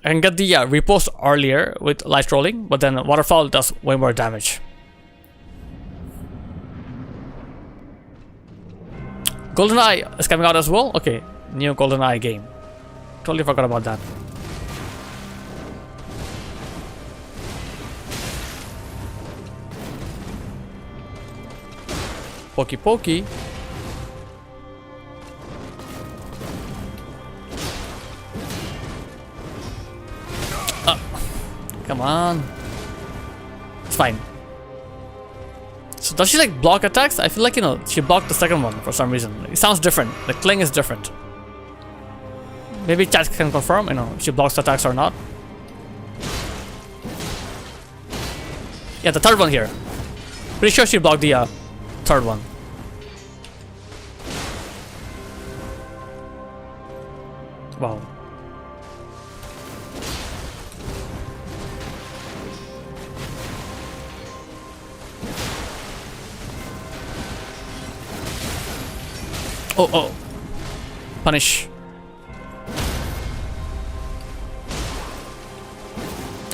I can get the repost earlier with light rolling, but then waterfall does way more damage. GoldenEye is coming out as well. Okay, new GoldenEye game. Totally forgot about that. Pokey pokey. Come on. It's fine. So does she like block attacks? I feel like, you know, she blocked the second one for some reason. It sounds different. The cling is different. Maybe chat can confirm, you know, if she blocks attacks or not. Yeah, the third one here. Pretty sure she blocked the third one. Wow. Oh, oh. Punish.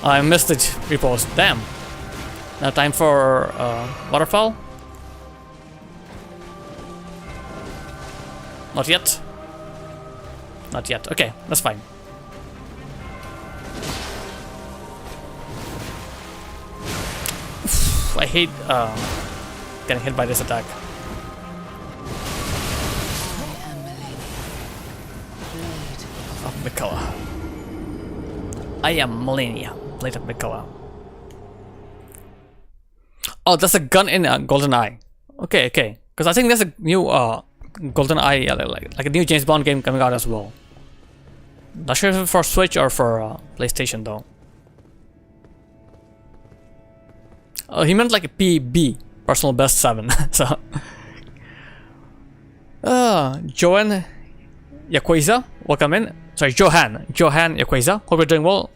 I missed it. Repost. Damn. Now time for waterfall. Not yet. Not yet. Okay, that's fine. I hate getting hit by this attack. Mikala. I am Malenia, Blade of Mikala. Oh, that's a gun in GoldenEye. Okay, okay. Because I think there's a new GoldenEye, like a new James Bond game coming out as well. Not sure if it's for Switch or for PlayStation though. Oh, he meant like a PB, personal best 7. So, Joanne Yaqueza, welcome in. Sorry, Johan Yaqueza. Hope you're doing well.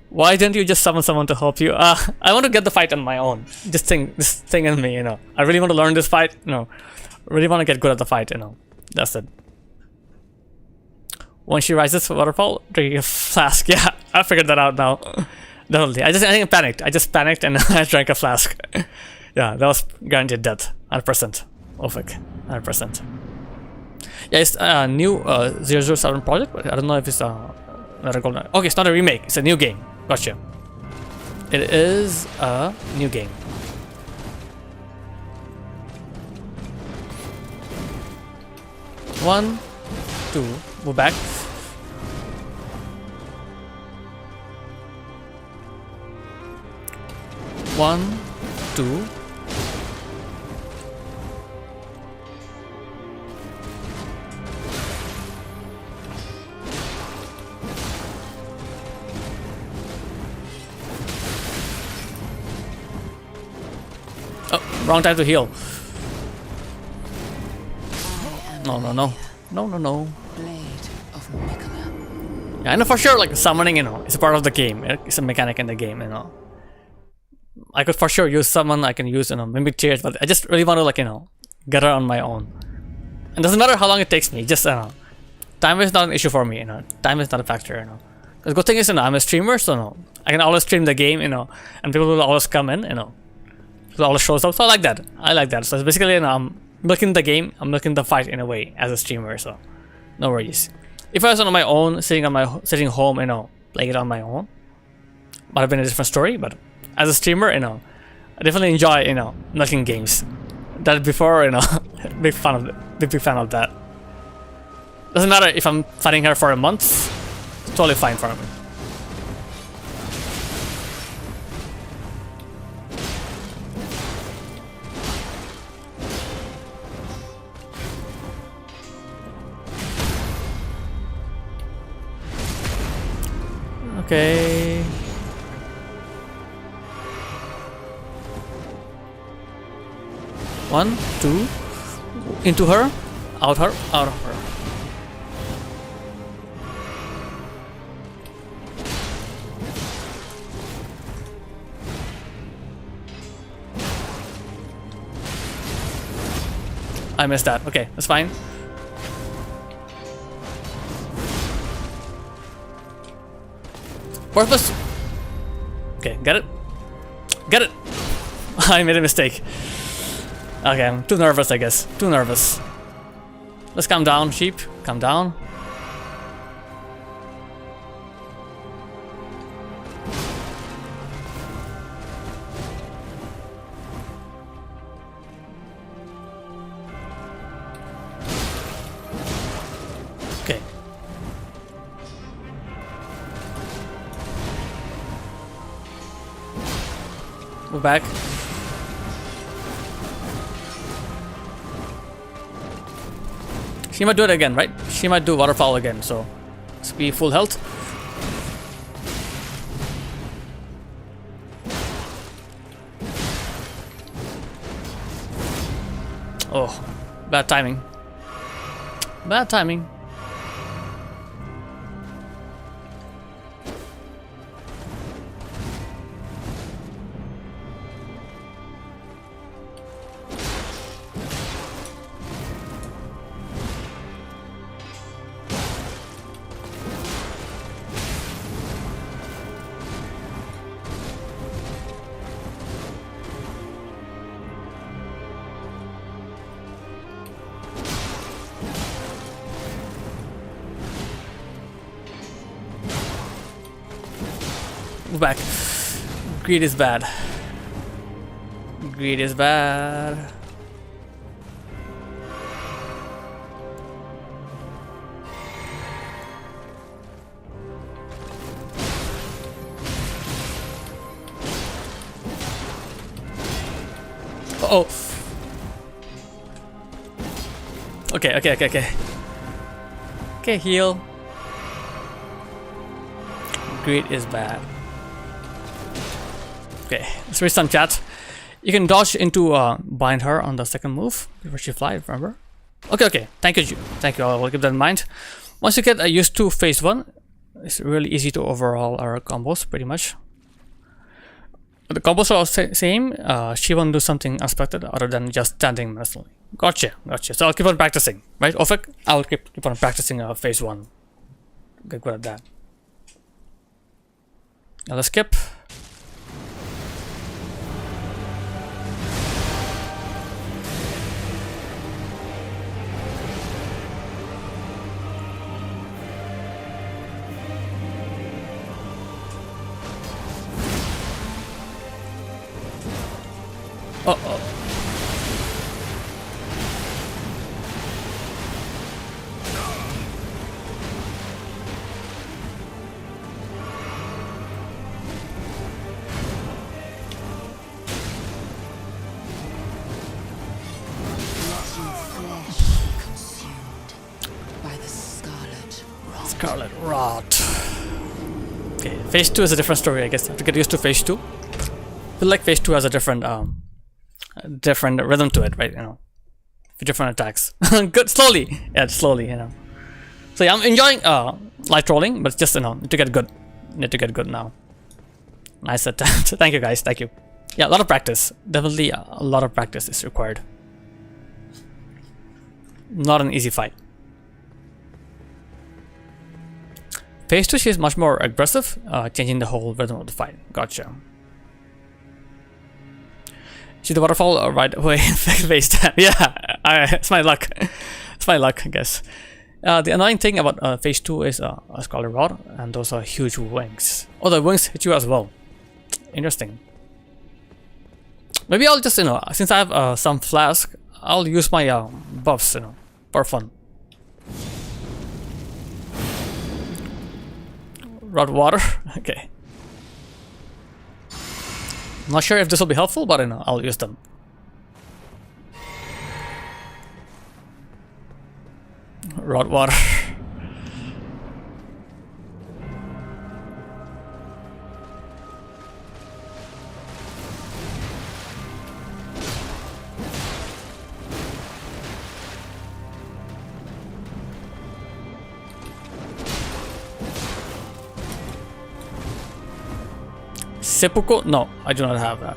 Why didn't you just summon someone to help you? I want to get the fight on my own. This thing in me, you know. I really want to learn this fight, you know. I really want to get good at the fight, you know. That's it. When she rises for waterfall, drinking a flask. Yeah, I figured that out now. Definitely. I think I panicked. I just panicked and I drank a flask. Yeah, that was guaranteed death. 100%. Ofik. 100%. Yeah, it's a new 007 project, but I don't know if it's another golden. Okay, it's not a remake. It's a new game. Gotcha. It is a new game. One, two, move back. One, two. Wrong time to heal. No, no, no. No, no, no. Blade of Mikola. Yeah, I know for sure, like, summoning, you know, it's a part of the game. It's a mechanic in the game, you know. I could for sure use summon, I can use, you know, mimic tears, but I just really want to, like, you know, get her on my own. And doesn't matter how long it takes me, just, you know, time is not an issue for me, you know. Time is not a factor, you know. The good thing is, you know, I'm a streamer, so, you know, I can always stream the game, you know, and people will always come in, you know. People always shows up, so I like that. I like that. So it's basically, you know, I'm milking the game, I'm milking the fight in a way as a streamer, so no worries. If I was on my own, sitting home, you know, playing it on my own, might have been a different story. But as a streamer, you know, I definitely enjoy, you know, milking games. That before, you know, big fan of that. Doesn't matter if I'm fighting her for a month, it's totally fine for me. Okay. One, two, into her, out her, out of her. I missed that. Okay, that's fine. Purpose. Okay, get it? Get it! I made a mistake. Okay, I'm too nervous, I guess. Too nervous. Let's calm down, sheep. Calm down. Okay. Move back. She might do it again, right? She might do waterfall again, so let's be full health. Oh, bad timing. Bad timing. Move back. Greed is bad. Greed is bad. Uh oh. Okay, okay, okay, okay. Okay, heal. Greed is bad. Okay, let's read some chat. You can dodge into bind her on the second move before she flies, remember? Okay, okay. Thank you. Thank you. I will keep that in mind. Once you get used to phase 1, it's really easy to overhaul our combos, pretty much. The combos are all same. She won't do something unexpected other than just standing mentally. Gotcha, gotcha. So I'll keep on practicing, right, Ofek? I'll keep on practicing phase 1. Get good at that. Now let's skip. Oh, oh. Scarlet Rot. Okay, phase 2 is a different story, I guess. I have to get used to phase 2. I feel like phase 2 has a different different rhythm to it, right? You know, different attacks. Good, slowly, yeah, slowly, you know. So yeah, I'm enjoying light trolling, but just, you know, to get good. Need to get good now. Nice attempt. Thank you guys. Thank you. Yeah, a lot of practice. Definitely a lot of practice is required. Not an easy fight. Phase 2, she's much more aggressive, changing the whole rhythm of the fight. Gotcha. See the waterfall right away in phase 10. Yeah, it's my luck. It's my luck, I guess. The annoying thing about phase 2 is a Scarlet Rod, and those are huge wings. Oh, the wings hit you as well. Interesting. Maybe I'll just, you know, since I have some flask, I'll use my buffs, you know, for fun. Rod water? Okay. Not sure if this will be helpful, but you know, I'll use them. Rod water. Seppuku? No, I do not have that.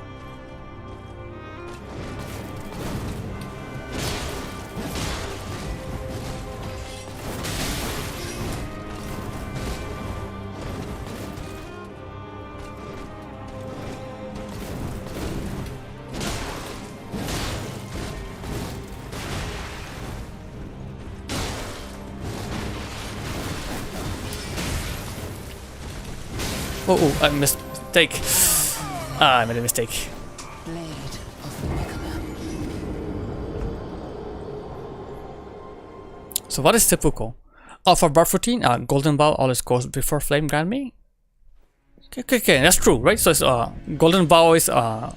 Oh, I mistake. Ah, I made a mistake. Blade of the Nicola. So what is seppuku? Oh, for buff routine, golden bow always goes before flame grant me. Okay, that's true, right? So it's golden bow is I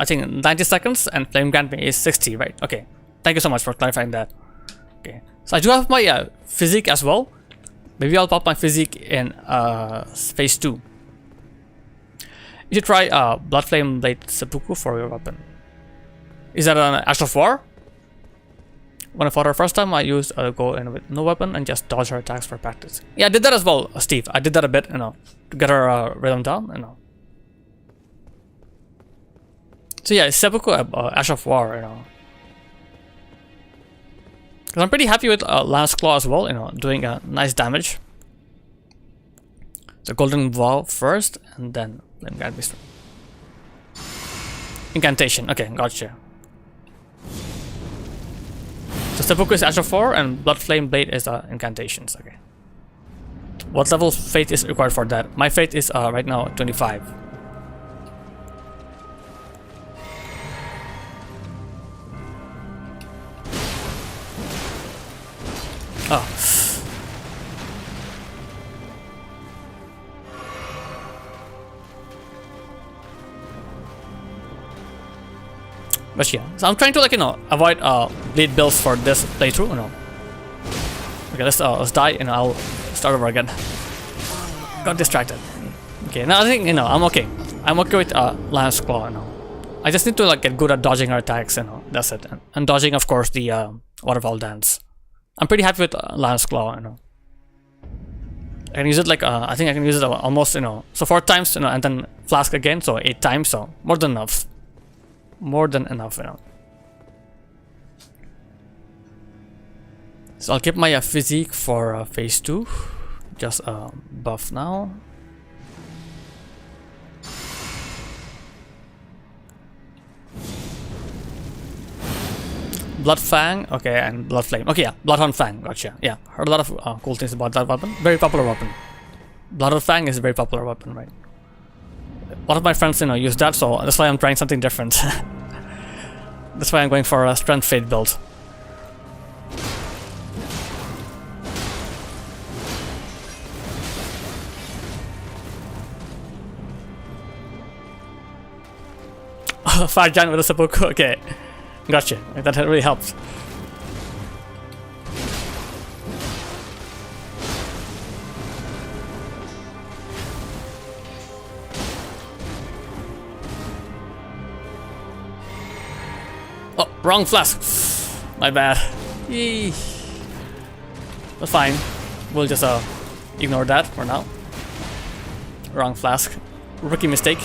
think 90 seconds and flame grant me is 60, right? Okay, thank you so much for clarifying that. Okay, so I do have my physique as well. Maybe I'll pop my physique in phase 2. You should try Blood Flame Blade Seppuku for your weapon. Is that an Ash of War? When I fought her first time, I used go in with no weapon and just dodge her attacks for practice. Yeah, I did that as well, Steve. I did that a bit, you know, to get her rhythm down, you know. So yeah, Seppuku, Ash of War, you know. Cause I'm pretty happy with Lance Claw as well, you know, doing nice damage. So Golden Vow first, and then Flame Guard Beast. Incantation, okay, gotcha. So Seppuku is Ash of War, and Blood Flame Blade is Incantations, okay. What level Fate is required for that? My Fate is right now 25. Oh. But yeah, so I'm trying to, like, you know, avoid bleed builds for this playthrough, you know. Okay, let's die and I'll start over again. Got distracted. Okay, now I think, you know, I'm okay. I'm okay with Lance Claw, you know. I just need to, like, get good at dodging her attacks, you know. That's it. And dodging, of course, the Waterfall Dance. I'm pretty happy with Lance Claw, you know. I can use it like, I think I can use it almost, you know, so 4 times, you know, and then Flask again, so 8 times, so more than enough. More than enough, you know. So I'll keep my physique for phase 2. Just buff now. Blood Fang, okay, and Blood Flame. Okay, yeah, Bloodhound Fang, gotcha. Yeah, heard a lot of cool things about that weapon. Very popular weapon. Bloodhound Fang is a very popular weapon, right? A lot of my friends, you know, use that, so that's why I'm trying something different. That's why I'm going for a Strength Fade build. Fire Giant with a seppuku, okay. Gotcha, that really helps. Wrong flask. My bad. Yee. But fine. We'll just ignore that for now. Wrong flask. Rookie mistake.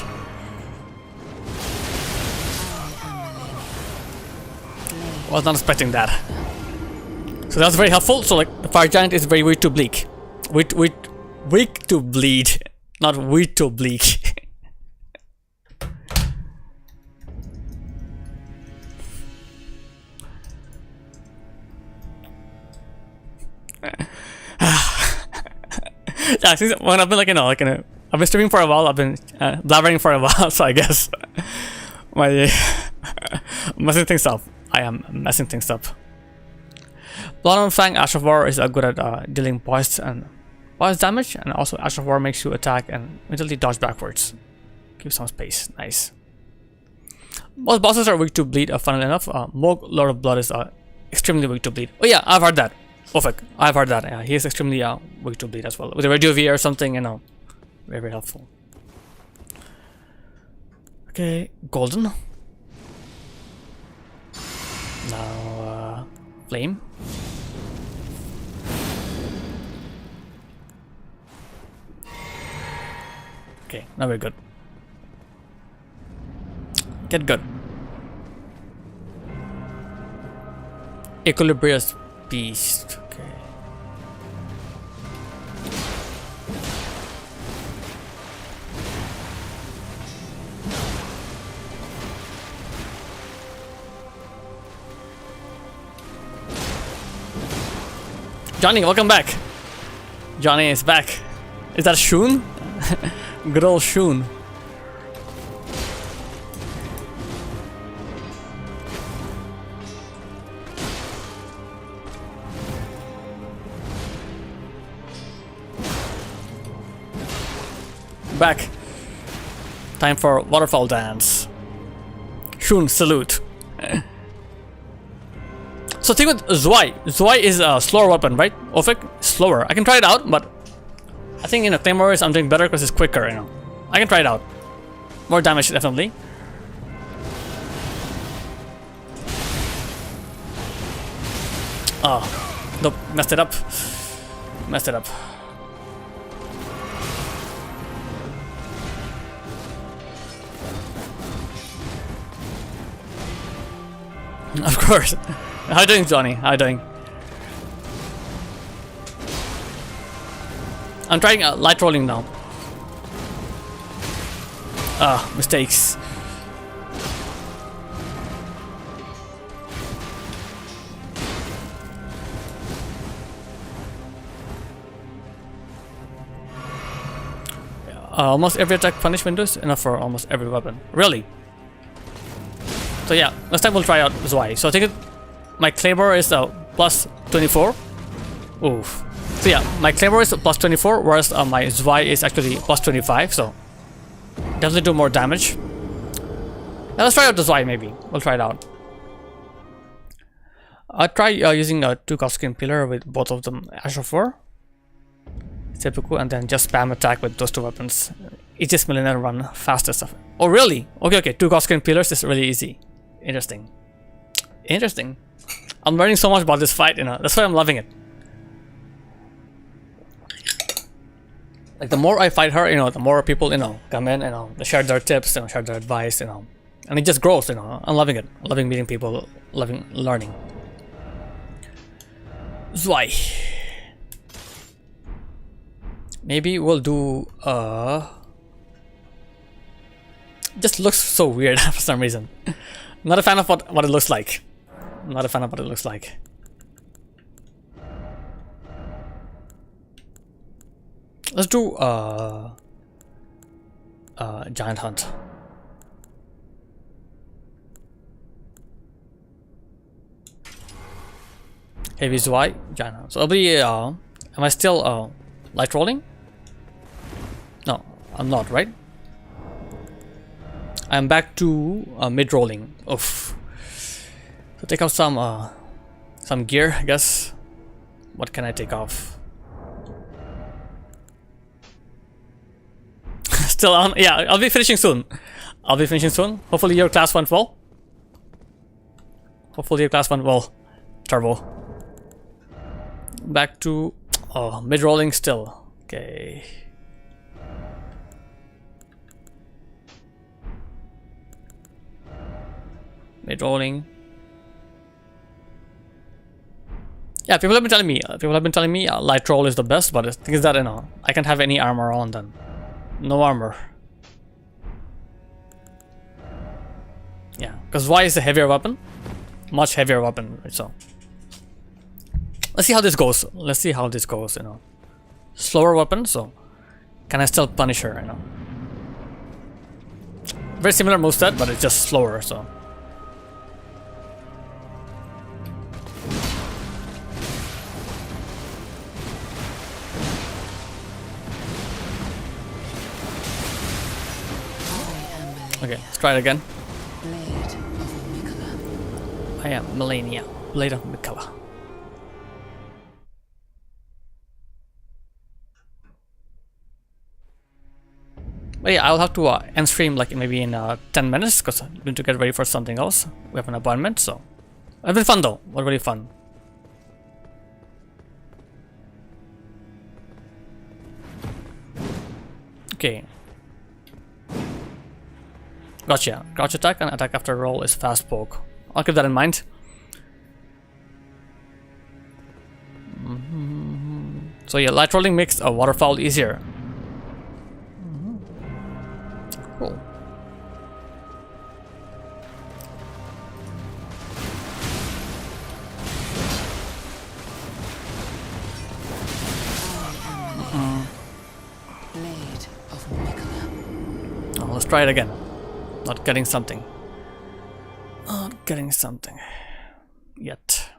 Was not expecting that. So that's very helpful. So like the fire giant is very weak to bleak. Weak to bleed. Not weak to bleak. Yeah, since when I've been like I've been streaming for a while. I've been blabbering for a while, so I guess my messing things up. I am messing things up. Blood on Fang Ash of War is good at dealing poise damage, and also Ash of War makes you attack and immediately dodge backwards. Give some space. Nice. Most bosses are weak to bleed. Funnily enough, Moog Lord of Blood is extremely weak to bleed. Oh yeah, I've heard that. Ofek, I've heard that. Yeah, he is extremely weak to bleed as well. With a radio V or something, you know, very, very helpful. Okay, golden. Now, flame. Okay, now we're good. Get good. Equilibrious beast. Okay. Johnny, welcome back. Johnny is back. Is that Shun? Good old Shun. Back. Time for waterfall dance. Shun, salute. So think with Zwei. Zwei is a slower weapon, right? Ofek? Slower. I can try it out, but I think Claymores I'm doing better because it's quicker, you know. I can try it out. More damage, definitely. Oh. Nope. Messed it up. Messed it up. Of course. How you doing, Johnny? How you doing? I'm trying light rolling now. Mistakes. Almost every attack punish windows enough for almost every weapon. Really? So yeah, next time we'll try out Zwei. So I think my Claymore is plus 24. Oof. So yeah, my Claymore is plus 24, whereas my Zwei is actually plus 25. So definitely do more damage. Now let's try out the Zwei maybe. We'll try it out. I'll try using a 2 Skin Pillar with both of them Ash of War. Typical, and then just spam attack with those 2 weapons. Easiest Malenia run, fastest. Oh really? Okay, 2 Skin Pillars is really easy. Interesting. Interesting. I'm learning so much about this fight, you know. That's why I'm loving it. Like the more I fight her, you know, the more people, you know, come in, you know, they share their tips, you know, share their advice, you know, and it just grows, you know. I'm loving it. I'm loving meeting people, loving learning. Zwei. Maybe we'll do just looks so weird for some reason. Not a fan of what it looks like. Not a fan of what it looks like. Let's do Giant Hunt. Heavy Zwei, Giant Hunt. So it'll be am I still light rolling? No, I'm not, right? I'm back to mid rolling. Oof. So take off some gear, I guess. What can I take off? Still on? Yeah, I'll be finishing soon. I'll be finishing soon. Hopefully your class went well. Hopefully class 1 will turbo. Back to mid-rolling still. Okay. Mid-rolling. Yeah, people have been telling me light roll is the best, but the thing is that, you know, I can't have any armor on then. No armor. Yeah, because Y is a heavier weapon. Much heavier weapon, so. Let's see how this goes. Let's see how this goes, you know. Slower weapon, so can I still punish her, you know? Very similar moveset, but it's just slower, so. Okay, let's try it again. Blade of Mikala. I am Malenia, Blade of Mikala. But yeah, I'll have to end stream like maybe in 10 minutes because I'm going to get ready for something else. We have an appointment, so. It's been fun though, was really fun. Okay. Gotcha. Crouch attack and attack after roll is fast poke. I'll keep that in mind. So yeah, light rolling makes a waterfowl easier. Cool. Blade of Mikala. Oh, let's try it again. Not getting something. Not getting something. Yet.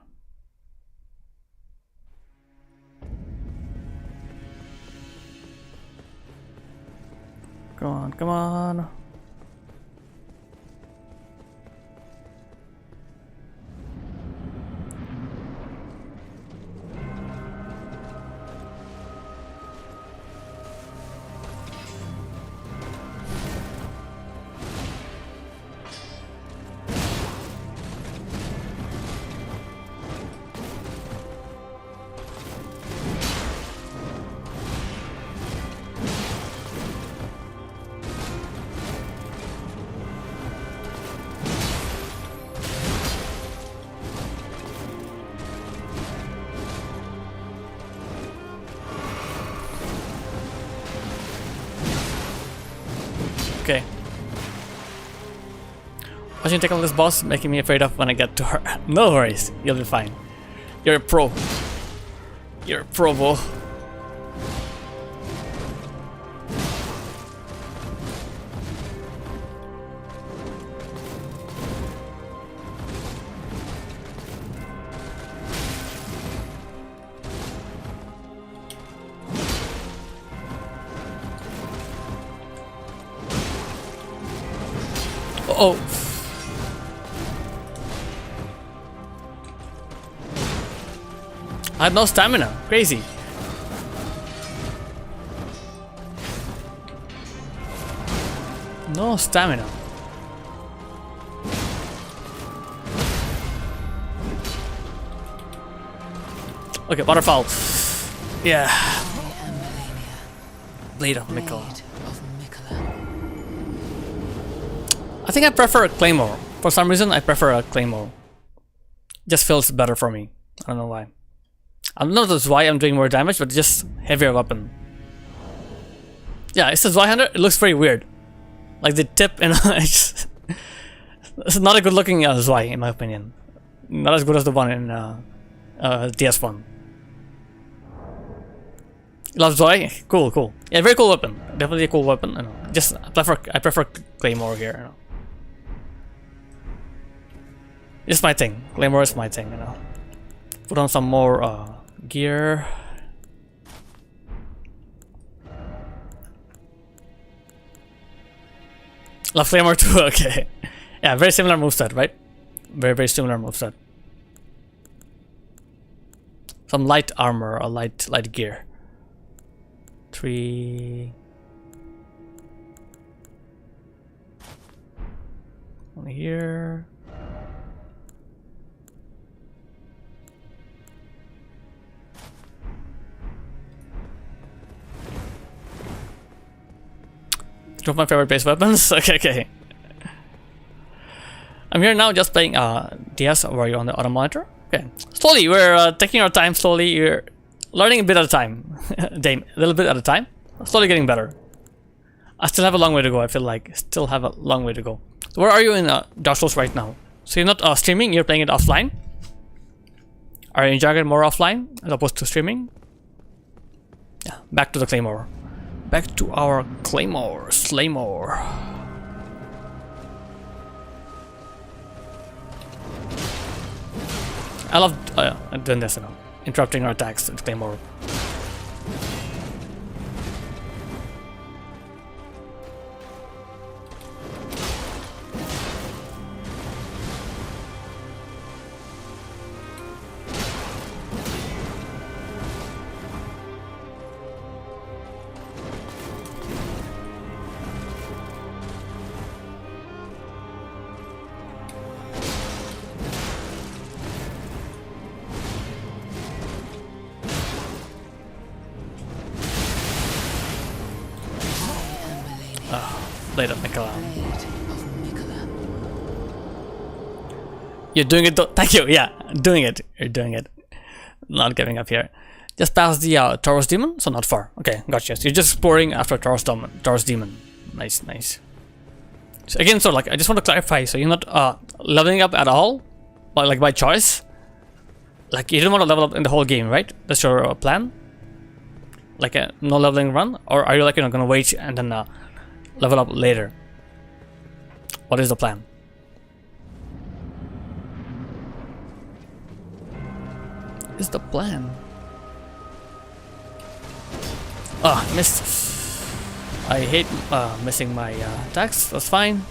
Come on, come on. Okay. Watching take on this boss making me afraid of when I get to her. No worries, you'll be fine. You're a pro. You're a pro, bro. Oh. I had no stamina. Crazy. No stamina. Okay, waterfall. Yeah. Blade of Mikala. I think I prefer a claymore. For some reason, I prefer a claymore. Just feels better for me. I don't know why. I don't know if that's why I'm doing more damage, but just heavier weapon. Yeah, it says Y100. It looks very weird. Like the tip, and it's not a good looking Y in my opinion. Not as good as the one in DS1. Love Zoy? Cool, cool. Yeah, very cool weapon. Definitely a cool weapon. You know. Just I prefer claymore here. You know. It's my thing. Claymore is my thing. You know. Put on some more gear. Love Claymore too. Okay. Yeah, very similar moveset, right? Very similar moveset. Some light armor or light gear. 3. One here. Two of my favorite base weapons. Okay. I'm here now just playing DS. Were you on the auto monitor? Okay. Slowly, we're taking our time slowly. We're learning a bit at a time. A little bit at a time. Slowly getting better. I still have a long way to go. I feel like still have a long way to go. So where are you in Dark Souls right now? So you're not streaming, you're playing it offline? Are you enjoying it more offline as opposed to streaming? Yeah, back to the Claymore. Back to our Claymore, Slaymore. I love doing this, interrupting our attacks with Claymore. Blade of Mikala. You're doing it though. Thank you. Yeah, doing it. You're doing it. Not giving up here. Just past the Taurus Demon, so not far. Okay, gotcha. So you're just exploring after Taurus Demon. Nice. So again, so like I just want to clarify. So you're not leveling up at all, but like by choice. Like you didn't want to level up in the whole game, right? That's your plan. Like a no leveling run, or are you like gonna wait and then level up later? What is the plan? Is the plan? Missed. I hate missing my attacks. That's fine.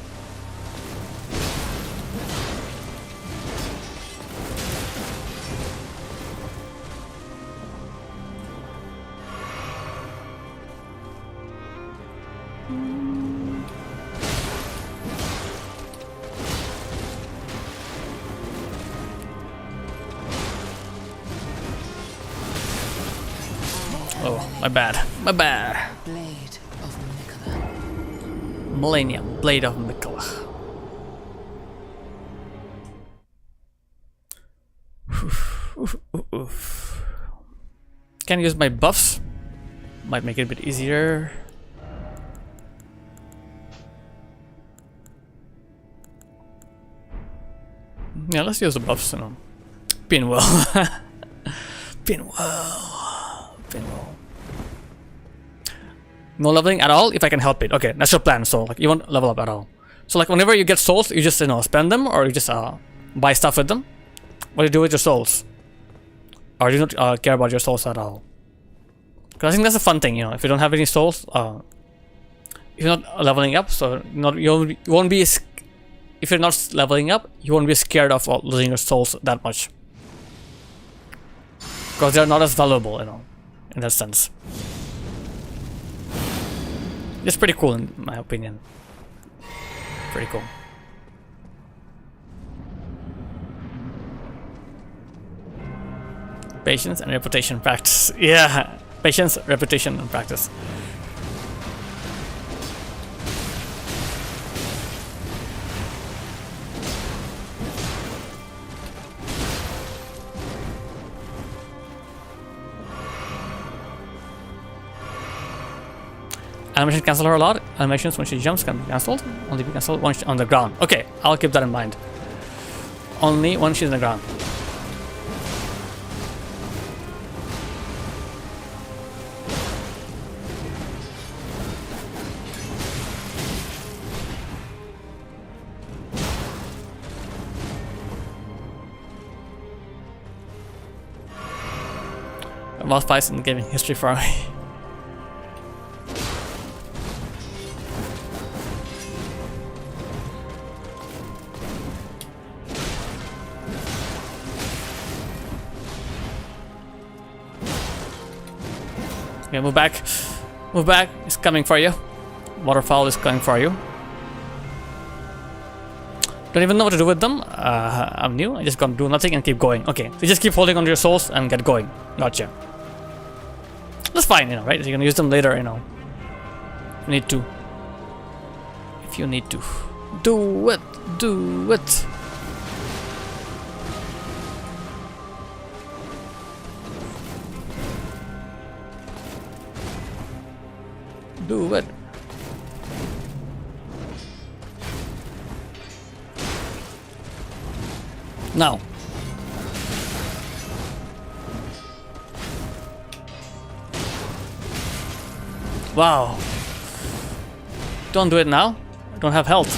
Oh, my bad. Blade of Mikala. Malenia, Blade of Mikala. Can use my buffs. Might make it a bit easier. Yeah, let's use the buffs, Pinwell. Pinwell. No leveling at all if I can help it. Okay, that's your plan. So like you won't level up at all. So like whenever you get souls, you just spend them, or you just buy stuff with them. What do you do with your souls? Or do you not care about your souls at all? Because I think that's a fun thing, if you don't have any souls, you're not leveling up, so you won't be. If you're not leveling up, you won't be scared of losing your souls that much. Because they're not as valuable, in that sense. It's pretty cool in my opinion. Pretty cool. Patience and reputation practice. Yeah, patience, reputation, and practice. Animation cancel her a lot. Animations when she jumps can be cancelled. Only be cancelled when she's on the ground. Okay, I'll keep that in mind. Only when she's on the ground. Most fights in gaming history for me. Okay, move back. Move back. It's coming for you. Waterfowl is coming for you. Don't even know what to do with them. I'm new. I just gonna do nothing and keep going. Okay, so just keep holding onto your souls and get going. Gotcha. That's fine, right? So you're gonna use them later, if you need to. if you need to. Do it! Do it! Do it! Now! Wow! Don't do it now. I don't have health.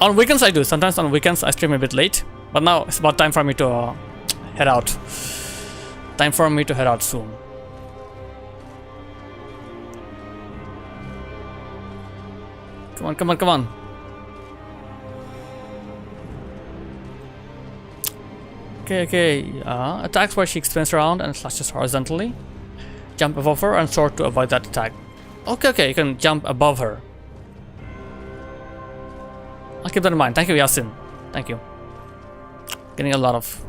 On weekends I do. Sometimes on weekends I stream a bit late. But now it's about time for me to head out. Time for me to head out soon. Come on, come on, come on. Okay, okay. Attacks where she spins around and slashes horizontally. Jump above her and soar to avoid that attack. Okay, okay, you can jump above her. I'll keep that in mind. Thank you, Yasin. Thank you. Getting a lot of...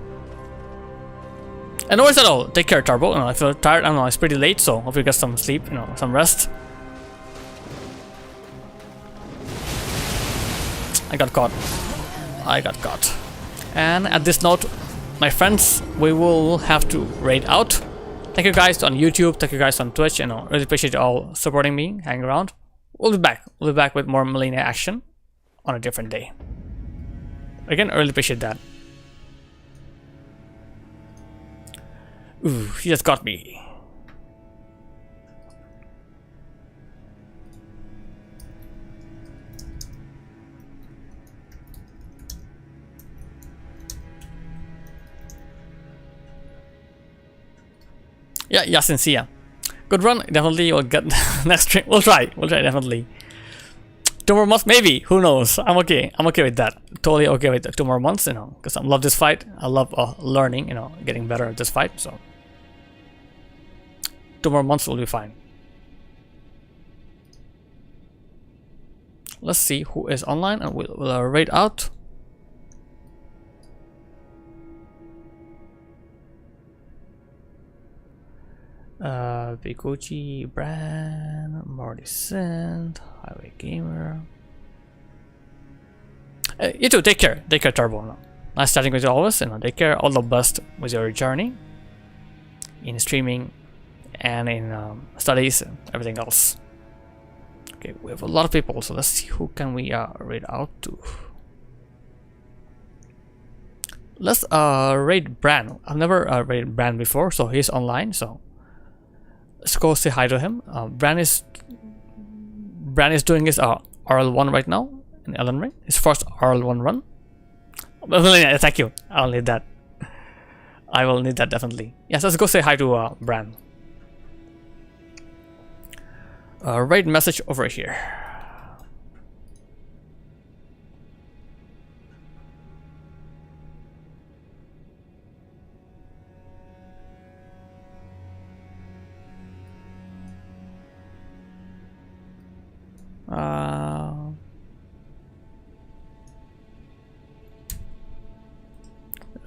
And no worries at all. Take care, Turbo. You know, I feel tired. I don't know, it's pretty late, so hope you get some sleep, you know, some rest. I got caught. I got caught. And at this note, my friends, we will have to raid out. Thank you guys on YouTube. Thank you guys on Twitch. You know, really appreciate you all supporting me, hanging around. We'll be back. We'll be back with more Malenia action on a different day. Again, I really appreciate that. Ooh, he just got me. Yeah, Yasin, see ya. Good run, definitely you'll get next stream. We'll try definitely. 2 more months, maybe, who knows. I'm okay with that. Totally okay with 2 more months, you know, because I love this fight. I love learning, you know, getting better at this fight, so 2 more months will be fine. Let's see who is online and we'll raid out. Biguchi, Brand, Marty Sand, Highway Gamer. You too, take care, Turbo. Nice chatting with you always, you know, take care, all the best with your journey in streaming and in studies and everything else. Okay, we have a lot of people, so let's see who can we raid out to. Let's raid Bran. I've never raided Bran before, so he's online, so let's go say hi to him. Bran is doing his RL1 right now in Elden Ring. His first RL1 run. Yeah, thank you. I'll need that. I will need that definitely. Yes, let's go say hi to Bran. Raid message over here.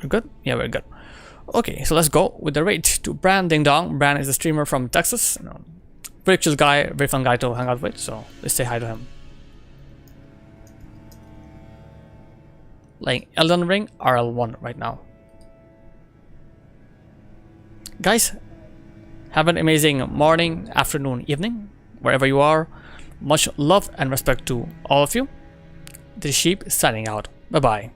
We're good? Yeah, we're good. Okay, so let's go with the raid to Bran Ding Dong. Bran is a streamer from Texas. You know, pretty chill guy, very fun guy to hang out with, so let's say hi to him. Playing Elden Ring RL1 right now. Guys, have an amazing morning, afternoon, evening, wherever you are. Much love and respect to all of you. The Sheep signing out. Bye bye.